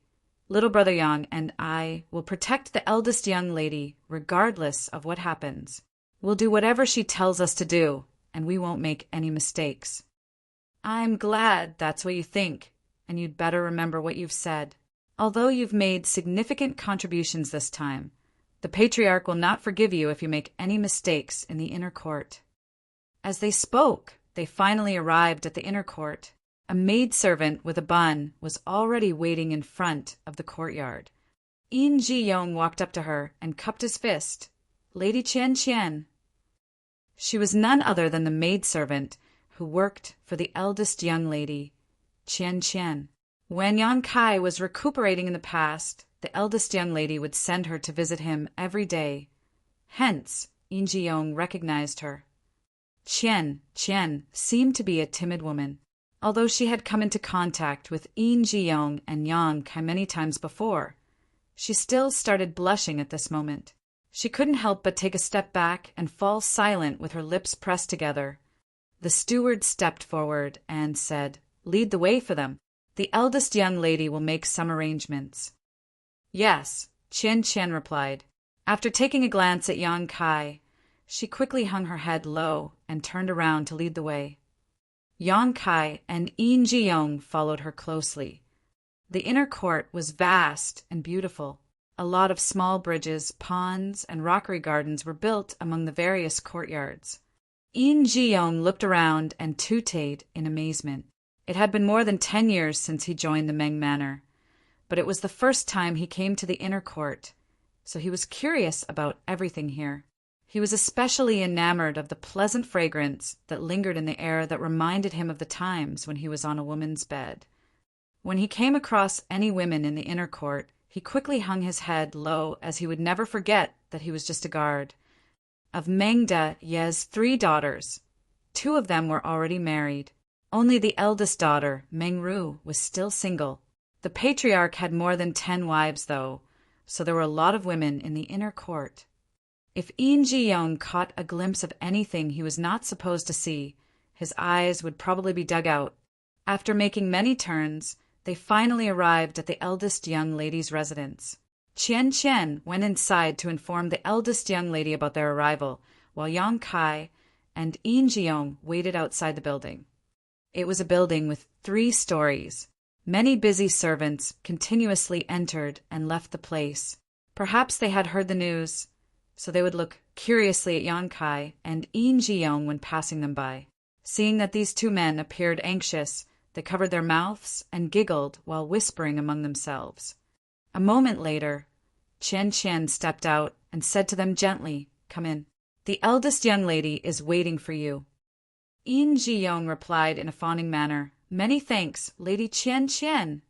"Little brother Yang and I will protect the eldest young lady regardless of what happens. We'll do whatever she tells us to do, and we won't make any mistakes." "I'm glad that's what you think, and you'd better remember what you've said. Although you've made significant contributions this time, the patriarch will not forgive you if you make any mistakes in the inner court." As they spoke, they finally arrived at the inner court. A maidservant with a bun was already waiting in front of the courtyard. Yin Ji-young walked up to her and cupped his fist. "Lady Qian." She was none other than the maidservant who worked for the eldest young lady, Qian. When Yang Kai was recuperating in the past, the eldest young lady would send her to visit him every day. Hence, Yin Ji-young recognized her. Qian seemed to be a timid woman. Although she had come into contact with Yin Ji-young and Yang Kai many times before, she still started blushing at this moment. She couldn't help but take a step back and fall silent with her lips pressed together. The steward stepped forward and said, "Lead the way for them. The eldest young lady will make some arrangements." "Yes," Qian replied. After taking a glance at Yang Kai, she quickly hung her head low and turned around to lead the way. Yang Kai and Yin Ji-young followed her closely. The inner court was vast and beautiful. A lot of small bridges, ponds, and rockery gardens were built among the various courtyards. Yin Ji-young looked around and tooted in amazement. It had been more than 10 years since he joined the Meng Manor, but it was the first time he came to the inner court, so he was curious about everything here. He was especially enamored of the pleasant fragrance that lingered in the air that reminded him of the times when he was on a woman's bed. When he came across any women in the inner court, he quickly hung his head low as he would never forget that he was just a guard. Of Meng Da Ye's 3 daughters, 2 of them were already married. Only the eldest daughter, Meng Ru, was still single. The patriarch had more than 10 wives, though, so there were a lot of women in the inner court. If Yin Ji-young caught a glimpse of anything he was not supposed to see, his eyes would probably be dug out. After making many turns, they finally arrived at the eldest young lady's residence. Qian went inside to inform the eldest young lady about their arrival, while Yang Kai and Yin Ji-young waited outside the building. It was a building with 3 stories. Many busy servants continuously entered and left the place. Perhaps they had heard the news, so they would look curiously at Yang Kai and Yin Ji-young when passing them by. Seeing that these 2 men appeared anxious, they covered their mouths and giggled while whispering among themselves. A moment later, Qian stepped out and said to them gently, "Come in. The eldest young lady is waiting for you." Yin Ji-young replied in a fawning manner, "Many thanks, Lady Qian."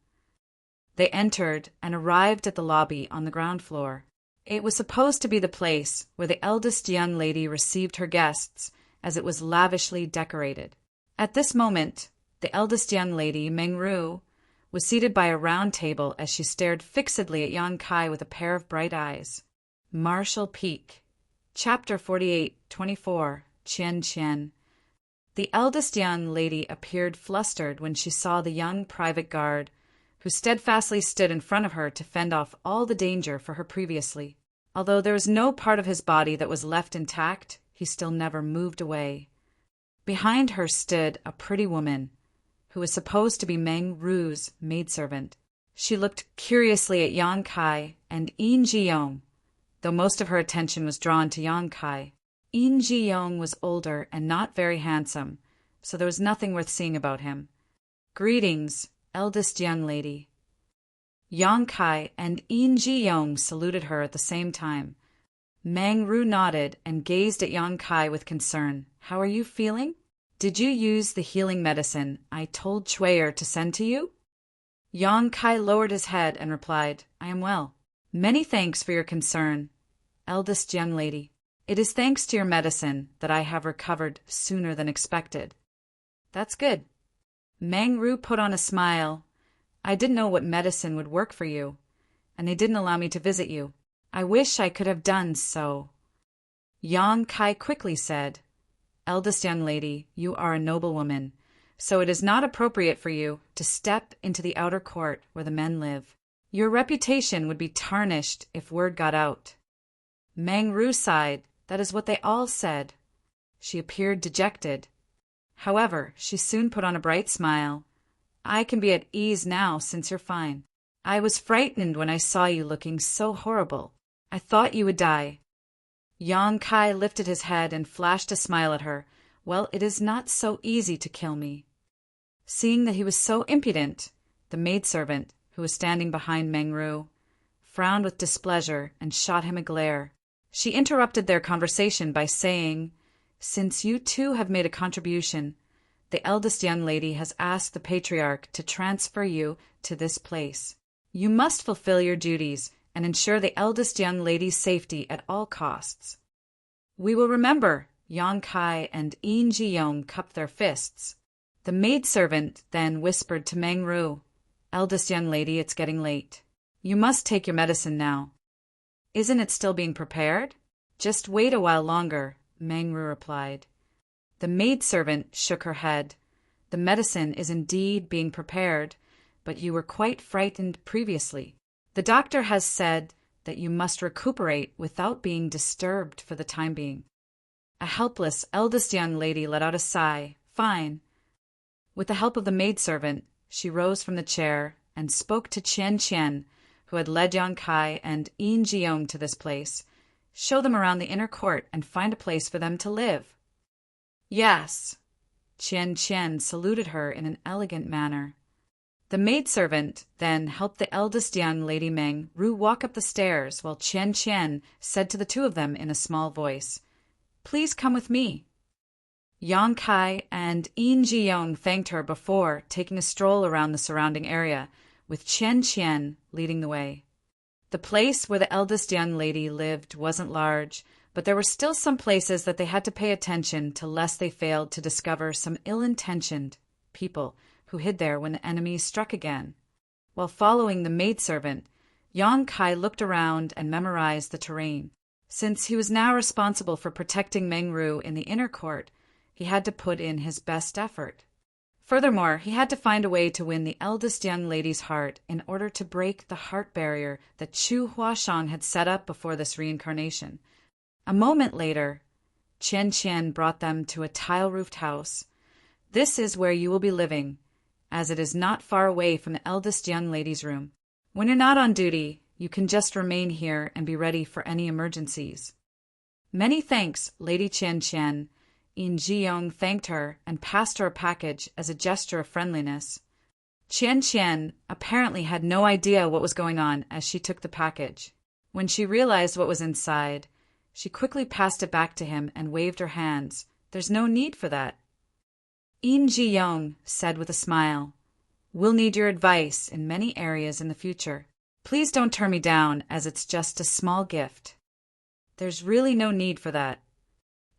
They entered and arrived at the lobby on the ground floor. It was supposed to be the place where the eldest young lady received her guests, as it was lavishly decorated. At this moment, the eldest young lady, Meng Ru, was seated by a round table as she stared fixedly at Yang Kai with a pair of bright eyes. Martial Peak. Chapter 48:24. Qian Qian. The eldest young lady appeared flustered when she saw the young private guard, who steadfastly stood in front of her to fend off all the danger for her previously. Although there was no part of his body that was left intact, he still never moved away. Behind her stood a pretty woman, who was supposed to be Meng Ru's maidservant. She looked curiously at Yang Kai and Yin Jiyong, though most of her attention was drawn to Yang Kai. Yin Jiyong was older and not very handsome, so there was nothing worth seeing about him. Greetings, eldest young lady. Yang Kai and Yin Jiyong saluted her at the same time. Meng Ru nodded and gazed at Yang Kai with concern. How are you feeling? Did you use the healing medicine I told Chui'er to send to you? Yang Kai lowered his head and replied, I am well. Many thanks for your concern, eldest young lady. It is thanks to your medicine that I have recovered sooner than expected. That's good. Meng Ru put on a smile. I didn't know what medicine would work for you, and they didn't allow me to visit you. I wish I could have done so. Yang Kai quickly said, Eldest young lady, you are a noble woman, so it is not appropriate for you to step into the outer court where the men live. Your reputation would be tarnished if word got out. Meng Ru sighed. That is what they all said. She appeared dejected. However, she soon put on a bright smile. I can be at ease now since you're fine. I was frightened when I saw you looking so horrible. I thought you would die. Yang Kai lifted his head and flashed a smile at her. Well, it is not so easy to kill me. Seeing that he was so impudent, the maidservant, who was standing behind Meng Ru, frowned with displeasure and shot him a glare. She interrupted their conversation by saying, Since you two have made a contribution, the eldest young lady has asked the patriarch to transfer you to this place. You must fulfill your duties and ensure the eldest young lady's safety at all costs. We will remember. Yang Kai and Yin Jiyong cupped their fists. The maidservant then whispered to Meng Ru, Eldest young lady, it's getting late. You must take your medicine now. Isn't it still being prepared? Just wait a while longer, Meng Ru replied. The maidservant shook her head. The medicine is indeed being prepared, but you were quite frightened previously. The doctor has said that you must recuperate without being disturbed for the time being. A helpless eldest young lady let out a sigh. Fine. With the help of the maidservant, she rose from the chair and spoke to Qian Qian, who had led Yang Kai and Yin Jiyong to this place. Show them around the inner court and find a place for them to live. Yes. Qian Qian saluted her in an elegant manner. The maidservant then helped the eldest young lady Meng Ru walk up the stairs while Qian Qian said to the two of them in a small voice, Please come with me. Yang Kai and Yin Jiyong thanked her before taking a stroll around the surrounding area, with Qian Qian leading the way. The place where the eldest young lady lived wasn't large, but there were still some places that they had to pay attention to lest they failed to discover some ill-intentioned people who hid there when the enemy struck again. While following the maidservant, Yang Kai looked around and memorized the terrain. Since he was now responsible for protecting Meng Ru in the inner court, he had to put in his best effort. Furthermore, he had to find a way to win the eldest young lady's heart in order to break the heart barrier that Chu Huashang had set up before this reincarnation. A moment later, Qian Qian brought them to a tile-roofed house. This is where you will be living, as it is not far away from the eldest young lady's room. When you're not on duty, you can just remain here and be ready for any emergencies. Many thanks, Lady Qian Qian. Yin Jiyong thanked her and passed her a package as a gesture of friendliness. Qian Qian apparently had no idea what was going on as she took the package. When she realized what was inside, she quickly passed it back to him and waved her hands. There's no need for that. Yin Jiyong said with a smile, We'll need your advice in many areas in the future. Please don't turn me down, as it's just a small gift." "There's really no need for that."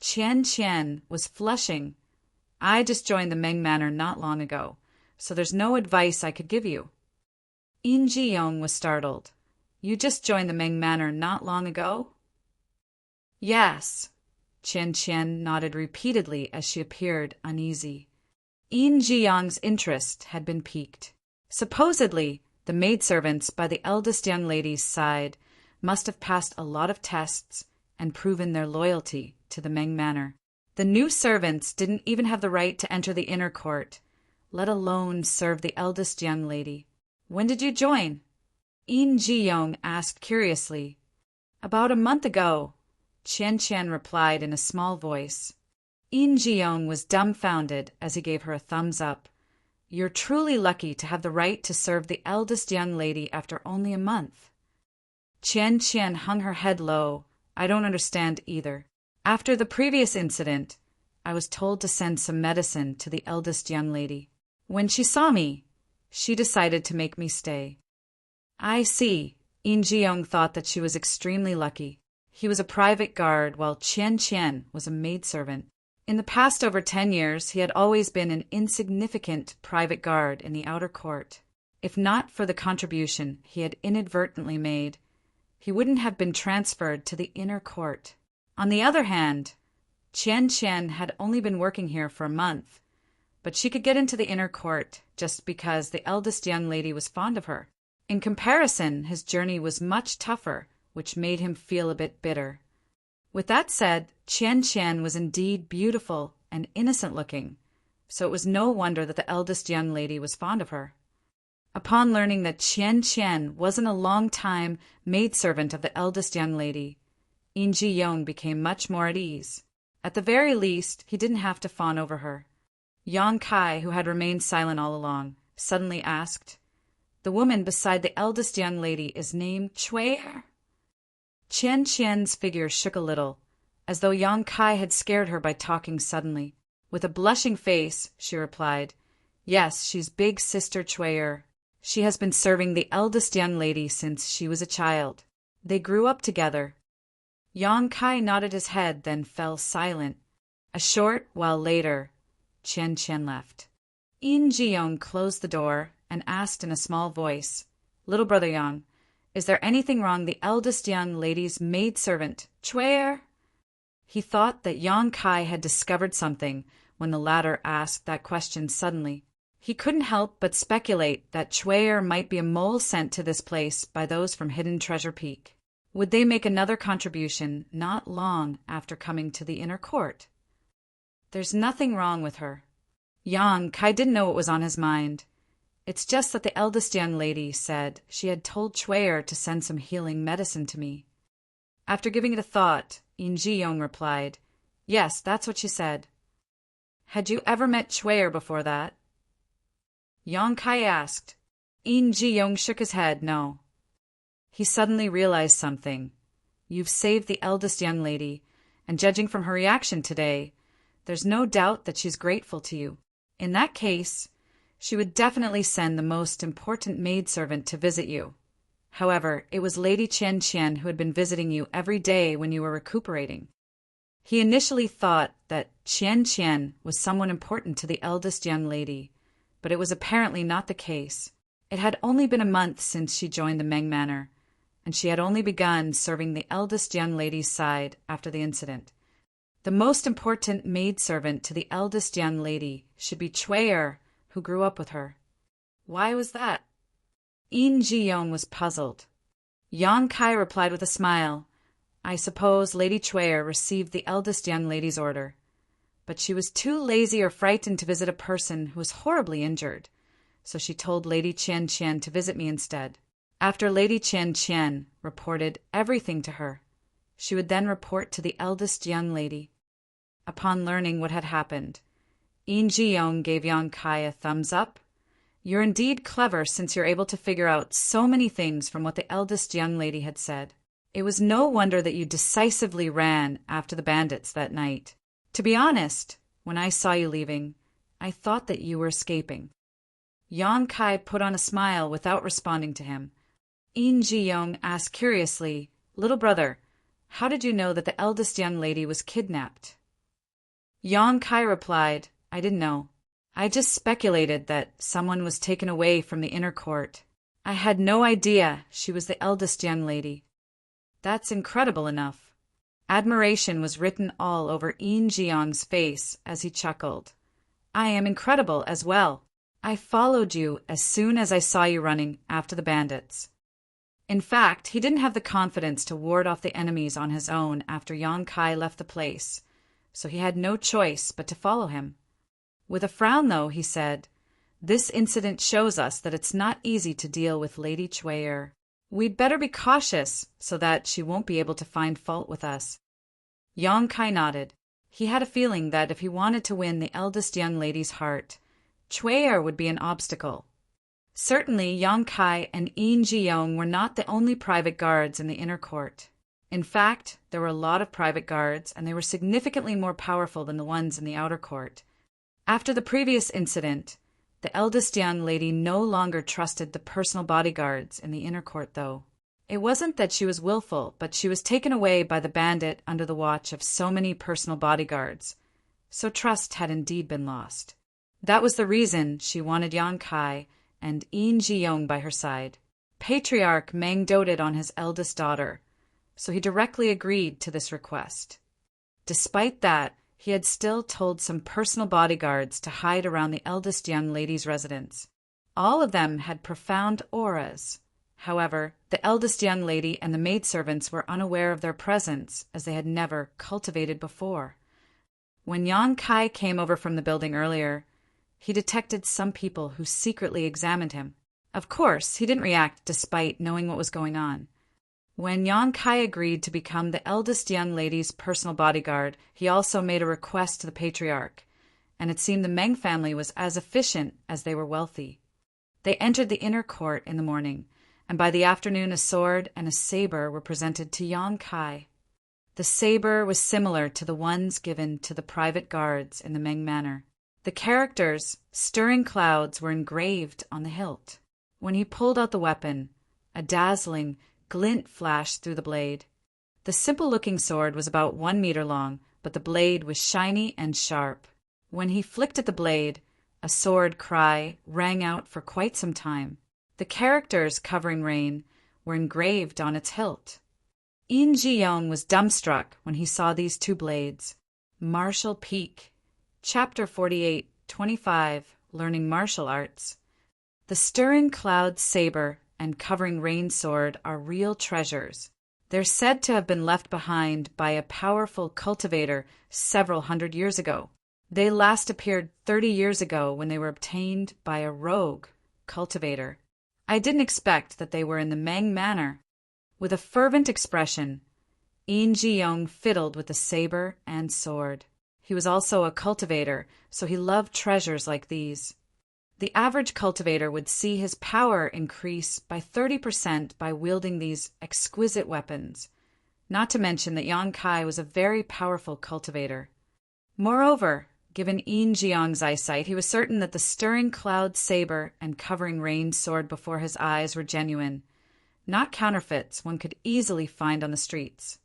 Qian was flushing. "I just joined the Meng Manor not long ago, so there's no advice I could give you." Yin Ji-young was startled. "You just joined the Meng Manor not long ago?" "Yes." Qian nodded repeatedly as she appeared uneasy. Yin Ji-young's interest had been piqued. Supposedly, the maidservants by the eldest young lady's side must have passed a lot of tests and proven their loyalty to the Meng Manor. The new servants didn't even have the right to enter the inner court, let alone serve the eldest young lady. "When did you join?" Yin Ji-young asked curiously. "About a month ago," Qian replied in a small voice. Yin Ji-young was dumbfounded as he gave her a thumbs up. "You're truly lucky to have the right to serve the eldest young lady after only a month." Qian hung her head low. "I don't understand either. After the previous incident, I was told to send some medicine to the eldest young lady. When she saw me, she decided to make me stay." "I see." Yin Ji-young thought that she was extremely lucky. He was a private guard, while Qian was a maidservant. In the past over 10 years, he had always been an insignificant private guard in the outer court. If not for the contribution he had inadvertently made, he wouldn't have been transferred to the inner court. On the other hand, Qian had only been working here for a month, but she could get into the inner court just because the eldest young lady was fond of her. In comparison, his journey was much tougher, which made him feel a bit bitter. With that said, Qian was indeed beautiful and innocent-looking, so it was no wonder that the eldest young lady was fond of her. Upon learning that Qian wasn't a long-time maidservant of the eldest young lady, Yin Ji-young became much more at ease. At the very least, he didn't have to fawn over her. Yang Kai, who had remained silent all along, suddenly asked, "The woman beside the eldest young lady is named Chui?" Qian's figure shook a little, as though Yang Kai had scared her by talking suddenly. With a blushing face, she replied, "Yes, she's big sister Chui. She has been serving the eldest young lady since she was a child. They grew up together." Yang Kai nodded his head, then fell silent. A short while later, Qian left. Yin Ji-young closed the door and asked in a small voice, "Little brother Yang, is there anything wrong the eldest young lady's maidservant, Chui?" He thought that Yang Kai had discovered something when the latter asked that question suddenly. He couldn't help but speculate that Chui might be a mole sent to this place by those from Hidden Treasure Peak. Would they make another contribution not long after coming to the inner court? "There's nothing wrong with her." Yang Kai didn't know what was on his mind. "It's just that the eldest young lady said she had told Chui to send some healing medicine to me." After giving it a thought, Yin Ji-young replied, "Yes, that's what she said." "Had you ever met Chui before that?" Yang Kai asked. Yin Ji-young shook his head, "No." He suddenly realized something. "You've saved the eldest young lady, and judging from her reaction today, there's no doubt that she's grateful to you. In that case, she would definitely send the most important maidservant to visit you. However, it was Lady Qian who had been visiting you every day when you were recuperating." He initially thought that Qian was someone important to the eldest young lady, but it was apparently not the case. It had only been a month since she joined the Meng Manor, and she had only begun serving the eldest young lady's side after the incident. The most important maidservant to the eldest young lady should be Chui, who grew up with her. Why was that? Yin Ji-young was puzzled. Yang Kai replied with a smile, "I suppose Lady Chui received the eldest young lady's order, but she was too lazy or frightened to visit a person who was horribly injured, so she told Lady Qian to visit me instead. After Lady Qian reported everything to her, she would then report to the eldest young lady." Upon learning what had happened, Yin Ji-young gave Yang Kai a thumbs up. "You're indeed clever since you're able to figure out so many things from what the eldest young lady had said. It was no wonder that you decisively ran after the bandits that night. To be honest, when I saw you leaving, I thought that you were escaping." Yang Kai put on a smile without responding to him. In Ji-young asked curiously, "Little brother, how did you know that the eldest young lady was kidnapped?" Yang Kai replied, "I didn't know. I just speculated that someone was taken away from the inner court. I had no idea she was the eldest young lady." "That's incredible enough." Admiration was written all over In Ji-young's face as he chuckled. "I am incredible as well. I followed you as soon as I saw you running after the bandits." In fact, he didn't have the confidence to ward off the enemies on his own after Yang Kai left the place, so he had no choice but to follow him. With a frown, though, he said, "This incident shows us that it's not easy to deal with Lady Chue. We'd better be cautious so that she won't be able to find fault with us." Yang Kai nodded. He had a feeling that if he wanted to win the eldest young lady's heart, Chue would be an obstacle. Certainly, Yang Kai and In Ji-young were not the only private guards in the inner court. In fact, there were a lot of private guards, and they were significantly more powerful than the ones in the outer court. After the previous incident, the eldest young lady no longer trusted the personal bodyguards in the inner court, though. It wasn't that she was willful, but she was taken away by the bandit under the watch of so many personal bodyguards, so trust had indeed been lost. That was the reason she wanted Yang Kai and In Ji-young by her side. Patriarch Meng doted on his eldest daughter, so he directly agreed to this request. Despite that, he had still told some personal bodyguards to hide around the eldest young lady's residence. All of them had profound auras. However, the eldest young lady and the maidservants were unaware of their presence, as they had never cultivated before. When Yang Kai came over from the building earlier, he detected some people who secretly examined him. Of course, he didn't react despite knowing what was going on. When Yang Kai agreed to become the eldest young lady's personal bodyguard, he also made a request to the patriarch, and it seemed the Meng family was as efficient as they were wealthy. They entered the inner court in the morning, and by the afternoon a sword and a saber were presented to Yang Kai. The saber was similar to the ones given to the private guards in the Meng Manor. The characters, stirring clouds, were engraved on the hilt. When he pulled out the weapon, a dazzling glint flashed through the blade. The simple-looking sword was about 1 meter long, but the blade was shiny and sharp. When he flicked at the blade, a sword cry rang out for quite some time. The characters covering rain were engraved on its hilt. In Ji-young was dumbstruck when he saw these two blades. Martial Peak. Chapter 48, 25, Learning Martial Arts. The stirring cloud saber and covering rain sword are real treasures. They're said to have been left behind by a powerful cultivator several hundred years ago. They last appeared 30 years ago when they were obtained by a rogue cultivator. I didn't expect that they were in the Meng Manor. With a fervent expression, In Ji-young fiddled with the saber and sword. He was also a cultivator, so he loved treasures like these. The average cultivator would see his power increase by 30% by wielding these exquisite weapons, not to mention that Yang Kai was a very powerful cultivator. Moreover, given In Ji-young's eyesight, he was certain that the stirring cloud saber and covering rain sword before his eyes were genuine, not counterfeits one could easily find on the streets.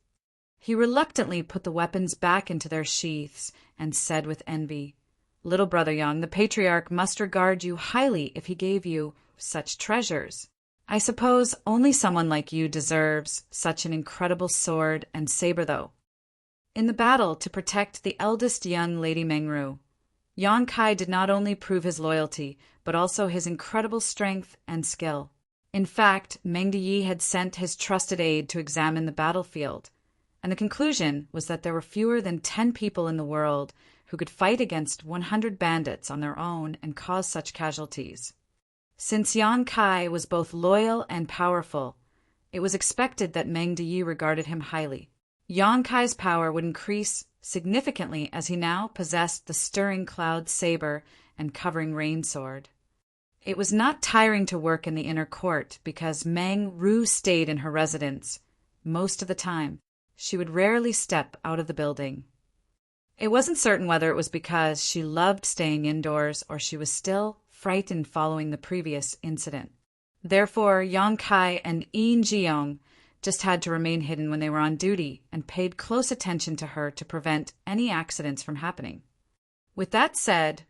He reluctantly put the weapons back into their sheaths and said with envy, "Little brother Yang, the patriarch must regard you highly if he gave you such treasures. I suppose only someone like you deserves such an incredible sword and saber, though." In the battle to protect the eldest young Lady Mengru, Yang Kai did not only prove his loyalty, but also his incredible strength and skill. In fact, Meng Diyi had sent his trusted aide to examine the battlefield, and the conclusion was that there were fewer than 10 people in the world who could fight against 100 bandits on their own and cause such casualties. Since Yang Kai was both loyal and powerful, it was expected that Meng Diyi regarded him highly. Yang Kai's power would increase significantly as he now possessed the stirring cloud saber and covering rain sword. It was not tiring to work in the inner court because Meng Ru stayed in her residence most of the time. She would rarely step out of the building. It wasn't certain whether it was because she loved staying indoors or she was still frightened following the previous incident. Therefore, Yang Kai and Yin Jiyoung just had to remain hidden when they were on duty and paid close attention to her to prevent any accidents from happening. With that said,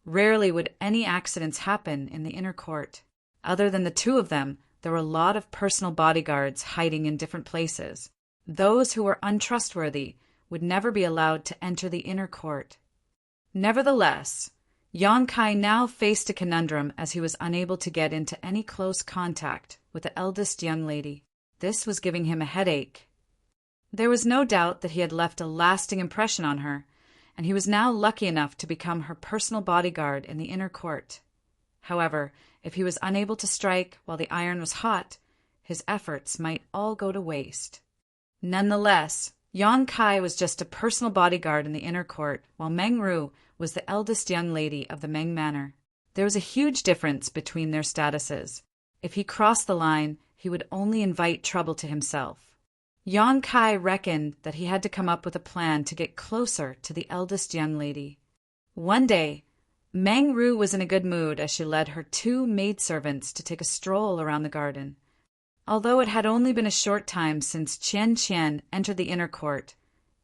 rarely would any accidents happen in the inner court. Other than the two of them, there were a lot of personal bodyguards hiding in different places. Those who were untrustworthy would never be allowed to enter the inner court. Nevertheless, Yang Kai now faced a conundrum as he was unable to get into any close contact with the eldest young lady. This was giving him a headache. There was no doubt that he had left a lasting impression on her, and he was now lucky enough to become her personal bodyguard in the inner court. However, if he was unable to strike while the iron was hot, his efforts might all go to waste. Nonetheless, Yang Kai was just a personal bodyguard in the inner court, while Meng Ru was the eldest young lady of the Meng Manor. There was a huge difference between their statuses. If he crossed the line, he would only invite trouble to himself. Yang Kai reckoned that he had to come up with a plan to get closer to the eldest young lady. One day, Meng Ru was in a good mood as she led her two maidservants to take a stroll around the garden. Although it had only been a short time since Qian Qian entered the inner court,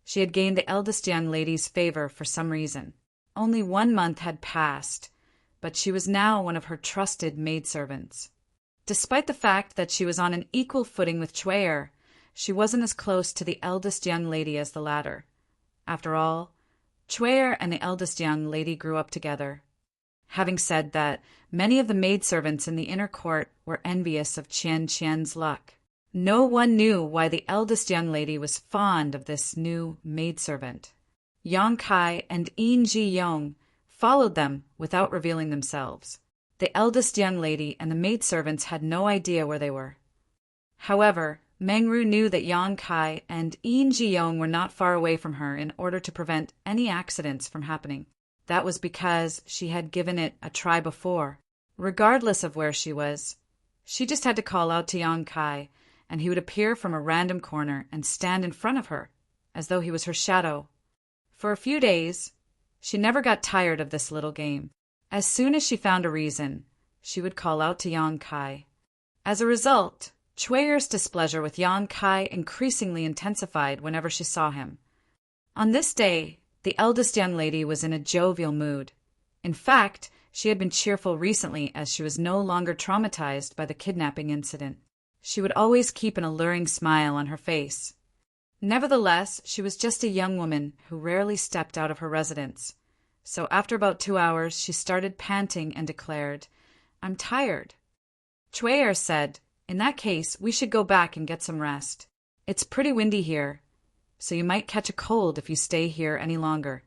she had gained the eldest young lady's favor for some reason. Only 1 month had passed, but she was now one of her trusted maidservants. Despite the fact that she was on an equal footing with Chuer, she wasn't as close to the eldest young lady as the latter. After all, Chuer and the eldest young lady grew up together. Having said that, many of the maidservants in the inner court were envious of Qian Qian's luck. No one knew why the eldest young lady was fond of this new maidservant. Yang Kai and Yin Ji-young followed them without revealing themselves. The eldest young lady and the maidservants had no idea where they were. However, Meng Ru knew that Yang Kai and Yin Ji-young were not far away from her in order to prevent any accidents from happening. That was because she had given it a try before. Regardless of where she was, she just had to call out to Yang Kai, and he would appear from a random corner and stand in front of her, as though he was her shadow. For a few days, she never got tired of this little game. As soon as she found a reason, she would call out to Yang Kai. As a result, Chuer's displeasure with Yang Kai increasingly intensified whenever she saw him. On this day, the eldest young lady was in a jovial mood. In fact, she had been cheerful recently as she was no longer traumatized by the kidnapping incident. She would always keep an alluring smile on her face. Nevertheless, she was just a young woman who rarely stepped out of her residence. So after about 2 hours, she started panting and declared, "I'm tired." Chuer said, "In that case, we should go back and get some rest. It's pretty windy here, so you might catch a cold if you stay here any longer."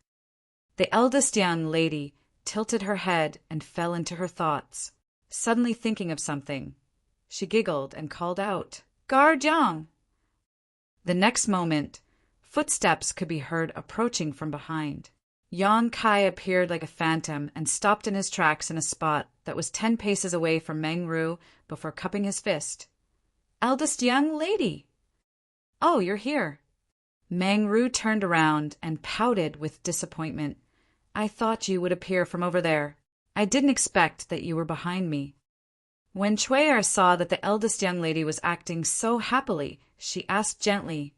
The eldest young lady tilted her head and fell into her thoughts. Suddenly thinking of something, she giggled and called out, "Guard Yang!" The next moment, footsteps could be heard approaching from behind. Yang Kai appeared like a phantom and stopped in his tracks in a spot that was 10 paces away from Meng Ru before cupping his fist. "Eldest young lady! Oh, you're here." Meng Ru turned around and pouted with disappointment. "I thought you would appear from over there. I didn't expect that you were behind me." When Chuer saw that the eldest young lady was acting so happily, she asked gently,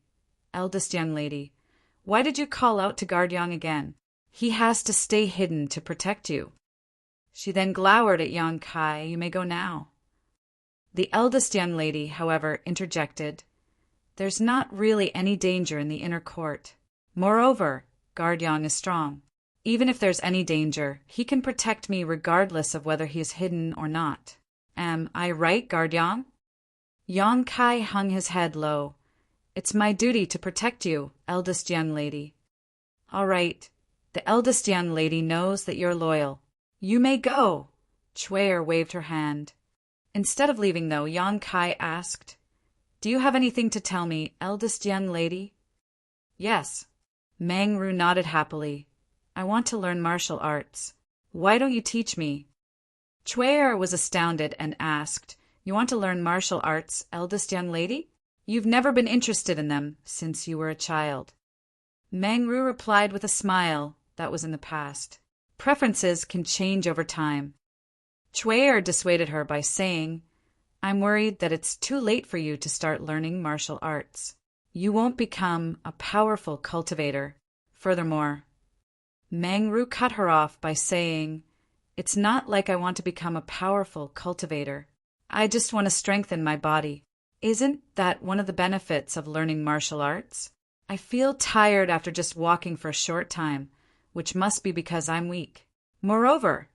"Eldest young lady, why did you call out to guard Yang again? He has to stay hidden to protect you." She then glowered at Yang Kai. "You may go now." The eldest young lady, however, interjected, "There's not really any danger in the inner court. Moreover, guard Yang is strong. Even if there's any danger, he can protect me regardless of whether he is hidden or not. Am I right, guard Yang?" Yang Kai hung his head low. "It's my duty to protect you, eldest young lady." "All right. The eldest young lady knows that you're loyal. You may go." Chuer waved her hand. Instead of leaving, though, Yang Kai asked, "Do you have anything to tell me, eldest young lady?" "Yes." Meng Ru nodded happily. "I want to learn martial arts. Why don't you teach me?" Chuer was astounded and asked, "You want to learn martial arts, eldest young lady? You've never been interested in them since you were a child." Meng Ru replied with a smile that was in the past. Preferences can change over time. Chuer dissuaded her by saying, "I'm worried that it's too late for you to start learning martial arts. You won't become a powerful cultivator. Furthermore," Meng Ru cut her off by saying, "It's not like I want to become a powerful cultivator. I just want to strengthen my body. Isn't that one of the benefits of learning martial arts? I feel tired after just walking for a short time, which must be because I'm weak. Moreover,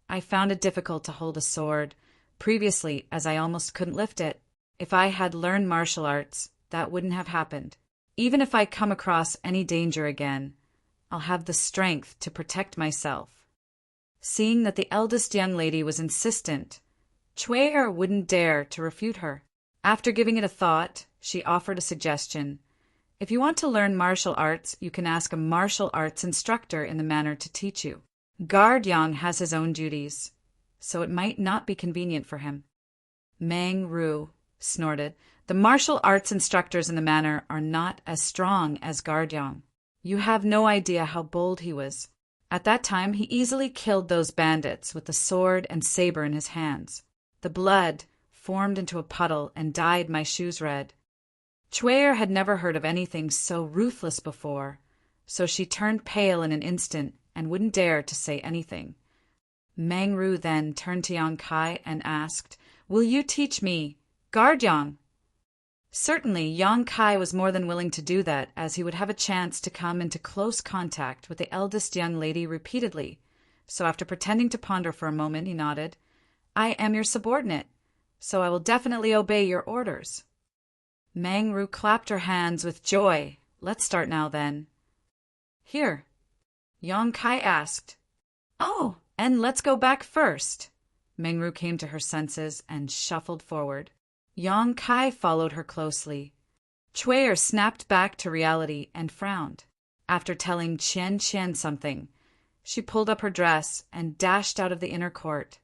I found it difficult to hold a sword previously, as I almost couldn't lift it. If I had learned martial arts, that wouldn't have happened. Even if I come across any danger again, I'll have the strength to protect myself." Seeing that the eldest young lady was insistent, Chuer wouldn't dare to refute her. After giving it a thought, she offered a suggestion. "If you want to learn martial arts, you can ask a martial arts instructor in the manor to teach you. Guard Yang has his own duties, so it might not be convenient for him." Meng Ru snorted. "The martial arts instructors in the manor are not as strong as Guard Yang. You have no idea how bold he was. At that time, he easily killed those bandits with the sword and saber in his hands. The blood formed into a puddle and dyed my shoes red." Chuer had never heard of anything so ruthless before, so she turned pale in an instant and wouldn't dare to say anything. Meng Ru then turned to Yang Kai and asked, "Will you teach me, Guard Yang?" Certainly, Yang Kai was more than willing to do that, as he would have a chance to come into close contact with the eldest young lady repeatedly. So after pretending to ponder for a moment, he nodded. "I am your subordinate, so I will definitely obey your orders." Meng Ru clapped her hands with joy. "Let's start now, then." "Here," Yang Kai asked. "Oh, and let's go back first." Meng Ru came to her senses and shuffled forward. Yang Kai followed her closely. Chuer snapped back to reality and frowned. After telling Qian something, she pulled up her dress and dashed out of the inner court.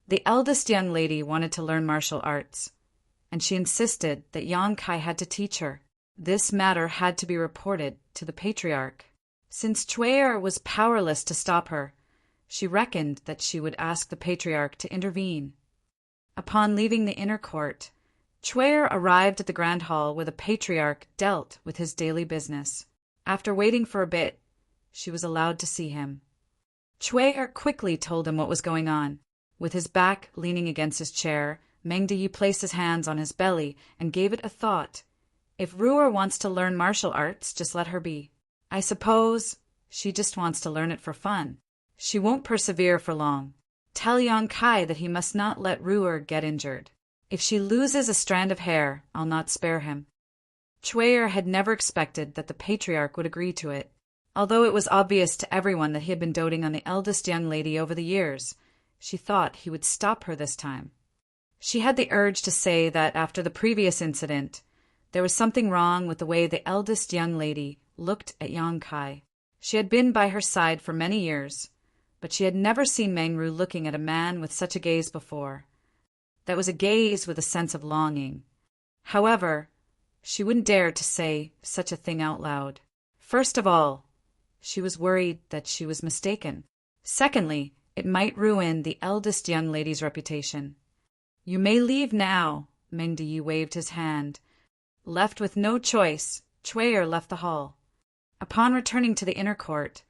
The eldest young lady wanted to learn martial arts, and she insisted that Yang Kai had to teach her. This matter had to be reported to the patriarch. Since Chuer was powerless to stop her, she reckoned that she would ask the patriarch to intervene. Upon leaving the inner court, Chuer arrived at the grand hall where the patriarch dealt with his daily business. After waiting for a bit, she was allowed to see him. Chuer quickly told him what was going on. With his back leaning against his chair, Meng Di placed his hands on his belly and gave it a thought. "If Ruer wants to learn martial arts, just let her be. I suppose she just wants to learn it for fun. She won't persevere for long. Tell Yang Kai that he must not let Ruer get injured. If she loses a strand of hair, I'll not spare him." Chuer had never expected that the patriarch would agree to it. Although it was obvious to everyone that he had been doting on the eldest young lady over the years, she thought he would stop her this time. She had the urge to say that after the previous incident, there was something wrong with the way the eldest young lady looked at Yang Kai. She had been by her side for many years, but she had never seen Meng Ru looking at a man with such a gaze before. That was a gaze with a sense of longing. However, she wouldn't dare to say such a thing out loud. First of all, she was worried that she was mistaken. Secondly, it might ruin the eldest young lady's reputation. "You may leave now," Meng Di waved his hand. Left with no choice, Chuer left the hall. Upon returning to the inner court,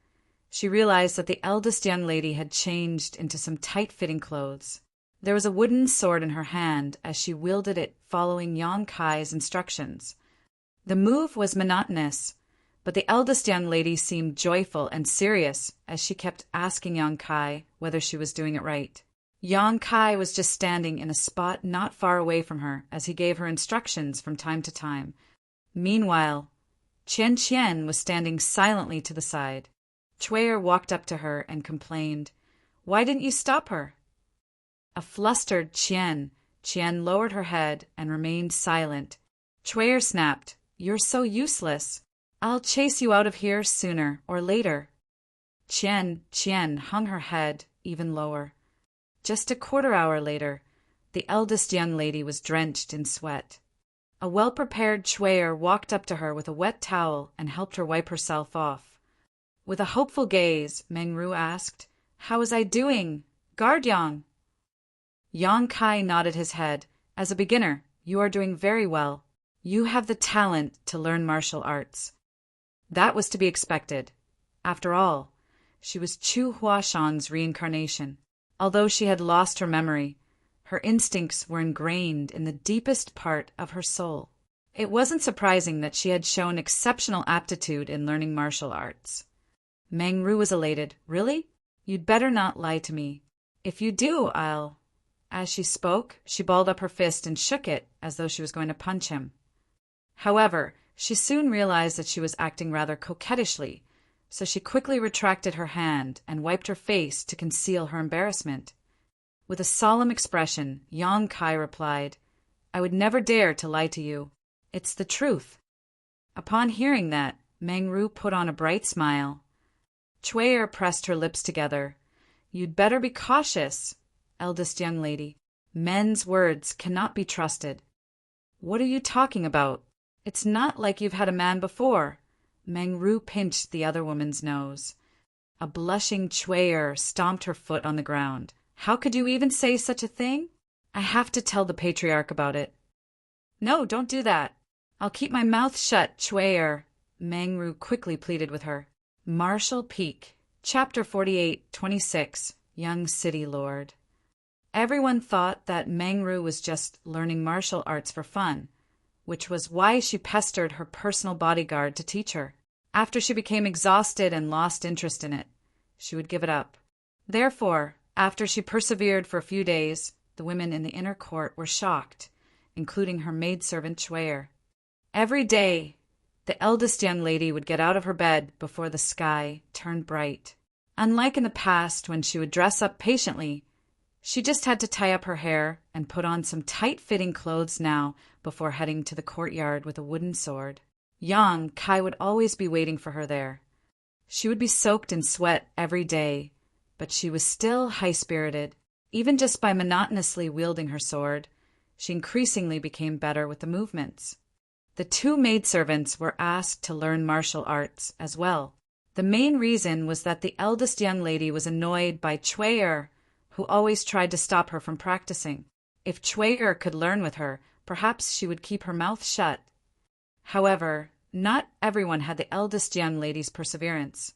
she realized that the eldest young lady had changed into some tight-fitting clothes. There was a wooden sword in her hand as she wielded it following Yang Kai's instructions. The move was monotonous, but the eldest young lady seemed joyful and serious as she kept asking Yang Kai whether she was doing it right. Yang Kai was just standing in a spot not far away from her as he gave her instructions from time to time. Meanwhile, Qian was standing silently to the side. Chuer walked up to her and complained, "Why didn't you stop her?" A flustered Qian lowered her head and remained silent. Chuer snapped, "You're so useless. I'll chase you out of here sooner or later." Qian hung her head even lower. Just a quarter hour later, the eldest young lady was drenched in sweat. A well-prepared Chuer walked up to her with a wet towel and helped her wipe herself off. With a hopeful gaze, Meng Ru asked, "How was I doing, Guard Yang?" Yang Kai nodded his head. As a beginner, you are doing very well. You have the talent to learn martial arts. That was to be expected. After all, she was Chu Huashan's reincarnation. Although she had lost her memory, her instincts were ingrained in the deepest part of her soul. It wasn't surprising that she had shown exceptional aptitude in learning martial arts. Meng Ru was elated. Really? You'd better not lie to me. If you do, I'll... As she spoke, she balled up her fist and shook it as though she was going to punch him. However, she soon realized that she was acting rather coquettishly, so she quickly retracted her hand and wiped her face to conceal her embarrassment. With a solemn expression, Yang Kai replied, I would never dare to lie to you. It's the truth. Upon hearing that, Meng Ru put on a bright smile. Chui'er pressed her lips together. You'd better be cautious, eldest young lady. Men's words cannot be trusted. What are you talking about? It's not like you've had a man before. Meng Ru pinched the other woman's nose. A blushing Chui'er stomped her foot on the ground. How could you even say such a thing? I have to tell the patriarch about it. No, don't do that. I'll keep my mouth shut, Chui'er. Meng Ru quickly pleaded with her. Martial Peak, Chapter 48-26, Young City Lord. Everyone thought that Meng Ru was just learning martial arts for fun, which was why she pestered her personal bodyguard to teach her. After she became exhausted and lost interest in it, she would give it up. Therefore, after she persevered for a few days, the women in the inner court were shocked, including her maidservant Chui'er. Every day, the eldest young lady would get out of her bed before the sky turned bright. Unlike in the past when she would dress up patiently, she just had to tie up her hair and put on some tight-fitting clothes now before heading to the courtyard with a wooden sword. Yang Kai would always be waiting for her there. She would be soaked in sweat every day, but she was still high-spirited. Even just by monotonously wielding her sword, she increasingly became better with the movements. The two maidservants were asked to learn martial arts as well. The main reason was that the eldest young lady was annoyed by Chui'er, who always tried to stop her from practicing. If Chui'er could learn with her, perhaps she would keep her mouth shut. However, not everyone had the eldest young lady's perseverance.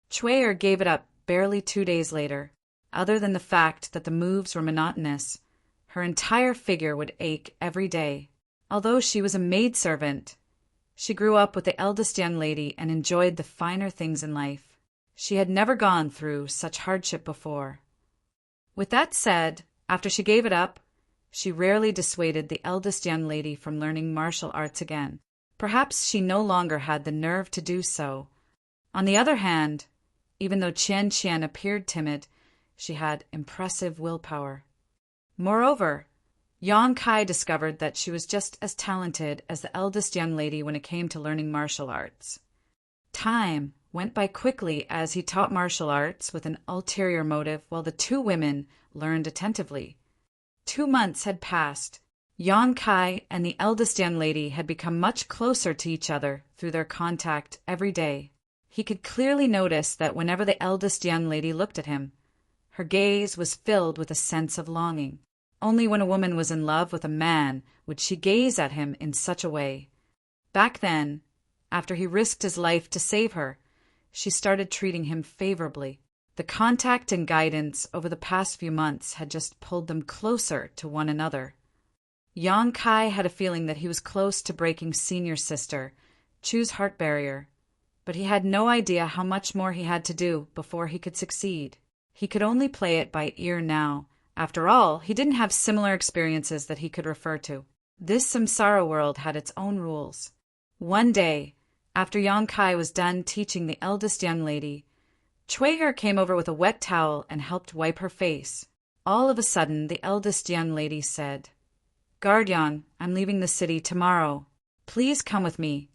Chui'er gave it up barely 2 days later. Other than the fact that the moves were monotonous, her entire figure would ache every day. Although she was a maidservant, she grew up with the eldest young lady and enjoyed the finer things in life. She had never gone through such hardship before. With that said, after she gave it up, she rarely dissuaded the eldest young lady from learning martial arts again. Perhaps she no longer had the nerve to do so. On the other hand, even though Qian appeared timid, she had impressive willpower. Moreover, Yang Kai discovered that she was just as talented as the eldest young lady when it came to learning martial arts. Time went by quickly as he taught martial arts with an ulterior motive while the two women learned attentively. 2 months had passed. Yang Kai and the eldest young lady had become much closer to each other through their contact every day. He could clearly notice that whenever the eldest young lady looked at him, her gaze was filled with a sense of longing. Only when a woman was in love with a man would she gaze at him in such a way. Back then, after he risked his life to save her, she started treating him favorably. The contact and guidance over the past few months had just pulled them closer to one another. Yang Kai had a feeling that he was close to breaking senior sister Chu's heart barrier, but he had no idea how much more he had to do before he could succeed. He could only play it by ear now. After all, he didn't have similar experiences that he could refer to. This samsara world had its own rules. One day, after Yang Kai was done teaching the eldest young lady, Chui'er came over with a wet towel and helped wipe her face. All of a sudden, the eldest young lady said, "Guard Yang, I'm leaving the city tomorrow. Please come with me."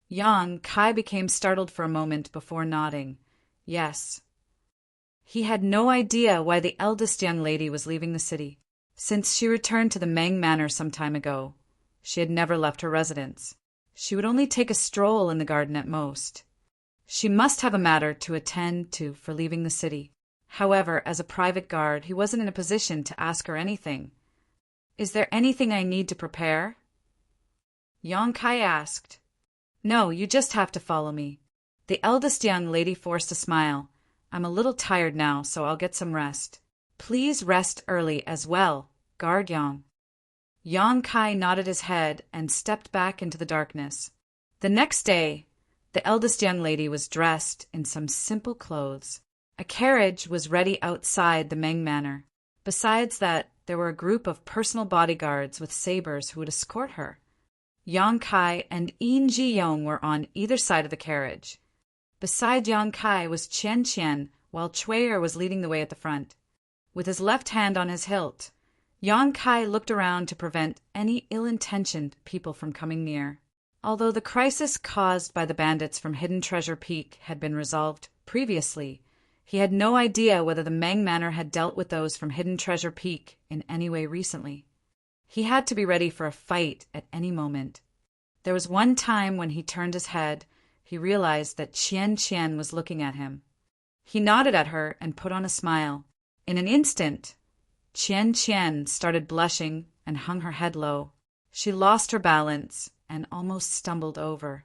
Yang Kai became startled for a moment before nodding. Yes. He had no idea why the eldest young lady was leaving the city. Since she returned to the Meng Manor some time ago, she had never left her residence. She would only take a stroll in the garden at most. She must have a matter to attend to for leaving the city. However, as a private guard, he wasn't in a position to ask her anything. "Is there anything I need to prepare?" Yang Kai asked. "No, you just have to follow me." The eldest young lady forced a smile. "I'm a little tired now, so I'll get some rest." "Please rest early as well, Guard Yang." Yang Kai nodded his head and stepped back into the darkness. The next day, the eldest young lady was dressed in some simple clothes. A carriage was ready outside the Meng Manor. Besides that, there were a group of personal bodyguards with sabers who would escort her. Yang Kai and Yin Ji-yong were on either side of the carriage. Beside Yang Kai was Qian Qian, while Chui'er was leading the way at the front. With his left hand on his hilt, Yang Kai looked around to prevent any ill-intentioned people from coming near. Although the crisis caused by the bandits from Hidden Treasure Peak had been resolved previously, he had no idea whether the Meng Manor had dealt with those from Hidden Treasure Peak in any way recently. He had to be ready for a fight at any moment. There was one time when he turned his head, he realized that Qian Qian was looking at him. He nodded at her and put on a smile. In an instant, Qian Qian started blushing and hung her head low. She lost her balance and almost stumbled over.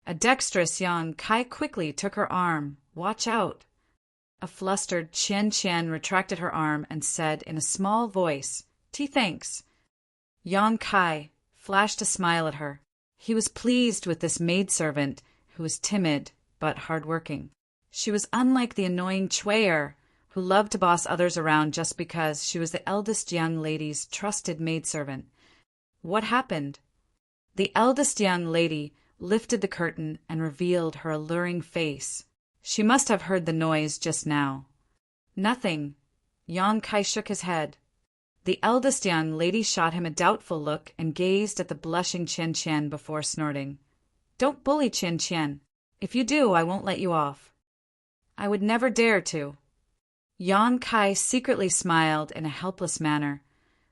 A dexterous Yang Kai quickly took her arm. "Watch out!" A flustered Qian Qian retracted her arm and said in a small voice, "Thanks." Yang Kai flashed a smile at her. He was pleased with this maidservant who was timid but hard-working. She was unlike the annoying Chui'er, who loved to boss others around just because she was the eldest young lady's trusted maidservant. What happened? The eldest young lady lifted the curtain and revealed her alluring face. She must have heard the noise just now. "Nothing." Yang Kai shook his head. The eldest young lady shot him a doubtful look and gazed at the blushing Qian Qian before snorting. "Don't bully Qian Qian. If you do, I won't let you off." "I would never dare to." Yang Kai secretly smiled in a helpless manner,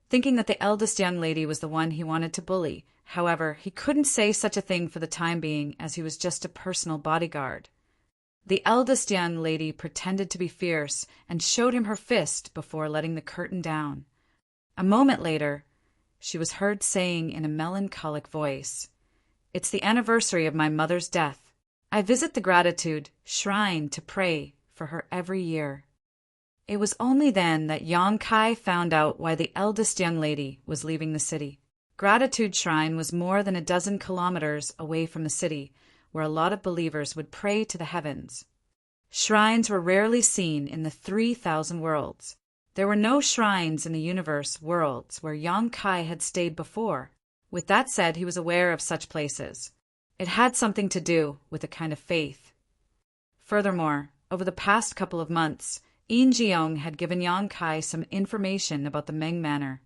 thinking that the eldest young lady was the one he wanted to bully. However, he couldn't say such a thing for the time being, as he was just a personal bodyguard. The eldest young lady pretended to be fierce and showed him her fist before letting the curtain down. A moment later, she was heard saying in a melancholic voice, "It's the anniversary of my mother's death. I visit the Gratitude Shrine to pray for her every year." It was only then that Yang Kai found out why the eldest young lady was leaving the city. Gratitude Shrine was more than a dozen kilometers away from the city, where a lot of believers would pray to the heavens. Shrines were rarely seen in the 3,000 worlds. There were no shrines in the universe worlds where Yang Kai had stayed before. With that said, he was aware of such places. It had something to do with a kind of faith. Furthermore, over the past couple of months, Yin Jiong had given Yang Kai some information about the Meng Manor.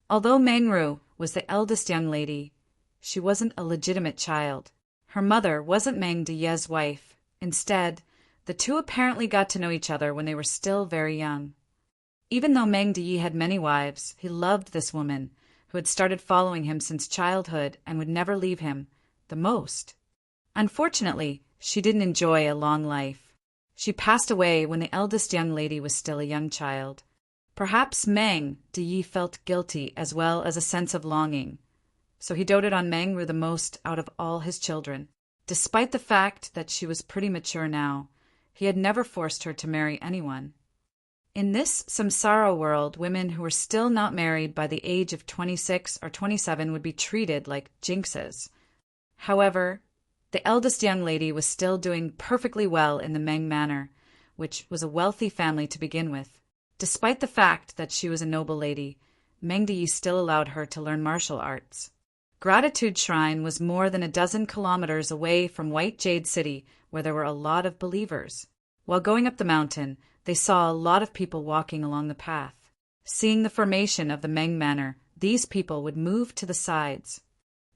Although Meng Ru was the eldest young lady, she wasn't a legitimate child. Her mother wasn't Meng Deye's wife. Instead, the two apparently got to know each other when they were still very young. Even though Meng Deye had many wives, he loved this woman, who had started following him since childhood and would never leave him, the most. Unfortunately, she didn't enjoy a long life. She passed away when the eldest young lady was still a young child. Perhaps Meng Deye felt guilty as well as a sense of longing, so he doted on Meng Ru the most out of all his children. Despite the fact that she was pretty mature now, he had never forced her to marry anyone. In this samsara world, women who were still not married by the age of 26 or 27 would be treated like jinxes. However, the eldest young lady was still doing perfectly well in the Meng Manor, which was a wealthy family to begin with. Despite the fact that she was a noble lady, Meng Deye still allowed her to learn martial arts. Gratitude Shrine was more than a dozen kilometers away from White Jade City, where there were a lot of believers. While going up the mountain, they saw a lot of people walking along the path. Seeing the formation of the Meng Manor, these people would move to the sides.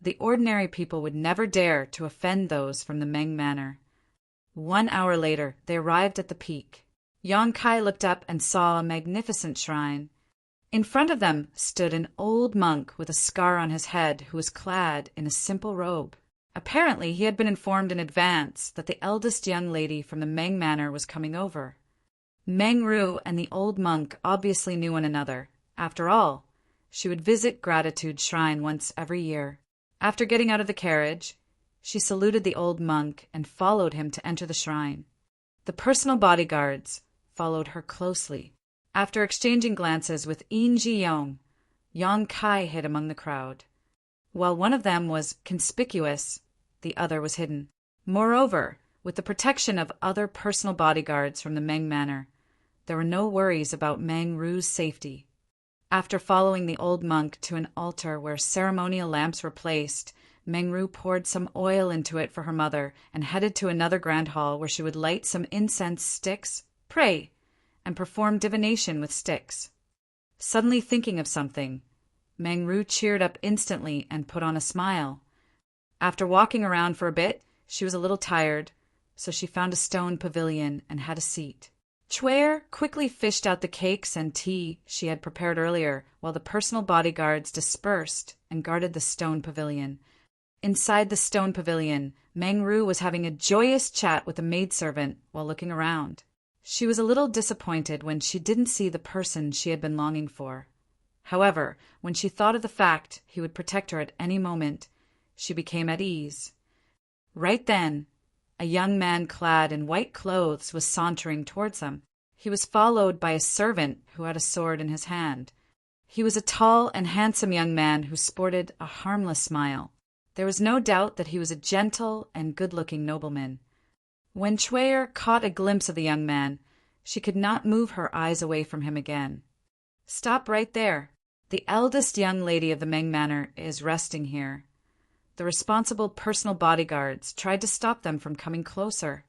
The ordinary people would never dare to offend those from the Meng Manor. 1 hour later, they arrived at the peak. Yang Kai looked up and saw a magnificent shrine. In front of them stood an old monk with a scar on his head who was clad in a simple robe. Apparently, he had been informed in advance that the eldest young lady from the Meng Manor was coming over. Meng Ru and the old monk obviously knew one another. After all, she would visit Gratitude Shrine once every year. After getting out of the carriage, she saluted the old monk and followed him to enter the shrine. The personal bodyguards followed her closely. After exchanging glances with Yin Ji-yong, Yang Kai hid among the crowd. While one of them was conspicuous, the other was hidden. Moreover, with the protection of other personal bodyguards from the Meng Manor, there were no worries about Meng Ru's safety. After following the old monk to an altar where ceremonial lamps were placed, Meng Ru poured some oil into it for her mother and headed to another grand hall where she would light some incense sticks, pray, and perform divination with sticks. Suddenly thinking of something, Meng Ru cheered up instantly and put on a smile. After walking around for a bit, she was a little tired, so she found a stone pavilion and had a seat. Chwaer quickly fished out the cakes and tea she had prepared earlier, while the personal bodyguards dispersed and guarded the stone pavilion. Inside the stone pavilion, Meng Ru was having a joyous chat with a maidservant while looking around. She was a little disappointed when she didn't see the person she had been longing for. However, when she thought of the fact he would protect her at any moment, she became at ease. Right then, a young man clad in white clothes was sauntering towards them. He was followed by a servant who had a sword in his hand. He was a tall and handsome young man who sported a harmless smile. There was no doubt that he was a gentle and good-looking nobleman. When Chwaer caught a glimpse of the young man, she could not move her eyes away from him again. "Stop right there. The eldest young lady of the Meng Manor is resting here." The responsible personal bodyguards tried to stop them from coming closer.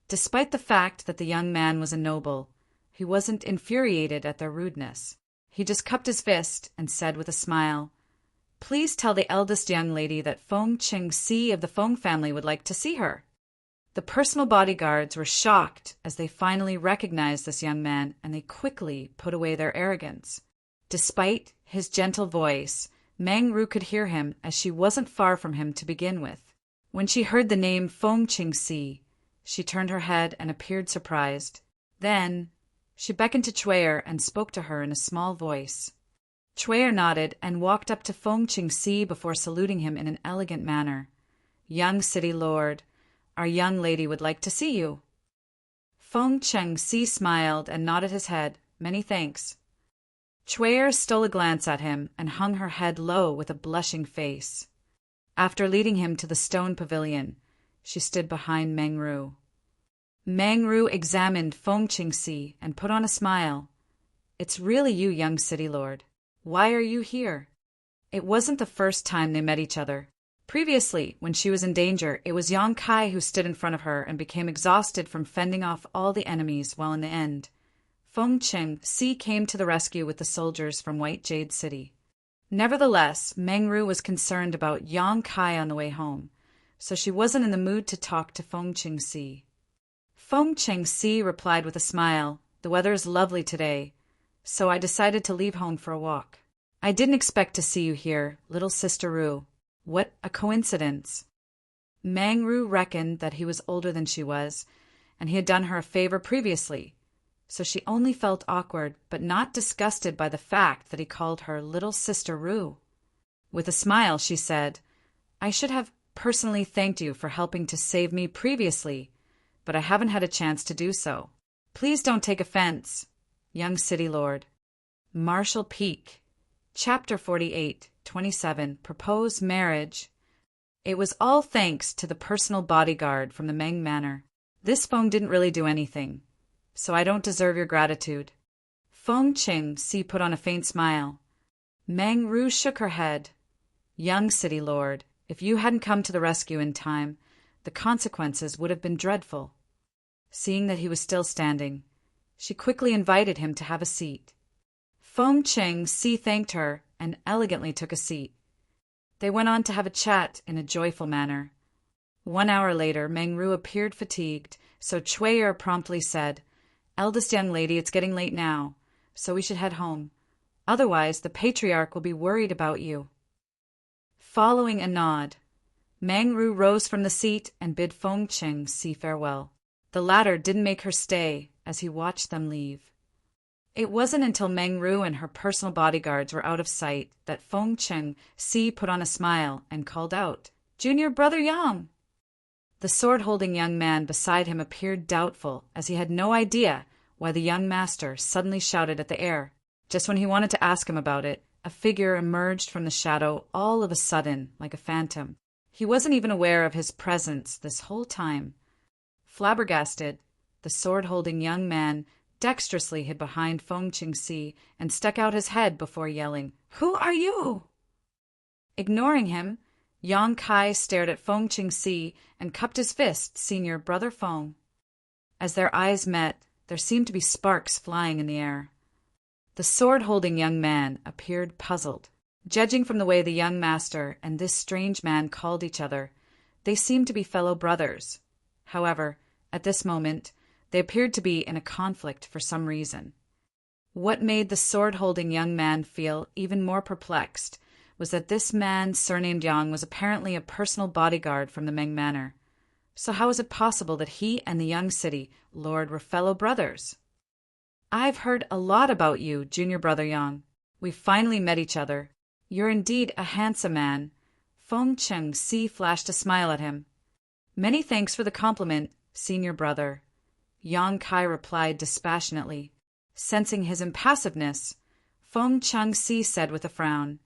Despite the fact that the young man was a noble, he wasn't infuriated at their rudeness. He just cupped his fist and said with a smile, "Please tell the eldest young lady that Feng Cheng-si of the Feng family would like to see her." The personal bodyguards were shocked as they finally recognized this young man, and they quickly put away their arrogance. Despite his gentle voice, Meng Ru could hear him as she wasn't far from him to begin with. When she heard the name Feng Cheng-si, she turned her head and appeared surprised. Then, she beckoned to Chwaer and spoke to her in a small voice. Chwaer nodded and walked up to Feng Cheng-si before saluting him in an elegant manner. "Young city lord, our young lady would like to see you." Feng Cheng-si smiled and nodded his head. "Many thanks." Chwaer stole a glance at him and hung her head low with a blushing face. After leading him to the stone pavilion, she stood behind Meng Ru. Meng Ru examined Feng Cheng-si and put on a smile. "It's really you, young city lord. Why are you here?" It wasn't the first time they met each other. Previously, when she was in danger, it was Yang Kai who stood in front of her and became exhausted from fending off all the enemies, while in the end, Feng Cheng-si came to the rescue with the soldiers from White Jade City. Nevertheless, Meng Ru was concerned about Yang Kai on the way home, so she wasn't in the mood to talk to Feng Cheng-si. Feng Cheng-si replied with a smile, "The weather is lovely today, so I decided to leave home for a walk. I didn't expect to see you here, little sister Ru. What a coincidence." Meng Ru reckoned that he was older than she was, and he had done her a favor previously, so she only felt awkward but not disgusted by the fact that he called her little sister Ru. With a smile, she said, "I should have personally thanked you for helping to save me previously, but I haven't had a chance to do so. Please don't take offense, young city lord." Marshall Peak. Chapter 48, 27, Proposed Marriage. It was all thanks to the personal bodyguard from the Meng Manor. This Feng didn't really do anything, so I don't deserve your gratitude. Feng Cheng-si put on a faint smile. Meng Ru shook her head. "Young city lord, if you hadn't come to the rescue in time, the consequences would have been dreadful." Seeing that he was still standing, she quickly invited him to have a seat. Feng Cheng-si thanked her and elegantly took a seat. They went on to have a chat in a joyful manner. 1 hour later, Meng Ru appeared fatigued, so Chwaer promptly said, "Eldest young lady, it's getting late now, so we should head home. Otherwise, the patriarch will be worried about you." Following a nod, Meng Ru rose from the seat and bid Feng Cheng-si farewell. The latter didn't make her stay, as he watched them leave. It wasn't until Meng Ru and her personal bodyguards were out of sight that Feng Cheng Si put on a smile and called out, "Junior Brother Yang!" The sword-holding young man beside him appeared doubtful, as he had no idea why the young master suddenly shouted at the air. Just when he wanted to ask him about it, a figure emerged from the shadow all of a sudden, like a phantom. He wasn't even aware of his presence this whole time. Flabbergasted, the sword-holding young man dexterously hid behind Feng Cheng Si and stuck out his head before yelling, "Who are you?" Ignoring him, Yang Kai stared at Feng Cheng Si and cupped his fist, "Senior Brother Feng." As their eyes met, there seemed to be sparks flying in the air. The sword-holding young man appeared puzzled. Judging from the way the young master and this strange man called each other, they seemed to be fellow brothers. However, at this moment, they appeared to be in a conflict for some reason. What made the sword-holding young man feel even more perplexed was that this man, surnamed Yang, was apparently a personal bodyguard from the Meng Manor. So how was it possible that he and the young city lord were fellow brothers? "I've heard a lot about you, Junior Brother Yang. We finally met each other. You're indeed a handsome man." Feng Cheng Si flashed a smile at him. "Many thanks for the compliment, Senior Brother," Yang Kai replied dispassionately. Sensing his impassiveness, Feng Cheng Si said with a frown,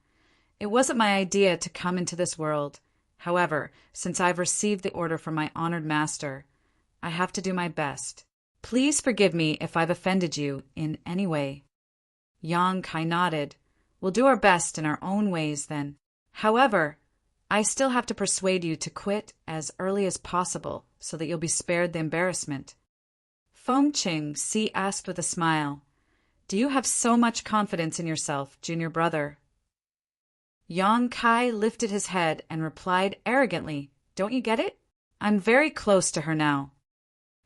"It wasn't my idea to come into this world. However, since I've received the order from my honored master, I have to do my best. Please forgive me if I've offended you in any way." Yang Kai nodded. "We'll do our best in our own ways, then. However, I still have to persuade you to quit as early as possible so that you'll be spared the embarrassment." Feng Cheng Si asked with a smile, "Do you have so much confidence in yourself, Junior Brother?" Yang Kai lifted his head and replied arrogantly, "Don't you get it? I'm very close to her now."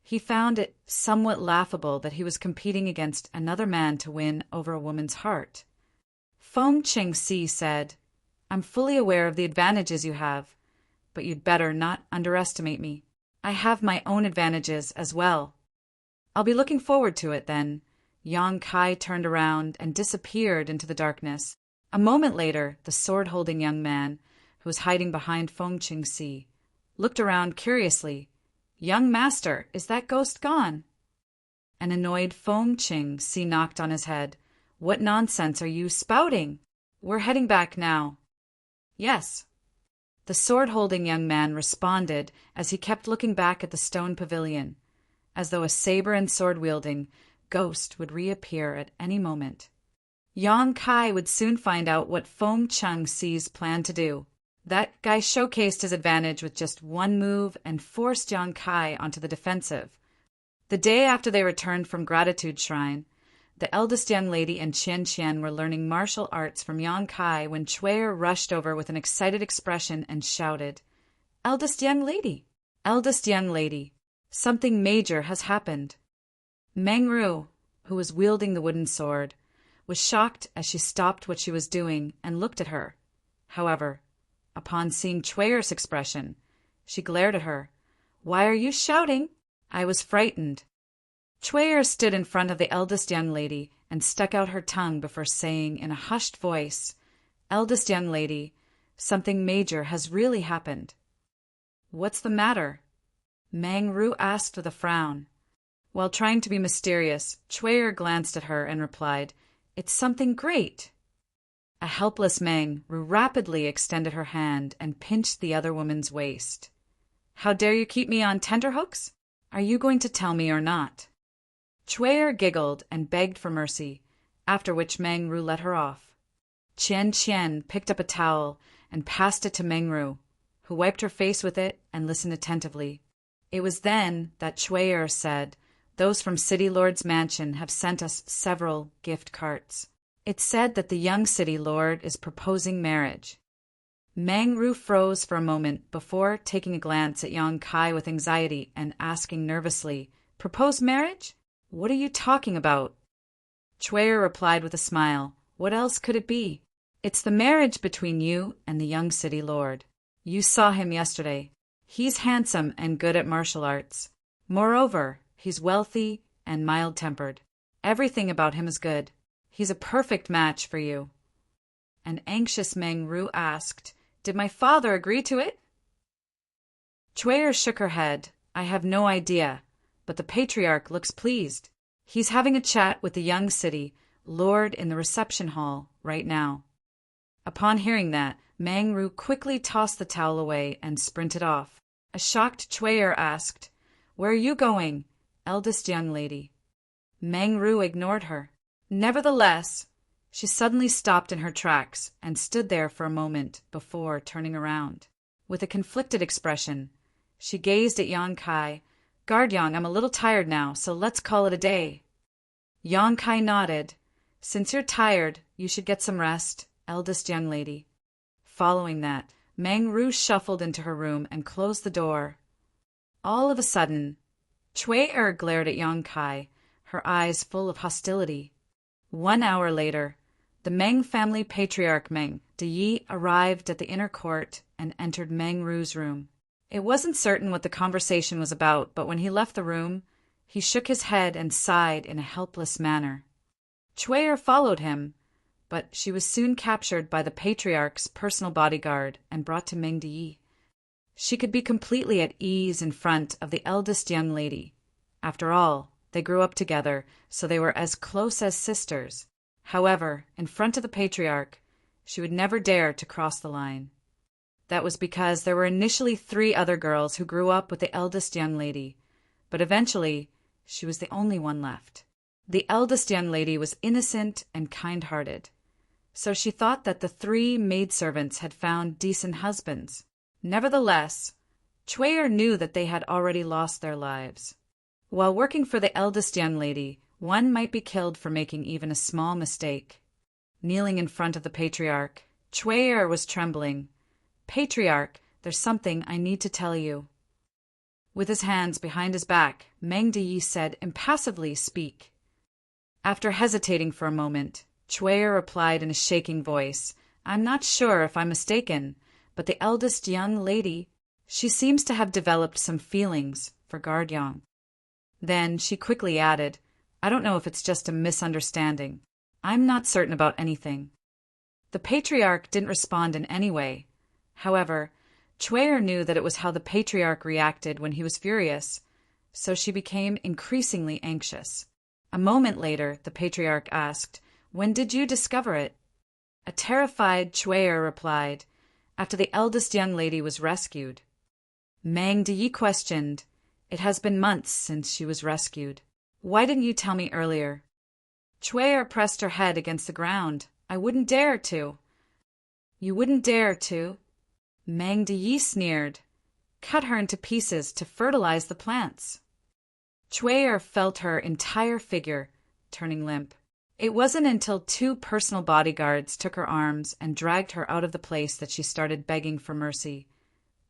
He found it somewhat laughable that he was competing against another man to win over a woman's heart. Feng Cheng Si said, "I'm fully aware of the advantages you have, but you'd better not underestimate me. I have my own advantages as well." "I'll be looking forward to it, then." Yang Kai turned around and disappeared into the darkness. A moment later, the sword-holding young man, who was hiding behind Feng Cheng Si, looked around curiously. "Young master, is that ghost gone?" An annoyed Feng Cheng Si knocked on his head. "What nonsense are you spouting? We're heading back now." "Yes." The sword-holding young man responded as he kept looking back at the stone pavilion, as though a saber and sword-wielding ghost would reappear at any moment. Yang Kai would soon find out what Feng Cheng Si's planned to do. That guy showcased his advantage with just one move and forced Yang Kai onto the defensive. The day after they returned from Gratitude Shrine, the eldest young lady and Qian Qian were learning martial arts from Yang Kai when Chuyer rushed over with an excited expression and shouted, "Eldest young lady! Eldest young lady! Something major has happened." Meng Ru, who was wielding the wooden sword, was shocked as she stopped what she was doing and looked at her. However, upon seeing Chuyer's expression, she glared at her. "Why are you shouting?" "I was frightened." Chuyer stood in front of the eldest young lady and stuck out her tongue before saying in a hushed voice, "Eldest young lady, something major has really happened." "What's the matter?" Meng Ru asked with a frown. While trying to be mysterious, Chuyer glanced at her and replied, "It's something great." A helpless Meng Ru rapidly extended her hand and pinched the other woman's waist. "How dare you keep me on tenterhooks? Are you going to tell me or not?" Chuyer giggled and begged for mercy, after which Meng Ru let her off. Qian Qian picked up a towel and passed it to Meng Ru, who wiped her face with it and listened attentively. It was then that Chuyer said, "Those from City Lord's mansion have sent us several gift carts. It's said that the young City Lord is proposing marriage." Meng Ru froze for a moment before taking a glance at Yang Kai with anxiety and asking nervously, "Propose marriage? What are you talking about?" Chuyer replied with a smile, "What else could it be? It's the marriage between you and the young City Lord. You saw him yesterday. He's handsome and good at martial arts. Moreover, he's wealthy and mild-tempered. Everything about him is good. He's a perfect match for you. An anxious Meng Ru asked, "Did my father agree to it?" Chuer shook her head. "I have no idea, but the patriarch looks pleased. He's having a chat with the young city lord in the reception hall right now." Upon hearing that, Meng Ru quickly tossed the towel away and sprinted off. A shocked Chuer asked, "Where are you going, eldest young lady?" Meng Ru ignored her. Nevertheless, she suddenly stopped in her tracks and stood there for a moment before turning around. With a conflicted expression, she gazed at Yang Kai. "Guard Yang, I'm a little tired now, so let's call it a day." Yang Kai nodded. "Since you're tired, you should get some rest, eldest young lady." Following that, Meng Ru shuffled into her room and closed the door. All of a sudden, Chuer glared at Yang Kai, her eyes full of hostility. 1 hour later, the Meng family patriarch Meng Deyi arrived at the inner court and entered Meng Ru's room. It wasn't certain what the conversation was about, but when he left the room, he shook his head and sighed in a helpless manner. Chuer followed him, but she was soon captured by the patriarch's personal bodyguard and brought to Meng Deyi. She could be completely at ease in front of the eldest young lady. After all, they grew up together, so they were as close as sisters. However, in front of the patriarch, she would never dare to cross the line. That was because there were initially 3 other girls who grew up with the eldest young lady, but eventually she was the only one left. The eldest young lady was innocent and kind-hearted, so she thought that the 3 maidservants had found decent husbands. Nevertheless, Chuer knew that they had already lost their lives. While working for the eldest young lady, one might be killed for making even a small mistake. Kneeling in front of the patriarch, Chuer was trembling. "Patriarch, there's something I need to tell you." With his hands behind his back, Meng Deyi said impassively, "Speak." After hesitating for a moment, Chuer replied in a shaking voice, "I'm not sure if I'm mistaken, but the eldest young lady, she seems to have developed some feelings for Guard Yang." Then she quickly added, "I don't know if it's just a misunderstanding. I'm not certain about anything." The patriarch didn't respond in any way. However, Chuer knew that it was how the patriarch reacted when he was furious, so she became increasingly anxious. A moment later, the patriarch asked, "When did you discover it?" A terrified Chuer replied, "After the eldest young lady was rescued." Meng Deyi questioned, "It has been months since she was rescued. Why didn't you tell me earlier?" Chuer pressed her head against the ground. "I wouldn't dare to." "You wouldn't dare to?" Meng Deyi sneered. "Cut her into pieces to fertilize the plants." Chuer felt her entire figure turning limp. It wasn't until 2 personal bodyguards took her arms and dragged her out of the place that she started begging for mercy.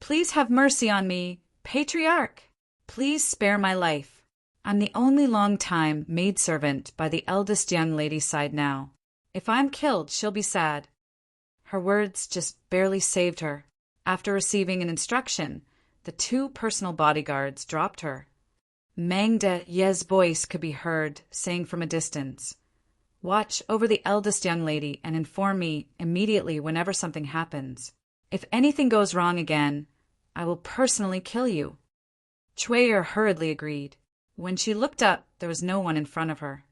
"Please have mercy on me, Patriarch! Please spare my life. I'm the only long-time maidservant by the eldest young lady's side now. If I'm killed, she'll be sad." Her words just barely saved her. After receiving an instruction, the 2 personal bodyguards dropped her. Meng Deyi's voice could be heard, saying from a distance, "Watch over the eldest young lady and inform me immediately whenever something happens. If anything goes wrong again, I will personally kill you." Chuer hurriedly agreed. When she looked up, there was no one in front of her.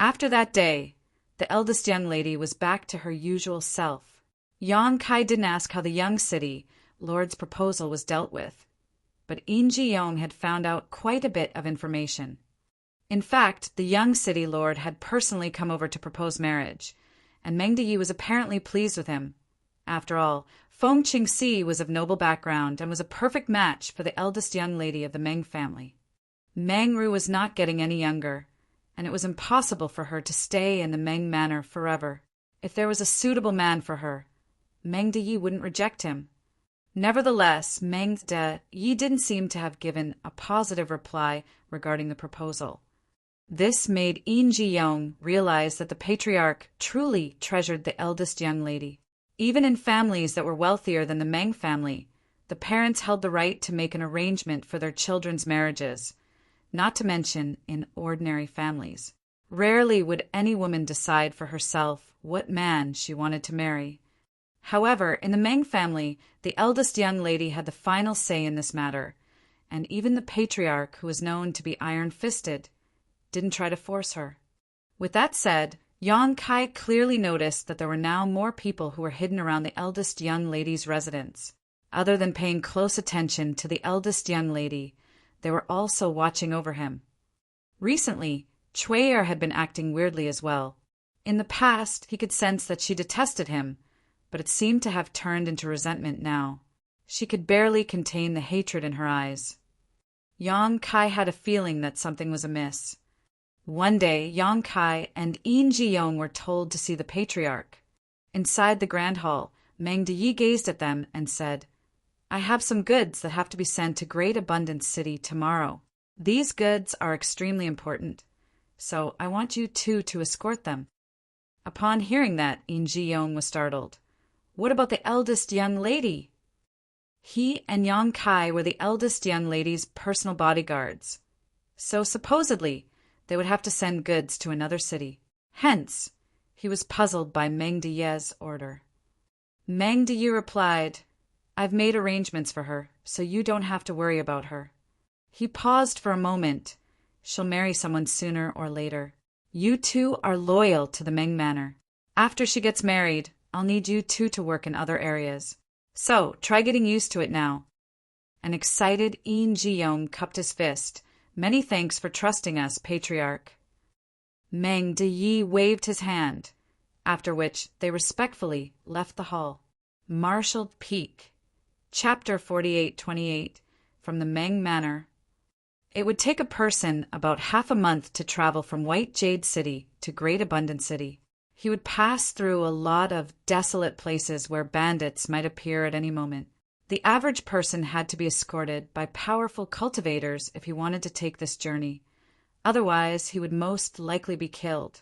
After that day, the eldest young lady was back to her usual self. Yang Kai didn't ask how the young city lord's proposal was dealt with, but Yin Ji-yong had found out quite a bit of information. In fact, the young city lord had personally come over to propose marriage, and Meng Deyi was apparently pleased with him. After all, Feng Qingxi was of noble background and was a perfect match for the eldest young lady of the Meng family. Meng Ru was not getting any younger, and it was impossible for her to stay in the Meng manor forever. If there was a suitable man for her, Meng Deyi wouldn't reject him. Nevertheless, Meng Deyi didn't seem to have given a positive reply regarding the proposal. This made Yin Ji-yong realize that the patriarch truly treasured the eldest young lady. Even in families that were wealthier than the Meng family, the parents held the right to make an arrangement for their children's marriages. not to mention in ordinary families. Rarely would any woman decide for herself what man she wanted to marry. However, in the Meng family, the eldest young lady had the final say in this matter, and even the patriarch, who was known to be iron-fisted, didn't try to force her. With that said, Yang Kai clearly noticed that there were now more people who were hidden around the eldest young lady's residence. Other than paying close attention to the eldest young lady, they were also watching over him. Recently, Chui'er had been acting weirdly as well. In the past, he could sense that she detested him, but it seemed to have turned into resentment now. She could barely contain the hatred in her eyes. Yang Kai had a feeling that something was amiss. One day, Yang Kai and Yin Ji-yong were told to see the patriarch. Inside the grand hall, Meng Deyi gazed at them and said, "I have some goods that have to be sent to Great Abundance City tomorrow. These goods are extremely important, so I want you two to escort them." Upon hearing that, Yin Ji-yong was startled. "What about the eldest young lady?" He and Yang Kai were the eldest young lady's personal bodyguards, so supposedly they would have to send goods to another city. Hence, he was puzzled by Meng Deyi's order. Meng Deyi replied, "I've made arrangements for her, so you don't have to worry about her." He paused for a moment. "She'll marry someone sooner or later. You two are loyal to the Meng Manor. After she gets married, I'll need you two to work in other areas. So, try getting used to it now." An excited Yin Ji-yong cupped his fist. "Many thanks for trusting us, Patriarch." Meng Deyi waved his hand, after which they respectfully left the hall. Marshaled Peak. Chapter 48-28, from the Meng Manor. It would take a person about half a month to travel from White Jade City to Great Abundance City. He would pass through a lot of desolate places where bandits might appear at any moment. The average person had to be escorted by powerful cultivators if he wanted to take this journey. Otherwise, he would most likely be killed.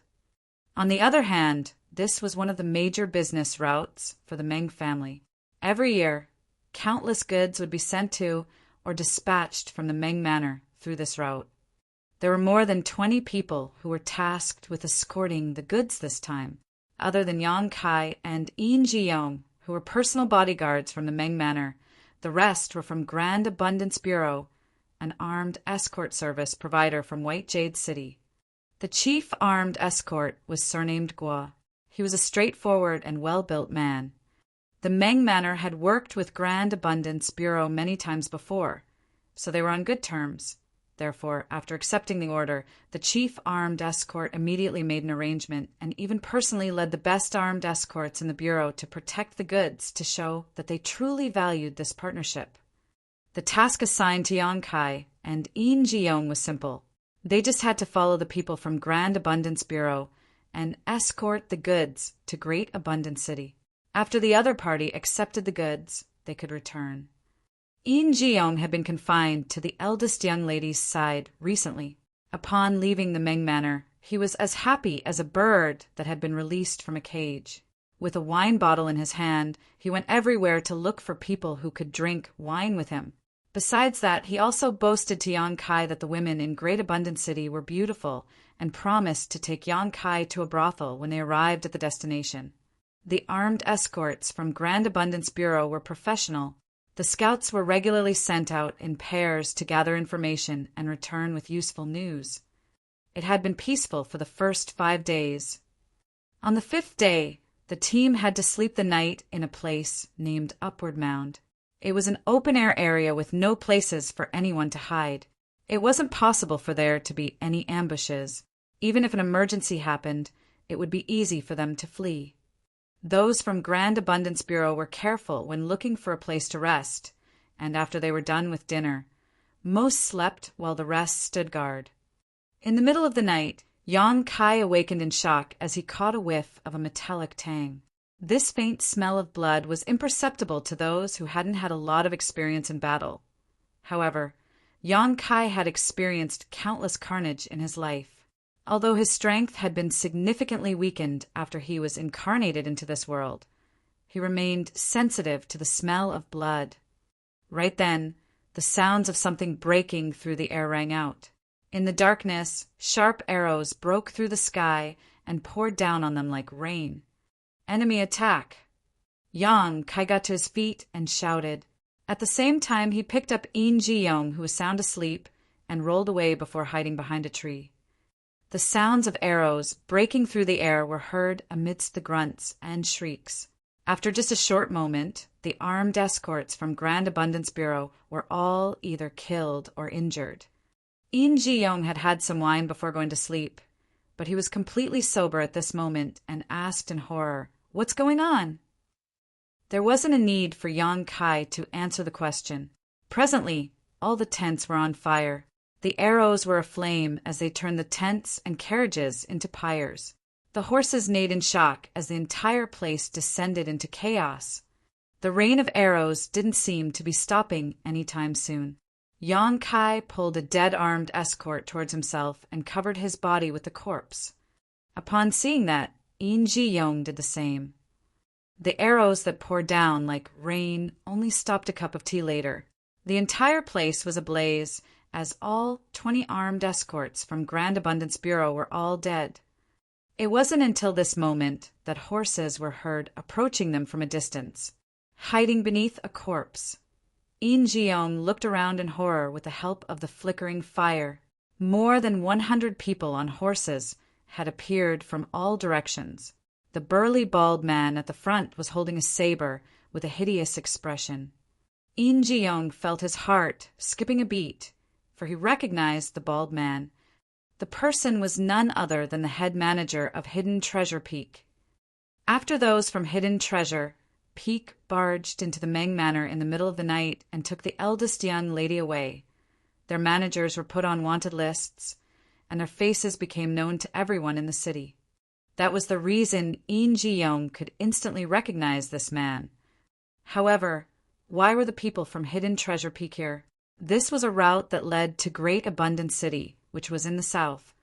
On the other hand, this was one of the major business routes for the Meng family. Every year, countless goods would be sent to or dispatched from the Meng Manor through this route. There were more than 20 people who were tasked with escorting the goods this time, other than Yang Kai and Yin Ji-yong, who were personal bodyguards from the Meng Manor. The rest were from Grand Abundance Bureau, an armed escort service provider from White Jade City. The chief armed escort was surnamed Guo. He was a straightforward and well-built man. The Meng Manor had worked with Grand Abundance Bureau many times before, so they were on good terms. Therefore, after accepting the order, the chief armed escort immediately made an arrangement and even personally led the best armed escorts in the Bureau to protect the goods to show that they truly valued this partnership. The task assigned to Yang Kai and Yin Ji-yong was simple. They just had to follow the people from Grand Abundance Bureau and escort the goods to Great Abundance City. After the other party accepted the goods, they could return. Yin Ji-yong had been confined to the eldest young lady's side recently. Upon leaving the Meng Manor, he was as happy as a bird that had been released from a cage. With a wine bottle in his hand, he went everywhere to look for people who could drink wine with him. Besides that, he also boasted to Yang Kai that the women in Great Abundance City were beautiful and promised to take Yang Kai to a brothel when they arrived at the destination. The armed escorts from Grand Abundance Bureau were professional. The scouts were regularly sent out in pairs to gather information and return with useful news. It had been peaceful for the first 5 days. On the 5th day, the team had to sleep the night in a place named Upward Mound. It was an open-air area with no places for anyone to hide. It wasn't possible for there to be any ambushes. Even if an emergency happened, it would be easy for them to flee. Those from Grand Abundance Bureau were careful when looking for a place to rest, and after they were done with dinner, most slept while the rest stood guard. In the middle of the night, Yang Kai awakened in shock as he caught a whiff of a metallic tang. This faint smell of blood was imperceptible to those who hadn't had a lot of experience in battle. However, Yang Kai had experienced countless carnage in his life. Although his strength had been significantly weakened after he was incarnated into this world, he remained sensitive to the smell of blood. Right then, the sounds of something breaking through the air rang out. In the darkness, sharp arrows broke through the sky and poured down on them like rain. Enemy attack! Yang Kai got to his feet and shouted. At the same time, he picked up In Ji-young, who was sound asleep, and rolled away before hiding behind a tree. The sounds of arrows breaking through the air were heard amidst the grunts and shrieks. After just a short moment, the armed escorts from Grand Abundance Bureau were all either killed or injured. In Ji-young had had some wine before going to sleep, but he was completely sober at this moment and asked in horror, "What's going on?" There wasn't a need for Yang Kai to answer the question. Presently, all the tents were on fire. The arrows were aflame as they turned the tents and carriages into pyres. The horses neighed in shock as the entire place descended into chaos. The rain of arrows didn't seem to be stopping anytime soon. Yang Kai pulled a dead-armed escort towards himself and covered his body with the corpse. Upon seeing that, In Ji-young did the same. The arrows that poured down like rain only stopped a cup of tea later. The entire place was ablaze, as all 20 armed escorts from Grand Abundance Bureau were all dead. It wasn't until this moment that horses were heard approaching them from a distance, hiding beneath a corpse. In Ji-young looked around in horror with the help of the flickering fire. More than 100 people on horses had appeared from all directions. The burly bald man at the front was holding a saber with a hideous expression. In Ji-young felt his heart skipping a beat, for he recognized the bald man. The person was none other than the head manager of Hidden Treasure Peak. After those from Hidden Treasure, Peak barged into the Meng Manor in the middle of the night and took the eldest young lady away. Their managers were put on wanted lists, and their faces became known to everyone in the city. That was the reason In Ji-young could instantly recognize this man. However, why were the people from Hidden Treasure Peak here? This was a route that led to Great Abundance City, which was in the south,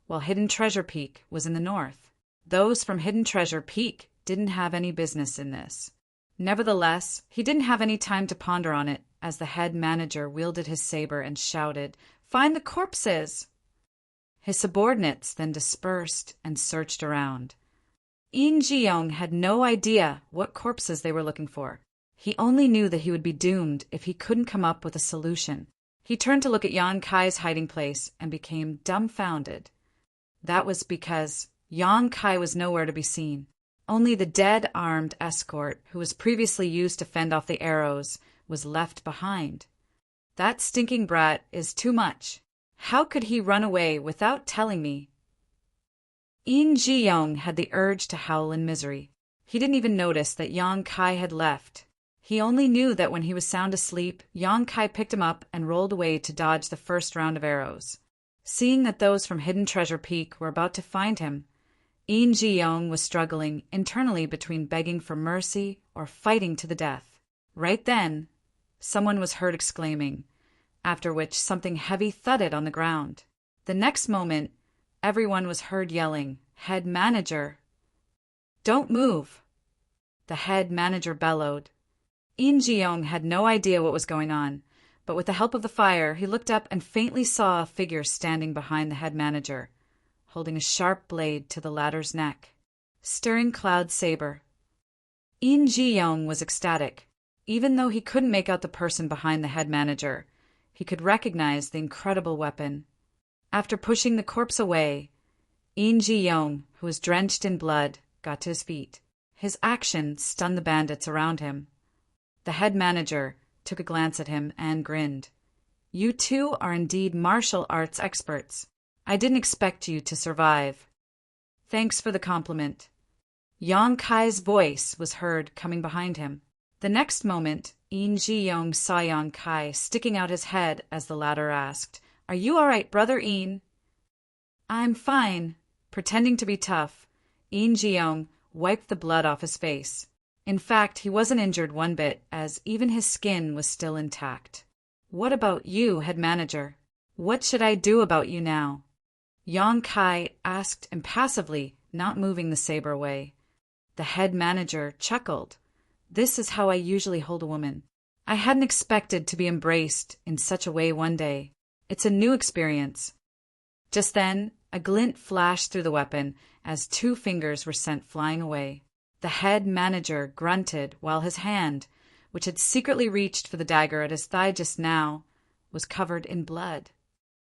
while Hidden Treasure Peak was in the north. Those from Hidden Treasure Peak didn't have any business in this. Nevertheless, he didn't have any time to ponder on it, as the head manager wielded his saber and shouted, "Find the corpses!" His subordinates then dispersed and searched around. In Ji-young had no idea what corpses they were looking for. He only knew that he would be doomed if he couldn't come up with a solution. He turned to look at Yang Kai's hiding place and became dumbfounded. That was because Yang Kai was nowhere to be seen. Only the dead armed escort, who was previously used to fend off the arrows, was left behind. That stinking brat is too much. How could he run away without telling me? In Ji-young had the urge to howl in misery. He didn't even notice that Yang Kai had left. He only knew that when he was sound asleep, Yang Kai picked him up and rolled away to dodge the first round of arrows. Seeing that those from Hidden Treasure Peak were about to find him, In Ji-young was struggling internally between begging for mercy or fighting to the death. Right then, someone was heard exclaiming, after which something heavy thudded on the ground. The next moment, everyone was heard yelling, "Head manager!" "Don't move!" The head manager bellowed. In Ji-young had no idea what was going on, but with the help of the fire, he looked up and faintly saw a figure standing behind the head manager, holding a sharp blade to the latter's neck. Stirring Cloud Saber. In Ji-young was ecstatic. Even though he couldn't make out the person behind the head manager, he could recognize the incredible weapon. After pushing the corpse away, In Ji-young, who was drenched in blood, got to his feet. His action stunned the bandits around him. The head manager took a glance at him and grinned. "You two are indeed martial arts experts. I didn't expect you to survive." "Thanks for the compliment." Yang Kai's voice was heard coming behind him. The next moment, In Ji-young saw Yang Kai sticking out his head as the latter asked, "Are you all right, brother In?" "I'm fine." Pretending to be tough, In Ji-young wiped the blood off his face. In fact, he wasn't injured one bit, as even his skin was still intact. "What about you, head manager? What should I do about you now?" Yang Kai asked impassively, not moving the saber away. The head manager chuckled. "This is how I usually hold a woman. I hadn't expected to be embraced in such a way one day. It's a new experience. Just then, a glint flashed through the weapon as 2 fingers were sent flying away. The head manager grunted while his hand, which had secretly reached for the dagger at his thigh just now, was covered in blood.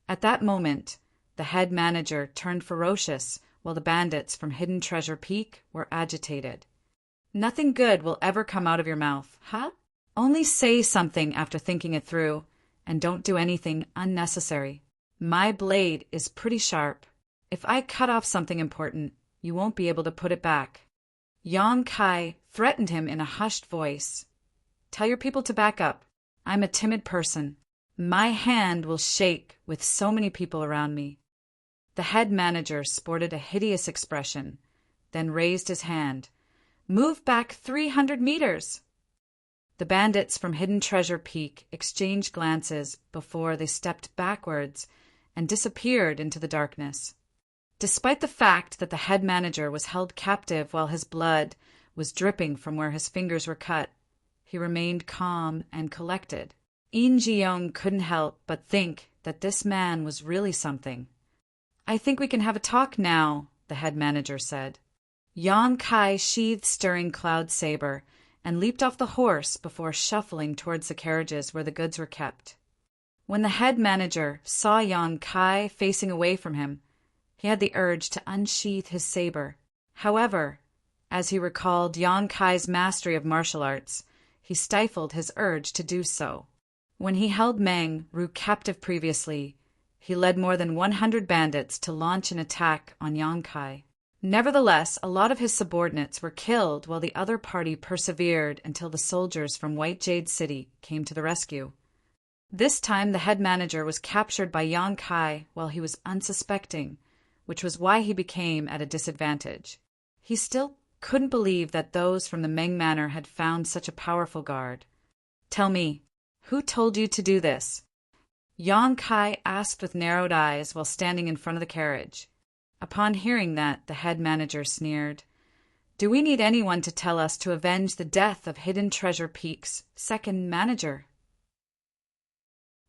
At that moment, the head manager turned ferocious while the bandits from Hidden Treasure Peak were agitated. Nothing good will ever come out of your mouth, huh? Only say something after thinking it through, and don't do anything unnecessary. My blade is pretty sharp. If I cut off something important, you won't be able to put it back. Yang Kai threatened him in a hushed voice. Tell your people to back up. I'm a timid person. My hand will shake with so many people around me. The head manager sported a hideous expression, then raised his hand. Move back 300 meters. The bandits from Hidden Treasure Peak exchanged glances before they stepped backwards and disappeared into the darkness. Despite the fact that the head manager was held captive while his blood was dripping from where his fingers were cut, he remained calm and collected. In Ji-young couldn't help but think that this man was really something. I think we can have a talk now, the head manager said. Yang Kai sheathed Stirring Cloud's saber and leaped off the horse before shuffling towards the carriages where the goods were kept. When the head manager saw Yang Kai facing away from him, he had the urge to unsheath his saber. However, as he recalled Yang Kai's mastery of martial arts, he stifled his urge to do so. When he held Meng Ru captive previously, he led more than 100 bandits to launch an attack on Yang Kai. Nevertheless, a lot of his subordinates were killed while the other party persevered until the soldiers from White Jade City came to the rescue. This time the head manager was captured by Yang Kai while he was unsuspecting, which was why he became at a disadvantage. He still couldn't believe that those from the Meng Manor had found such a powerful guard. Tell me, who told you to do this? Yang Kai asked with narrowed eyes while standing in front of the carriage. Upon hearing that, the head manager sneered. Do we need anyone to tell us to avenge the death of Hidden Treasure Peak's second manager?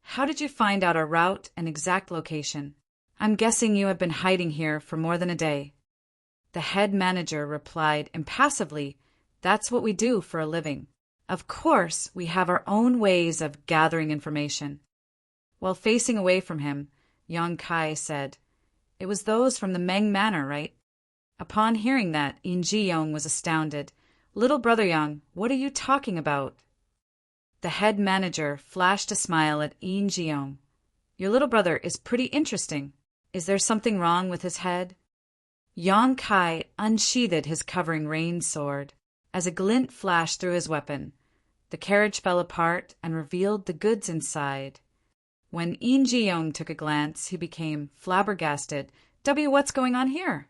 How did you find out our route and exact location? I'm guessing you have been hiding here for more than a day. The head manager replied impassively, That's what we do for a living. Of course, we have our own ways of gathering information. While facing away from him, Yang Kai said, It was those from the Meng Manor, right? Upon hearing that, In Ji-young was astounded. Little brother Yang, what are you talking about? The head manager flashed a smile at In Ji-young. Your little brother is pretty interesting. Is there something wrong with his head? Yang Kai unsheathed his covering rain sword. As a glint flashed through his weapon, the carriage fell apart and revealed the goods inside. When In Ji-young took a glance, he became flabbergasted. What's going on here?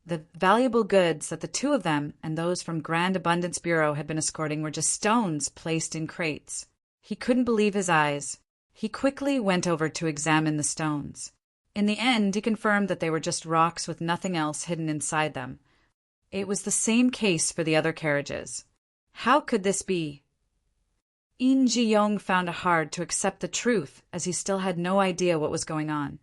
The valuable goods that the 2 of them and those from Grand Abundance Bureau had been escorting were just stones placed in crates. He couldn't believe his eyes. He quickly went over to examine the stones. In the end, he confirmed that they were just rocks with nothing else hidden inside them. It was the same case for the other carriages. How could this be? In Ji-young found it hard to accept the truth as he still had no idea what was going on.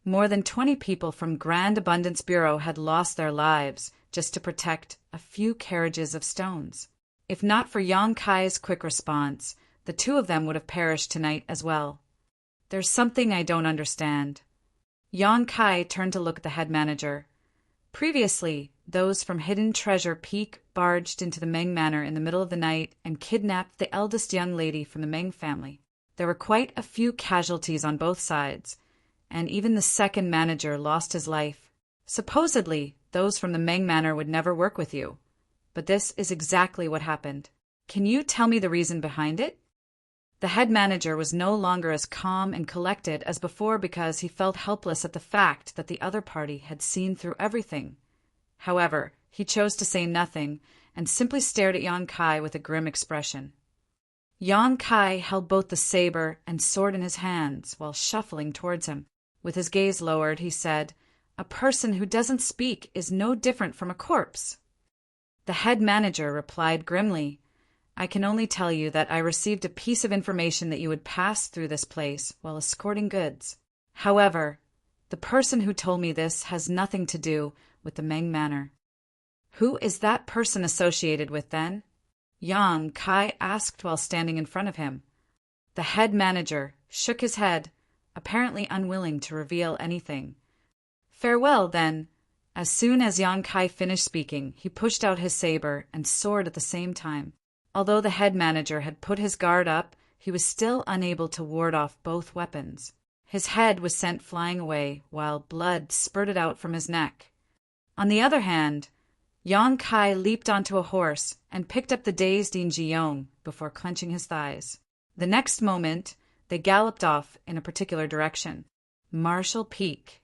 More than 20 people from Grand Abundance Bureau had lost their lives just to protect a few carriages of stones. If not for Yang Kai's quick response, the 2 of them would have perished tonight as well. There's something I don't understand. Yang Kai turned to look at the head manager. Previously, those from Hidden Treasure Peak barged into the Meng Manor in the middle of the night and kidnapped the eldest young lady from the Meng family. There were quite a few casualties on both sides, and even the second manager lost his life. Supposedly, those from the Meng Manor would never work with you. But this is exactly what happened. Can you tell me the reason behind it? The head manager was no longer as calm and collected as before because he felt helpless at the fact that the other party had seen through everything. However, he chose to say nothing and simply stared at Yang Kai with a grim expression. Yang Kai held both the saber and sword in his hands while shuffling towards him. With his gaze lowered, he said, A person who doesn't speak is no different from a corpse. The head manager replied grimly, I can only tell you that I received a piece of information that you would pass through this place while escorting goods. However, The person who told me this has nothing to do with the Meng Manor. Who is that person associated with, then? Yang Kai asked while standing in front of him. The head manager shook his head, apparently unwilling to reveal anything. Farewell, then. As soon as Yang Kai finished speaking, he pushed out his saber and sword at the same time. Although the head manager had put his guard up, he was still unable to ward off both weapons. His head was sent flying away, while blood spurted out from his neck. On the other hand, Yang Kai leaped onto a horse and picked up the dazed Yin Ji-yong before clenching his thighs. The next moment, they galloped off in a particular direction. Marshall Peak.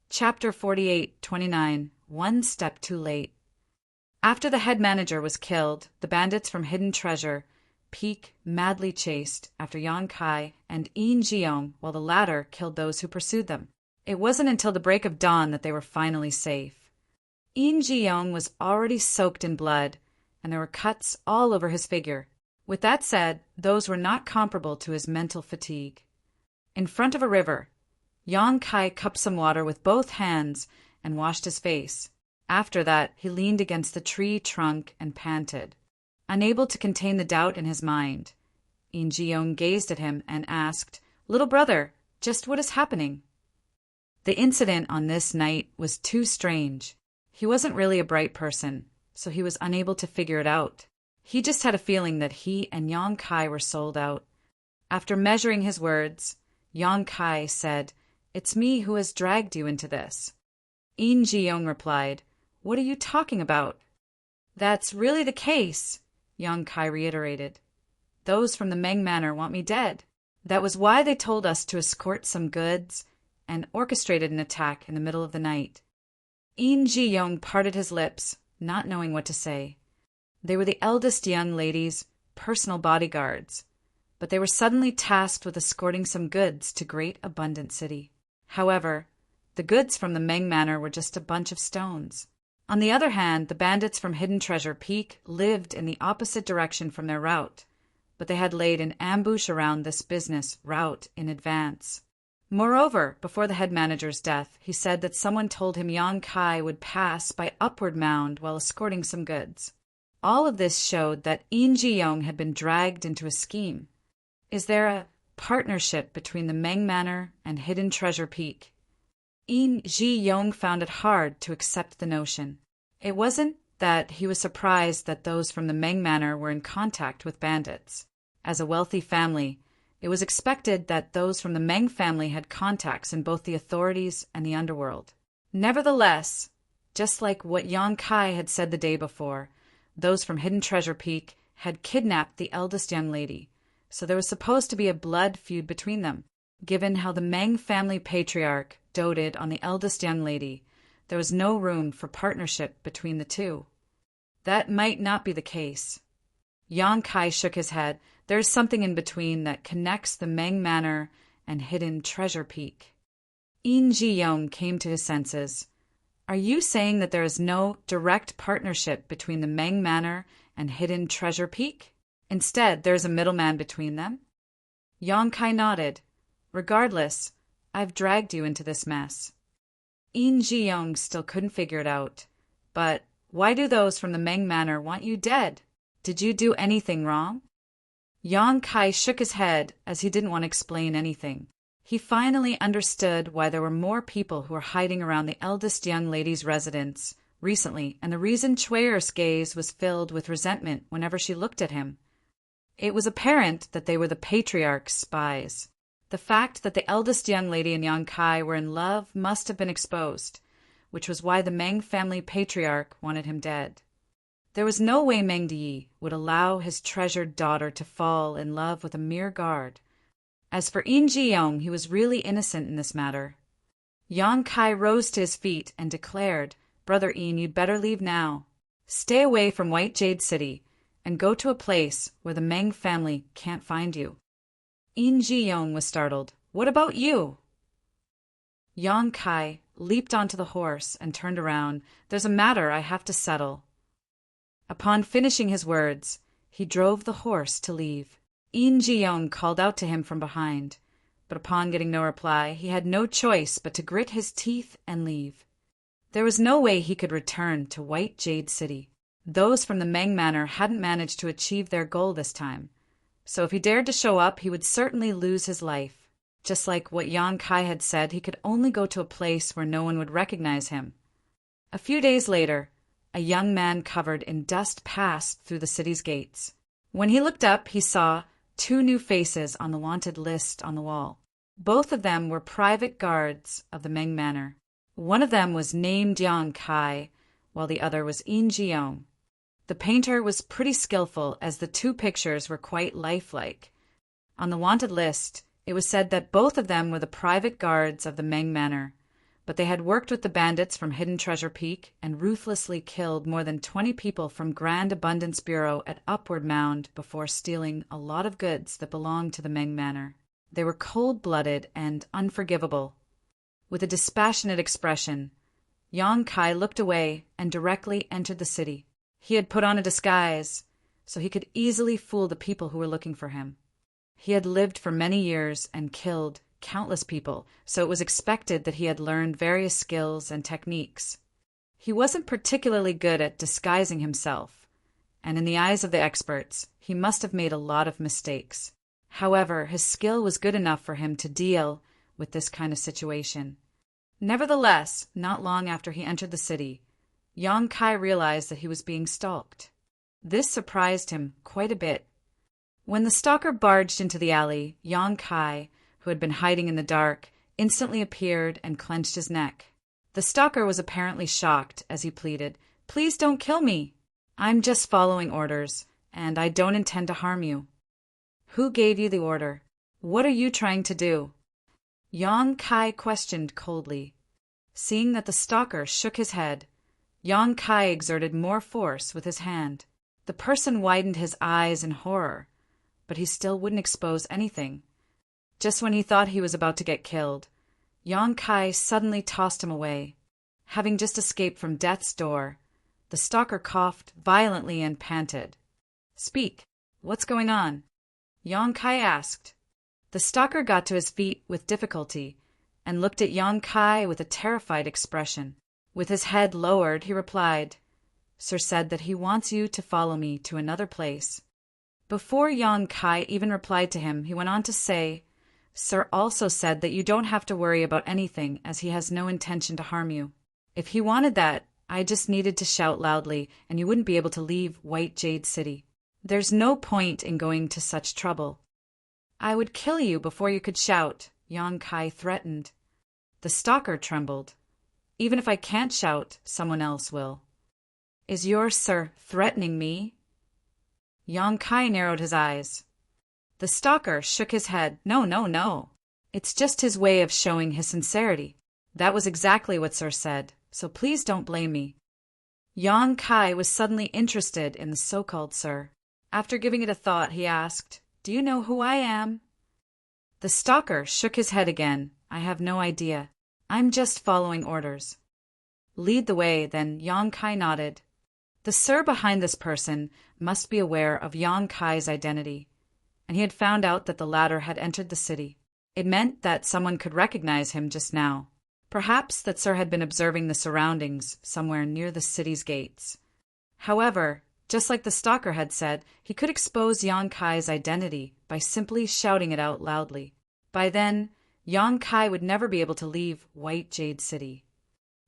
Chapter 48:29. One Step Too Late. After the head manager was killed, the bandits from Hidden Treasure Peak madly chased after Yang Kai and Yin Ji-yong, while the latter killed those who pursued them. It wasn't until the break of dawn that they were finally safe. Yin Ji-yong was already soaked in blood, and there were cuts all over his figure. With that said, those were not comparable to his mental fatigue. In front of a river, Yang Kai cupped some water with both hands and washed his face. After that, he leaned against the tree trunk and panted. Unable to contain the doubt in his mind, Yin Ji-yong gazed at him and asked, "Little brother, just what is happening?" The incident on this night was too strange. He wasn't really a bright person, so he was unable to figure it out. He just had a feeling that he and Yang Kai were sold out. After measuring his words, Yang Kai said, "It's me who has dragged you into this." Yin Ji-yong replied, "What are you talking about?" "That's really the case," Yang Kai reiterated. "Those from the Meng Manor want me dead. That was why they told us to escort some goods and orchestrated an attack in the middle of the night." Yin Ji-yong parted his lips, not knowing what to say. They were the eldest young lady's personal bodyguards, but they were suddenly tasked with escorting some goods to Great Abundant City. However, the goods from the Meng Manor were just a bunch of stones. On the other hand, the bandits from Hidden Treasure Peak lived in the opposite direction from their route, but they had laid an ambush around this business route in advance. Moreover, before the head manager's death, he said that someone told him Yang Kai would pass by Upward Mound while escorting some goods. All of this showed that Yin Ji-yong had been dragged into a scheme. Is there a partnership between the Meng Manor and Hidden Treasure Peak? Yin Ji-yong found it hard to accept the notion. It wasn't that he was surprised that those from the Meng Manor were in contact with bandits. As a wealthy family, it was expected that those from the Meng family had contacts in both the authorities and the underworld. Nevertheless, just like what Yang Kai had said the day before, those from Hidden Treasure Peak had kidnapped the eldest young lady, so there was supposed to be a blood feud between them. Given how the Meng family patriarch doted on the eldest young lady, there was no room for partnership between the two. That might not be the case. Yang Kai shook his head. There is something in between that connects the Meng Manor and Hidden Treasure Peak. Yin Ji-yong came to his senses. "Are you saying that there is no direct partnership between the Meng Manor and Hidden Treasure Peak? Instead, there is a middleman between them?" Yang Kai nodded. "Regardless, I've dragged you into this mess." Yin Ji-yong still couldn't figure it out. "But why do those from the Meng Manor want you dead? Did you do anything wrong?" Yang Kai shook his head as he didn't want to explain anything. He finally understood why there were more people who were hiding around the eldest young lady's residence recently, and the reason Chueyer's gaze was filled with resentment whenever she looked at him. It was apparent that they were the patriarch's spies. The fact that the eldest young lady and Yang Kai were in love must have been exposed, which was why the Meng family patriarch wanted him dead. There was no way Meng Di would allow his treasured daughter to fall in love with a mere guard. As for Yin Ji-yong, he was really innocent in this matter. Yang Kai rose to his feet and declared, "Brother Yin, you'd better leave now. Stay away from White Jade City and go to a place where the Meng family can't find you." Yin Ji-yong was startled. "What about you?" Yang Kai leaped onto the horse and turned around. "There's a matter I have to settle." Upon finishing his words, he drove the horse to leave. Yin Ji-yong called out to him from behind, but upon getting no reply, he had no choice but to grit his teeth and leave. There was no way he could return to White Jade City. Those from the Meng Manor hadn't managed to achieve their goal this time, so if he dared to show up, he would certainly lose his life. Just like what Yang Kai had said, he could only go to a place where no one would recognize him. A few days later, a young man covered in dust passed through the city's gates. When he looked up, he saw 2 new faces on the wanted list on the wall. Both of them were private guards of the Meng Manor. One of them was named Yang Kai, while the other was Yin Jiong. The painter was pretty skillful, as the 2 pictures were quite lifelike. On the wanted list, it was said that both of them were the private guards of the Meng Manor, but they had worked with the bandits from Hidden Treasure Peak and ruthlessly killed more than 20 people from Grand Abundance Bureau at Upward Mound before stealing a lot of goods that belonged to the Meng Manor. They were cold-blooded and unforgivable. With a dispassionate expression, Yang Kai looked away and directly entered the city. He had put on a disguise, so he could easily fool the people who were looking for him. He had lived for many years and killed countless people, so it was expected that he had learned various skills and techniques. He wasn't particularly good at disguising himself, and in the eyes of the experts, he must have made a lot of mistakes. However, his skill was good enough for him to deal with this kind of situation. Nevertheless, not long after he entered the city, Yang Kai realized that he was being stalked. This surprised him quite a bit. When the stalker barged into the alley, Yang Kai, who had been hiding in the dark, instantly appeared and clenched his neck. The stalker was apparently shocked as he pleaded, "Please don't kill me. I'm just following orders, and I don't intend to harm you." "Who gave you the order? What are you trying to do?" Yang Kai questioned coldly. Seeing that the stalker shook his head, Yang Kai exerted more force with his hand. The person widened his eyes in horror, but he still wouldn't expose anything. Just when he thought he was about to get killed, Yang Kai suddenly tossed him away. Having just escaped from death's door, the stalker coughed violently and panted. "Speak. What's going on?" Yang Kai asked. The stalker got to his feet with difficulty and looked at Yang Kai with a terrified expression. With his head lowered, he replied, "Sir said that he wants you to follow me to another place." Before Yang Kai even replied to him, he went on to say, "Sir also said that you don't have to worry about anything, as he has no intention to harm you. If he wanted that, I just needed to shout loudly, and you wouldn't be able to leave White Jade City. There's no point in going to such trouble." "I would kill you before you could shout," Yang Kai threatened. The stalker trembled. "Even if I can't shout, someone else will." "Is your sir threatening me?" Yang Kai narrowed his eyes. The stalker shook his head. "No, no, no. It's just his way of showing his sincerity. That was exactly what Sir said, so please don't blame me." Yang Kai was suddenly interested in the so-called Sir. After giving it a thought, he asked, "Do you know who I am?" The stalker shook his head again. "I have no idea. I'm just following orders." "Lead the way, then." Yang Kai nodded. The Sir behind this person must be aware of Yang Kai's identity, and he had found out that the latter had entered the city. It meant that someone could recognize him just now. Perhaps that Sir had been observing the surroundings somewhere near the city's gates. However, just like the stalker had said, he could expose Yang Kai's identity by simply shouting it out loudly. By then, Yang Kai would never be able to leave White Jade City.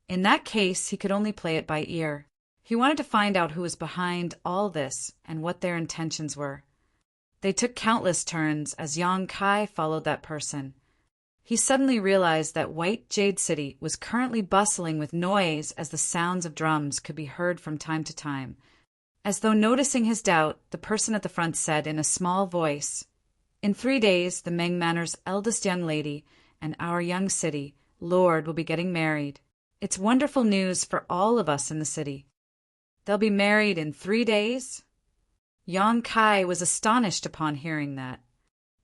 In that case, he could only play it by ear. He wanted to find out who was behind all this and what their intentions were. They took countless turns as Yang Kai followed that person. He suddenly realized that White Jade City was currently bustling with noise as the sounds of drums could be heard from time to time. As though noticing his doubt, the person at the front said in a small voice, "In 3 days, the Meng Manor's eldest young lady and our young city, Lord, will be getting married. It's wonderful news for all of us in the city." "They'll be married in 3 days?" Yang Kai was astonished upon hearing that.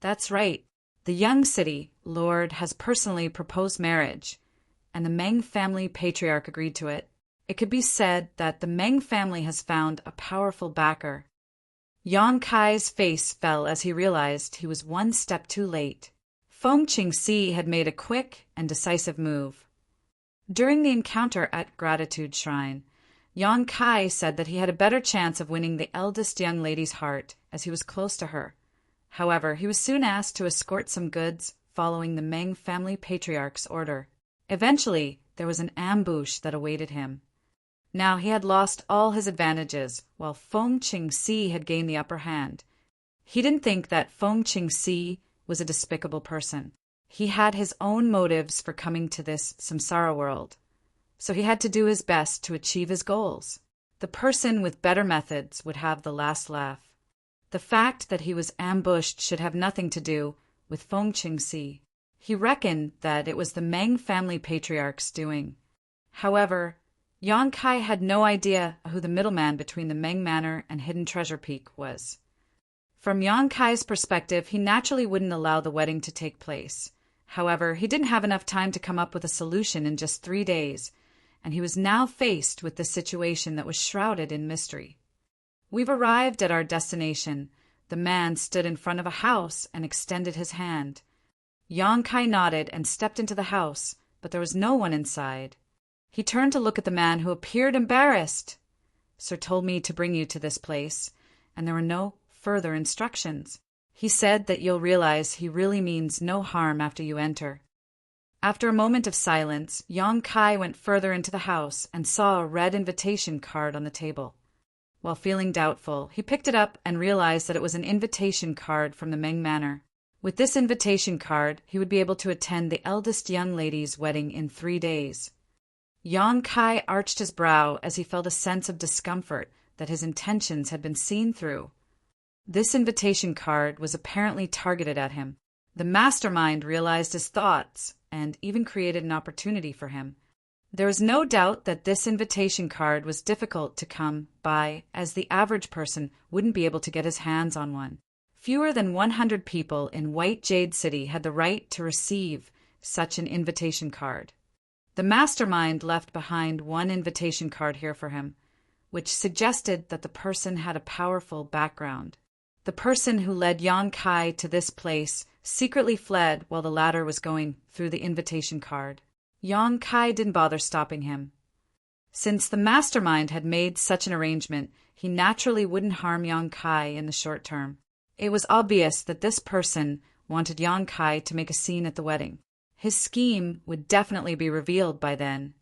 "That's right. The young city, Lord, has personally proposed marriage, and the Meng family patriarch agreed to it. It could be said that the Meng family has found a powerful backer." Yang Kai's face fell as he realized he was one step too late. Feng Qingxi had made a quick and decisive move. During the encounter at Gratitude Shrine, Yang Kai said that he had a better chance of winning the eldest young lady's heart, as he was close to her. However, he was soon asked to escort some goods following the Meng family patriarch's order. Eventually, there was an ambush that awaited him. Now he had lost all his advantages, while Feng Qingxi had gained the upper hand. He didn't think that Feng Qingxi was a despicable person. He had his own motives for coming to this samsara world, so he had to do his best to achieve his goals. The person with better methods would have the last laugh. The fact that he was ambushed should have nothing to do with Feng Qingxi. He reckoned that it was the Meng family patriarch's doing. However, Yang Kai had no idea who the middleman between the Meng Manor and Hidden Treasure Peak was. From Yang Kai's perspective, he naturally wouldn't allow the wedding to take place. However, he didn't have enough time to come up with a solution in just 3 days, and he was now faced with this situation that was shrouded in mystery. "We've arrived at our destination." The man stood in front of a house and extended his hand. Yang Kai nodded and stepped into the house, but there was no one inside. He turned to look at the man, who appeared embarrassed. "Sir told me to bring you to this place, and there were no further instructions. He said that you'll realize he really means no harm after you enter." After a moment of silence, Yang Kai went further into the house and saw a red invitation card on the table. While feeling doubtful, he picked it up and realized that it was an invitation card from the Meng Manor. With this invitation card, he would be able to attend the eldest young lady's wedding in 3 days. Yang Kai arched his brow as he felt a sense of discomfort that his intentions had been seen through. This invitation card was apparently targeted at him. The mastermind realized his thoughts and even created an opportunity for him. There was no doubt that this invitation card was difficult to come by, as the average person wouldn't be able to get his hands on one. Fewer than 100 people in White Jade City had the right to receive such an invitation card. The mastermind left behind one invitation card here for him, which suggested that the person had a powerful background. The person who led Yang Kai to this place secretly fled while the latter was going through the invitation card. Yang Kai didn't bother stopping him. Since the mastermind had made such an arrangement, he naturally wouldn't harm Yang Kai in the short term. It was obvious that this person wanted Yang Kai to make a scene at the wedding. His scheme would definitely be revealed by then.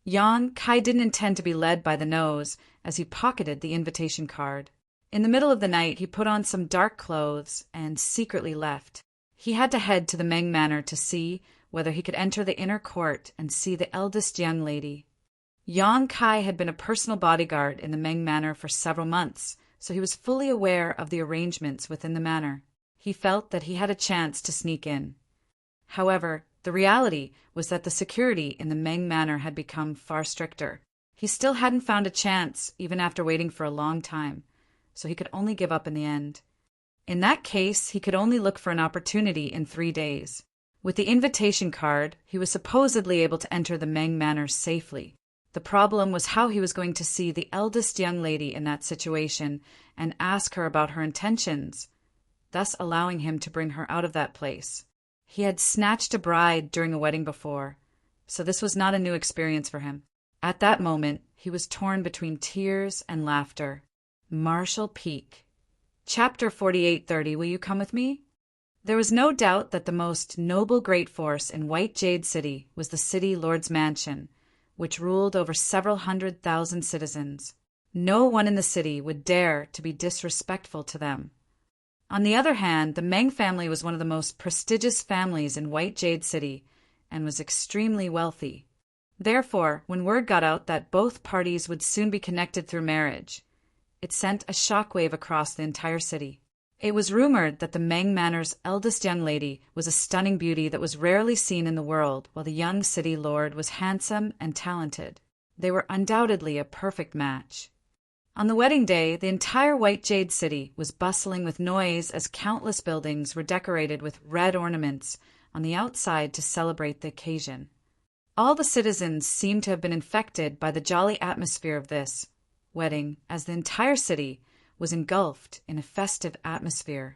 Yang Kai didn't intend to be led by the nose as he pocketed the invitation card. In the middle of the night, he put on some dark clothes and secretly left. He had to head to the Meng Manor to see whether he could enter the inner court and see the eldest young lady. Yang Kai had been a personal bodyguard in the Meng Manor for several months, so he was fully aware of the arrangements within the manor. He felt that he had a chance to sneak in. However, the reality was that the security in the Meng Manor had become far stricter. He still hadn't found a chance, even after waiting for a long time, so he could only give up in the end. In that case, he could only look for an opportunity in 3 days. With the invitation card, he was supposedly able to enter the Meng Manor safely. The problem was how he was going to see the eldest young lady in that situation and ask her about her intentions, thus allowing him to bring her out of that place. He had snatched a bride during a wedding before, so this was not a new experience for him. At that moment, he was torn between tears and laughter. Marshall Peak. Chapter 4830, will you come with me? There was no doubt that the most noble great force in White Jade City was the City Lord's Mansion, which ruled over several 100,000 citizens. No one in the city would dare to be disrespectful to them. On the other hand, the Meng family was one of the most prestigious families in White Jade City and was extremely wealthy. Therefore, when word got out that both parties would soon be connected through marriage, it sent a shockwave across the entire city. It was rumored that the Meng Manor's eldest young lady was a stunning beauty that was rarely seen in the world, while the young city lord was handsome and talented. They were undoubtedly a perfect match. On the wedding day, the entire White Jade City was bustling with noise as countless buildings were decorated with red ornaments on the outside to celebrate the occasion. All the citizens seemed to have been infected by the jolly atmosphere of this wedding, as the entire city was engulfed in a festive atmosphere.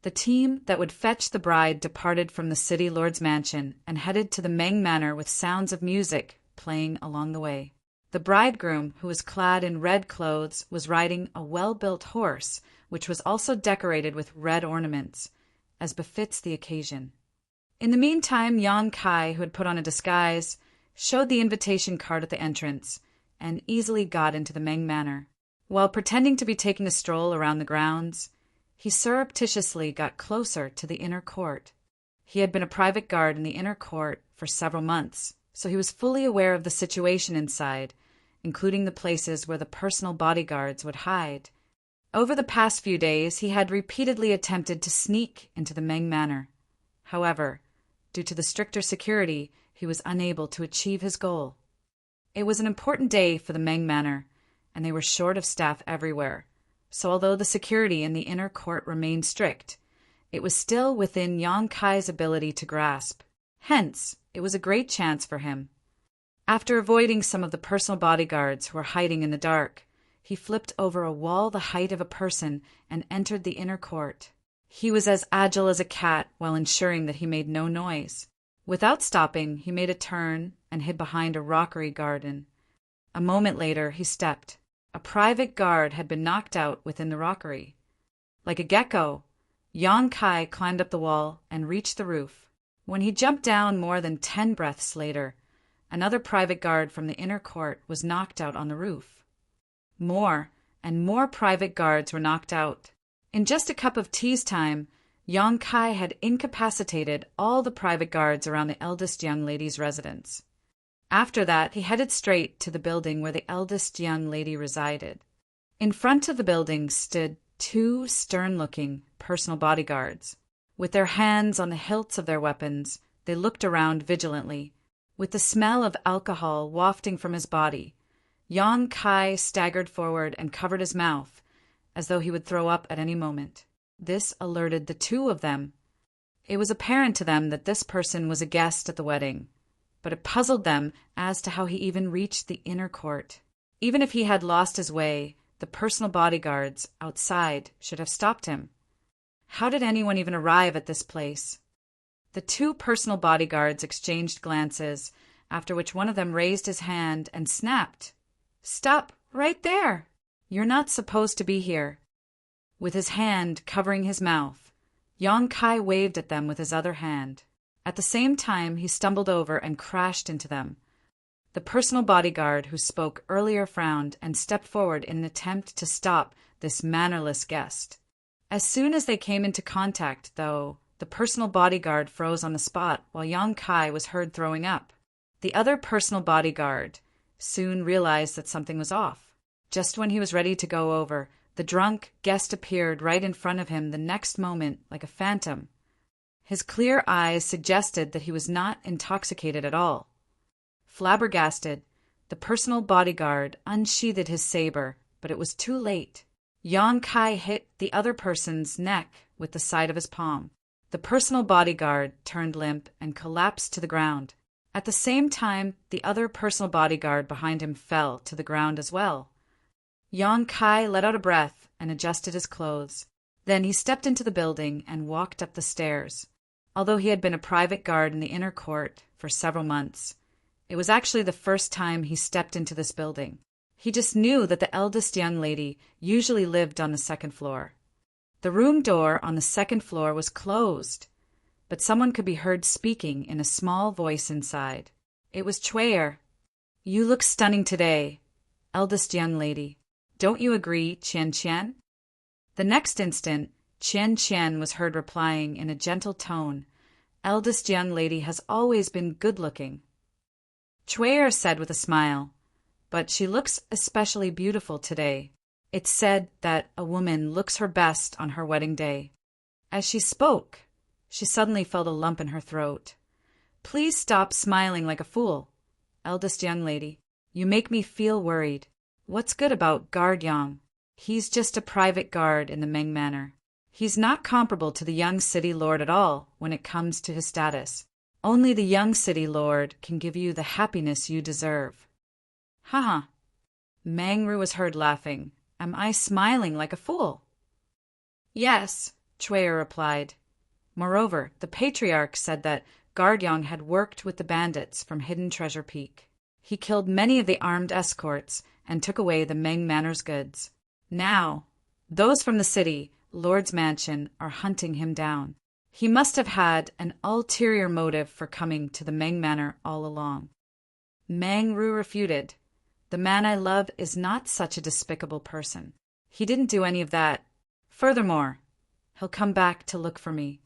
The team that would fetch the bride departed from the city lord's mansion and headed to the Meng Manor with sounds of music playing along the way. The bridegroom, who was clad in red clothes, was riding a well-built horse, which was also decorated with red ornaments, as befits the occasion. In the meantime, Yang Kai, who had put on a disguise, showed the invitation card at the entrance and easily got into the Meng Manor. While pretending to be taking a stroll around the grounds, he surreptitiously got closer to the inner court. He had been a private guard in the inner court for several months, so he was fully aware of the situation inside, including the places where the personal bodyguards would hide. Over the past few days, he had repeatedly attempted to sneak into the Meng Manor. However, due to the stricter security, he was unable to achieve his goal. It was an important day for the Meng Manor, and they were short of staff everywhere. So although the security in the inner court remained strict, it was still within Yang Kai's ability to grasp. Hence, it was a great chance for him. After avoiding some of the personal bodyguards who were hiding in the dark, he flipped over a wall the height of a person and entered the inner court. He was as agile as a cat while ensuring that he made no noise. Without stopping, he made a turn and hid behind a rockery garden. A moment later, he stepped. A private guard had been knocked out within the rockery. Like a gecko, Yang Kai climbed up the wall and reached the roof. When he jumped down more than 10 breaths later, another private guard from the inner court was knocked out on the roof. More and more private guards were knocked out. In just a cup of tea's time, Yang Kai had incapacitated all the private guards around the eldest young lady's residence. After that, he headed straight to the building where the eldest young lady resided. In front of the building stood 2 stern-looking personal bodyguards. With their hands on the hilts of their weapons, they looked around vigilantly. With the smell of alcohol wafting from his body, Yang Kai staggered forward and covered his mouth, as though he would throw up at any moment. This alerted the 2 of them. It was apparent to them that this person was a guest at the wedding, but it puzzled them as to how he even reached the inner court. Even if he had lost his way, the personal bodyguards outside should have stopped him. How did anyone even arrive at this place? The 2 personal bodyguards exchanged glances, after which one of them raised his hand and snapped, "Stop right there! You're not supposed to be here." With his hand covering his mouth, Yang Kai waved at them with his other hand. At the same time, he stumbled over and crashed into them. The personal bodyguard who spoke earlier frowned and stepped forward in an attempt to stop this mannerless guest. As soon as they came into contact, though, the personal bodyguard froze on the spot while Yang Kai was heard throwing up. The other personal bodyguard soon realized that something was off. Just when he was ready to go over, the drunk guest appeared right in front of him the next moment like a phantom. His clear eyes suggested that he was not intoxicated at all. Flabbergasted, the personal bodyguard unsheathed his saber, but it was too late. Yang Kai hit the other person's neck with the side of his palm. The personal bodyguard turned limp and collapsed to the ground. At the same time, the other personal bodyguard behind him fell to the ground as well. Yang Kai let out a breath and adjusted his clothes. Then he stepped into the building and walked up the stairs. Although he had been a private guard in the inner court for several months, it was actually the first time he stepped into this building. He just knew that the eldest young lady usually lived on the 2nd floor. The room door on the 2nd floor was closed, but someone could be heard speaking in a small voice inside. It was Chuyer. "You look stunning today, eldest young lady. Don't you agree, Qian Qian?" The next instant, Qian Qian was heard replying in a gentle tone, "Eldest young lady has always been good-looking." Chuyer said with a smile, "But she looks especially beautiful today. It's said that a woman looks her best on her wedding day." As she spoke, she suddenly felt a lump in her throat. "Please stop smiling like a fool, eldest young lady. You make me feel worried. What's good about Guard Yang? He's just a private guard in the Meng Manor. He's not comparable to the young city lord at all when it comes to his status. Only the young city lord can give you the happiness you deserve." "Haha." Mangru was heard laughing. "Am I smiling like a fool?" "Yes," Chue replied. Moreover, the patriarch said that Gardyong had worked with the bandits from Hidden Treasure Peak. He killed many of the armed escorts and took away the Meng Manor's goods. Now, those from the city, Lord's mansion, are hunting him down. He must have had an ulterior motive for coming to the Meng Manor all along. Mang Ru refuted. The man I love is not such a despicable person. He didn't do any of that. Furthermore, he'll come back to look for me.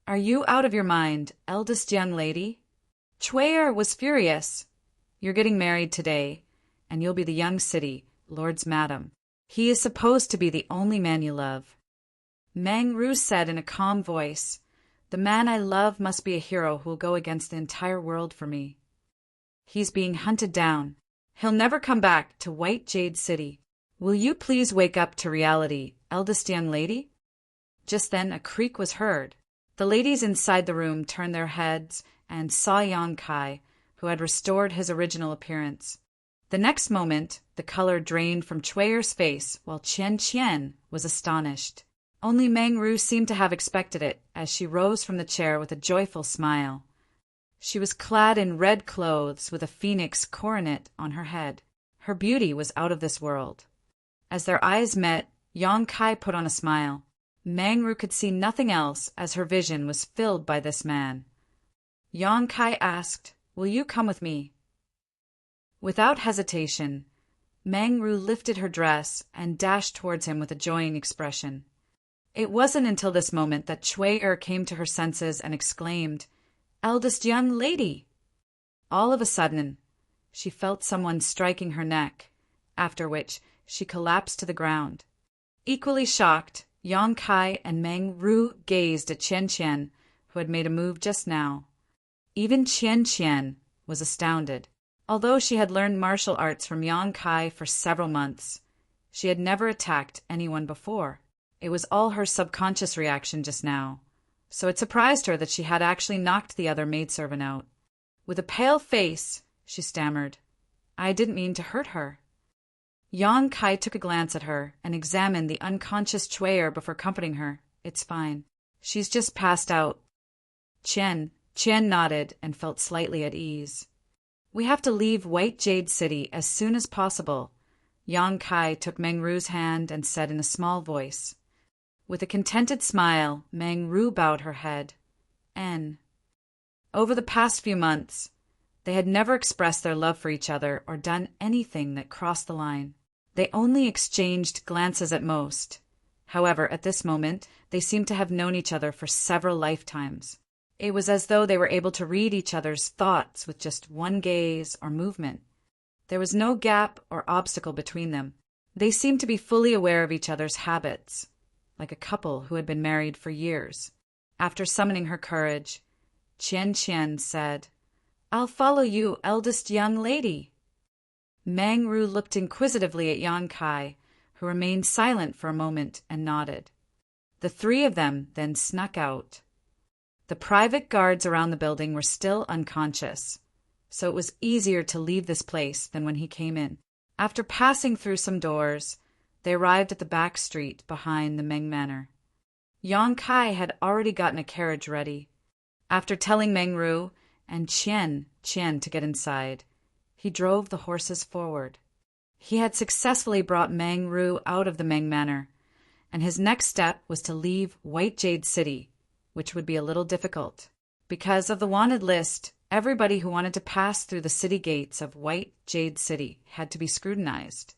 Are you out of your mind, eldest young lady? Chue was furious. You're getting married today, and you'll be the young city, Lord's madam. He is supposed to be the only man you love. Mang Ru said in a calm voice, The man I love must be a hero who will go against the entire world for me. He's being hunted down. He'll never come back to White Jade City. Will you please wake up to reality, eldest young lady? Just then a creak was heard. The ladies inside the room turned their heads and saw Yang Kai, who had restored his original appearance. The next moment, the color drained from Chue's face, while Qian Qian was astonished. Only Mang Ru seemed to have expected it, as she rose from the chair with a joyful smile. She was clad in red clothes with a phoenix coronet on her head. Her beauty was out of this world. As their eyes met, Yang Kai put on a smile. Mang Ru could see nothing else as her vision was filled by this man. Yang Kai asked, Will you come with me? Without hesitation, Mang Ru lifted her dress and dashed towards him with a joying expression. It wasn't until this moment that Chue came to her senses and exclaimed, Eldest young lady! All of a sudden, she felt someone striking her neck, after which she collapsed to the ground. Equally shocked, Yang Kai and Mang Ru gazed at Qian Qian, who had made a move just now. Even Qian Qian was astounded. Although she had learned martial arts from Yang Kai for several months, she had never attacked anyone before. It was all her subconscious reaction just now, so it surprised her that she had actually knocked the other maidservant out. With a pale face, she stammered, I didn't mean to hurt her. Yang Kai took a glance at her and examined the unconscious Chue before comforting her. It's fine. She's just passed out. Qian nodded and felt slightly at ease. We have to leave White Jade City as soon as possible. Yang Kai took Mang Ru's hand and said in a small voice. With a contented smile, Mang Ru bowed her head. N. Over the past few months, they had never expressed their love for each other or done anything that crossed the line. They only exchanged glances at most. However, at this moment, they seemed to have known each other for several lifetimes. It was as though they were able to read each other's thoughts with just one gaze or movement. There was no gap or obstacle between them. They seemed to be fully aware of each other's habits, like a couple who had been married for years. After summoning her courage, Qian Qian said, I'll follow you, eldest young lady. Mang Ru looked inquisitively at Yang Kai, who remained silent for a moment and nodded. The three of them then snuck out. The private guards around the building were still unconscious, so it was easier to leave this place than when he came in. After passing through some doors, they arrived at the back street behind the Meng Manor. Yang Kai had already gotten a carriage ready. After telling Mang Ru and Qian to get inside, he drove the horses forward. He had successfully brought Mang Ru out of the Meng Manor, and his next step was to leave White Jade City, which would be a little difficult. Because of the wanted list, everybody who wanted to pass through the city gates of White Jade City had to be scrutinized.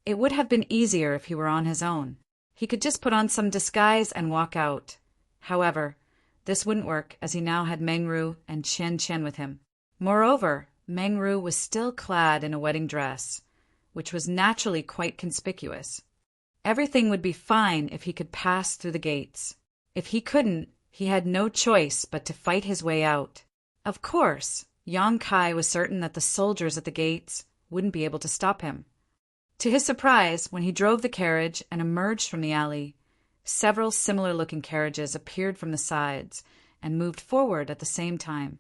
It would have been easier if he were on his own. He could just put on some disguise and walk out. However, this wouldn't work as he now had Mang Ru and Qian with him. Moreover, Mang Ru was still clad in a wedding dress, which was naturally quite conspicuous. Everything would be fine if he could pass through the gates. If he couldn't, he had no choice but to fight his way out. Of course, Yang Kai was certain that the soldiers at the gates wouldn't be able to stop him. To his surprise, when he drove the carriage and emerged from the alley, several similar-looking carriages appeared from the sides and moved forward at the same time.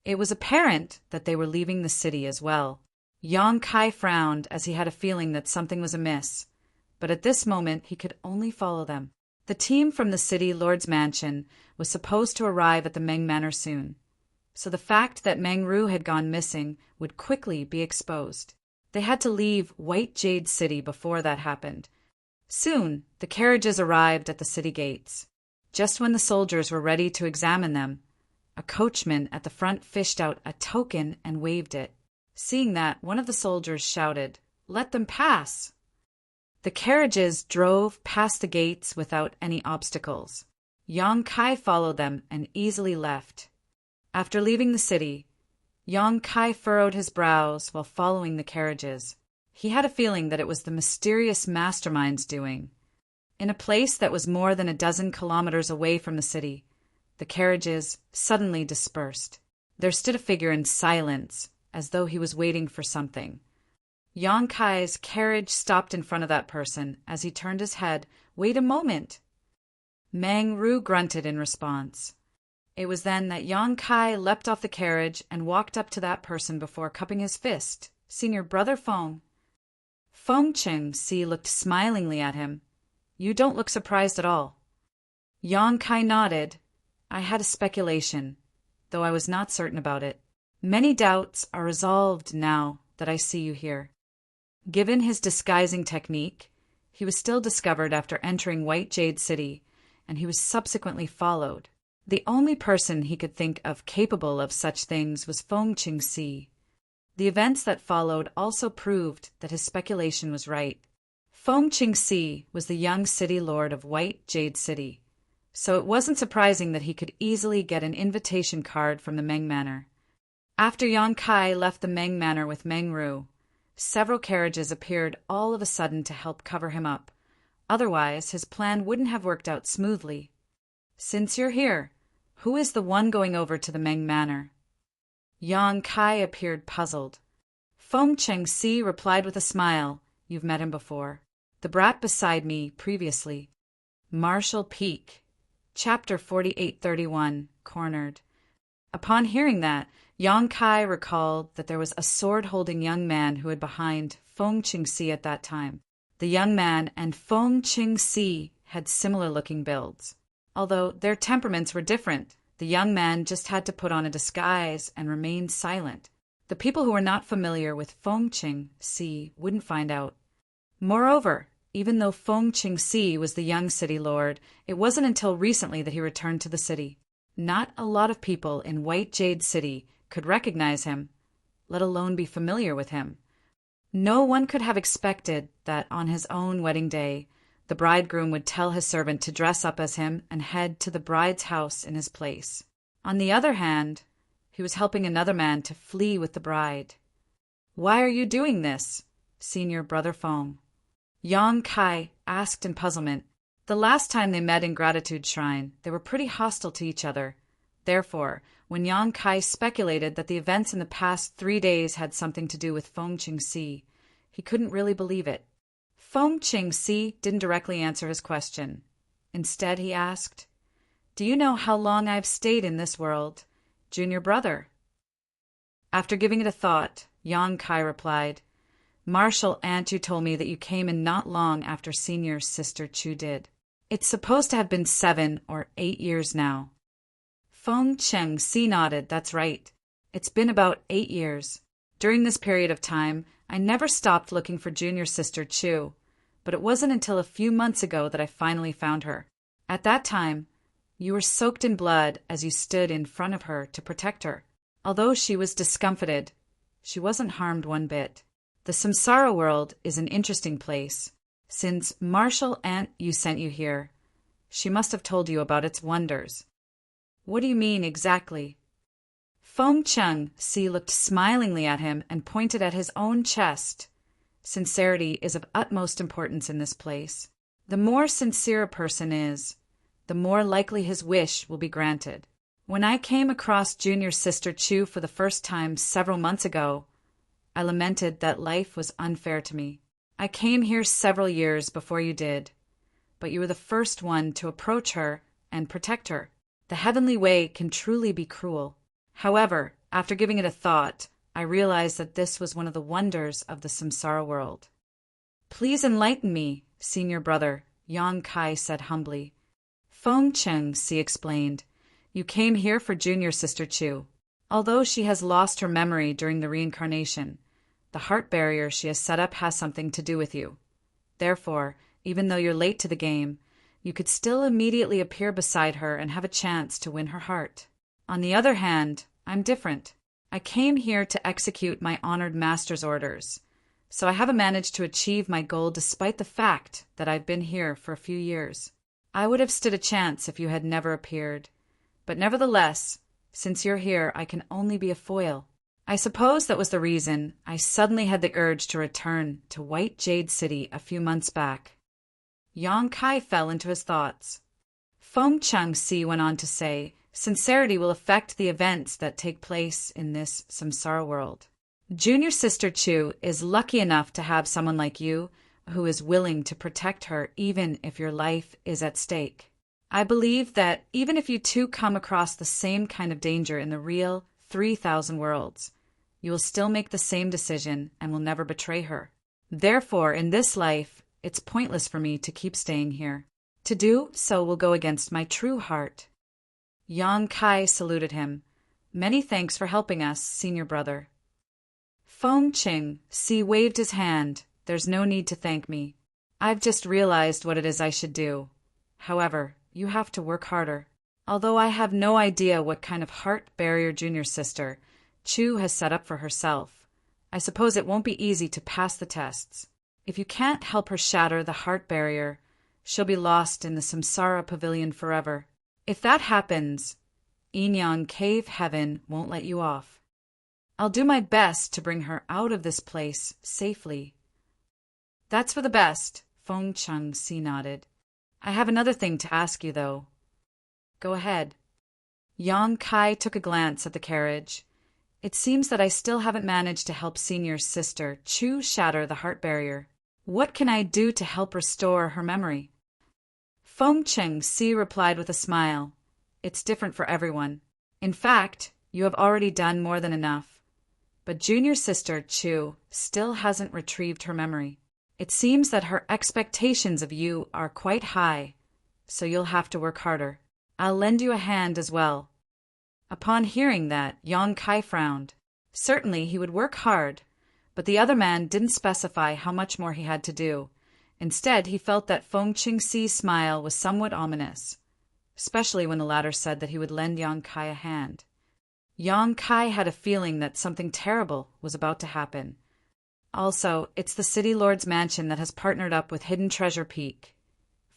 It was apparent that they were leaving the city as well. Yang Kai frowned as he had a feeling that something was amiss, but at this moment he could only follow them. The team from the city lord's mansion was supposed to arrive at the Meng Manor soon, so the fact that Meng Ru had gone missing would quickly be exposed. They had to leave White Jade City before that happened. Soon, the carriages arrived at the city gates. Just when the soldiers were ready to examine them, a coachman at the front fished out a token and waved it. Seeing that, one of the soldiers shouted, "Let them pass!" The carriages drove past the gates without any obstacles. Yang Kai followed them and easily left. After leaving the city, Yang Kai furrowed his brows while following the carriages. He had a feeling that it was the mysterious mastermind's doing. In a place that was more than a dozen kilometers away from the city, the carriages suddenly dispersed. There stood a figure in silence, as though he was waiting for something. Yang Kai's carriage stopped in front of that person. As he turned his head, "Wait a moment!" Meng Ru grunted in response. It was then that Yang Kai leapt off the carriage and walked up to that person before cupping his fist. "Senior Brother Feng." Feng Cheng-si looked smilingly at him. "You don't look surprised at all." Yang Kai nodded. "I had a speculation, though I was not certain about it. Many doubts are resolved now that I see you here." Given his disguising technique, he was still discovered after entering White Jade City, and he was subsequently followed. The only person he could think of capable of such things was Feng Cheng-si. The events that followed also proved that his speculation was right. Feng Cheng-si was the young city lord of White Jade City, so it wasn't surprising that he could easily get an invitation card from the Meng Manor. After Yang Kai left the Meng Manor with Meng Ru, several carriages appeared all of a sudden to help cover him up. Otherwise, his plan wouldn't have worked out smoothly. "Since you're here, who is the one going over to the Meng Manor?" Yang Kai appeared puzzled. Feng Cheng-si replied with a smile, "You've met him before. The brat beside me previously." Marshall Peak. Chapter 4831, Cornered. Upon hearing that, Yang Kai recalled that there was a sword-holding young man who had behind Feng Cheng-si at that time. The young man and Feng Cheng-si had similar-looking builds. Although their temperaments were different, the young man just had to put on a disguise and remain silent. The people who were not familiar with Feng Cheng-si wouldn't find out. Moreover, even though Feng Cheng-si was the young city lord, it wasn't until recently that he returned to the city. Not a lot of people in White Jade City could recognize him, let alone be familiar with him. No one could have expected that on his own wedding day, the bridegroom would tell his servant to dress up as him and head to the bride's house in his place. On the other hand, he was helping another man to flee with the bride. "Why are you doing this, Senior Brother Feng?" Yang Kai asked in puzzlement. The last time they met in Gratitude Shrine, they were pretty hostile to each other. Therefore, when Yang Kai speculated that the events in the past 3 days had something to do with Feng Cheng-si, he couldn't really believe it. Feng Cheng-si didn't directly answer his question. Instead, he asked, "Do you know how long I've stayed in this world, Junior Brother?" After giving it a thought, Yang Kai replied, "Marshal Aunt Chu told me that you came in not long after Senior Sister Chu did. It's supposed to have been 7 or 8 years now." Feng Cheng-si nodded. "That's right. It's been about 8 years. During this period of time, I never stopped looking for Junior Sister Chu, but it wasn't until a few months ago that I finally found her. At that time, you were soaked in blood as you stood in front of her to protect her. Although she was discomfited, she wasn't harmed one bit. The Samsara world is an interesting place. Since Marshal Aunt Yu sent you here, she must have told you about its wonders." "What do you mean exactly?" Feng Cheng-si looked smilingly at him and pointed at his own chest. Sincerity is of utmost importance in this place. The more sincere a person is, the more likely his wish will be granted. When I came across Junior Sister Chu for the first time several months ago, I lamented that life was unfair to me. I came here several years before you did, but you were the first one to approach her and protect her. The heavenly way can truly be cruel. However, after giving it a thought, I realized that this was one of the wonders of the Samsara world. "Please enlighten me, Senior Brother," Yang Kai said humbly. Feng Cheng-si explained. You came here for junior sister Chu. Although she has lost her memory during the reincarnation, the heart barrier she has set up has something to do with you. Therefore, even though you're late to the game, you could still immediately appear beside her and have a chance to win her heart. On the other hand, I'm different. I came here to execute my honored master's orders, so I haven't managed to achieve my goal despite the fact that I've been here for a few years. I would have stood a chance if you had never appeared, but nevertheless, since you're here, I can only be a foil. I suppose that was the reason I suddenly had the urge to return to White Jade City a few months back. Yang Kai fell into his thoughts. Feng Cheng-si went on to say, sincerity will affect the events that take place in this samsara world. Junior sister Chu is lucky enough to have someone like you who is willing to protect her even if your life is at stake. I believe that even if you two come across the same kind of danger in the real 3,000 worlds, you will still make the same decision and will never betray her. Therefore, in this life, it's pointless for me to keep staying here. To do so will go against my true heart. Yang Kai saluted him. Many thanks for helping us, senior brother. Feng Cheng-si waved his hand. There's no need to thank me. I've just realized what it is I should do. However, you have to work harder. Although I have no idea what kind of heart barrier junior sister Chu has set up for herself, I suppose it won't be easy to pass the tests. If you can't help her shatter the heart barrier, she'll be lost in the samsara pavilion forever. If that happens, Inyan Cave Heaven won't let you off. I'll do my best to bring her out of this place safely. That's for the best, Feng Cheng-si nodded. I have another thing to ask you, though. Go ahead. Yang Kai took a glance at the carriage. It seems that I still haven't managed to help senior sister Chu shatter the heart barrier. What can I do to help restore her memory? Feng Cheng-si replied with a smile. It's different for everyone. In fact, you have already done more than enough. But junior sister Chu still hasn't retrieved her memory. It seems that her expectations of you are quite high, so you'll have to work harder. I'll lend you a hand as well. Upon hearing that, Yang Kai frowned. Certainly he would work hard, but the other man didn't specify how much more he had to do. Instead, he felt that Feng Cheng-si's smile was somewhat ominous, especially when the latter said that he would lend Yang Kai a hand. Yang Kai had a feeling that something terrible was about to happen. Also, it's the City Lord's mansion that has partnered up with Hidden Treasure Peak,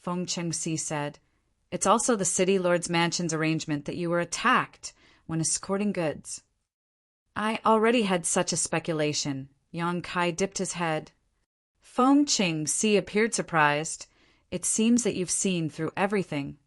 Feng Cheng-si said. It's also the City Lord's mansion's arrangement that you were attacked when escorting goods. I already had such a speculation. Yang Kai dipped his head. Feng Cheng-si appeared surprised. It seems that you've seen through everything.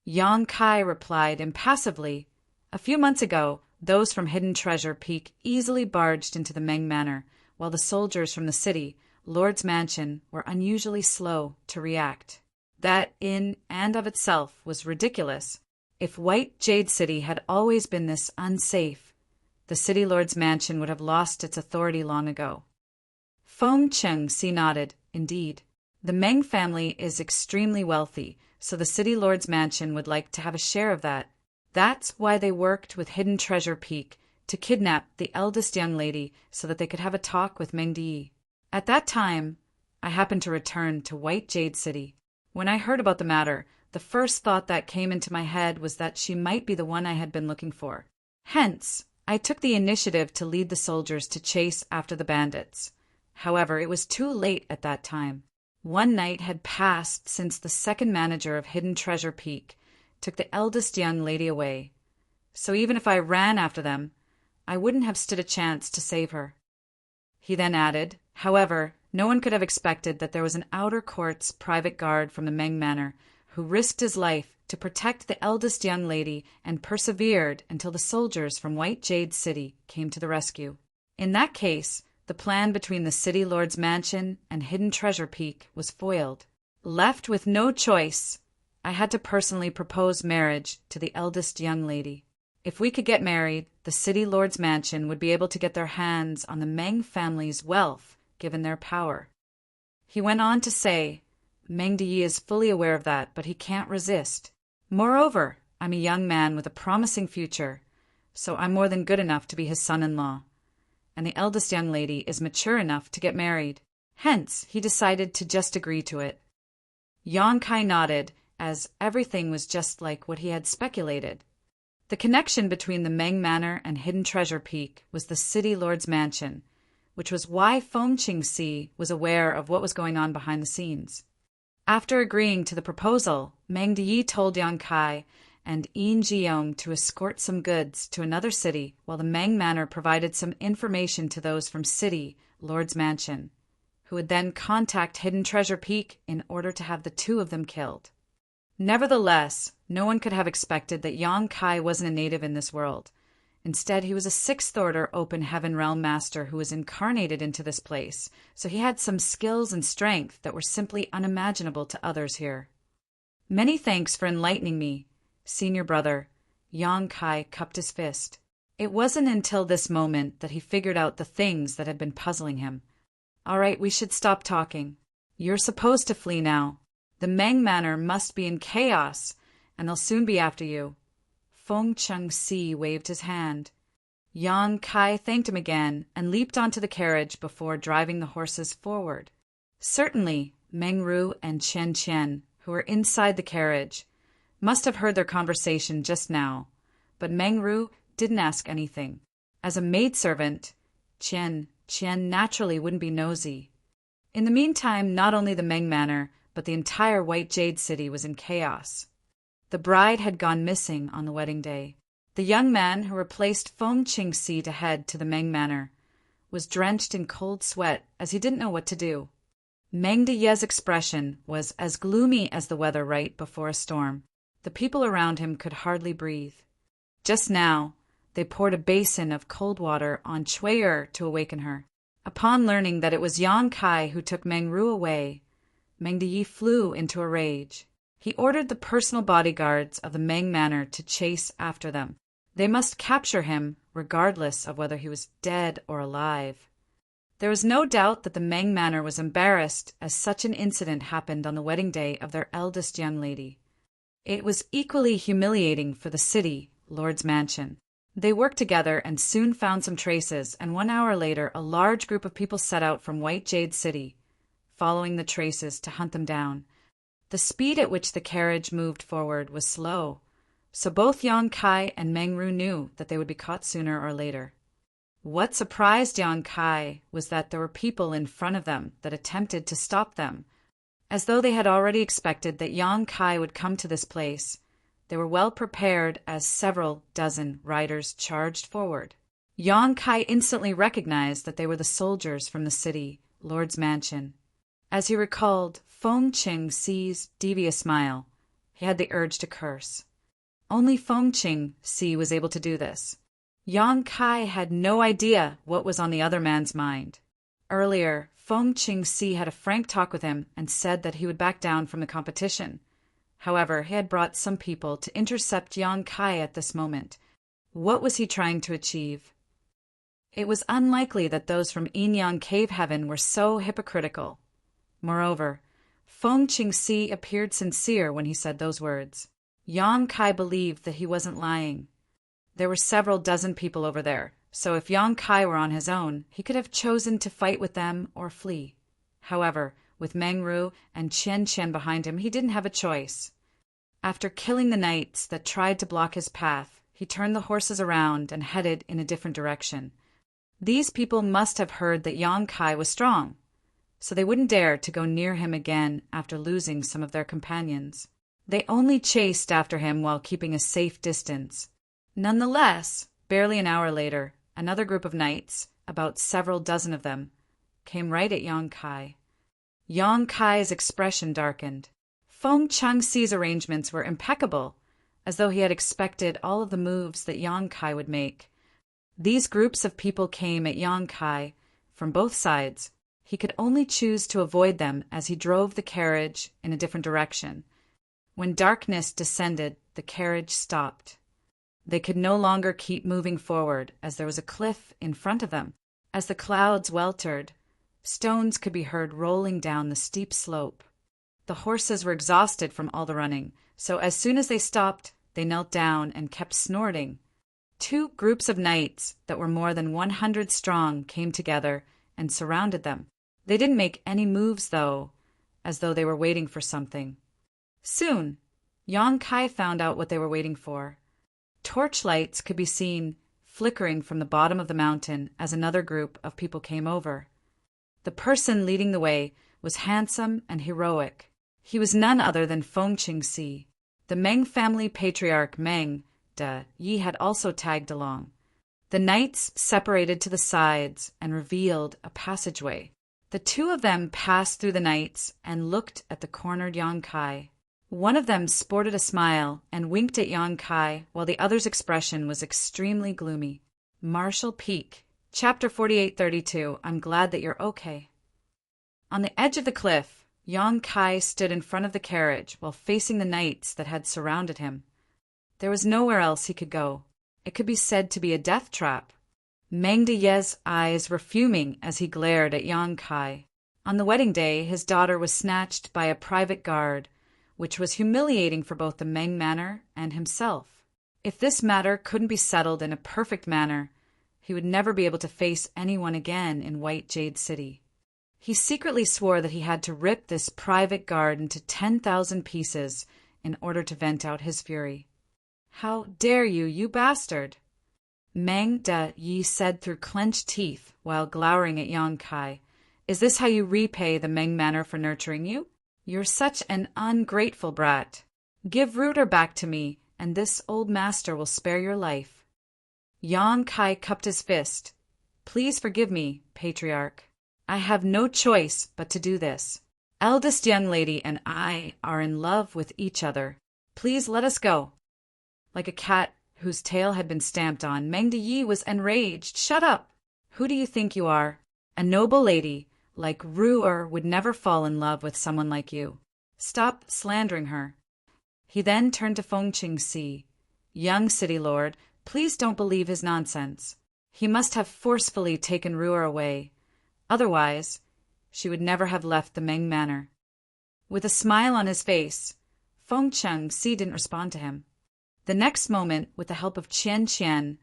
Yang Kai replied impassively. A few months ago, those from Hidden Treasure Peak easily barged into the Meng Manor, while the soldiers from the city, Lord's Mansion, were unusually slow to react. That, in and of itself, was ridiculous. If White Jade City had always been this unsafe, the City Lord's Mansion would have lost its authority long ago. Feng Cheng-si nodded. Indeed. The Meng family is extremely wealthy, so the City Lord's Mansion would like to have a share of that. That's why they worked with Hidden Treasure Peak to kidnap the eldest young lady so that they could have a talk with Meng Di. At that time, I happened to return to White Jade City. When I heard about the matter, the first thought that came into my head was that she might be the one I had been looking for. Hence, I took the initiative to lead the soldiers to chase after the bandits. However, it was too late at that time. One night had passed since the second manager of Hidden Treasure Peak took the eldest young lady away. So even if I ran after them, I wouldn't have stood a chance to save her. He then added, however, no one could have expected that there was an outer court's private guard from the Meng Manor who risked his life to protect the eldest young lady and persevered until the soldiers from White Jade City came to the rescue. In that case, the plan between the City Lord's Mansion and Hidden Treasure Peak was foiled. Left with no choice, I had to personally propose marriage to the eldest young lady. If we could get married, the City Lord's Mansion would be able to get their hands on the Meng family's wealth, given their power. He went on to say, Meng Di is fully aware of that, but he can't resist. Moreover, I'm a young man with a promising future, so I'm more than good enough to be his son-in-law. And the eldest young lady is mature enough to get married. Hence, he decided to just agree to it. Yong-kai nodded, as everything was just like what he had speculated. The connection between the Meng Manor and Hidden Treasure Peak was the city lord's mansion, which was why Feng Qingxi was aware of what was going on behind the scenes. After agreeing to the proposal, Meng Diyi told Yong-kai and Yin Jiong to escort some goods to another city while the Meng Manor provided some information to those from City Lord's Mansion, who would then contact Hidden Treasure Peak in order to have the two of them killed. Nevertheless, no one could have expected that Yong-kai wasn't a native in this world. Instead, he was a sixth-order open heaven realm master who was incarnated into this place, so he had some skills and strength that were simply unimaginable to others here. Many thanks for enlightening me, senior brother. Yong-kai cupped his fist. It wasn't until this moment that he figured out the things that had been puzzling him. All right, we should stop talking. You're supposed to flee now. The Meng Manor must be in chaos, and they'll soon be after you. Feng Qingxi waved his hand. Yong-kai thanked him again and leaped onto the carriage before driving the horses forward. Certainly, Meng Ru and Chen Chen, who were inside the carriage, must have heard their conversation just now, but Meng Ru didn't ask anything. As a maidservant, Chen naturally wouldn't be nosy. In the meantime, not only the Meng Manor, but the entire White Jade City was in chaos. The bride had gone missing on the wedding day. The young man who replaced Feng Qingxi to head to the Meng Manor was drenched in cold sweat as he didn't know what to do. Meng Diye's expression was as gloomy as the weather right before a storm. The people around him could hardly breathe. Just now, they poured a basin of cold water on Chui'er to awaken her. Upon learning that it was Yong-kai who took Meng Ru away, Meng Diyi flew into a rage. He ordered the personal bodyguards of the Meng Manor to chase after them. They must capture him, regardless of whether he was dead or alive. There was no doubt that the Meng Manor was embarrassed as such an incident happened on the wedding day of their eldest young lady. It was equally humiliating for the city lord's mansion. They worked together and soon found some traces, and 1 hour later a large group of people set out from White Jade City, following the traces to hunt them down. The speed at which the carriage moved forward was slow, so both Yong-kai and Meng Ru knew that they would be caught sooner or later. What surprised Yong-kai was that there were people in front of them that attempted to stop them. As though they had already expected that Yong-kai would come to this place, they were well prepared as several dozen riders charged forward. Yong-kai instantly recognized that they were the soldiers from the city lord's mansion. As he recalled Feng Qingxi's devious smile, he had the urge to curse. Only Feng Qingxi was able to do this. Yong-kai had no idea what was on the other man's mind. Earlier, Feng Qingxi had a frank talk with him and said that he would back down from the competition. However, he had brought some people to intercept Yong-kai at this moment. What was he trying to achieve? It was unlikely that those from Yin Cave Heaven were so hypocritical. Moreover, Feng Qingxi appeared sincere when he said those words. Yong-kai believed that he wasn't lying. There were several dozen people over there, so if Yong-kai were on his own, he could have chosen to fight with them or flee. However, with Meng Ru and Chen Chen behind him, he didn't have a choice. After killing the knights that tried to block his path, he turned the horses around and headed in a different direction. These people must have heard that Yong-kai was strong, so they wouldn't dare to go near him again after losing some of their companions. They only chased after him while keeping a safe distance. Nonetheless, barely an hour later, another group of knights, about several dozen of them, came right at Yong-kai. Yong-kai's expression darkened. Feng Qingxi's arrangements were impeccable, as though he had expected all of the moves that Yong-kai would make. These groups of people came at Yong-kai from both sides. He could only choose to avoid them as he drove the carriage in a different direction. When darkness descended, the carriage stopped. They could no longer keep moving forward as there was a cliff in front of them. As the clouds weltered, stones could be heard rolling down the steep slope. The horses were exhausted from all the running, so as soon as they stopped, they knelt down and kept snorting. 2 groups of knights that were more than 100 strong came together and surrounded them. They didn't make any moves, though, as though they were waiting for something. Soon, Yang Kai found out what they were waiting for. Torchlights could be seen flickering from the bottom of the mountain as another group of people came over. The person leading the way was handsome and heroic. He was none other than Feng Qingxi. The Meng family patriarch Meng De Yi had also tagged along. The knights separated to the sides and revealed a passageway. The 2 of them passed through the knights and looked at the cornered Yang Kai. One of them sported a smile and winked at Yang Kai, while the other's expression was extremely gloomy. Marshall Peak. Chapter 4832. I'm glad that you're okay. On the edge of the cliff, Yang Kai stood in front of the carriage while facing the knights that had surrounded him. There was nowhere else he could go. It could be said to be a death trap. Meng De Ye's eyes were fuming as he glared at Yang Kai. On the wedding day, his daughter was snatched by a private guard, which was humiliating for both the Meng manor and himself. If this matter couldn't be settled in a perfect manner, he would never be able to face anyone again in White Jade City. He secretly swore that he had to rip this private guard into 10,000 pieces in order to vent out his fury. How dare you, you bastard! Meng De Yi said through clenched teeth while glowering at Yang Kai. Is this how you repay the Meng manor for nurturing you? You're such an ungrateful brat. Give Rooter back to me, and this old master will spare your life. Yang Kai cupped his fist. Please forgive me, patriarch. I have no choice but to do this. Eldest young lady and I are in love with each other. Please let us go. Like a cat whose tail had been stamped on, Meng De Yi was enraged. Shut up! Who do you think you are? A noble lady like Ru'er would never fall in love with someone like you. Stop slandering her. He then turned to Feng Qingxi. Young city lord, please don't believe his nonsense. He must have forcefully taken Ru'er away. Otherwise, she would never have left the Meng manor. With a smile on his face, Feng Qingxi didn't respond to him. The next moment, with the help of Qian Qian,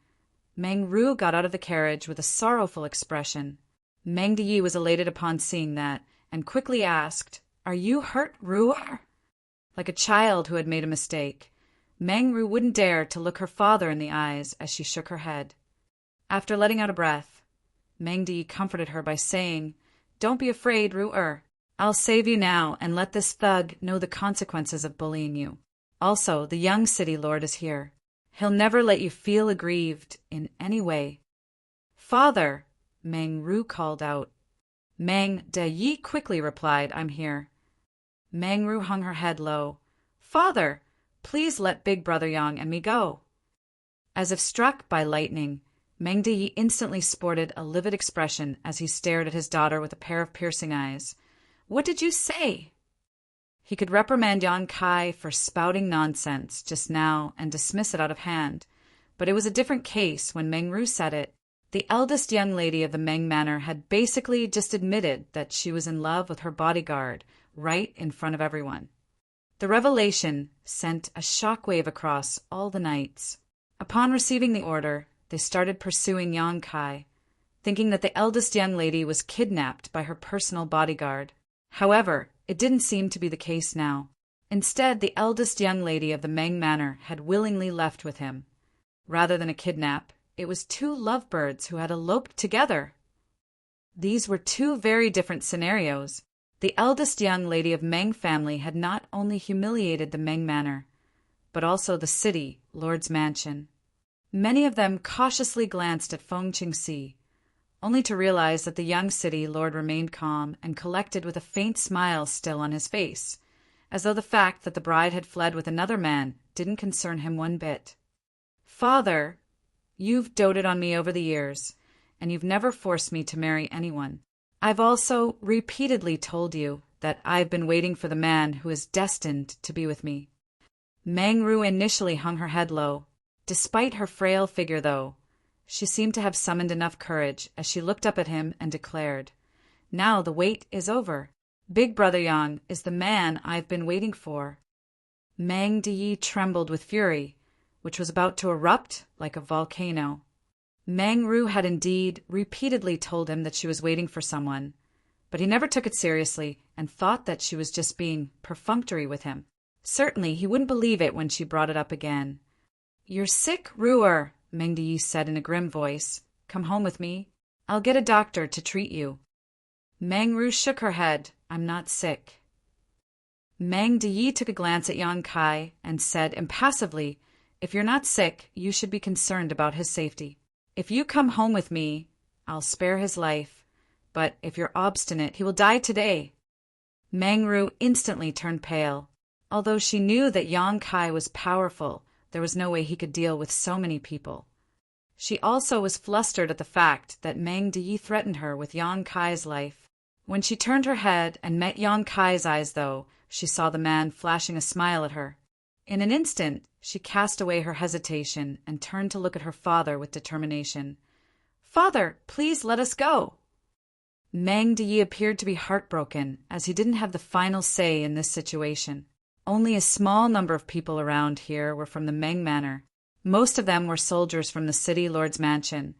Meng Ru got out of the carriage with a sorrowful expression. Meng De Yi was elated upon seeing that, and quickly asked, Are you hurt, Ru'er? Like a child who had made a mistake, Meng Ru wouldn't dare to look her father in the eyes as she shook her head. After letting out a breath, Meng De Yi comforted her by saying, Don't be afraid, Ru'er. I'll save you now and let this thug know the consequences of bullying you. Also, the young city lord is here. He'll never let you feel aggrieved in any way. Father, Meng Ru called out. Meng De Yi quickly replied, I'm here. Meng Ru hung her head low. Father, please let Big Brother Yang and me go. As if struck by lightning, Meng De Yi instantly sported a livid expression as he stared at his daughter with a pair of piercing eyes. What did you say? He could reprimand Yang Kai for spouting nonsense just now and dismiss it out of hand, but it was a different case when Meng Ru said it. The eldest young lady of the Meng manor had basically just admitted that she was in love with her bodyguard right in front of everyone. The revelation sent a shockwave across all the knights. Upon receiving the order, they started pursuing Yang Kai, thinking that the eldest young lady was kidnapped by her personal bodyguard. However, it didn't seem to be the case now. Instead, the eldest young lady of the Meng manor had willingly left with him. Rather than a kidnap, it was 2 lovebirds who had eloped together. These were 2 very different scenarios. The eldest young lady of Meng family had not only humiliated the Meng manor, but also the city, Lord's mansion. Many of them cautiously glanced at Feng Qingxi, only to realize that the young city lord remained calm and collected with a faint smile still on his face, as though the fact that the bride had fled with another man didn't concern him one bit. Father, you've doted on me over the years, and you've never forced me to marry anyone. I've also repeatedly told you that I've been waiting for the man who is destined to be with me. Meng Ru initially hung her head low. Despite her frail figure, though, she seemed to have summoned enough courage as she looked up at him and declared, Now the wait is over. Big Brother Yang is the man I've been waiting for. Mang Di trembled with fury, which was about to erupt like a volcano. Mang Ru had indeed repeatedly told him that she was waiting for someone, but he never took it seriously and thought that she was just being perfunctory with him. Certainly, he wouldn't believe it when she brought it up again. "You're sick, Ruer," Mang Di said in a grim voice. "Come home with me. I'll get a doctor to treat you." Mang Ru shook her head. "I'm not sick." Mang Di took a glance at Yang Kai and said impassively, "If you're not sick, you should be concerned about his safety. If you come home with me, I'll spare his life, but if you're obstinate, he will die today." Mang Ru instantly turned pale. Although she knew that Yang Kai was powerful, there was no way he could deal with so many people. She also was flustered at the fact that Mang Di threatened her with Yang Kai's life. When she turned her head and met Yang Kai's eyes, though, she saw the man flashing a smile at her. In an instant, she cast away her hesitation and turned to look at her father with determination. "Father, please let us go." Mang Di appeared to be heartbroken, as he didn't have the final say in this situation. Only a small number of people around here were from the Meng Manor. Most of them were soldiers from the city lord's mansion,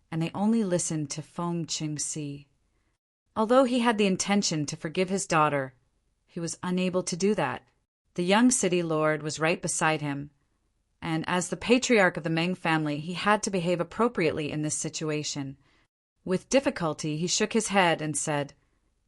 and they only listened to Feng Qingxi. Although he had the intention to forgive his daughter, he was unable to do that. The young city lord was right beside him, and as the patriarch of the Meng family, he had to behave appropriately in this situation. With difficulty, he shook his head and said,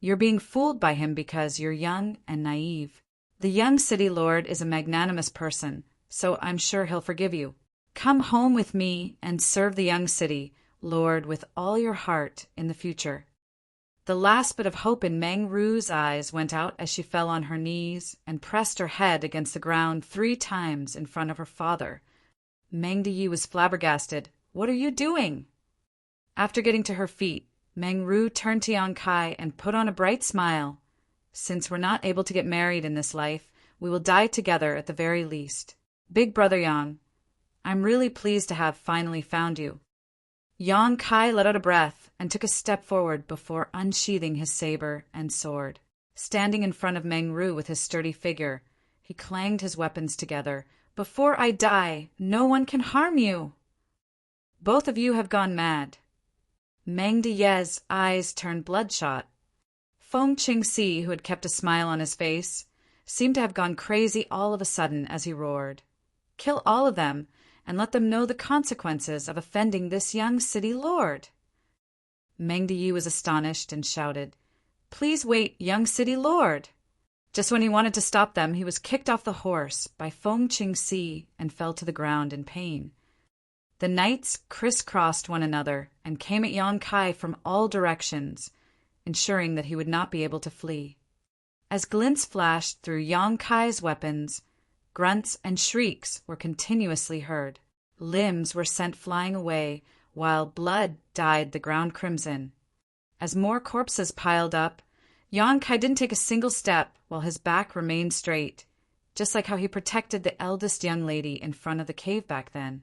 "You're being fooled by him because you're young and naive. The young city lord is a magnanimous person, so I'm sure he'll forgive you. Come home with me and serve the young city lord with all your heart in the future." The last bit of hope in Mang Ru's eyes went out as she fell on her knees and pressed her head against the ground 3 times in front of her father. Mang Di was flabbergasted. "What are you doing?" After getting to her feet, Mang Ru turned to Yang Kai and put on a bright smile. "Since we're not able to get married in this life, we will die together at the very least. Big Brother Yang, I'm really pleased to have finally found you." Yang Kai let out a breath and took a step forward before unsheathing his saber and sword. Standing in front of Mang Ru with his sturdy figure, he clanged his weapons together. "Before I die, no one can harm you." "Both of you have gone mad." Mang Di's eyes turned bloodshot. Feng Qingxi, who had kept a smile on his face, seemed to have gone crazy all of a sudden as he roared. "Kill all of them, and let them know the consequences of offending this young city lord." Mang Di was astonished and shouted, "Please wait, young city lord!" Just when he wanted to stop them, he was kicked off the horse by Feng Qingxi and fell to the ground in pain. The knights crisscrossed one another and came at Yang Kai from all directions, ensuring that he would not be able to flee. As glints flashed through Yang Kai's weapons, grunts and shrieks were continuously heard. Limbs were sent flying away, while blood dyed the ground crimson. As more corpses piled up, Yang Kai didn't take a single step while his back remained straight, just like how he protected the eldest young lady in front of the cave back then.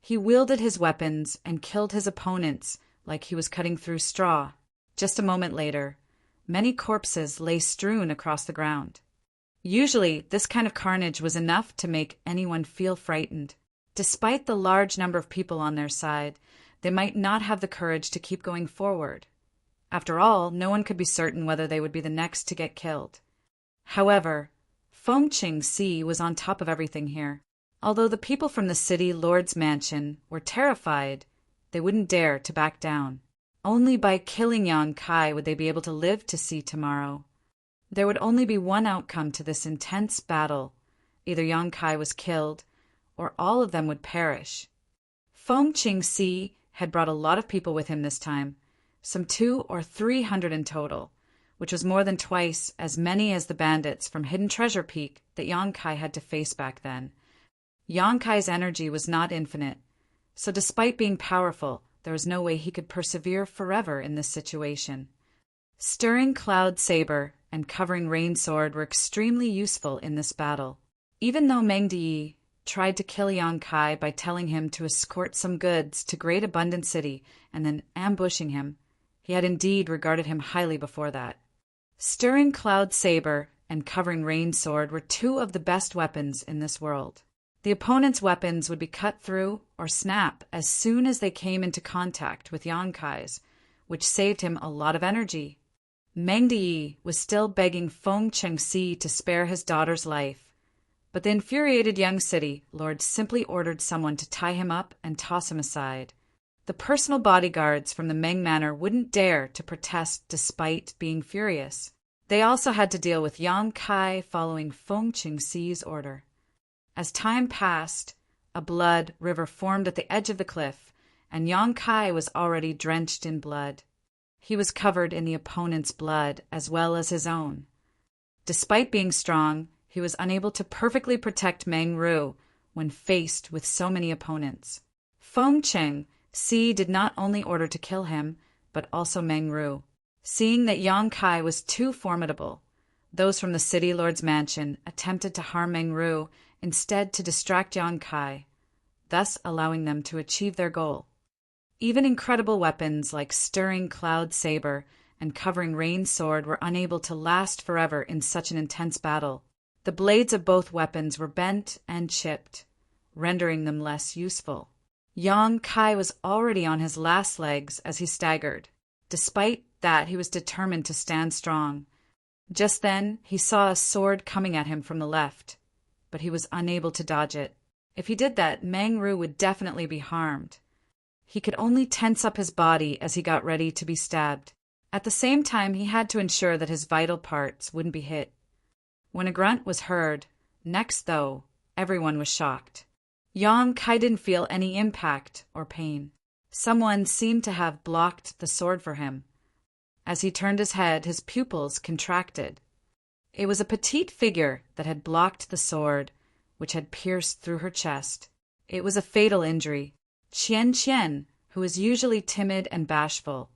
He wielded his weapons and killed his opponents like he was cutting through straw. Just a moment later, many corpses lay strewn across the ground. Usually, this kind of carnage was enough to make anyone feel frightened. Despite the large number of people on their side, they might not have the courage to keep going forward. After all, no one could be certain whether they would be the next to get killed. However, Feng Qingxi was on top of everything here. Although the people from the city lord's mansion were terrified, they wouldn't dare to back down. Only by killing Yang Kai would they be able to live to see tomorrow. There would only be one outcome to this intense battle. Either Yang Kai was killed, or all of them would perish. Feng Qingxi had brought a lot of people with him this time, some 200 or 300 in total, which was more than twice as many as the bandits from Hidden Treasure Peak that Yang Kai had to face back then. Yang Kai's energy was not infinite, so despite being powerful, there was no way he could persevere forever in this situation. Stirring Cloud Saber and Covering Rain Sword were extremely useful in this battle. Even though Mang Di tried to kill Yang Kai by telling him to escort some goods to Great Abundant City and then ambushing him, he had indeed regarded him highly before that. Stirring Cloud Saber and Covering Rain Sword were two of the best weapons in this world. The opponent's weapons would be cut through or snap as soon as they came into contact with Yang Kai's, which saved him a lot of energy. Meng Di was still begging Feng Chengxi to spare his daughter's life, but the infuriated young city lord simply ordered someone to tie him up and toss him aside. The personal bodyguards from the Meng Manor wouldn't dare to protest despite being furious. They also had to deal with Yang Kai following Feng Chengxi's order. As time passed, a blood river formed at the edge of the cliff, and Yang Kai was already drenched in blood. He was covered in the opponent's blood as well as his own. Despite being strong, he was unable to perfectly protect Meng Ru when faced with so many opponents. Feng Chengxi did not only order to kill him, but also Meng Ru. Seeing that Yang Kai was too formidable, those from the city lord's mansion attempted to harm Meng Ru instead to distract Yang Kai, thus allowing them to achieve their goal. Even incredible weapons like Stirring Cloud Saber and Covering Rain Sword were unable to last forever in such an intense battle. The blades of both weapons were bent and chipped, rendering them less useful. Yang Kai was already on his last legs as he staggered. Despite that, he was determined to stand strong. Just then, he saw a sword coming at him from the left, but he was unable to dodge it. If he did that, Meng Ru would definitely be harmed. He could only tense up his body as he got ready to be stabbed. At the same time, he had to ensure that his vital parts wouldn't be hit. When a grunt was heard, next though, everyone was shocked. Yang Kai didn't feel any impact or pain. Someone seemed to have blocked the sword for him. As he turned his head, his pupils contracted. It was a petite figure that had blocked the sword, which had pierced through her chest. It was a fatal injury. Qian, who was usually timid and bashful,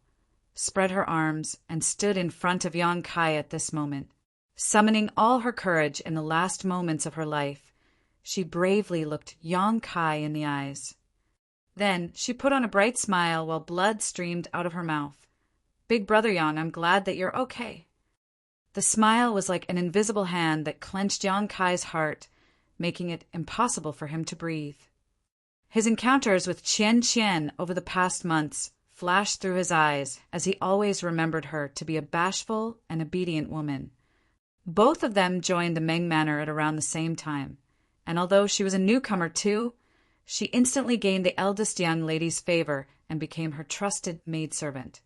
spread her arms and stood in front of Yang Kai at this moment. Summoning all her courage in the last moments of her life, she bravely looked Yang Kai in the eyes. Then she put on a bright smile while blood streamed out of her mouth. "Big brother Yang, I'm glad that you're okay." The smile was like an invisible hand that clenched Yang Kai's heart, making it impossible for him to breathe. His encounters with Qian over the past months flashed through his eyes as he always remembered her to be a bashful and obedient woman. Both of them joined the Meng Manor at around the same time, and although she was a newcomer too, she instantly gained the eldest young lady's favor and became her trusted maidservant.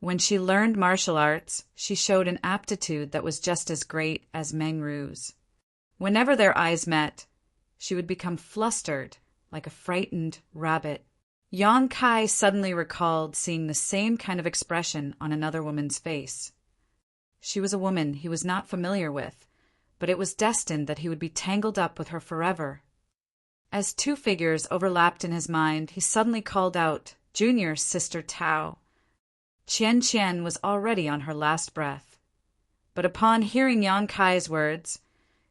When she learned martial arts, she showed an aptitude that was just as great as Meng Ru's. Whenever their eyes met, she would become flustered like a frightened rabbit. Yang Kai suddenly recalled seeing the same kind of expression on another woman's face. She was a woman he was not familiar with, but it was destined that he would be tangled up with her forever. As two figures overlapped in his mind, he suddenly called out, "Junior Sister Tao." Qian was already on her last breath. But upon hearing Yang Kai's words,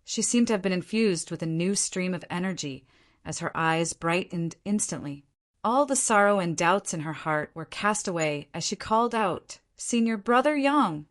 she seemed to have been infused with a new stream of energy as her eyes brightened instantly. All the sorrow and doubts in her heart were cast away as she called out, "Senior Brother Yang!"